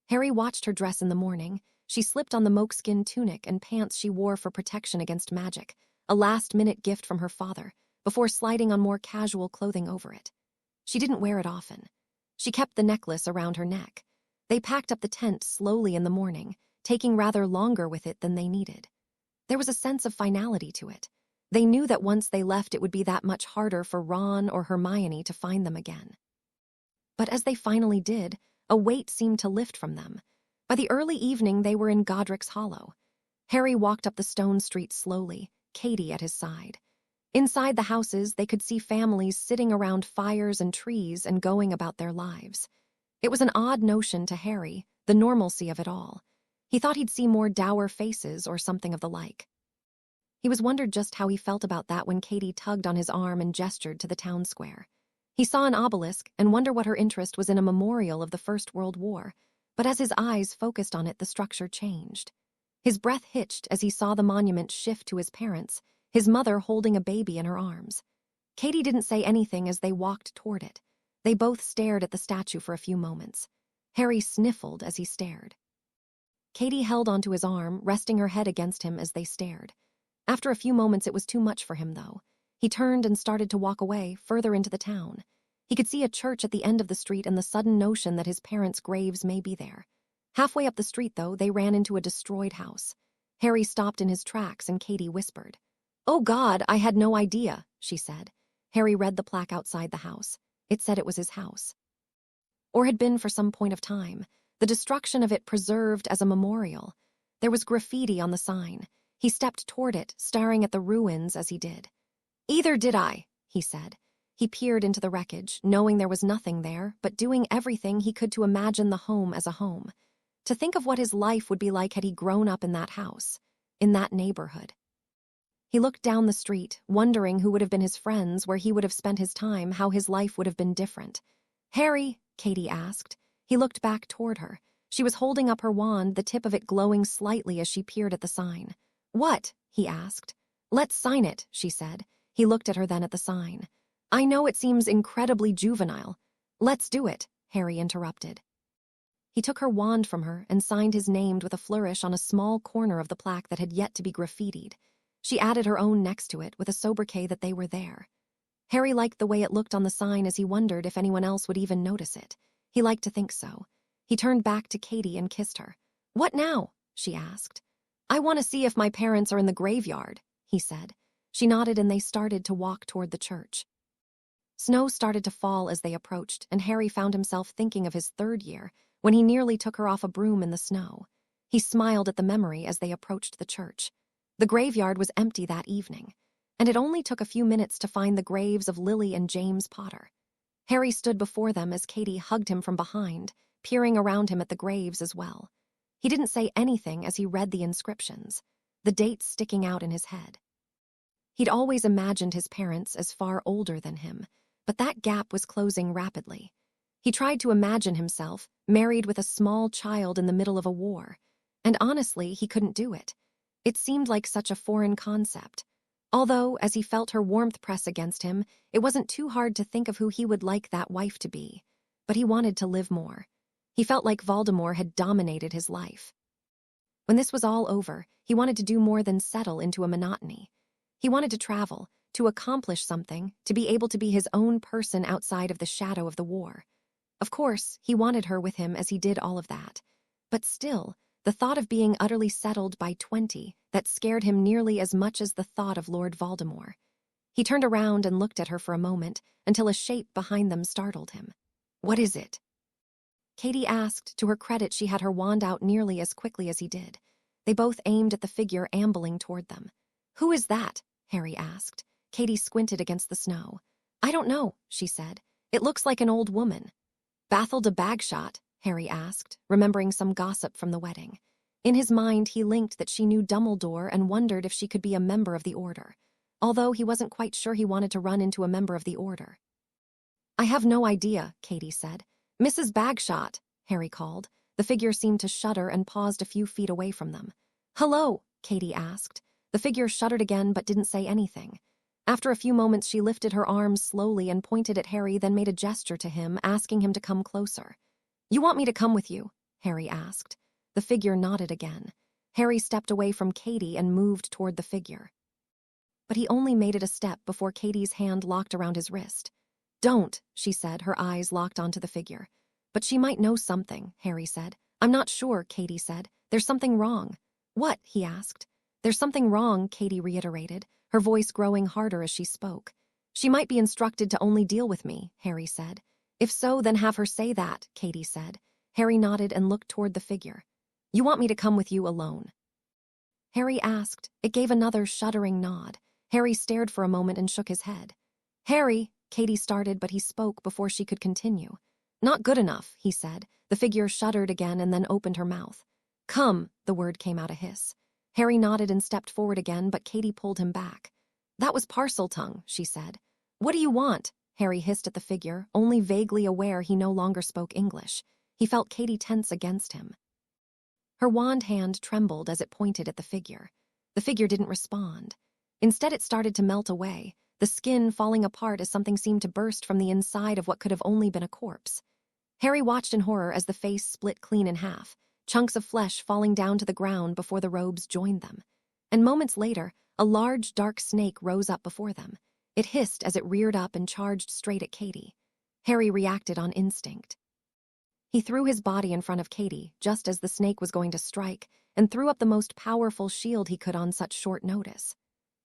Harry watched her dress in the morning. She slipped on the moleskin tunic and pants she wore for protection against magic, a last-minute gift from her father, before sliding on more casual clothing over it. She didn't wear it often. She kept the necklace around her neck. They packed up the tent slowly in the morning, taking rather longer with it than they needed. There was a sense of finality to it. They knew that once they left it would be that much harder for Ron or Hermione to find them again. But as they finally did, a weight seemed to lift from them. By the early evening they were in Godric's Hollow. Harry walked up the stone street slowly, Katie at his side. Inside the houses, they could see families sitting around fires and trees and going about their lives. It was an odd notion to Harry, the normalcy of it all. He thought he'd see more dour faces or something of the like. He was wondered just how he felt about that when Katie tugged on his arm and gestured to the town square. He saw an obelisk and wondered what her interest was in a memorial of the First World War, but as his eyes focused on it, the structure changed. His breath hitched as he saw the monument shift to his parents, his mother holding a baby in her arms. Katie didn't say anything as they walked toward it. They both stared at the statue for a few moments. Harry sniffled as he stared. Katie held onto his arm, resting her head against him as they stared. After a few moments it was too much for him, though. He turned and started to walk away, further into the town. He could see a church at the end of the street and the sudden notion that his parents' graves may be there. Halfway up the street, though, they ran into a destroyed house. Harry stopped in his tracks and Katie whispered. "Oh God, I had no idea," she said. Harry read the plaque outside the house. It said it was his house. Or had been for some point of time, the destruction of it preserved as a memorial. There was graffiti on the sign. He stepped toward it, staring at the ruins as he did. "Either did I," he said. He peered into the wreckage, knowing there was nothing there, but doing everything he could to imagine the home as a home. To think of what his life would be like had he grown up in that house, in that neighborhood. He looked down the street, wondering who would have been his friends, where he would have spent his time, how his life would have been different. "Harry," Katie asked. He looked back toward her. She was holding up her wand, the tip of it glowing slightly as she peered at the sign. "What?" he asked. "Let's sign it," she said. He looked at her then at the sign. "I know it seems incredibly juvenile." "Let's do it," Harry interrupted. He took her wand from her and signed his name with a flourish on a small corner of the plaque that had yet to be graffitied. She added her own next to it with a sobriquet that they were there. Harry liked the way it looked on the sign as he wondered if anyone else would even notice it. He liked to think so. He turned back to Katie and kissed her. "What now?" she asked. "I want to see if my parents are in the graveyard," he said. She nodded and they started to walk toward the church. Snow started to fall as they approached, and Harry found himself thinking of his 3rd year, when he nearly took her off a broom in the snow. He smiled at the memory as they approached the church. The graveyard was empty that evening, and it only took a few minutes to find the graves of Lily and James Potter. Harry stood before them as Katie hugged him from behind, peering around him at the graves as well. He didn't say anything as he read the inscriptions, the dates sticking out in his head. He'd always imagined his parents as far older than him, but that gap was closing rapidly. He tried to imagine himself married with a small child in the middle of a war, and honestly, he couldn't do it. It seemed like such a foreign concept. Although, as he felt her warmth press against him, it wasn't too hard to think of who he would like that wife to be. But he wanted to live more. He felt like Voldemort had dominated his life. When this was all over, he wanted to do more than settle into a monotony. He wanted to travel, to accomplish something, to be able to be his own person outside of the shadow of the war. Of course, he wanted her with him as he did all of that. But still, the thought of being utterly settled by 20, that scared him nearly as much as the thought of Lord Voldemort. He turned around and looked at her for a moment, until a shape behind them startled him. "What is it?" Katie asked. To her credit, she had her wand out nearly as quickly as he did. They both aimed at the figure ambling toward them. "Who is that?" Harry asked. Katie squinted against the snow. "I don't know," she said. "It looks like an old woman." "Bathilda Bagshot?" Harry asked, remembering some gossip from the wedding. In his mind, he linked that she knew Dumbledore and wondered if she could be a member of the Order, although he wasn't quite sure he wanted to run into a member of the Order. "I have no idea," Katie said. "Mrs. Bagshot," Harry called. The figure seemed to shudder and paused a few feet away from them. "Hello," Katie asked. The figure shuddered again but didn't say anything. After a few moments, she lifted her arms slowly and pointed at Harry, then made a gesture to him, asking him to come closer. "You want me to come with you?" Harry asked. The figure nodded again. Harry stepped away from Katie and moved toward the figure. But he only made it a step before Katie's hand locked around his wrist. "Don't," she said, her eyes locked onto the figure. "But she might know something," Harry said. "I'm not sure," Katie said. "There's something wrong." "What?" he asked. "There's something wrong," Katie reiterated, her voice growing harder as she spoke. "She might be instructed to only deal with me," Harry said. "If so, then have her say that," Katie said. Harry nodded and looked toward the figure. "You want me to come with you alone?" Harry asked. It gave another shuddering nod. Harry stared for a moment and shook his head. "Harry," Katie started, but he spoke before she could continue. "Not good enough," he said. The figure shuddered again and then opened her mouth. "Come," the word came out a hiss. Harry nodded and stepped forward again, but Katie pulled him back. "That was Parseltongue," she said. "What do you want?" Harry hissed at the figure, only vaguely aware he no longer spoke English. He felt Katie tense against him. Her wand hand trembled as it pointed at the figure. The figure didn't respond. Instead, it started to melt away, the skin falling apart as something seemed to burst from the inside of what could have only been a corpse. Harry watched in horror as the face split clean in half, chunks of flesh falling down to the ground before the robes joined them. And moments later, a large, dark snake rose up before them. It hissed as it reared up and charged straight at Katie. Harry reacted on instinct. He threw his body in front of Katie, just as the snake was going to strike, and threw up the most powerful shield he could on such short notice.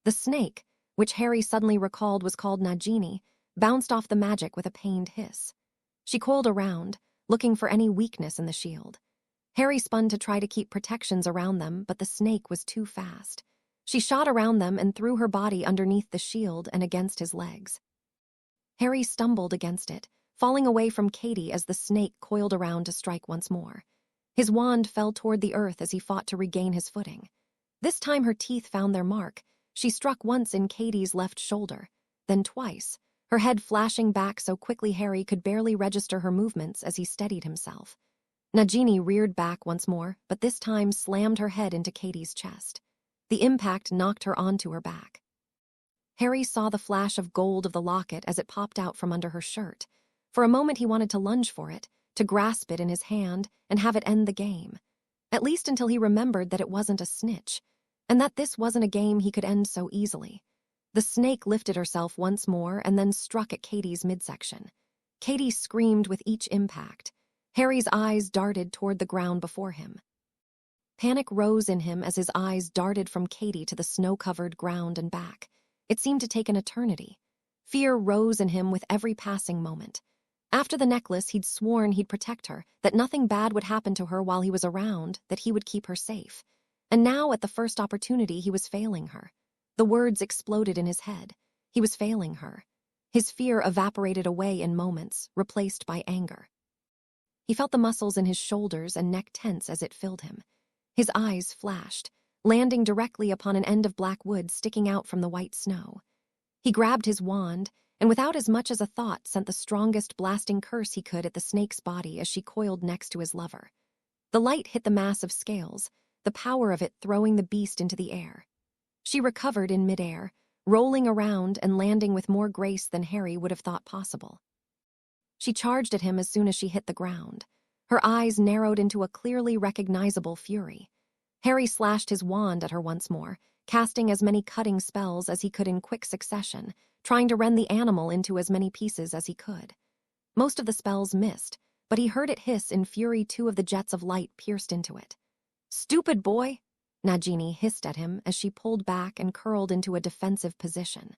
The snake, which Harry suddenly recalled was called Nagini, bounced off the magic with a pained hiss. She coiled around, looking for any weakness in the shield. Harry spun to try to keep protections around them, but the snake was too fast. She shot around them and threw her body underneath the shield and against his legs. Harry stumbled against it, falling away from Katie as the snake coiled around to strike once more. His wand fell toward the earth as he fought to regain his footing. This time her teeth found their mark. She struck once in Katie's left shoulder, then twice, her head flashing back so quickly Harry could barely register her movements as he steadied himself. Nagini reared back once more, but this time slammed her head into Katie's chest. The impact knocked her onto her back. Harry saw the flash of gold of the locket as it popped out from under her shirt. For a moment he wanted to lunge for it, to grasp it in his hand and have it end the game. At least until he remembered that it wasn't a snitch, and that this wasn't a game he could end so easily. The snake lifted herself once more and then struck at Katie's midsection. Katie screamed with each impact. Harry's eyes darted toward the ground before him. Panic rose in him as his eyes darted from Katie to the snow-covered ground and back. It seemed to take an eternity. Fear rose in him with every passing moment. After the necklace, he'd sworn he'd protect her, that nothing bad would happen to her while he was around, that he would keep her safe. And now, at the first opportunity, he was failing her. The words exploded in his head. He was failing her. His fear evaporated away in moments, replaced by anger. He felt the muscles in his shoulders and neck tense as it filled him. His eyes flashed, landing directly upon an end of black wood sticking out from the white snow. He grabbed his wand, and without as much as a thought sent the strongest blasting curse he could at the snake's body as she coiled next to his lover. The light hit the mass of scales, the power of it throwing the beast into the air. She recovered in midair, rolling around and landing with more grace than Harry would have thought possible. She charged at him as soon as she hit the ground. Her eyes narrowed into a clearly recognizable fury. Harry slashed his wand at her once more, casting as many cutting spells as he could in quick succession, trying to rend the animal into as many pieces as he could. Most of the spells missed, but he heard it hiss in fury. 2 of the jets of light pierced into it. "Stupid boy!" Nagini hissed at him as she pulled back and curled into a defensive position.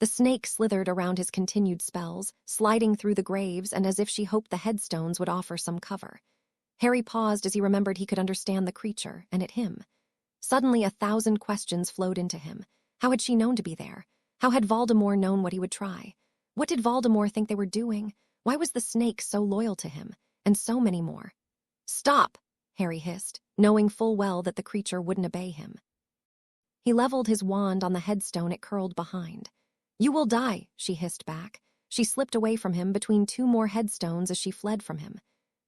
The snake slithered around his continued spells, sliding through the graves and as if she hoped the headstones would offer some cover. Harry paused as he remembered he could understand the creature, and it him. Suddenly 1,000 questions flowed into him. How had she known to be there? How had Voldemort known what he would try? What did Voldemort think they were doing? Why was the snake so loyal to him? And so many more. "Stop!" Harry hissed, knowing full well that the creature wouldn't obey him. He leveled his wand on the headstone it curled behind. "You will die," she hissed back. She slipped away from him between 2 more headstones as she fled from him.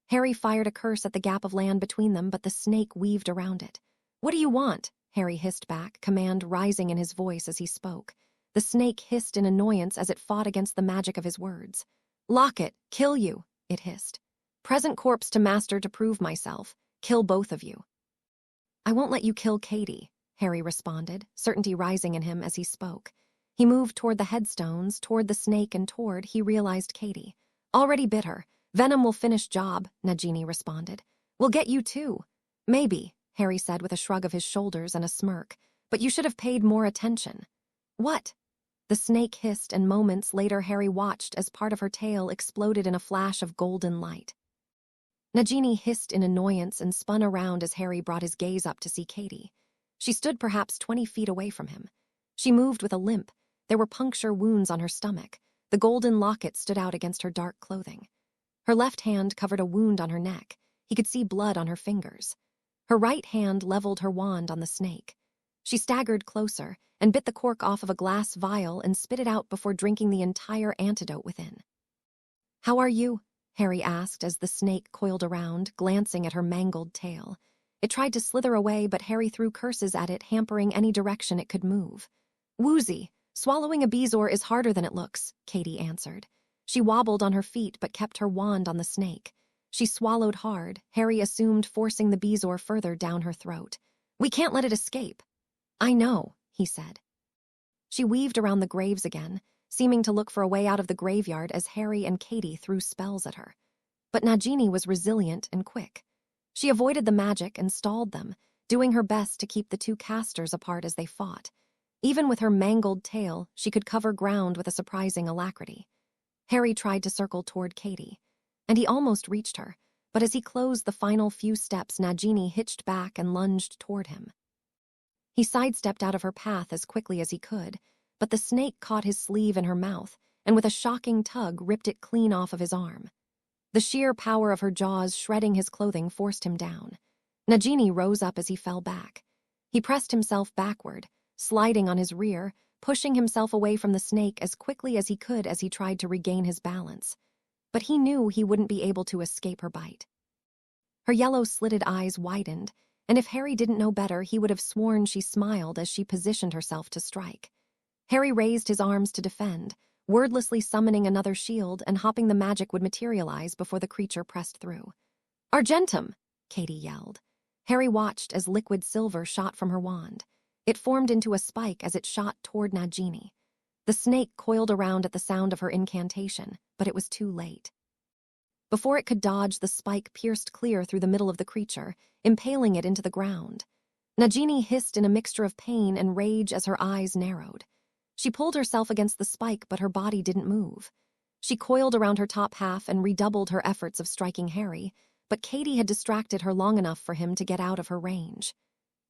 Harry fired a curse at the gap of land between them, but the snake weaved around it. "What do you want?" Harry hissed back, command rising in his voice as he spoke. The snake hissed in annoyance as it fought against the magic of his words. "Lock it! Kill you!" it hissed. "Present corpse to master to prove myself. Kill both of you." "I won't let you kill Katie," Harry responded, certainty rising in him as he spoke. He moved toward the headstones, toward the snake, and he realized Katie. "Already bit her. Venom will finish job," Nagini responded. "We'll get you too." "Maybe," Harry said with a shrug of his shoulders and a smirk, "but you should have paid more attention." "What?" The snake hissed, and moments later Harry watched as part of her tail exploded in a flash of golden light. Nagini hissed in annoyance and spun around as Harry brought his gaze up to see Katie. She stood perhaps 20 feet away from him. She moved with a limp. There were puncture wounds on her stomach. The golden locket stood out against her dark clothing. Her left hand covered a wound on her neck. He could see blood on her fingers. Her right hand leveled her wand on the snake. She staggered closer and bit the cork off of a glass vial and spit it out before drinking the entire antidote within. "How are you?" Harry asked as the snake coiled around, glancing at her mangled tail. It tried to slither away, but Harry threw curses at it, hampering any direction it could move. "Woozy. Swallowing a bezoar is harder than it looks," Katie answered. She wobbled on her feet but kept her wand on the snake. She swallowed hard, Harry assumed, forcing the bezoar further down her throat. "We can't let it escape." "I know," he said. She weaved around the graves again, seeming to look for a way out of the graveyard as Harry and Katie threw spells at her. But Nagini was resilient and quick. She avoided the magic and stalled them, doing her best to keep the 2 casters apart as they fought. Even with her mangled tail, she could cover ground with a surprising alacrity. Harry tried to circle toward Katie, and he almost reached her, but as he closed the final few steps, Nagini hitched back and lunged toward him. He sidestepped out of her path as quickly as he could, but the snake caught his sleeve in her mouth and with a shocking tug ripped it clean off of his arm. The sheer power of her jaws shredding his clothing forced him down. Nagini rose up as he fell back. He pressed himself backward, sliding on his rear, pushing himself away from the snake as quickly as he could as he tried to regain his balance. But he knew he wouldn't be able to escape her bite. Her yellow-slitted eyes widened, and if Harry didn't know better, he would have sworn she smiled as she positioned herself to strike. Harry raised his arms to defend, wordlessly summoning another shield and hoping the magic would materialize before the creature pressed through. "Argentum!" Katie yelled. Harry watched as liquid silver shot from her wand. It formed into a spike as it shot toward Nagini. The snake coiled around at the sound of her incantation, but it was too late. Before it could dodge, the spike pierced clear through the middle of the creature, impaling it into the ground. Nagini hissed in a mixture of pain and rage as her eyes narrowed. She pulled herself against the spike, but her body didn't move. She coiled around her top half and redoubled her efforts of striking Harry, but Katie had distracted her long enough for him to get out of her range.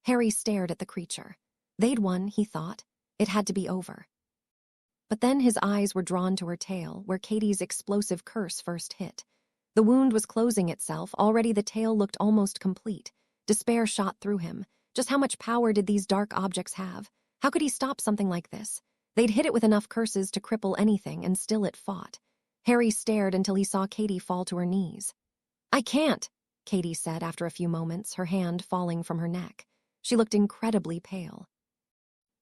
Harry stared at the creature. They'd won, he thought. It had to be over. But then his eyes were drawn to her tail, where Katie's explosive curse first hit. The wound was closing itself, already the tail looked almost complete. Despair shot through him. Just how much power did these dark objects have? How could he stop something like this? They'd hit it with enough curses to cripple anything, and still it fought. Harry stared until he saw Katie fall to her knees. "I can't," Katie said after a few moments, her hand falling from her neck. She looked incredibly pale.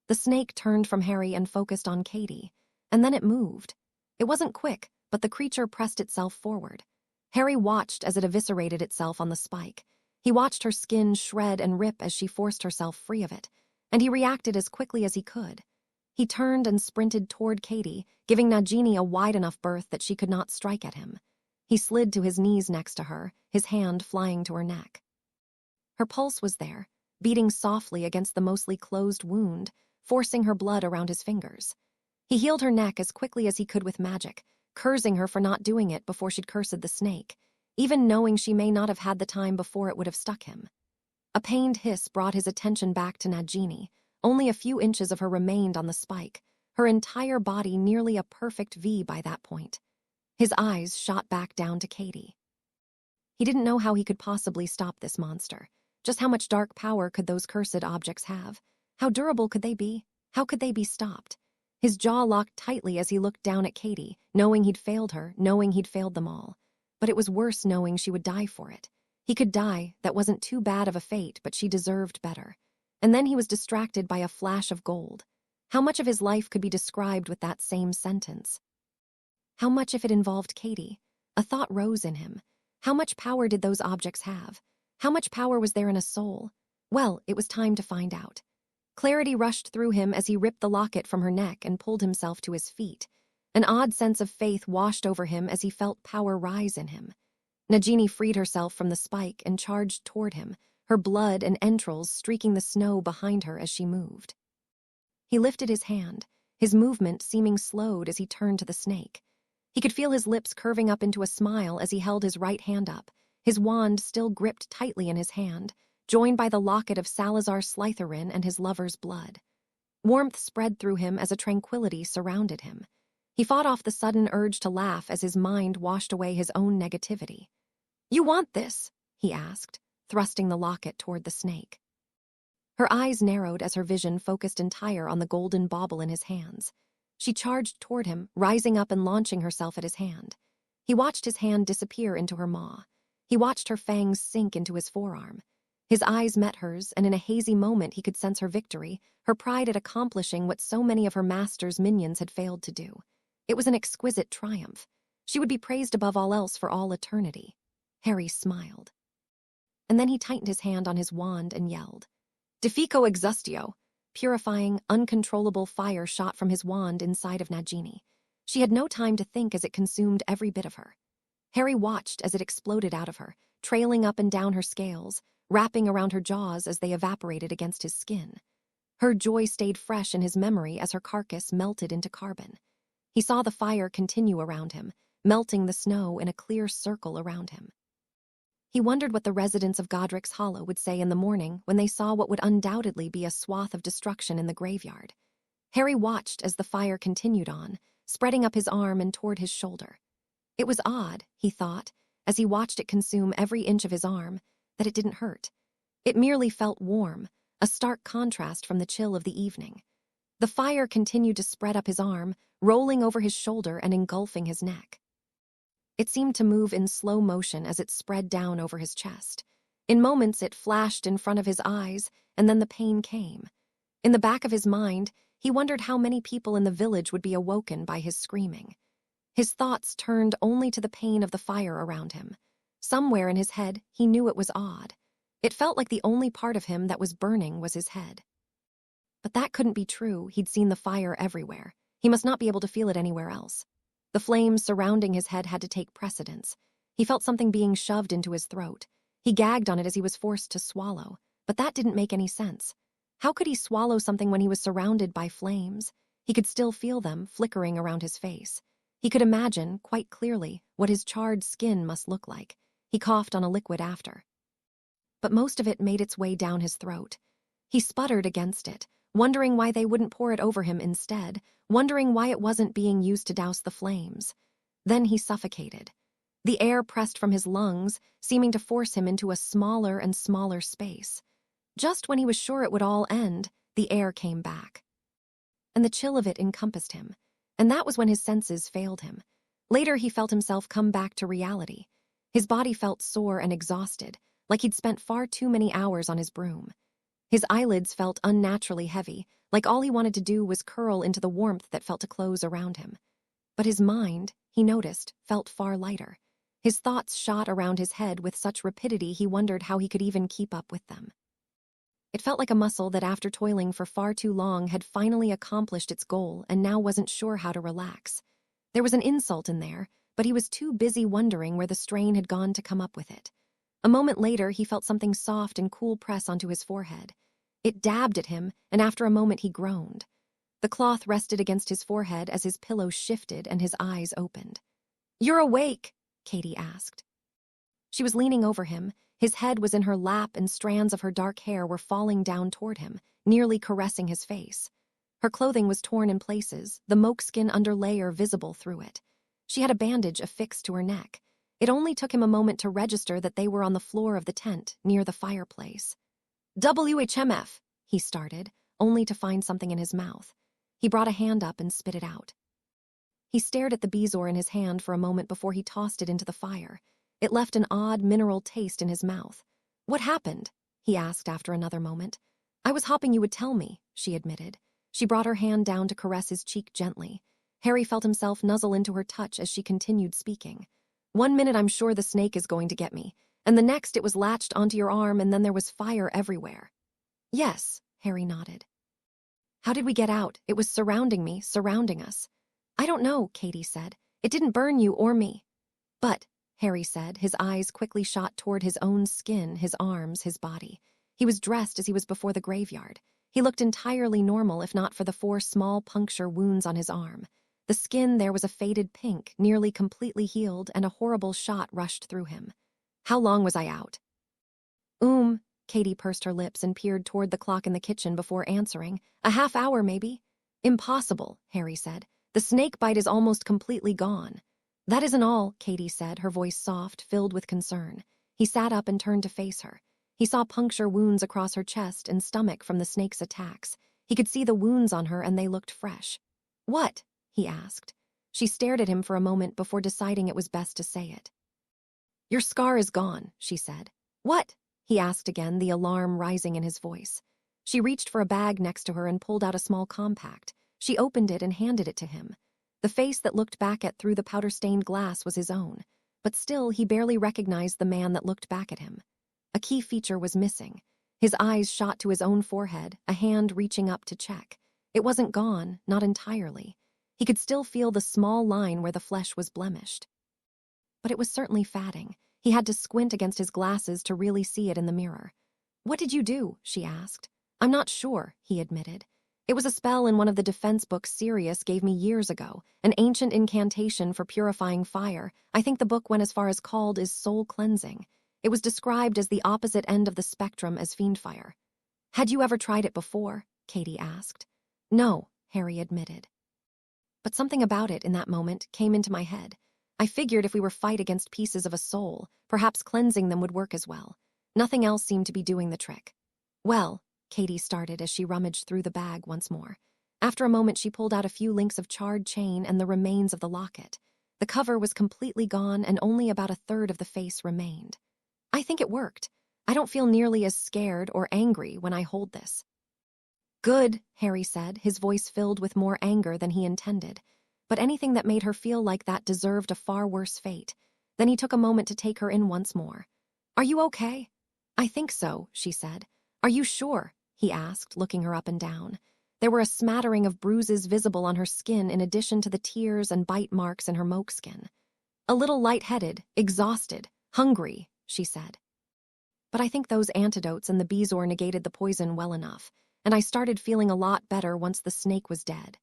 The snake turned from Harry and focused on Katie, and then it moved. It wasn't quick, but the creature pressed itself forward. Harry watched as it eviscerated itself on the spike. He watched her skin shred and rip as she forced herself free of it, and he reacted as quickly as he could. He turned and sprinted toward Katie, giving Nagini a wide enough berth that she could not strike at him. He slid to his knees next to her, his hand flying to her neck. Her pulse was there, beating softly against the mostly closed wound, forcing her blood around his fingers. He healed her neck as quickly as he could with magic, cursing her for not doing it before she'd cursed the snake, even knowing she may not have had the time before it would have stuck him. A pained hiss brought his attention back to Nagini. Only a few inches of her remained on the spike, her entire body nearly a perfect V by that point. His eyes shot back down to Katie. He didn't know how he could possibly stop this monster. Just how much dark power could those cursed objects have? How durable could they be? How could they be stopped? His jaw locked tightly as he looked down at Katie, knowing he'd failed her, knowing he'd failed them all. But it was worse knowing she would die for it. He could die, that wasn't too bad of a fate, but she deserved better. And then he was distracted by a flash of gold. How much of his life could be described with that same sentence? How much if it involved Katie? A thought rose in him. How much power did those objects have? How much power was there in a soul? Well, it was time to find out. Clarity rushed through him as he ripped the locket from her neck and pulled himself to his feet. An odd sense of faith washed over him as he felt power rise in him. Nagini freed herself from the spike and charged toward him, her blood and entrails streaking the snow behind her as she moved. He lifted his hand, his movement seeming slowed as he turned to the snake. He could feel his lips curving up into a smile as he held his right hand up, his wand still gripped tightly in his hand, joined by the locket of Salazar Slytherin and his lover's blood. Warmth spread through him as a tranquility surrounded him. He fought off the sudden urge to laugh as his mind washed away his own negativity. "You want this?" he asked, thrusting the locket toward the snake. Her eyes narrowed as her vision focused entire on the golden bauble in his hands. She charged toward him, rising up and launching herself at his hand. He watched his hand disappear into her maw. He watched her fangs sink into his forearm. His eyes met hers, and in a hazy moment he could sense her victory, her pride at accomplishing what so many of her master's minions had failed to do. It was an exquisite triumph. She would be praised above all else for all eternity. Harry smiled. And then he tightened his hand on his wand and yelled. "Defico exustio!" Purifying, uncontrollable fire shot from his wand inside of Nagini. She had no time to think as it consumed every bit of her. Harry watched as it exploded out of her, trailing up and down her scales, wrapping around her jaws as they evaporated against his skin. Her joy stayed fresh in his memory as her carcass melted into carbon. He saw the fire continue around him, melting the snow in a clear circle around him. He wondered what the residents of Godric's Hollow would say in the morning when they saw what would undoubtedly be a swath of destruction in the graveyard. Harry watched as the fire continued on, spreading up his arm and toward his shoulder. It was odd, he thought, as he watched it consume every inch of his arm, that it didn't hurt. It merely felt warm, a stark contrast from the chill of the evening. The fire continued to spread up his arm, rolling over his shoulder and engulfing his neck. It seemed to move in slow motion as it spread down over his chest. In moments it flashed in front of his eyes, and then the pain came. In the back of his mind, he wondered how many people in the village would be awoken by his screaming. His thoughts turned only to the pain of the fire around him. Somewhere in his head, he knew it was odd. It felt like the only part of him that was burning was his head. But that couldn't be true. He'd seen the fire everywhere. He must not be able to feel it anywhere else. The flames surrounding his head had to take precedence. He felt something being shoved into his throat. He gagged on it as he was forced to swallow, but that didn't make any sense. How could he swallow something when he was surrounded by flames? He could still feel them flickering around his face. He could imagine, quite clearly, what his charred skin must look like. He coughed on a liquid after. But most of it made its way down his throat. He sputtered against it, wondering why they wouldn't pour it over him instead, wondering why it wasn't being used to douse the flames. Then he suffocated. The air pressed from his lungs, seeming to force him into a smaller and smaller space. Just when he was sure it would all end, the air came back. And the chill of it encompassed him. And that was when his senses failed him. Later, he felt himself come back to reality. His body felt sore and exhausted, like he'd spent far too many hours on his broom. His eyelids felt unnaturally heavy, like all he wanted to do was curl into the warmth that felt to close around him. But his mind, he noticed, felt far lighter. His thoughts shot around his head with such rapidity he wondered how he could even keep up with them. It felt like a muscle that, after toiling for far too long, had finally accomplished its goal and now wasn't sure how to relax. There was an insult in there, but he was too busy wondering where the strain had gone to come up with it. A moment later, he felt something soft and cool press onto his forehead. It dabbed at him, and after a moment he groaned. The cloth rested against his forehead as his pillow shifted and his eyes opened. "You're awake," Katie asked. She was leaning over him. His head was in her lap and strands of her dark hair were falling down toward him, nearly caressing his face. Her clothing was torn in places, the moleskin underlayer visible through it. She had a bandage affixed to her neck. It only took him a moment to register that they were on the floor of the tent, near the fireplace. "WHMF," he started, only to find something in his mouth. He brought a hand up and spit it out. He stared at the bezoar in his hand for a moment before he tossed it into the fire. It left an odd mineral taste in his mouth. "What happened?" he asked after another moment. "I was hoping you would tell me," she admitted. She brought her hand down to caress his cheek gently. Harry felt himself nuzzle into her touch as she continued speaking. "One minute I'm sure the snake is going to get me, and the next it was latched onto your arm and then there was fire everywhere." "Yes," Harry nodded. "How did we get out? It was surrounding me, surrounding us." "I don't know," Katie said. "It didn't burn you or me." "But," Harry said, his eyes quickly shot toward his own skin, his arms, his body. He was dressed as he was before the graveyard. He looked entirely normal if not for the 4 small puncture wounds on his arm. The skin there was a faded pink, nearly completely healed, and a horrible shot rushed through him. "How long was I out?" Katie pursed her lips and peered toward the clock in the kitchen before answering. "A half hour, maybe." "Impossible," Harry said. "The snake bite is almost completely gone." "That isn't all," Katie said, her voice soft, filled with concern. He sat up and turned to face her. He saw puncture wounds across her chest and stomach from the snake's attacks. He could see the wounds on her and they looked fresh. "What?" he asked. She stared at him for a moment before deciding it was best to say it. "Your scar is gone," she said. "What?" he asked again, the alarm rising in his voice. She reached for a bag next to her and pulled out a small compact. She opened it and handed it to him. The face that looked back at through the powder-stained glass was his own, but still he barely recognized the man that looked back at him. A key feature was missing. His eyes shot to his own forehead, a hand reaching up to check. It wasn't gone, not entirely. He could still feel the small line where the flesh was blemished. But it was certainly fatting. He had to squint against his glasses to really see it in the mirror. "What did you do?" she asked. "I'm not sure," he admitted. "It was a spell in one of the defense books Sirius gave me years ago, an ancient incantation for purifying fire. I think the book went as far as called is soul cleansing. It was described as the opposite end of the spectrum as fiendfire." "Had you ever tried it before?" Katie asked. "No," Harry admitted. "But something about it in that moment came into my head. I figured if we were fight against pieces of a soul, perhaps cleansing them would work as well. Nothing else seemed to be doing the trick." "Well," Katie started as she rummaged through the bag once more. After a moment, she pulled out a few links of charred chain and the remains of the locket. The cover was completely gone and only about a third of the face remained. "I think it worked. I don't feel nearly as scared or angry when I hold this." "Good," Harry said, his voice filled with more anger than he intended. But anything that made her feel like that deserved a far worse fate. Then he took a moment to take her in once more. "Are you okay?" "I think so," she said. "Are you sure?" he asked, looking her up and down. There were a smattering of bruises visible on her skin in addition to the tears and bite marks in her moleskin. "A little lightheaded, exhausted, hungry," she said. "But I think those antidotes and the bezoar negated the poison well enough, and I started feeling a lot better once the snake was dead."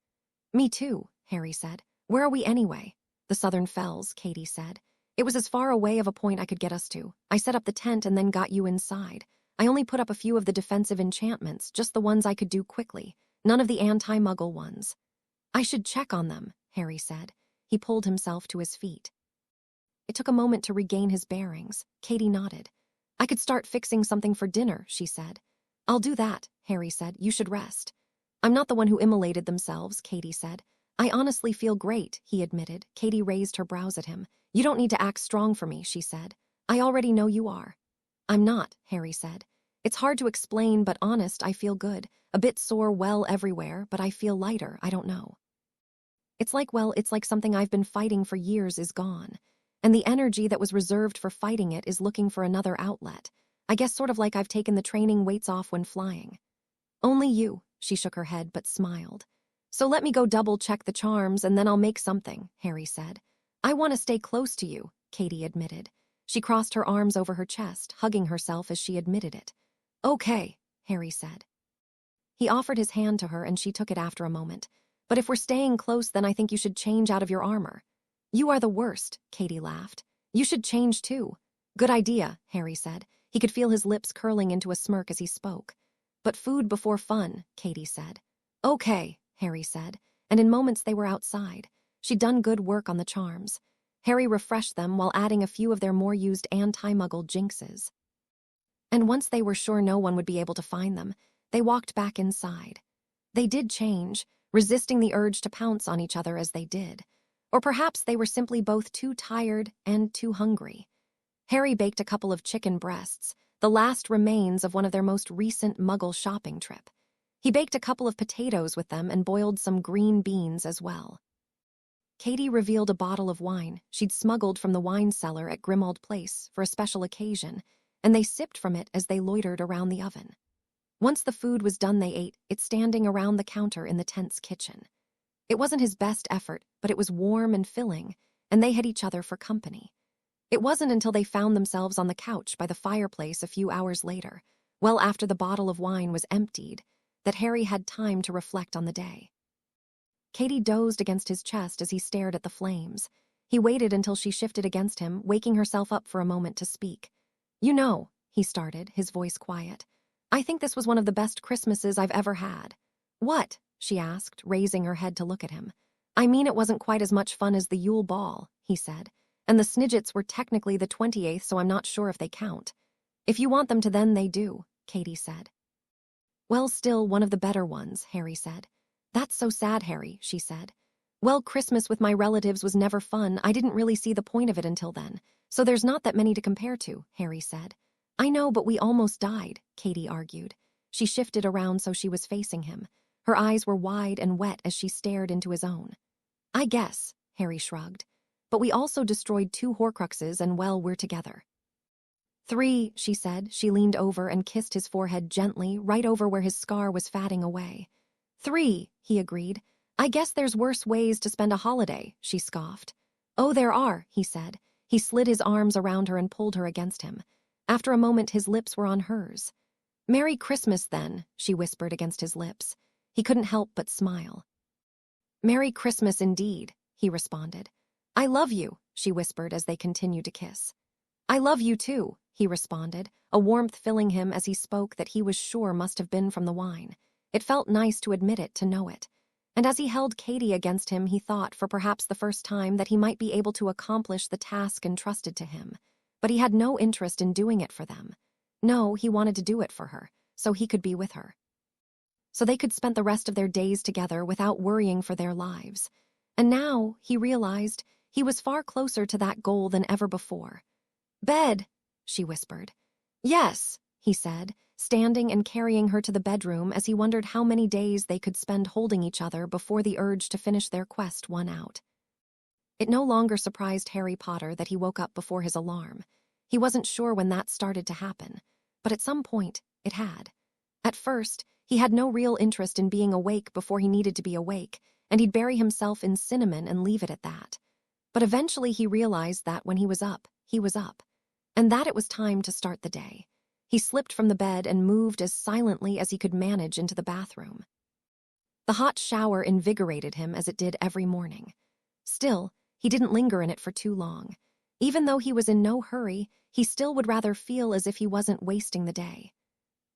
"Me too," Harry said. "Where are we anyway?" "The Southern Fells," Katie said. "It was as far away of a point I could get us to. I set up the tent and then got you inside. I only put up a few of the defensive enchantments, just the ones I could do quickly. None of the anti-muggle ones. I should check on them, Harry said. He pulled himself to his feet. It took a moment to regain his bearings. Katie nodded. I could start fixing something for dinner, she said. I'll do that, Harry said. You should rest. I'm not the one who immolated themselves, Katie said. I honestly feel great, he admitted. Katie raised her brows at him. You don't need to act strong for me, she said. I already know you are. I'm not, Harry said. It's hard to explain, but honest, I feel good. A bit sore well everywhere, but I feel lighter, I don't know. It's like something I've been fighting for years is gone. And the energy that was reserved for fighting it is looking for another outlet. I guess sort of like I've taken the training weights off when flying. Only you, she shook her head but smiled. So let me go double-check the charms and then I'll make something, Harry said. I want to stay close to you, Katie admitted. She crossed her arms over her chest, hugging herself as she admitted it. Okay, Harry said. He offered his hand to her and she took it after a moment. But if we're staying close, then I think you should change out of your armor. You are the worst, Katie laughed. You should change too. Good idea, Harry said. He could feel his lips curling into a smirk as he spoke. But food before fun, Katie said. Okay, Harry said, and in moments they were outside. She'd done good work on the charms. Harry refreshed them while adding a few of their more used anti-muggle jinxes. And once they were sure no one would be able to find them, they walked back inside. They did change, resisting the urge to pounce on each other as they did. Or perhaps they were simply both too tired and too hungry. Harry baked a couple of chicken breasts, the last remains of one of their most recent Muggle shopping trip. He baked a couple of potatoes with them and boiled some green beans as well. Katie revealed a bottle of wine she'd smuggled from the wine cellar at Grimmauld Place for a special occasion, and they sipped from it as they loitered around the oven. Once the food was done, they ate it standing around the counter in the tent's kitchen. It wasn't his best effort, but it was warm and filling, and they had each other for company. It wasn't until they found themselves on the couch by the fireplace a few hours later, well after the bottle of wine was emptied, that Harry had time to reflect on the day. Katie dozed against his chest as he stared at the flames. He waited until she shifted against him, waking herself up for a moment to speak. You know, he started, his voice quiet. I think this was one of the best Christmases I've ever had. What? She asked, raising her head to look at him. I mean, it wasn't quite as much fun as the Yule Ball, he said, and the Snidgets were technically the 28th, so I'm not sure if they count. If you want them to, then they do, Katie said. Well, still one of the better ones, Harry said. That's so sad, Harry, she said. Well, Christmas with my relatives was never fun. I didn't really see the point of it until then, so there's not that many to compare to, Harry said. I know, but we almost died, Katie argued. She shifted around so she was facing him. Her eyes were wide and wet as she stared into his own. I guess, Harry shrugged. But we also destroyed 2 Horcruxes and, well, we're together. 3, she said. She leaned over and kissed his forehead gently, right over where his scar was fatting away. 3, he agreed. I guess there's worse ways to spend a holiday, she scoffed. Oh, there are, he said. He slid his arms around her and pulled her against him. After a moment, his lips were on hers. Merry Christmas, then, she whispered against his lips. He couldn't help but smile. Merry Christmas indeed, he responded. I love you, she whispered as they continued to kiss. I love you too, he responded, a warmth filling him as he spoke that he was sure must have been from the wine. It felt nice to admit it, to know it. And as he held Katie against him, he thought for perhaps the first time that he might be able to accomplish the task entrusted to him. But he had no interest in doing it for them. No, he wanted to do it for her, so he could be with her. So they could spend the rest of their days together without worrying for their lives. And now, he realized, he was far closer to that goal than ever before. Bed, she whispered. Yes, he said, standing and carrying her to the bedroom as he wondered how many days they could spend holding each other before the urge to finish their quest won out. It no longer surprised Harry Potter that he woke up before his alarm. He wasn't sure when that started to happen, but at some point, it had. At first, he had no real interest in being awake before he needed to be awake, and he'd bury himself in cinnamon and leave it at that. But eventually he realized that when he was up, and that it was time to start the day. He slipped from the bed and moved as silently as he could manage into the bathroom. The hot shower invigorated him as it did every morning. Still, he didn't linger in it for too long. Even though he was in no hurry, he still would rather feel as if he wasn't wasting the day.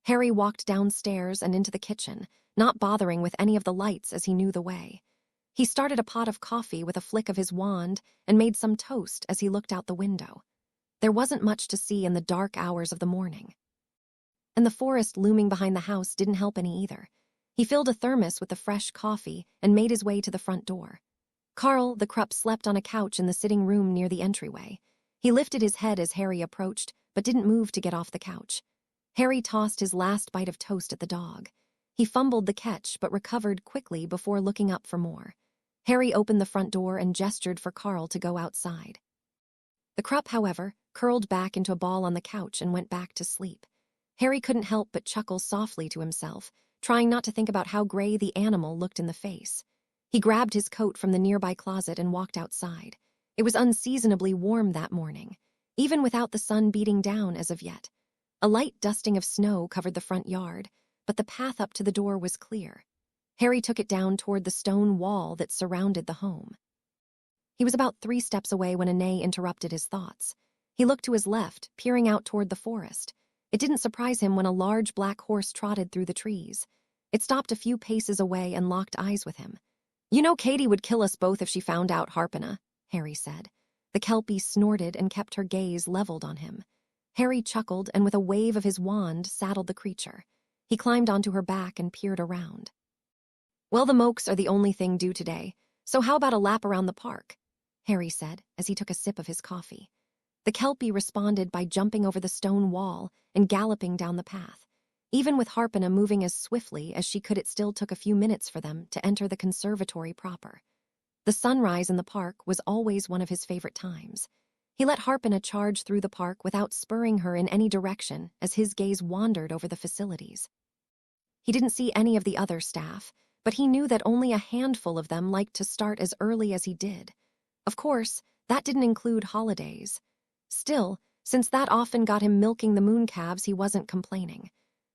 Harry walked downstairs and into the kitchen, not bothering with any of the lights as he knew the way. He started a pot of coffee with a flick of his wand and made some toast as he looked out the window. There wasn't much to see in the dark hours of the morning. And the forest looming behind the house didn't help any either. He filled a thermos with the fresh coffee and made his way to the front door. Carl, the Krupp, slept on a couch in the sitting room near the entryway. He lifted his head as Harry approached, but didn't move to get off the couch. Harry tossed his last bite of toast at the dog. He fumbled the catch but recovered quickly before looking up for more. Harry opened the front door and gestured for Carl to go outside. The Krupp, however, curled back into a ball on the couch and went back to sleep. Harry couldn't help but chuckle softly to himself, trying not to think about how gray the animal looked in the face. He grabbed his coat from the nearby closet and walked outside. It was unseasonably warm that morning, even without the sun beating down as of yet. A light dusting of snow covered the front yard, but the path up to the door was clear. Harry took it down toward the stone wall that surrounded the home. He was about 3 steps away when a neigh interrupted his thoughts. He looked to his left, peering out toward the forest. It didn't surprise him when a large black horse trotted through the trees. It stopped a few paces away and locked eyes with him. "You know Katie would kill us both if she found out, Harpina," Harry said. The Kelpie snorted and kept her gaze leveled on him. Harry chuckled and with a wave of his wand saddled the creature. He climbed onto her back and peered around. "Well, the Mokes are the only thing due today, so how about a lap around the park?" Harry said as he took a sip of his coffee. The Kelpie responded by jumping over the stone wall and galloping down the path. Even with Harpina moving as swiftly as she could, it still took a few minutes for them to enter the conservatory proper. The sunrise in the park was always one of his favorite times. He let Harpina charge through the park without spurring her in any direction as his gaze wandered over the facilities. He didn't see any of the other staff, but he knew that only a handful of them liked to start as early as he did. Of course, that didn't include holidays. Still, since that often got him milking the mooncalves, he wasn't complaining.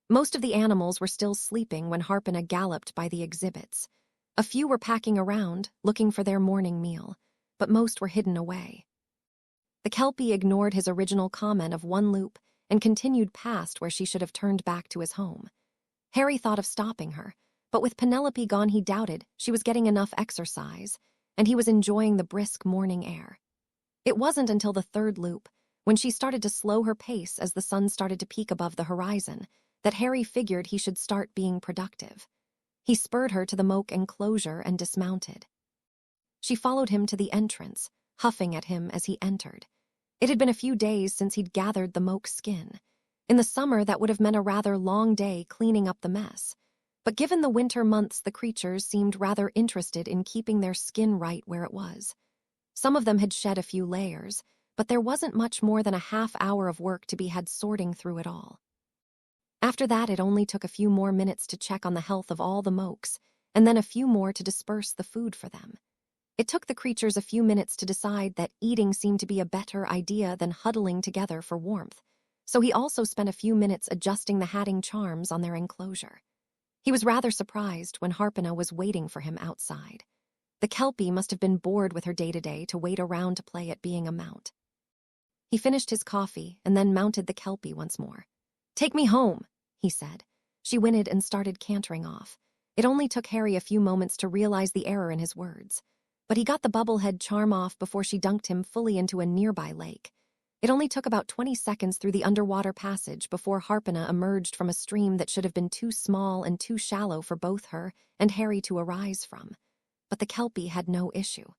Most of the animals were still sleeping when Harpina galloped by the exhibits. A few were packing around, looking for their morning meal, but most were hidden away. The Kelpie ignored his original comment of one loop and continued past where she should have turned back to his home. Harry thought of stopping her, but with Penelope gone he doubted she was getting enough exercise, and he was enjoying the brisk morning air. It wasn't until the third loop, when she started to slow her pace as the sun started to peak above the horizon, that Harry figured he should start being productive. He spurred her to the Moke enclosure and dismounted. She followed him to the entrance, huffing at him as he entered. It had been a few days since he'd gathered the Moke skin. In the summer, that would have meant a rather long day cleaning up the mess. But given the winter months, the creatures seemed rather interested in keeping their skin right where it was. Some of them had shed a few layers, but there wasn't much more than a half hour of work to be had sorting through it all. After that, it only took a few more minutes to check on the health of all the Mokes, and then a few more to disperse the food for them. It took the creatures a few minutes to decide that eating seemed to be a better idea than huddling together for warmth, so he also spent a few minutes adjusting the hatting charms on their enclosure. He was rather surprised when Harpina was waiting for him outside. The Kelpie must have been bored with her day-to-day to wait around to play at being a mount. He finished his coffee and then mounted the Kelpie once more. "Take me home," he said. She whinnied and started cantering off. It only took Harry a few moments to realize the error in his words, but he got the bubblehead charm off before she dunked him fully into a nearby lake. It only took about 20 seconds through the underwater passage before Harpina emerged from a stream that should have been too small and too shallow for both her and Harry to arise from. But the Kelpie had no issue.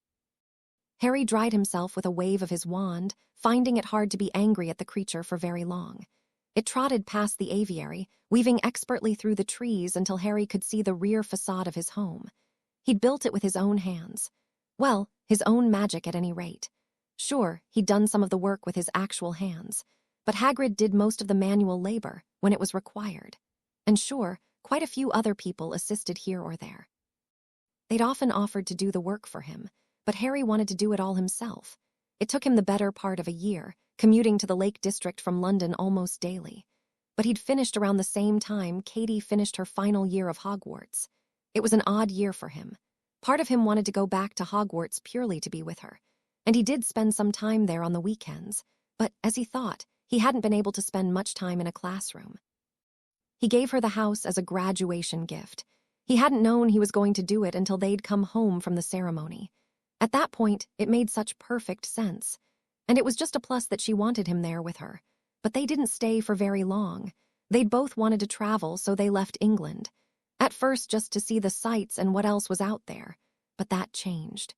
Harry dried himself with a wave of his wand, finding it hard to be angry at the creature for very long. It trotted past the aviary, weaving expertly through the trees until Harry could see the rear facade of his home. He'd built it with his own hands. Well, his own magic at any rate. Sure, he'd done some of the work with his actual hands, but Hagrid did most of the manual labor when it was required. And sure, quite a few other people assisted here or there. They'd often offered to do the work for him, but Harry wanted to do it all himself. It took him the better part of a year, commuting to the Lake District from London almost daily. But he'd finished around the same time Katie finished her final year of Hogwarts. It was an odd year for him. Part of him wanted to go back to Hogwarts purely to be with her, and he did spend some time there on the weekends, but, as he thought, he hadn't been able to spend much time in a classroom. He gave her the house as a graduation gift. He hadn't known he was going to do it until they'd come home from the ceremony. At that point, it made such perfect sense. And it was just a plus that she wanted him there with her. But they didn't stay for very long. They'd both wanted to travel, so they left England. At first, just to see the sights and what else was out there. But that changed.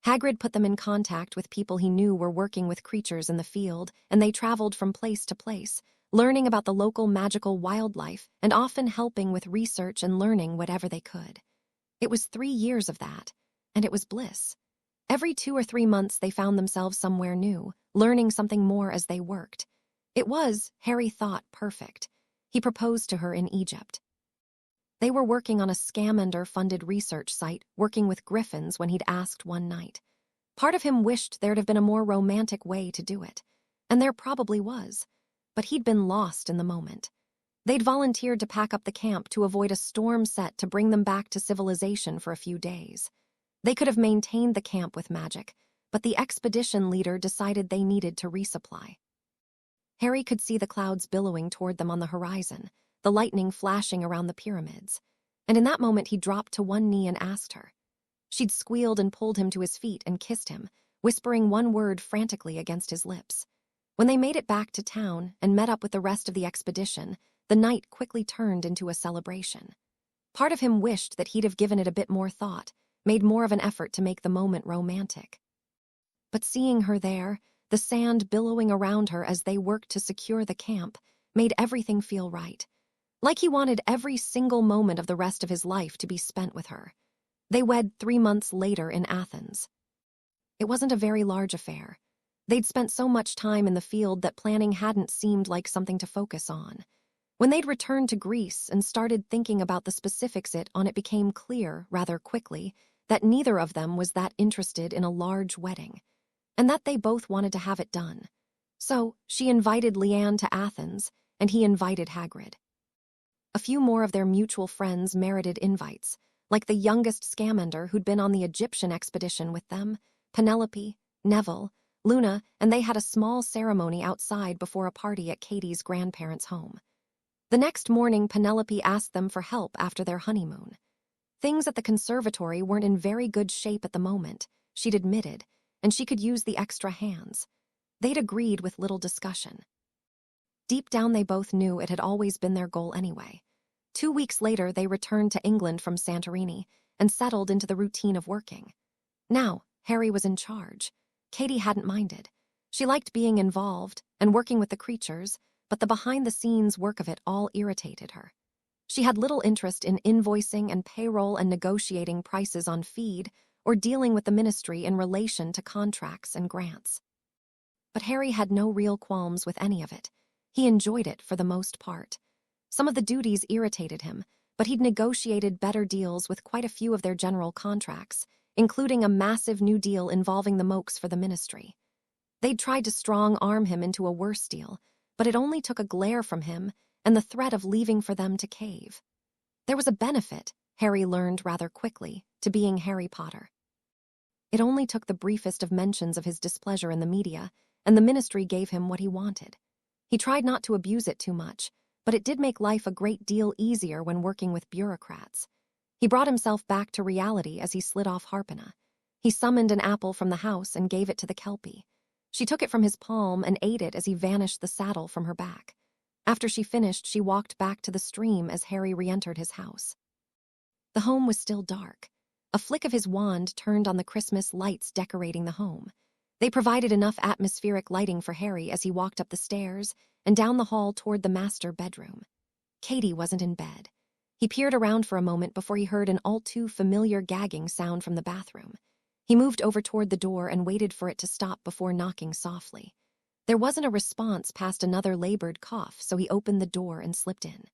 Hagrid put them in contact with people he knew were working with creatures in the field, and they traveled from place to place, learning about the local magical wildlife and often helping with research and learning whatever they could. It was 3 years of that, and it was bliss. Every 2 or 3 months they found themselves somewhere new, learning something more as they worked. It was, Harry thought, perfect. He proposed to her in Egypt. They were working on a Scamander-funded research site, working with griffins when he'd asked one night. Part of him wished there'd have been a more romantic way to do it, and there probably was. But he'd been lost in the moment. They'd volunteered to pack up the camp to avoid a storm set to bring them back to civilization for a few days. They could have maintained the camp with magic, but the expedition leader decided they needed to resupply. Harry could see the clouds billowing toward them on the horizon, the lightning flashing around the pyramids. And in that moment he dropped to one knee and asked her. She'd squealed and pulled him to his feet and kissed him, whispering one word frantically against his lips. When they made it back to town and met up with the rest of the expedition, the night quickly turned into a celebration. Part of him wished that he'd have given it a bit more thought, made more of an effort to make the moment romantic. But seeing her there, the sand billowing around her as they worked to secure the camp, made everything feel right. Like he wanted every single moment of the rest of his life to be spent with her. They wed 3 months later in Athens. It wasn't a very large affair. They'd spent so much time in the field that planning hadn't seemed like something to focus on. When they'd returned to Greece and started thinking about the specifics it became clear, rather quickly, that neither of them was that interested in a large wedding, and that they both wanted to have it done. So, she invited Leanne to Athens, and he invited Hagrid. A few more of their mutual friends merited invites, like the youngest Scamander who'd been on the Egyptian expedition with them, Penelope, Neville, Luna, and they had a small ceremony outside before a party at Katie's grandparents' home. The next morning, Penelope asked them for help after their honeymoon. Things at the conservatory weren't in very good shape at the moment, she'd admitted, and she could use the extra hands. They'd agreed with little discussion. Deep down they both knew it had always been their goal anyway. 2 weeks later they returned to England from Santorini and settled into the routine of working. Now, Harry was in charge. Katie hadn't minded. She liked being involved and working with the creatures, but the behind-the-scenes work of it all irritated her. She had little interest in invoicing and payroll and negotiating prices on feed or dealing with the ministry in relation to contracts and grants. But Harry had no real qualms with any of it. He enjoyed it for the most part. Some of the duties irritated him, but he'd negotiated better deals with quite a few of their general contracts, including a massive new deal involving the Mokes for the ministry. They'd tried to strong-arm him into a worse deal, but it only took a glare from him and the threat of leaving for them to cave. There was a benefit, Harry learned rather quickly, to being Harry Potter. It only took the briefest of mentions of his displeasure in the media, and the ministry gave him what he wanted. He tried not to abuse it too much, but it did make life a great deal easier when working with bureaucrats. He brought himself back to reality as he slid off Harpina. He summoned an apple from the house and gave it to the Kelpie. She took it from his palm and ate it as he vanished the saddle from her back. After she finished, she walked back to the stream as Harry re-entered his house. The home was still dark. A flick of his wand turned on the Christmas lights decorating the home. They provided enough atmospheric lighting for Harry as he walked up the stairs and down the hall toward the master bedroom. Katie wasn't in bed. He peered around for a moment before he heard an all-too-familiar gagging sound from the bathroom. He moved over toward the door and waited for it to stop before knocking softly. There wasn't a response past another labored cough, so he opened the door and slipped in.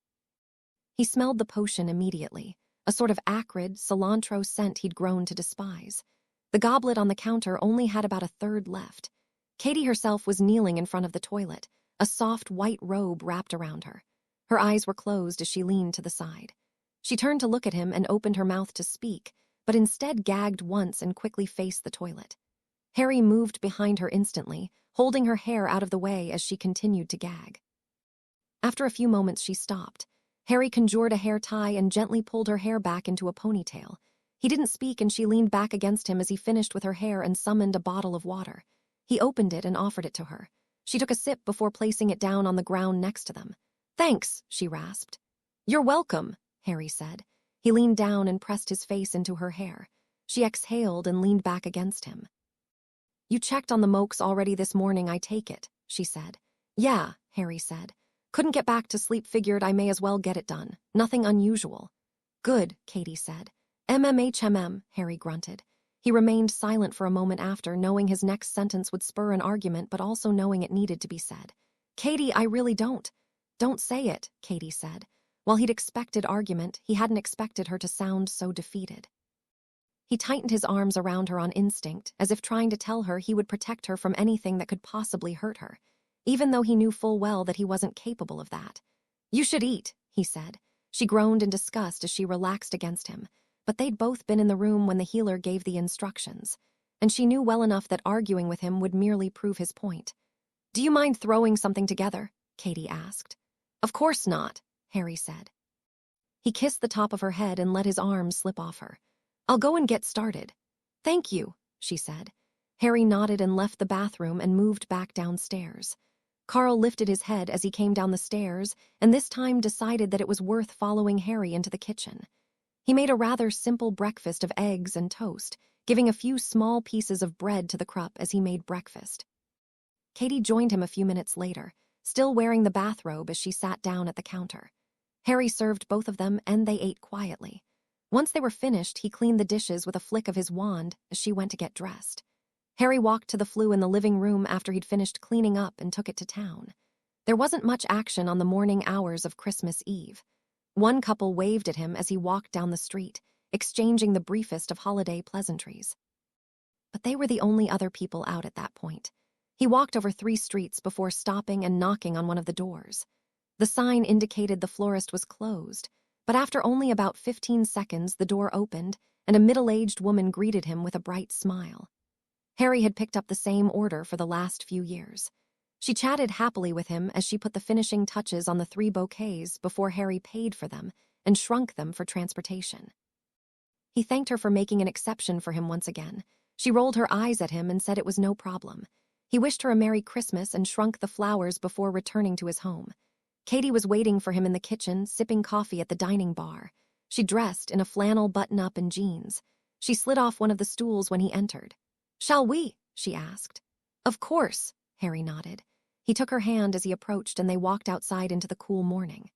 He smelled the potion immediately, a sort of acrid, cilantro scent he'd grown to despise. The goblet on the counter only had about a third left. Katie herself was kneeling in front of the toilet, a soft white robe wrapped around her. Her eyes were closed as she leaned to the side. She turned to look at him and opened her mouth to speak, but instead gagged once and quickly faced the toilet. Harry moved behind her instantly, holding her hair out of the way as she continued to gag. After a few moments she stopped, Harry conjured a hair tie and gently pulled her hair back into a ponytail. He didn't speak, and she leaned back against him as he finished with her hair and summoned a bottle of water. He opened it and offered it to her. She took a sip before placing it down on the ground next to them. "Thanks," she rasped. "You're welcome," Harry said. He leaned down and pressed his face into her hair. She exhaled and leaned back against him. "You checked on the Mokes already this morning, I take it," she said. "Yeah," Harry said. "Couldn't get back to sleep, figured I may as well get it done. Nothing unusual." "Good," Katie said. "MMHMM," Harry grunted. He remained silent for a moment after, knowing his next sentence would spur an argument, but also knowing it needed to be said. "Katie, I really don't." "Don't say it," Katie said. While he'd expected argument, he hadn't expected her to sound so defeated. He tightened his arms around her on instinct, as if trying to tell her he would protect her from anything that could possibly hurt her, even though he knew full well that he wasn't capable of that. "You should eat," he said. She groaned in disgust as she relaxed against him, but they'd both been in the room when the healer gave the instructions, and she knew well enough that arguing with him would merely prove his point. "Do you mind throwing something together?" Katie asked. "Of course not," Harry said. He kissed the top of her head and let his arms slip off her. "I'll go and get started." "Thank you," she said. Harry nodded and left the bathroom and moved back downstairs. Carl lifted his head as he came down the stairs, and this time decided that it was worth following Harry into the kitchen. He made a rather simple breakfast of eggs and toast, giving a few small pieces of bread to the Krupp as he made breakfast. Katie joined him a few minutes later, still wearing the bathrobe as she sat down at the counter. Harry served both of them, and they ate quietly. Once they were finished, he cleaned the dishes with a flick of his wand as she went to get dressed. Harry walked to the flue in the living room after he'd finished cleaning up and took it to town. There wasn't much action on the morning hours of Christmas Eve. One couple waved at him as he walked down the street, exchanging the briefest of holiday pleasantries. But they were the only other people out at that point. He walked over 3 streets before stopping and knocking on one of the doors. The sign indicated the florist was closed, but after only about 15 seconds, the door opened, and a middle-aged woman greeted him with a bright smile. Harry had picked up the same order for the last few years. She chatted happily with him as she put the finishing touches on the 3 bouquets before Harry paid for them and shrunk them for transportation. He thanked her for making an exception for him once again. She rolled her eyes at him and said it was no problem. He wished her a Merry Christmas and shrunk the flowers before returning to his home. Katie was waiting for him in the kitchen, sipping coffee at the dining bar. She dressed in a flannel button-up and jeans. She slid off one of the stools when he entered. "Shall we?" she asked. "Of course," Harry nodded. He took her hand as he approached, and they walked outside into the cool morning.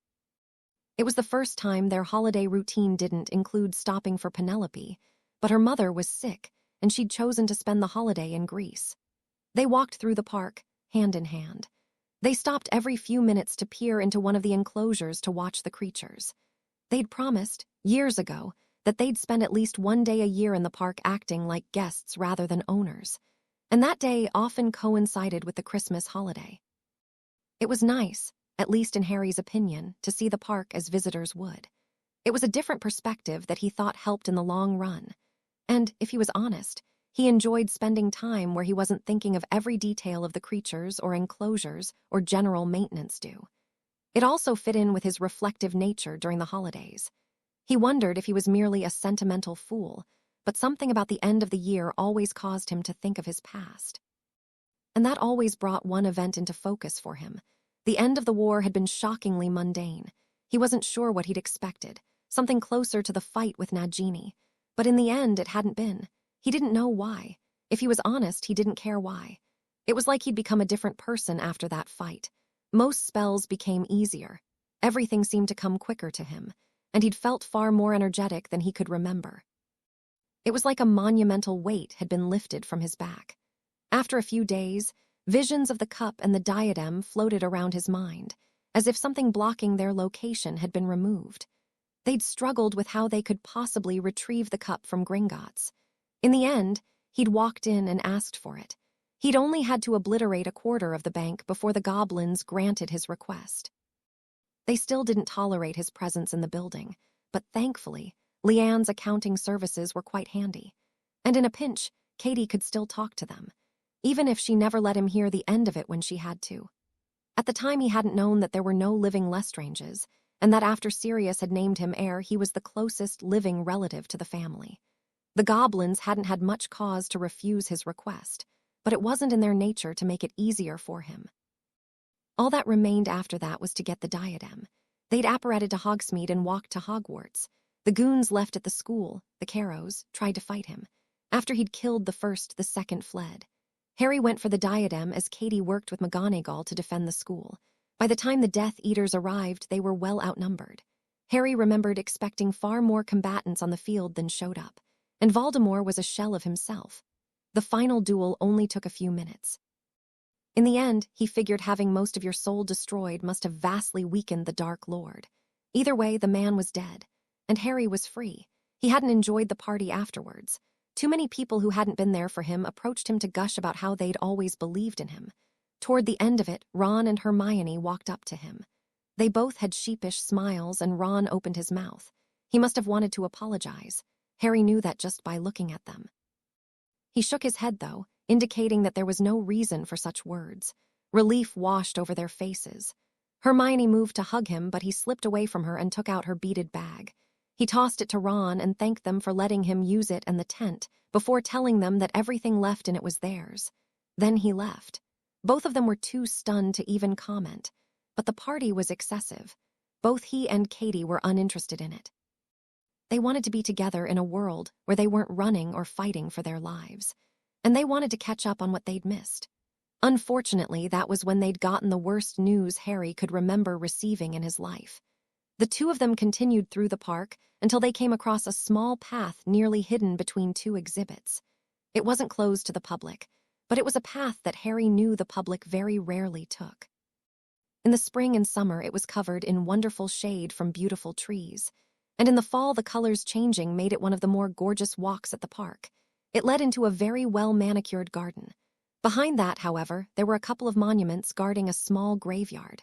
It was the first time their holiday routine didn't include stopping for Penelope, but her mother was sick, and she'd chosen to spend the holiday in Greece. They walked through the park, hand in hand. They stopped every few minutes to peer into one of the enclosures to watch the creatures. They'd promised, years ago, that they'd spend at least one day a year in the park acting like guests rather than owners, and that day often coincided with the Christmas holiday. It was nice, at least in Harry's opinion, to see the park as visitors would. It was a different perspective that he thought helped in the long run, and, if he was honest, he enjoyed spending time where he wasn't thinking of every detail of the creatures or enclosures or general maintenance due. It also fit in with his reflective nature during the holidays. He wondered if he was merely a sentimental fool, but something about the end of the year always caused him to think of his past. And that always brought one event into focus for him. The end of the war had been shockingly mundane. He wasn't sure what he'd expected, something closer to the fight with Nagini. But in the end, it hadn't been. He didn't know why. If he was honest, he didn't care why. It was like he'd become a different person after that fight. Most spells became easier. Everything seemed to come quicker to him, and he'd felt far more energetic than he could remember. It was like a monumental weight had been lifted from his back. After a few days, visions of the cup and the diadem floated around his mind, as if something blocking their location had been removed. They'd struggled with how they could possibly retrieve the cup from Gringotts. In the end, he'd walked in and asked for it. He'd only had to obliterate a quarter of the bank before the goblins granted his request. They still didn't tolerate his presence in the building, but thankfully, Leanne's accounting services were quite handy. And in a pinch, Katie could still talk to them, even if she never let him hear the end of it when she had to. At the time, he hadn't known that there were no living Lestranges, and that after Sirius had named him heir, he was the closest living relative to the family. The goblins hadn't had much cause to refuse his request, but it wasn't in their nature to make it easier for him. All that remained after that was to get the diadem. They'd apparated to Hogsmeade and walked to Hogwarts. The goons left at the school, the Carrows, tried to fight him. After he'd killed the first, the second fled. Harry went for the diadem as Katie worked with McGonagall to defend the school. By the time the Death Eaters arrived, they were well outnumbered. Harry remembered expecting far more combatants on the field than showed up, and Voldemort was a shell of himself. The final duel only took a few minutes. In the end, he figured having most of your soul destroyed must have vastly weakened the Dark Lord. Either way, the man was dead, and Harry was free. He hadn't enjoyed the party afterwards. Too many people who hadn't been there for him approached him to gush about how they'd always believed in him. Toward the end of it, Ron and Hermione walked up to him. They both had sheepish smiles, and Ron opened his mouth. He must have wanted to apologize. Harry knew that just by looking at them. He shook his head, though, indicating that there was no reason for such words. Relief washed over their faces. Hermione moved to hug him, but he slipped away from her and took out her beaded bag. He tossed it to Ron and thanked them for letting him use it and the tent, before telling them that everything left in it was theirs. Then he left. Both of them were too stunned to even comment, but the party was excessive. Both he and Katie were uninterested in it. They wanted to be together in a world where they weren't running or fighting for their lives, and they wanted to catch up on what they'd missed. Unfortunately, that was when they'd gotten the worst news Harry could remember receiving in his life. The two of them continued through the park until they came across a small path nearly hidden between two exhibits. It wasn't closed to the public, but it was a path that Harry knew the public very rarely took. In the spring and summer, it was covered in wonderful shade from beautiful trees, and in the fall, the colors changing made it one of the more gorgeous walks at the park. It led into a very well-manicured garden. Behind that, however, there were a couple of monuments guarding a small graveyard.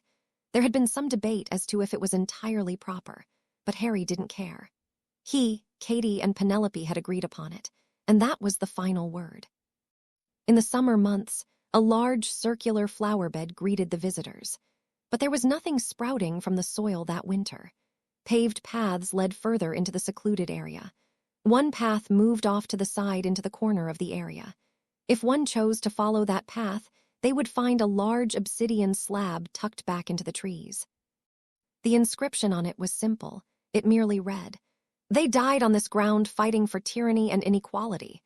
There had been some debate as to if it was entirely proper, but Harry didn't care. He, Katie, and Penelope had agreed upon it, and that was the final word. In the summer months, a large circular flower bed greeted the visitors, but there was nothing sprouting from the soil that winter. Paved paths led further into the secluded area. One path moved off to the side into the corner of the area. If one chose to follow that path, they would find a large obsidian slab tucked back into the trees. The inscription on it was simple. It merely read, "They died on this ground fighting for tyranny and inequality,"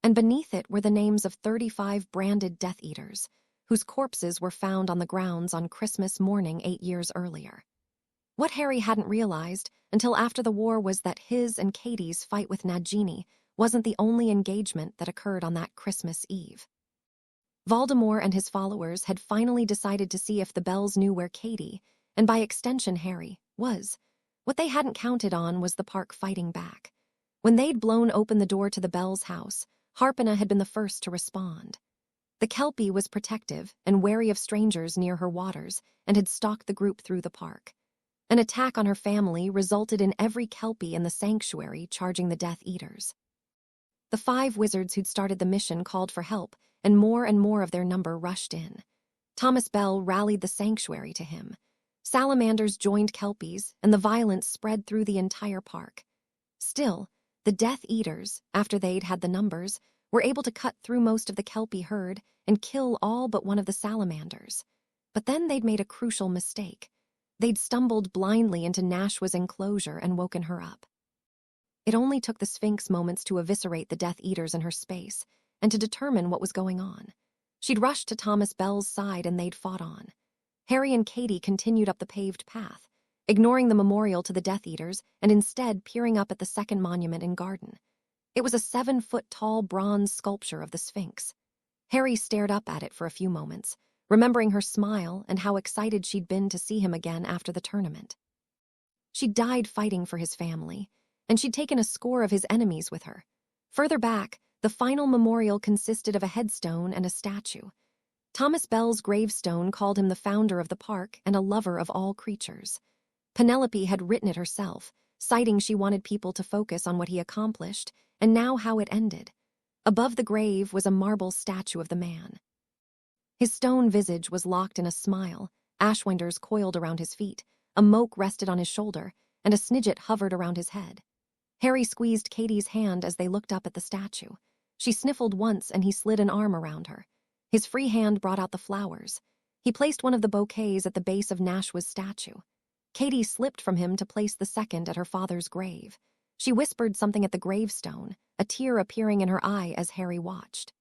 and beneath it were the names of 35 branded Death Eaters, whose corpses were found on the grounds on Christmas morning 8 years earlier. What Harry hadn't realized until after the war was that his and Katie's fight with Nagini wasn't the only engagement that occurred on that Christmas Eve. Voldemort and his followers had finally decided to see if the Bells knew where Katie, and by extension Harry, was. What they hadn't counted on was the park fighting back. When they'd blown open the door to the Bells' house, Harpina had been the first to respond. The Kelpie was protective and wary of strangers near her waters and had stalked the group through the park. An attack on her family resulted in every Kelpie in the sanctuary charging the Death Eaters. The 5 wizards who'd started the mission called for help, and more of their number rushed in. Thomas Bell rallied the sanctuary to him. Salamanders joined Kelpies, and the violence spread through the entire park. Still, the Death Eaters, after they'd had the numbers, were able to cut through most of the Kelpie herd and kill all but one of the salamanders. But then they'd made a crucial mistake. They'd stumbled blindly into Nashwa's enclosure and woken her up. It only took the Sphinx moments to eviscerate the Death Eaters in her space and to determine what was going on. She'd rushed to Thomas Bell's side and they'd fought on. Harry and Katie continued up the paved path, ignoring the memorial to the Death Eaters and instead peering up at the second monument and garden. It was a 7-foot-tall bronze sculpture of the Sphinx. Harry stared up at it for a few moments, remembering her smile and how excited she'd been to see him again after the tournament. She'd died fighting for his family, and she'd taken a score of his enemies with her. Further back, the final memorial consisted of a headstone and a statue. Thomas Bell's gravestone called him the founder of the park and a lover of all creatures. Penelope had written it herself, citing she wanted people to focus on what he accomplished and now how it ended. Above the grave was a marble statue of the man. His stone visage was locked in a smile, ashwinders coiled around his feet, A moke rested on his shoulder, and a snidget hovered around his head. Harry squeezed Katie's hand as they looked up at the statue. She sniffled once and he slid an arm around her. His free hand brought out the flowers. He placed one of the bouquets at the base of Nashwa's statue. Katie slipped from him to place the second at her father's grave. She whispered something at the gravestone, a tear appearing in her eye as Harry watched.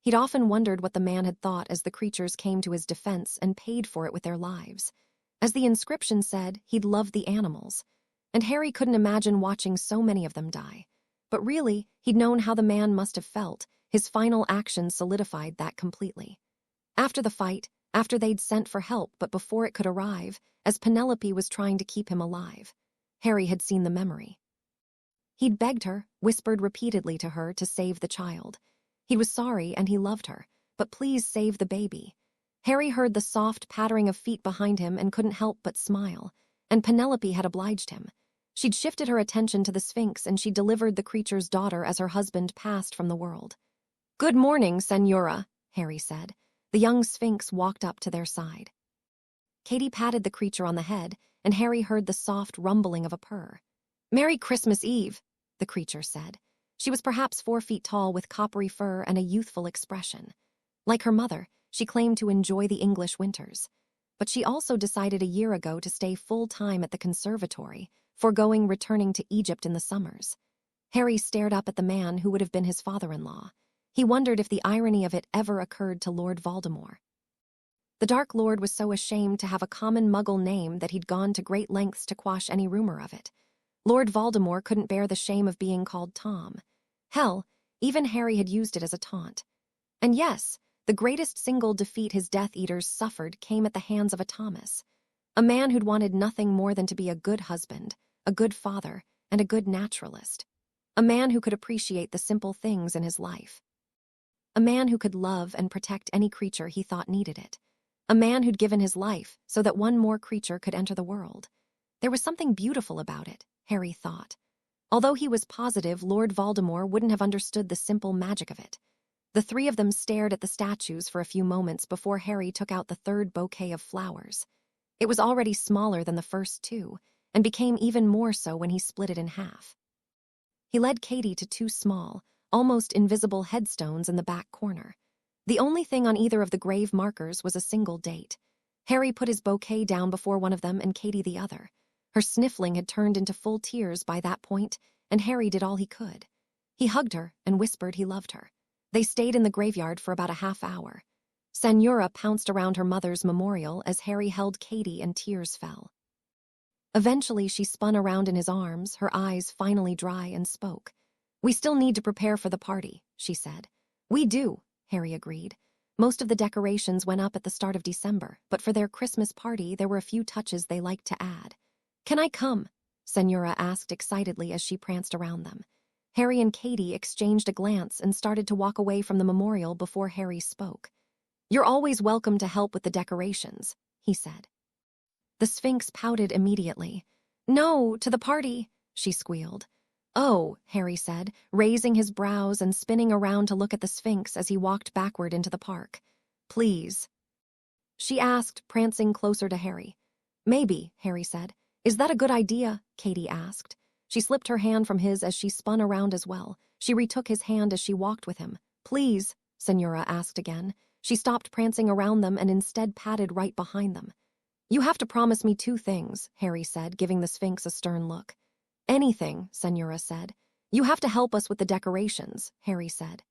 He'd often wondered what the man had thought as the creatures came to his defense and paid for it with their lives. As the inscription said, he'd loved the animals, and Harry couldn't imagine watching so many of them die. But really, he'd known how the man must have felt. His final actions solidified that completely. After the fight, after they'd sent for help but before it could arrive, as Penelope was trying to keep him alive, Harry had seen the memory. He'd begged her, whispered repeatedly to her to save the child. He was sorry and he loved her, but please save the baby. Harry heard the soft pattering of feet behind him and couldn't help but smile, and Penelope had obliged him. She'd shifted her attention to the Sphinx and she delivered the creature's daughter as her husband passed from the world. "Good morning, Senora," Harry said. The young Sphinx walked up to their side. Katie patted the creature on the head, and Harry heard the soft rumbling of a purr. "Merry Christmas Eve," the creature said. She was perhaps 4 feet tall with coppery fur and a youthful expression. Like her mother, she claimed to enjoy the English winters. But she also decided a year ago to stay full-time at the conservatory, foregoing returning to Egypt in the summers. Harry stared up at the man who would have been his father-in-law. He wondered if the irony of it ever occurred to Lord Voldemort. The Dark Lord was so ashamed to have a common Muggle name that he'd gone to great lengths to quash any rumor of it. Lord Voldemort couldn't bear the shame of being called Tom. Hell, even Harry had used it as a taunt. And yes, the greatest single defeat his Death Eaters suffered came at the hands of a Thomas, a man who'd wanted nothing more than to be a good husband, a good father, and a good naturalist. A man who could appreciate the simple things in his life. A man who could love and protect any creature he thought needed it. A man who'd given his life so that one more creature could enter the world. There was something beautiful about it, Harry thought. Although he was positive Lord Voldemort wouldn't have understood the simple magic of it. The three of them stared at the statues for a few moments before Harry took out the third bouquet of flowers. It was already smaller than the first 2, and became even more so when he split it in half. He led Katie to 2 small, almost invisible headstones in the back corner. The only thing on either of the grave markers was a single date. Harry put his bouquet down before one of them and Katie the other. Her sniffling had turned into full tears by that point, and Harry did all he could. He hugged her and whispered he loved her. They stayed in the graveyard for about a half hour. Senora pounced around her mother's memorial as Harry held Katie and tears fell. Eventually she spun around in his arms, her eyes finally dry, and spoke. "We still need to prepare for the party," she said. "We do," Harry agreed. Most of the decorations went up at the start of December, but for their Christmas party there were a few touches they liked to add. "Can I come?" Senora asked excitedly as she pranced around them. Harry and Katie exchanged a glance and started to walk away from the memorial before Harry spoke. "You're always welcome to help with the decorations," he said. The Sphinx pouted immediately. "No, to the party," she squealed. "Oh," Harry said, raising his brows and spinning around to look at the Sphinx as he walked backward into the park. "Please?" she asked, prancing closer to Harry. "Maybe," Harry said. "Is that a good idea?" Katie asked. She slipped her hand from his as she spun around as well. She retook his hand as she walked with him. "Please?" Senora asked again. She stopped prancing around them and instead padded right behind them. "You have to promise me 2 things, Harry said, giving the Sphinx a stern look. "Anything," Senora said. "You have to help us with the decorations," Harry said.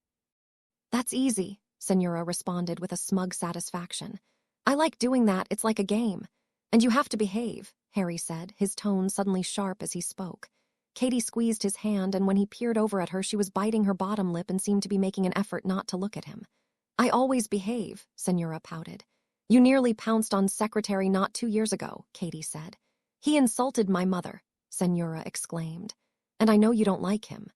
"That's easy," Senora responded with a smug satisfaction. "I like doing that, it's like a game. And you have to behave," Harry said, his tone suddenly sharp as he spoke. Katie squeezed his hand, and when he peered over at her she was biting her bottom lip and seemed to be making an effort not to look at him. "I always behave," Senora pouted. "You nearly pounced on Secretary not 2 years ago," Katie said. "He insulted my mother," Senora exclaimed. "And I know you don't like him."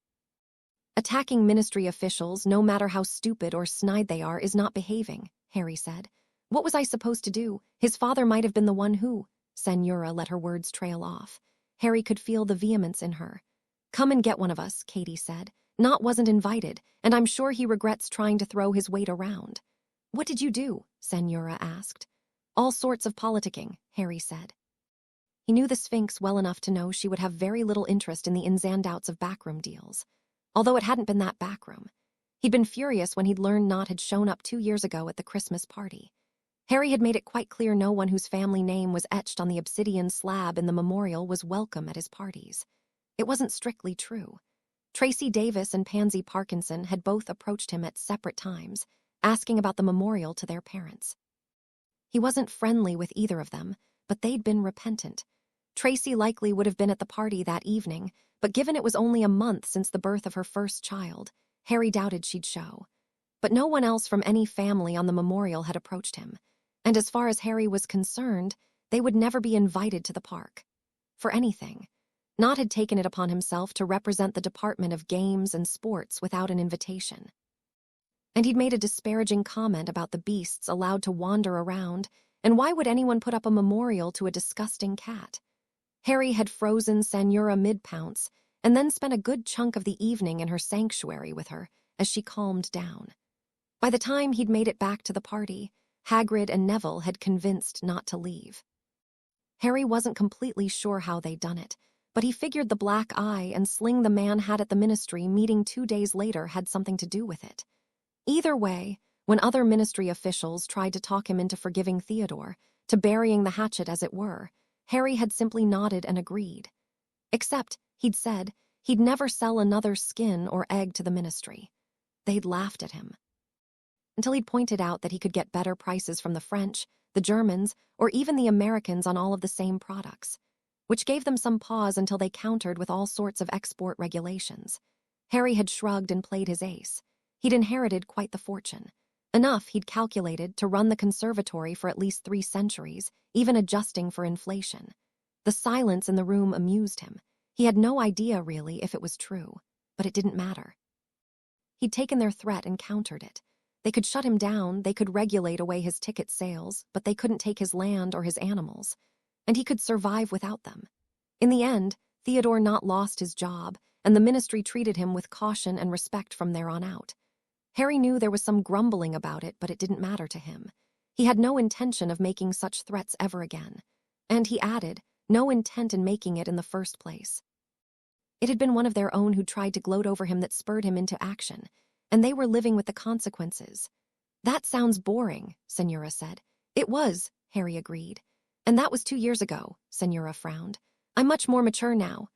"Attacking ministry officials, no matter how stupid or snide they are, is not behaving," Harry said. "What was I supposed to do? His father might have been the one who—" Senora let her words trail off. Harry could feel the vehemence in her. "Come and get one of us," Katie said. "Not wasn't invited, and I'm sure he regrets trying to throw his weight around." "What did you do?" Senora asked. "All sorts of politicking," Harry said. He knew the Sphinx well enough to know she would have very little interest in the ins and outs of backroom deals. Although it hadn't been that backroom. He'd been furious when he'd learned Nott had shown up 2 years ago at the Christmas party. Harry had made it quite clear no one whose family name was etched on the obsidian slab in the memorial was welcome at his parties. It wasn't strictly true. Tracy Davis and Pansy Parkinson had both approached him at separate times, asking about the memorial to their parents. He wasn't friendly with either of them, but they'd been repentant. Tracy likely would have been at the party that evening, but given it was only a month since the birth of her first child, Harry doubted she'd show. But no one else from any family on the memorial had approached him, and as far as Harry was concerned, they would never be invited to the park. For anything. Nott had taken it upon himself to represent the Department of Games and Sports without an invitation. And he'd made a disparaging comment about the beasts allowed to wander around, and why would anyone put up a memorial to a disgusting cat? Harry had frozen Senora mid-pounce, and then spent a good chunk of the evening in her sanctuary with her as she calmed down. By the time he'd made it back to the party, Hagrid and Neville had convinced not to leave. Harry wasn't completely sure how they'd done it, but he figured the black eye and sling the man had at the Ministry meeting 2 days later had something to do with it. Either way, when other Ministry officials tried to talk him into forgiving Theodore, to burying the hatchet as it were, Harry had simply nodded and agreed. Except, he'd said, he'd never sell another skin or egg to the Ministry. They'd laughed at him. Until he'd pointed out that he could get better prices from the French, the Germans, or even the Americans on all of the same products, which gave them some pause until they countered with all sorts of export regulations. Harry had shrugged and played his ace. He'd inherited quite the fortune. Enough, he'd calculated, to run the conservatory for at least 3 centuries, even adjusting for inflation. The silence in the room amused him. He had no idea, really, if it was true, but it didn't matter. He'd taken their threat and countered it. They could shut him down, they could regulate away his ticket sales, but they couldn't take his land or his animals. And he could survive without them. In the end, Theodore not lost his job, and the Ministry treated him with caution and respect from there on out. Harry knew there was some grumbling about it, but it didn't matter to him. He had no intention of making such threats ever again. And he added, no intent in making it in the first place. It had been one of their own who tried to gloat over him that spurred him into action, and they were living with the consequences. That sounds boring, Senora said. It was, Harry agreed. And that was 2 years ago, Senora frowned. I'm much more mature now.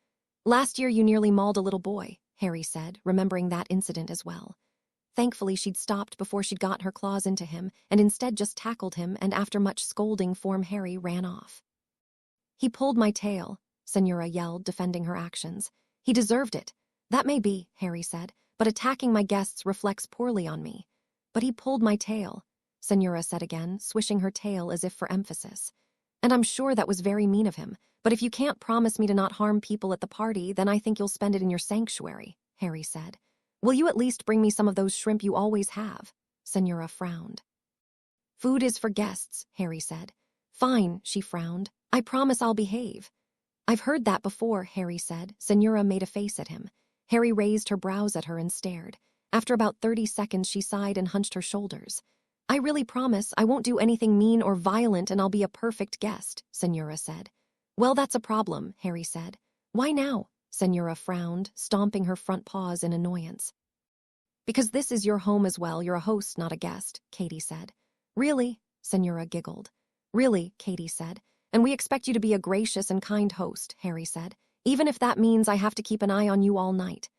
Last year you nearly mauled a little boy, Harry said, remembering that incident as well. Thankfully, she'd stopped before she'd got her claws into him, and instead just tackled him, and after much scolding, Harry ran off. He pulled my tail, Senora yelled, defending her actions. He deserved it. That may be, Harry said, but attacking my guests reflects poorly on me. But he pulled my tail, Senora said again, swishing her tail as if for emphasis. And I'm sure that was very mean of him, but if you can't promise me to not harm people at the party, then I think you'll spend it in your sanctuary, Harry said. Will you at least bring me some of those shrimp you always have? Senora frowned. Food is for guests, Harry said. Fine, she frowned. I promise I'll behave. I've heard that before, Harry said. Senora made a face at him. Harry raised her brows at her and stared. After about 30 seconds, she sighed and hunched her shoulders. I really promise I won't do anything mean or violent and I'll be a perfect guest, Senora said. Well, that's a problem, Harry said. Why now? Senora frowned, stomping her front paws in annoyance. Because this is your home as well. You're a host, not a guest, Katie said. Really? Senora giggled. Really, Katie said. And we expect you to be a gracious and kind host, Harry said, even if that means I have to keep an eye on you all night.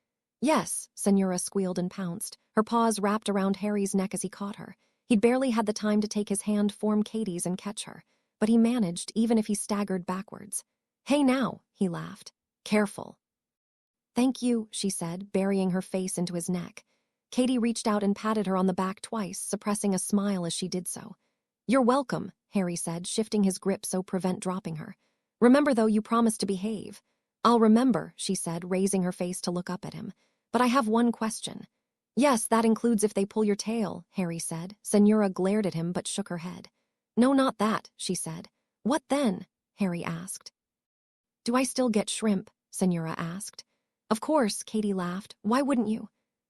Yes, Senora squealed and pounced, her paws wrapped around Harry's neck as he caught her. He'd barely had the time to take his hand form Katie's and catch her, but he managed even if he staggered backwards. Hey now, he laughed. Careful. Thank you, she said, burying her face into his neck. Katie reached out and patted her on the back twice, suppressing a smile as she did so. You're welcome, Harry said, shifting his grip so prevent dropping her. Remember, though, you promised to behave. I'll remember, she said, raising her face to look up at him. But I have one question. Yes, that includes if they pull your tail, Harry said. Senora glared at him but shook her head. No, not that, she said. What then? Harry asked. Do I still get shrimp? Senora asked. Of course, Katie laughed. Why wouldn't you?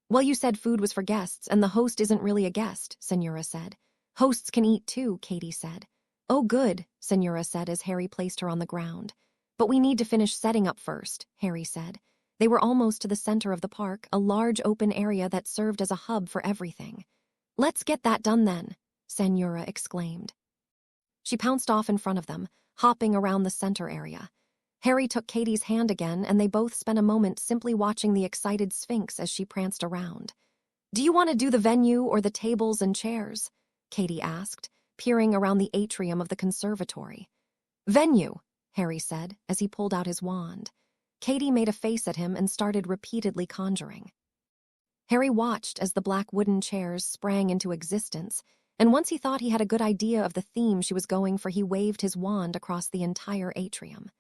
Well, you said food was for guests, and the host isn't really a guest, Senora said. Hosts can eat too, Katie said. Oh, good, Senora said as Harry placed her on the ground. But we need to finish setting up first, Harry said. They were almost to the center of the park, a large open area that served as a hub for everything. Let's get that done then, Senora exclaimed. She pounced off in front of them, hopping around the center area. Harry took Katie's hand again, and they both spent a moment simply watching the excited Sphinx as she pranced around. Do you want to do the venue or the tables and chairs? Katie asked, peering around the atrium of the conservatory. Venue, Harry said, as he pulled out his wand. Katie made a face at him and started repeatedly conjuring. Harry watched as the black wooden chairs sprang into existence, and once he thought he had a good idea of the theme she was going for, he waved his wand across the entire atrium.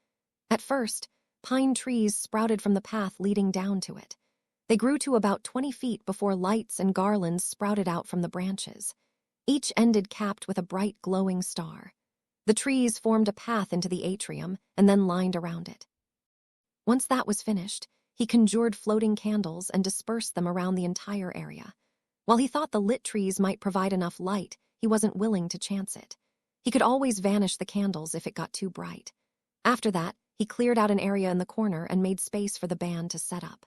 At first, pine trees sprouted from the path leading down to it. They grew to about 20 feet before lights and garlands sprouted out from the branches. Each ended capped with a bright glowing star. The trees formed a path into the atrium and then lined around it. Once that was finished, he conjured floating candles and dispersed them around the entire area. While he thought the lit trees might provide enough light, he wasn't willing to chance it. He could always vanish the candles if it got too bright. After that, he cleared out an area in the corner and made space for the band to set up.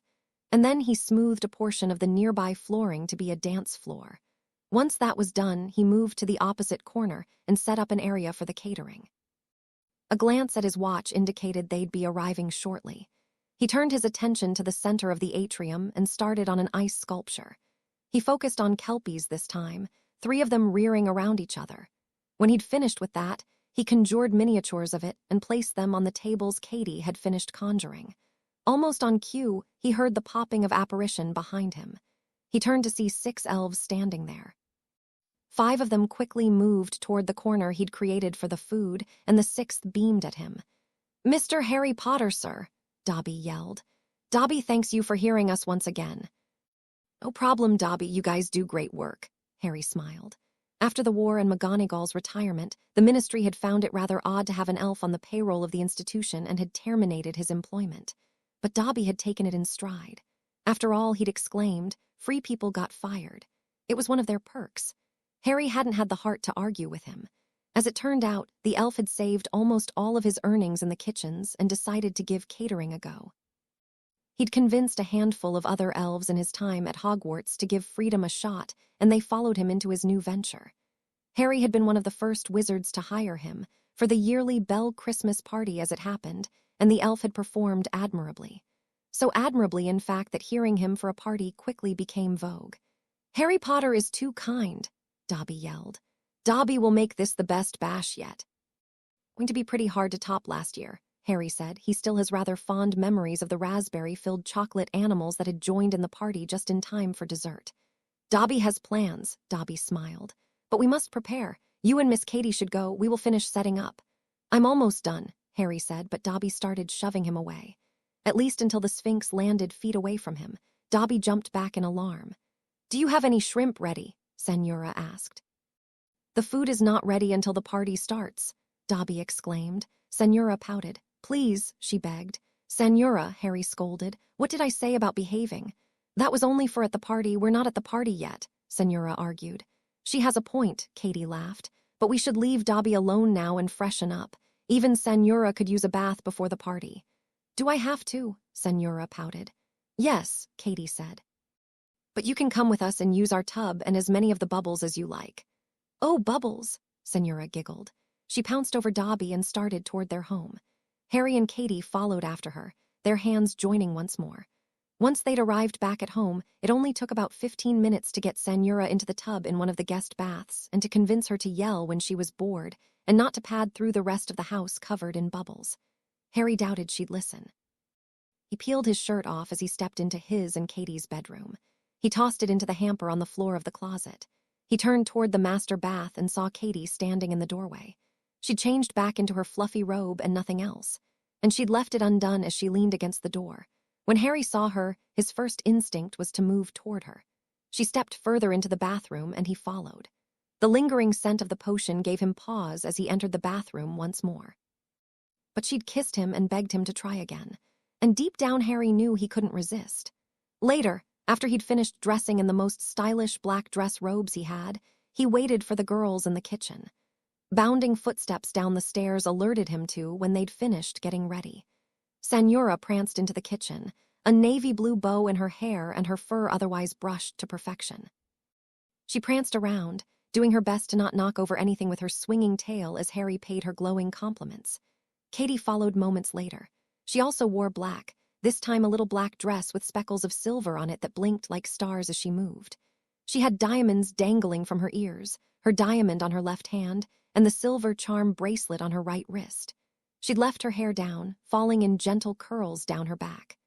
And then he smoothed a portion of the nearby flooring to be a dance floor. Once that was done, he moved to the opposite corner and set up an area for the catering. A glance at his watch indicated they'd be arriving shortly. He turned his attention to the center of the atrium and started on an ice sculpture. He focused on kelpies this time, 3 of them rearing around each other. When he'd finished with that, he conjured miniatures of it and placed them on the tables Katie had finished conjuring. Almost on cue, he heard the popping of apparition behind him. He turned to see 6 elves standing there. 5 of them quickly moved toward the corner he'd created for the food, and the 6th beamed at him. Mr. Harry Potter, sir, Dobby yelled. Dobby thanks you for hearing us once again. No problem, Dobby, you guys do great work, Harry smiled. After the war and McGonagall's retirement, the Ministry had found it rather odd to have an elf on the payroll of the institution and had terminated his employment. But Dobby had taken it in stride. After all, he'd exclaimed, free people got fired. It was one of their perks. Harry hadn't had the heart to argue with him. As it turned out, the elf had saved almost all of his earnings in the kitchens and decided to give catering a go. He'd convinced a handful of other elves in his time at Hogwarts to give freedom a shot, and they followed him into his new venture. Harry had been one of the first wizards to hire him for the yearly Bell Christmas party as it happened, and the elf had performed admirably. So admirably, in fact, that hearing him for a party quickly became vogue. Harry Potter is too kind, Dobby yelled. Dobby will make this the best bash yet. Going to be pretty hard to top last year, Harry said. He still has rather fond memories of the raspberry-filled chocolate animals that had joined in the party just in time for dessert. Dobby has plans, Dobby smiled. But we must prepare. You and Miss Katie should go. We will finish setting up. I'm almost done, Harry said, but Dobby started shoving him away. At least until the Sphinx landed feet away from him. Dobby jumped back in alarm. Do you have any shrimp ready? Senora asked. The food is not ready until the party starts, Dobby exclaimed. Senora pouted. Please, she begged. Senora, Harry scolded. What did I say about behaving? That was only for at the party. We're not at the party yet, Senora argued. She has a point, Katie laughed. But we should leave Dobby alone now and freshen up. Even Senora could use a bath before the party. Do I have to? Senora pouted. Yes, Katie said. But you can come with us and use our tub and as many of the bubbles as you like. Oh, bubbles, Senora giggled. She pounced over Dobby and started toward their home. Harry and Katie followed after her, their hands joining once more. Once they'd arrived back at home, it only took about 15 minutes to get Senora into the tub in one of the guest baths and to convince her to yell when she was bored and not to pad through the rest of the house covered in bubbles. Harry doubted she'd listen. He peeled his shirt off as he stepped into his and Katie's bedroom. He tossed it into the hamper on the floor of the closet. He turned toward the master bath and saw Katie standing in the doorway. She'd changed back into her fluffy robe and nothing else, and she'd left it undone as she leaned against the door. When Harry saw her, his first instinct was to move toward her. She stepped further into the bathroom, and he followed. The lingering scent of the potion gave him pause as he entered the bathroom once more. But she'd kissed him and begged him to try again, and deep down Harry knew he couldn't resist. Later, after he'd finished dressing in the most stylish black dress robes he had, he waited for the girls in the kitchen. Bounding footsteps down the stairs alerted him to when they'd finished getting ready. Senora pranced into the kitchen, a navy blue bow in her hair and her fur otherwise brushed to perfection. She pranced around, doing her best to not knock over anything with her swinging tail as Harry paid her glowing compliments. Katie followed moments later. She also wore black, this time a little black dress with speckles of silver on it that blinked like stars as she moved. She had diamonds dangling from her ears, her diamond on her left hand, and the silver charm bracelet on her right wrist. She'd left her hair down, falling in gentle curls down her back.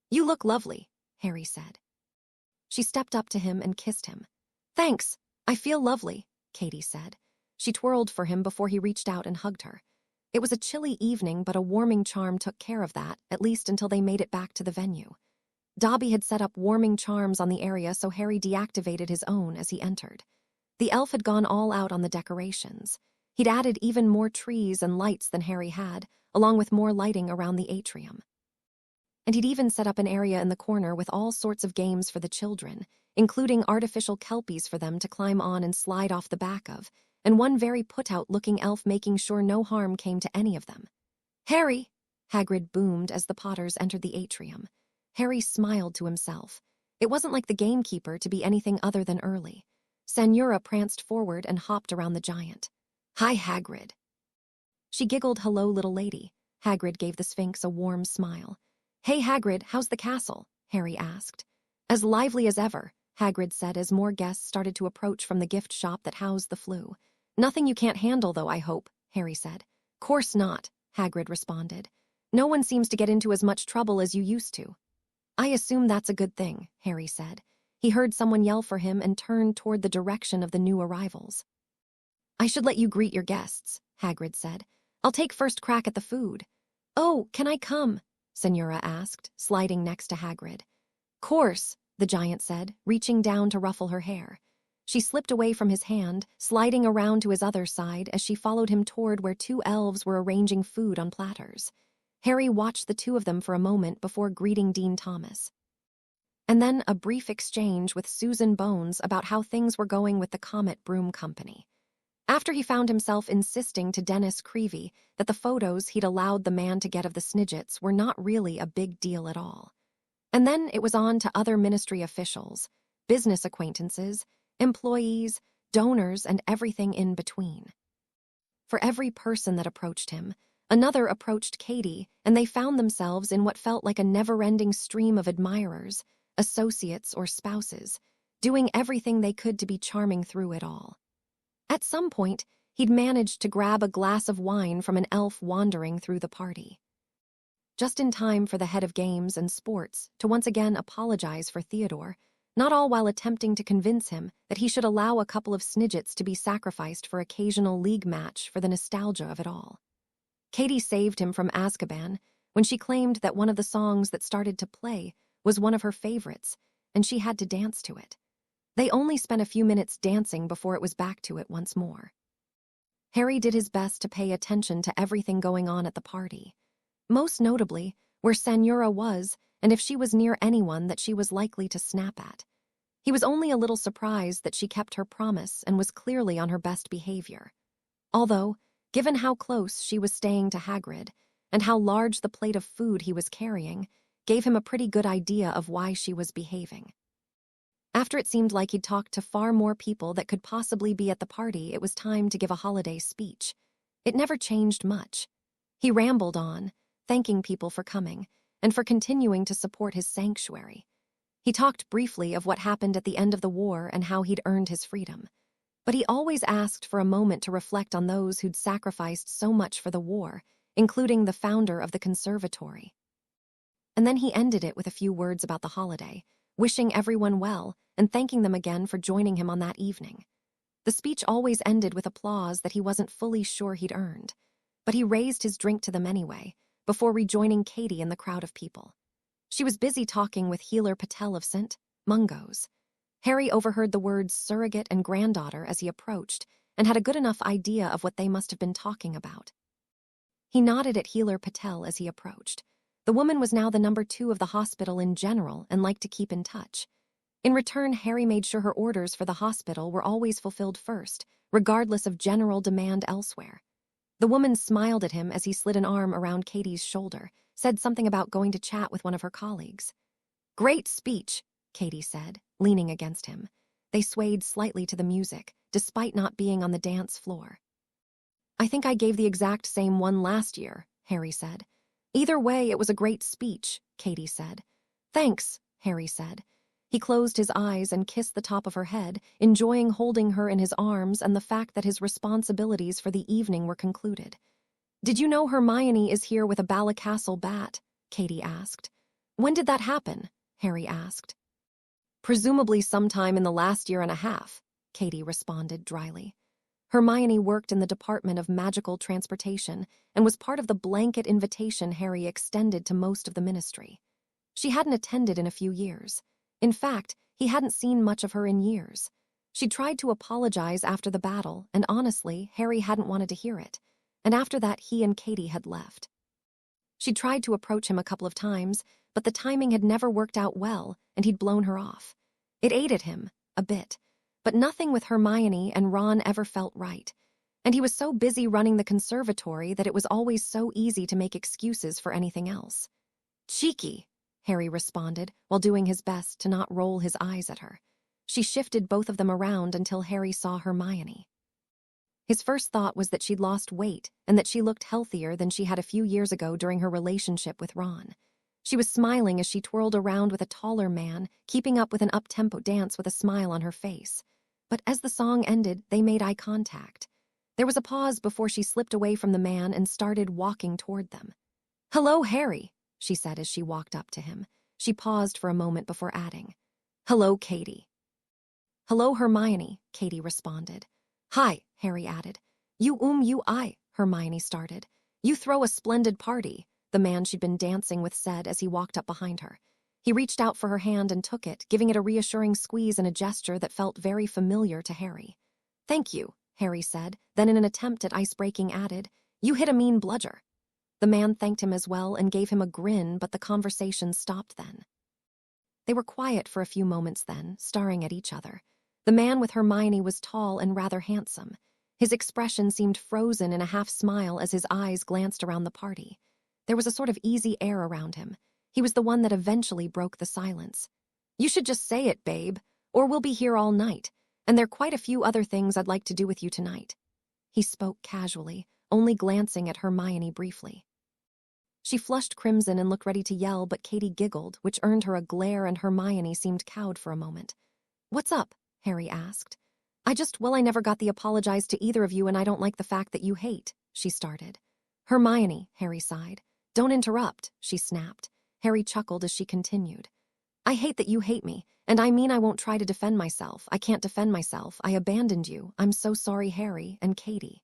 "You look lovely," Harry said. She stepped up to him and kissed him. "Thanks, I feel lovely," Katie said. She twirled for him before he reached out and hugged her. It was a chilly evening, but a warming charm took care of that, at least until they made it back to the venue. Dobby had set up warming charms on the area, so Harry deactivated his own as he entered. The elf had gone all out on the decorations. He'd added even more trees and lights than Harry had, along with more lighting around the atrium. And he'd even set up an area in the corner with all sorts of games for the children, including artificial kelpies for them to climb on and slide off the back of, and one very put-out-looking elf making sure no harm came to any of them. "Harry!" Hagrid boomed as the Potters entered the atrium. Harry smiled to himself. It wasn't like the gamekeeper to be anything other than early. Senora pranced forward and hopped around the giant. "Hi, Hagrid." She giggled, "Hello, little lady." Hagrid gave the Sphinx a warm smile. "Hey, Hagrid, how's the castle?" Harry asked. "As lively as ever," Hagrid said as more guests started to approach from the gift shop that housed the Floo. "Nothing you can't handle, though, I hope," Harry said. "Course not," Hagrid responded. "No one seems to get into as much trouble as you used to." "I assume that's a good thing," Harry said. He heard someone yell for him and turned toward the direction of the new arrivals. "I should let you greet your guests," Hagrid said. "I'll take first crack at the food." "Oh, can I come?" Senora asked, sliding next to Hagrid. "Course," the giant said, reaching down to ruffle her hair. She slipped away from his hand, sliding around to his other side as she followed him toward where two elves were arranging food on platters. Harry watched the two of them for a moment before greeting Dean Thomas. And then a brief exchange with Susan Bones about how things were going with the Comet Broom Company. After he found himself insisting to Dennis Creevy that the photos he'd allowed the man to get of the Snidgets were not really a big deal at all. And then it was on to other ministry officials, business acquaintances, employees, donors, and everything in between. For every person that approached him, another approached Katie, and they found themselves in what felt like a never-ending stream of admirers, associates, or spouses, doing everything they could to be charming through it all. At some point, he'd managed to grab a glass of wine from an elf wandering through the party. Just in time for the head of games and sports to once again apologize for Theodore, not all while attempting to convince him that he should allow a couple of Snidgets to be sacrificed for occasional league match for the nostalgia of it all. Katie saved him from Azkaban when she claimed that one of the songs that started to play was one of her favorites, and she had to dance to it. They only spent a few minutes dancing before it was back to it once more. Harry did his best to pay attention to everything going on at the party, most notably where Senora was and if she was near anyone that she was likely to snap at. He was only a little surprised that she kept her promise and was clearly on her best behavior. Although, given how close she was staying to Hagrid and how large the plate of food he was carrying, gave him a pretty good idea of why she was behaving. After it seemed like he'd talked to far more people that could possibly be at the party, it was time to give a holiday speech. It never changed much. He rambled on, thanking people for coming and for continuing to support his sanctuary. He talked briefly of what happened at the end of the war and how he'd earned his freedom. But he always asked for a moment to reflect on those who'd sacrificed so much for the war, including the founder of the conservatory. And then he ended it with a few words about the holiday, wishing everyone well and thanking them again for joining him on that evening. The speech always ended with applause that he wasn't fully sure he'd earned, but he raised his drink to them anyway, before rejoining Katie in the crowd of people. She was busy talking with Healer Patel of St. Mungo's. Harry overheard the words surrogate and granddaughter as he approached and had a good enough idea of what they must have been talking about. He nodded at Healer Patel as he approached. The woman was now the number 2 of the hospital in general and liked to keep in touch. In return, Harry made sure her orders for the hospital were always fulfilled first, regardless of general demand elsewhere. The woman smiled at him as he slid an arm around Katie's shoulder, said something about going to chat with one of her colleagues. "Great speech," Katie said, leaning against him. They swayed slightly to the music, despite not being on the dance floor. "I think I gave the exact same one last year," Harry said. "Either way, it was a great speech," Katie said. "Thanks," Harry said. He closed his eyes and kissed the top of her head, enjoying holding her in his arms and the fact that his responsibilities for the evening were concluded. "Did you know Hermione is here with a Balacastle bat?" Katie asked. "When did that happen?" Harry asked. "Presumably sometime in the last year and a half," Katie responded dryly. Hermione worked in the Department of Magical Transportation and was part of the blanket invitation Harry extended to most of the ministry. She hadn't attended in a few years. In fact, he hadn't seen much of her in years. She tried to apologize after the battle, and honestly, Harry hadn't wanted to hear it. And after that, he and Katie had left. She tried to approach him a couple of times, but the timing had never worked out well, and he'd blown her off. It aided him, a bit, but nothing with Hermione and Ron ever felt right. And he was so busy running the conservatory that it was always so easy to make excuses for anything else. "Cheeky," Harry responded, while doing his best to not roll his eyes at her. She shifted both of them around until Harry saw Hermione. His first thought was that she'd lost weight and that she looked healthier than she had a few years ago during her relationship with Ron. She was smiling as she twirled around with a taller man, keeping up with an up-tempo dance with a smile on her face. But as the song ended, they made eye contact. There was a pause before she slipped away from the man and started walking toward them. "Hello, Harry," she said as she walked up to him. She paused for a moment before adding, "Hello, Katie." "Hello, Hermione," Katie responded. "Hi," Harry added. You I," Hermione started. "You throw a splendid party," the man she'd been dancing with said as he walked up behind her. He reached out for her hand and took it, giving it a reassuring squeeze and a gesture that felt very familiar to Harry. "Thank you," Harry said, then in an attempt at ice-breaking added, "You hit a mean bludger." The man thanked him as well and gave him a grin, but the conversation stopped then. They were quiet for a few moments then, staring at each other. The man with Hermione was tall and rather handsome. His expression seemed frozen in a half-smile as his eyes glanced around the party. There was a sort of easy air around him. He was the one that eventually broke the silence. "You should just say it, babe, or we'll be here all night, and there are quite a few other things I'd like to do with you tonight." He spoke casually, only glancing at Hermione briefly. She flushed crimson and looked ready to yell, but Katie giggled, which earned her a glare, and Hermione seemed cowed for a moment. "What's up?" Harry asked. I never got the apologize to either of you, and I don't like the fact that you hate," she started. "Hermione," Harry sighed. "Don't interrupt," she snapped. Harry chuckled as she continued. "I hate that you hate me, and I mean I won't try to defend myself. I can't defend myself. I abandoned you. I'm so sorry, Harry and Katie.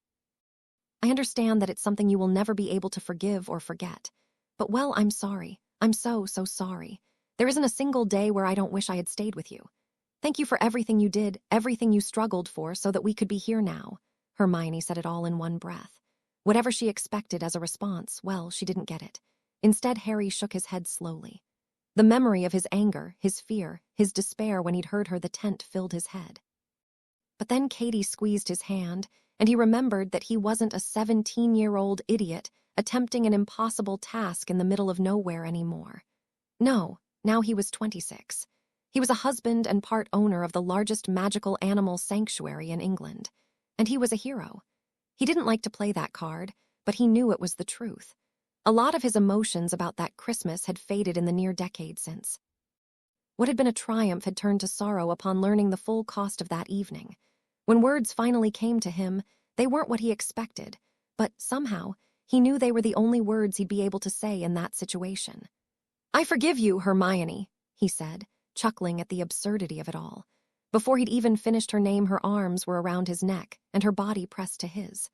I understand that it's something you will never be able to forgive or forget. But, well, I'm sorry. I'm so sorry. There isn't a single day where I don't wish I had stayed with you. Thank you for everything you did, everything you struggled for so that we could be here now." Hermione said it all in one breath. Whatever she expected as a response, well, she didn't get it. Instead, Harry shook his head slowly. The memory of his anger, his fear, his despair when he'd heard her the tent filled his head. But then Katie squeezed his hand, and he remembered that he wasn't a 17-year-old idiot attempting an impossible task in the middle of nowhere anymore. No, now he was 26. He was a husband and part owner of the largest magical animal sanctuary in England. And he was a hero. He didn't like to play that card, but he knew it was the truth. A lot of his emotions about that Christmas had faded in the near decade since. What had been a triumph had turned to sorrow upon learning the full cost of that evening. When words finally came to him, they weren't what he expected, but somehow, he knew they were the only words he'd be able to say in that situation. "I forgive you, Hermione," he said, chuckling at the absurdity of it all. Before he'd even finished her name, her arms were around his neck and her body pressed to his.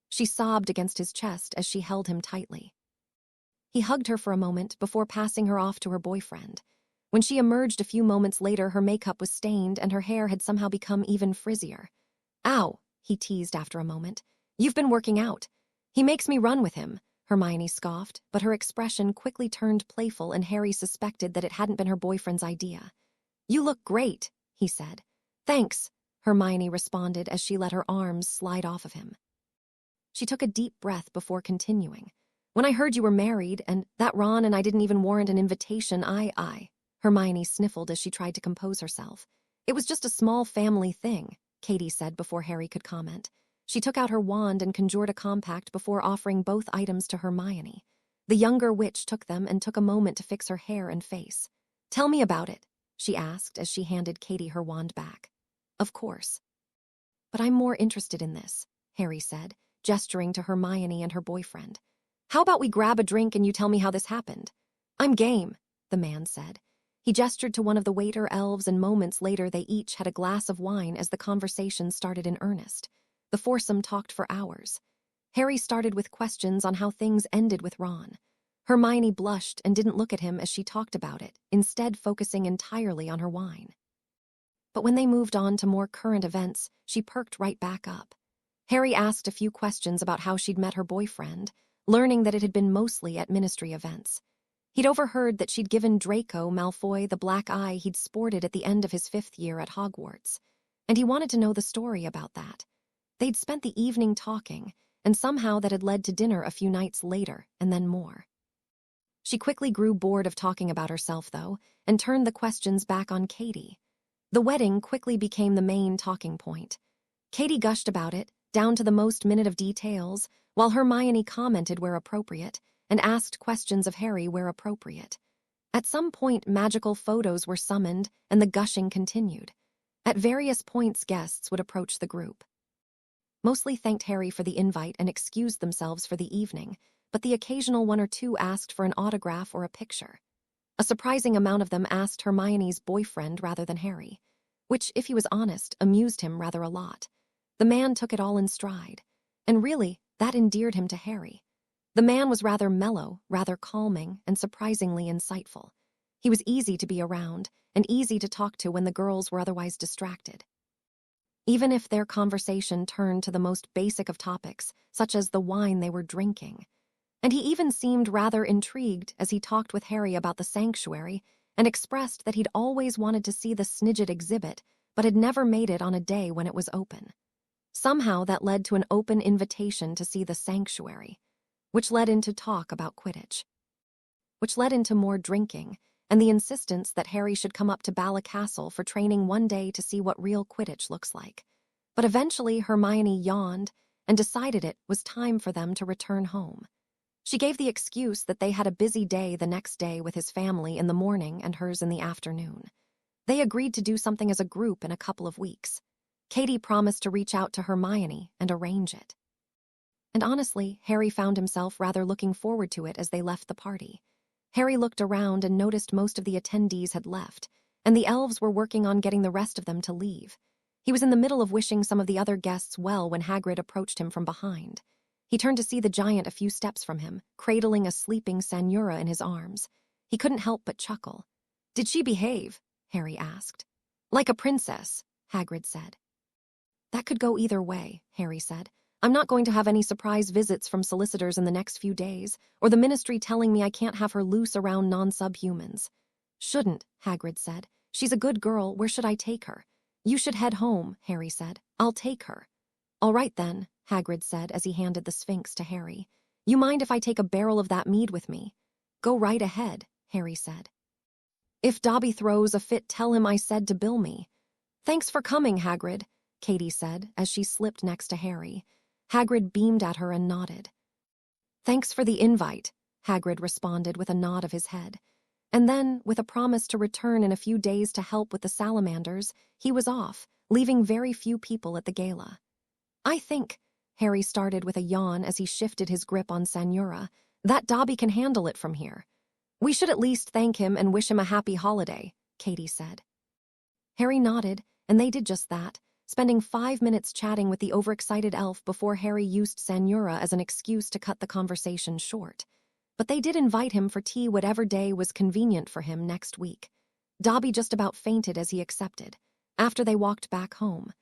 She sobbed against his chest as she held him tightly. He hugged her for a moment before passing her off to her boyfriend. When she emerged a few moments later, her makeup was stained and her hair had somehow become even frizzier. "Ow," he teased after a moment. "You've been working out. He makes me run with him," Hermione scoffed, but her expression quickly turned playful and Harry suspected that it hadn't been her boyfriend's idea. "You look great," he said. "Thanks," Hermione responded as she let her arms slide off of him. She took a deep breath before continuing. When I heard you were married, and that Ron and I didn't even warrant an invitation, Hermione sniffled as she tried to compose herself. It was just a small family thing, Katie said before Harry could comment. She took out her wand and conjured a compact before offering both items to Hermione. The younger witch took them and took a moment to fix her hair and face. Tell me about it, she asked as she handed Katie her wand back. Of course. But I'm more interested in this, Harry said, gesturing to Hermione and her boyfriend. How about we grab a drink and you tell me how this happened? I'm game, the man said. He gestured to one of the waiter elves, and moments later they each had a glass of wine as the conversation started in earnest. The foursome talked for hours. Harry started with questions on how things ended with Ron. Hermione blushed and didn't look at him as she talked about it, instead focusing entirely on her wine. But when they moved on to more current events, she perked right back up. Harry asked a few questions about how she'd met her boyfriend, learning that it had been mostly at ministry events. He'd overheard that she'd given Draco Malfoy the black eye he'd sported at the end of his 5th year at Hogwarts, and he wanted to know the story about that. They'd spent the evening talking, and somehow that had led to dinner a few nights later, and then more. She quickly grew bored of talking about herself, though, and turned the questions back on Katie. The wedding quickly became the main talking point. Katie gushed about it, down to the most minute of details, while Hermione commented where appropriate, and asked questions of Harry where appropriate. At some point, magical photos were summoned, and the gushing continued. At various points, guests would approach the group. Mostly thanked Harry for the invite and excused themselves for the evening, but the occasional one or two asked for an autograph or a picture. A surprising amount of them asked Hermione's boyfriend rather than Harry, which, if he was honest, amused him rather a lot. The man took it all in stride, and really, that endeared him to Harry. The man was rather mellow, rather calming, and surprisingly insightful. He was easy to be around, and easy to talk to when the girls were otherwise distracted. Even if their conversation turned to the most basic of topics, such as the wine they were drinking. And he even seemed rather intrigued as he talked with Harry about the sanctuary and expressed that he'd always wanted to see the Snidget exhibit, but had never made it on a day when it was open. Somehow that led to an open invitation to see the sanctuary, which led into talk about Quidditch, which led into more drinking, and the insistence that Harry should come up to Bala Castle for training one day to see what real Quidditch looks like. But eventually Hermione yawned and decided it was time for them to return home. She gave the excuse that they had a busy day the next day with his family in the morning and hers in the afternoon. They agreed to do something as a group in a couple of weeks. Katie promised to reach out to Hermione and arrange it. And honestly, Harry found himself rather looking forward to it as they left the party. Harry looked around and noticed most of the attendees had left, and the elves were working on getting the rest of them to leave. He was in the middle of wishing some of the other guests well when Hagrid approached him from behind. He turned to see the giant a few steps from him, cradling a sleeping Sanura in his arms. He couldn't help but chuckle. "Did she behave?" Harry asked. "Like a princess," Hagrid said. "That could go either way," Harry said. "I'm not going to have any surprise visits from solicitors in the next few days, or the ministry telling me I can't have her loose around non-subhumans." "Shouldn't," Hagrid said. "She's a good girl. Where should I take her?" "You should head home," Harry said. "I'll take her." "All right then," Hagrid said as he handed the Sphinx to Harry. "You mind if I take a barrel of that mead with me?" "Go right ahead," Harry said. "If Dobby throws a fit, tell him I said to bill me." "Thanks for coming, Hagrid," Katie said as she slipped next to Harry. Hagrid beamed at her and nodded. "Thanks for the invite," Hagrid responded with a nod of his head. And then, with a promise to return in a few days to help with the salamanders, he was off, leaving very few people at the gala. "I think," Harry started with a yawn as he shifted his grip on Sanura, "that Dobby can handle it from here." "We should at least thank him and wish him a happy holiday," Katie said. Harry nodded, and they did just that, spending 5 minutes chatting with the overexcited elf before Harry used Sanura as an excuse to cut the conversation short. But they did invite him for tea whatever day was convenient for him next week. Dobby just about fainted as he accepted, after they walked back home.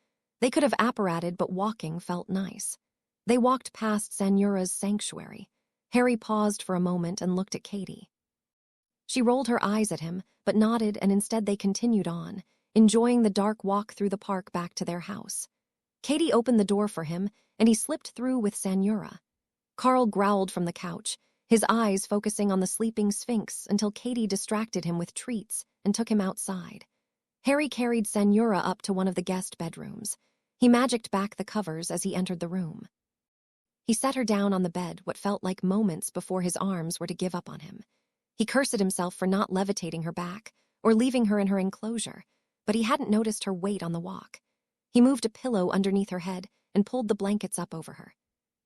They could have apparated, but walking felt nice. They walked past Sanura's sanctuary. Harry paused for a moment and looked at Katie. She rolled her eyes at him, but nodded, and instead they continued on, enjoying the dark walk through the park back to their house. Katie opened the door for him, and he slipped through with Senora. Carl growled from the couch, his eyes focusing on the sleeping Sphinx until Katie distracted him with treats and took him outside. Harry carried Senora up to one of the guest bedrooms. He magicked back the covers as he entered the room. He set her down on the bed what felt like moments before his arms were to give up on him. He cursed at himself for not levitating her back or leaving her in her enclosure, but he hadn't noticed her weight on the walk. He moved a pillow underneath her head and pulled the blankets up over her.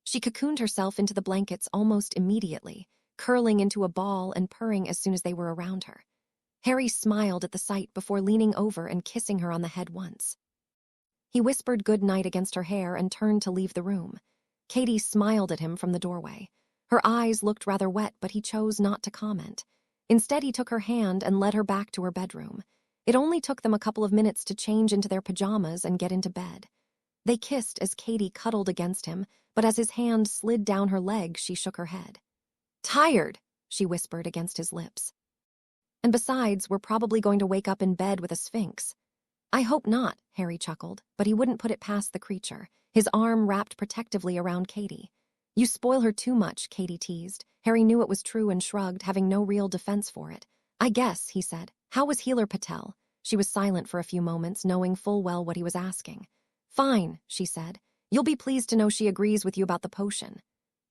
She cocooned herself into the blankets almost immediately, curling into a ball and purring as soon as they were around her. Harry smiled at the sight before leaning over and kissing her on the head once. He whispered good night against her hair and turned to leave the room. Katie smiled at him from the doorway. Her eyes looked rather wet, but he chose not to comment. Instead, he took her hand and led her back to her bedroom. It only took them a couple of minutes to change into their pajamas and get into bed. They kissed as Katie cuddled against him, but as his hand slid down her leg, she shook her head. "Tired," she whispered against his lips. "And besides, we're probably going to wake up in bed with a Sphinx." "I hope not," Harry chuckled, but he wouldn't put it past the creature, his arm wrapped protectively around Katie. "You spoil her too much," Katie teased. Harry knew it was true and shrugged, having no real defense for it. "I guess," he said. "How was Healer Patel?" She was silent for a few moments, knowing full well what he was asking. "Fine," she said. "You'll be pleased to know she agrees with you about the potion."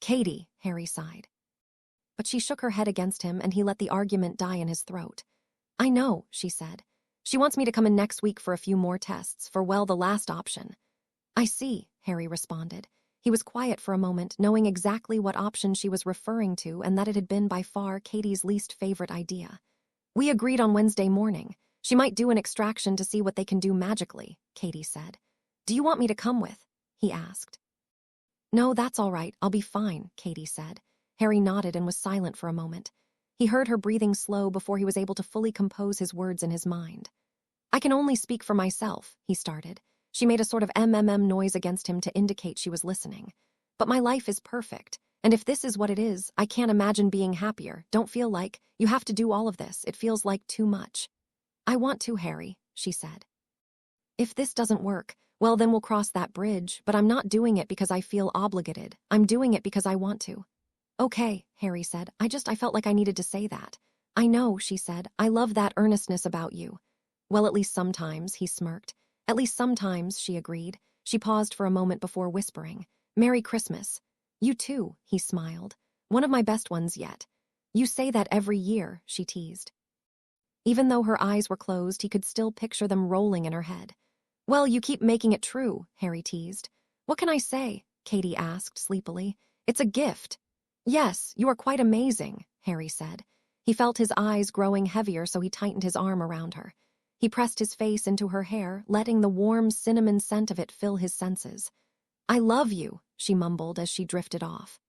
"Katie," Harry sighed. But she shook her head against him, and he let the argument die in his throat. "I know," she said. "She wants me to come in next week for a few more tests, for, well, the last option." "I see," Harry responded. He was quiet for a moment, knowing exactly what option she was referring to and that it had been by far Katie's least favorite idea. "We agreed on Wednesday morning. She might do an extraction to see what they can do magically," Katie said. "Do you want me to come with?" he asked. "No, that's all right. I'll be fine," Katie said. Harry nodded and was silent for a moment. He heard her breathing slow before he was able to fully compose his words in his mind. "I can only speak for myself," he started. She made a sort of noise against him to indicate she was listening. "But my life is perfect, and if this is what it is, I can't imagine being happier. Don't feel like you have to do all of this. It feels like too much." "I want to, Harry," she said. "If this doesn't work, well, then we'll cross that bridge, but I'm not doing it because I feel obligated. I'm doing it because I want to." "Okay," Harry said. I felt like I needed to say that." "I know," she said. "I love that earnestness about you." "Well, at least sometimes," he smirked. "At least sometimes," she agreed. She paused for a moment before whispering, "Merry Christmas." "You too," he smiled. "One of my best ones yet." "You say that every year," she teased. Even though her eyes were closed, he could still picture them rolling in her head. "Well, you keep making it true," Harry teased. "What can I say?" Katie asked sleepily. "It's a gift." "Yes, you are quite amazing," Harry said. He felt his eyes growing heavier, so he tightened his arm around her. He pressed his face into her hair, letting the warm cinnamon scent of it fill his senses. "I love you," she mumbled as she drifted off.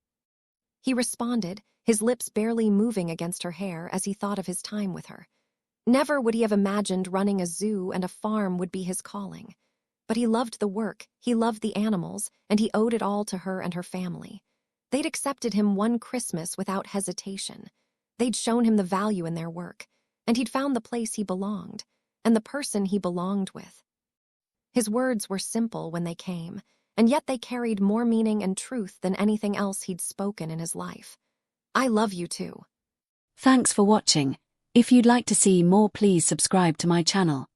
He responded, his lips barely moving against her hair as he thought of his time with her. Never would he have imagined running a zoo and a farm would be his calling. But he loved the work, he loved the animals, and he owed it all to her and her family. They'd accepted him one Christmas without hesitation. They'd shown him the value in their work, and he'd found the place he belonged, and the person he belonged with. His words were simple when they came, and yet they carried more meaning and truth than anything else he'd spoken in his life. "I love you too." Thanks for watching. If you'd like to see more, please subscribe to my channel.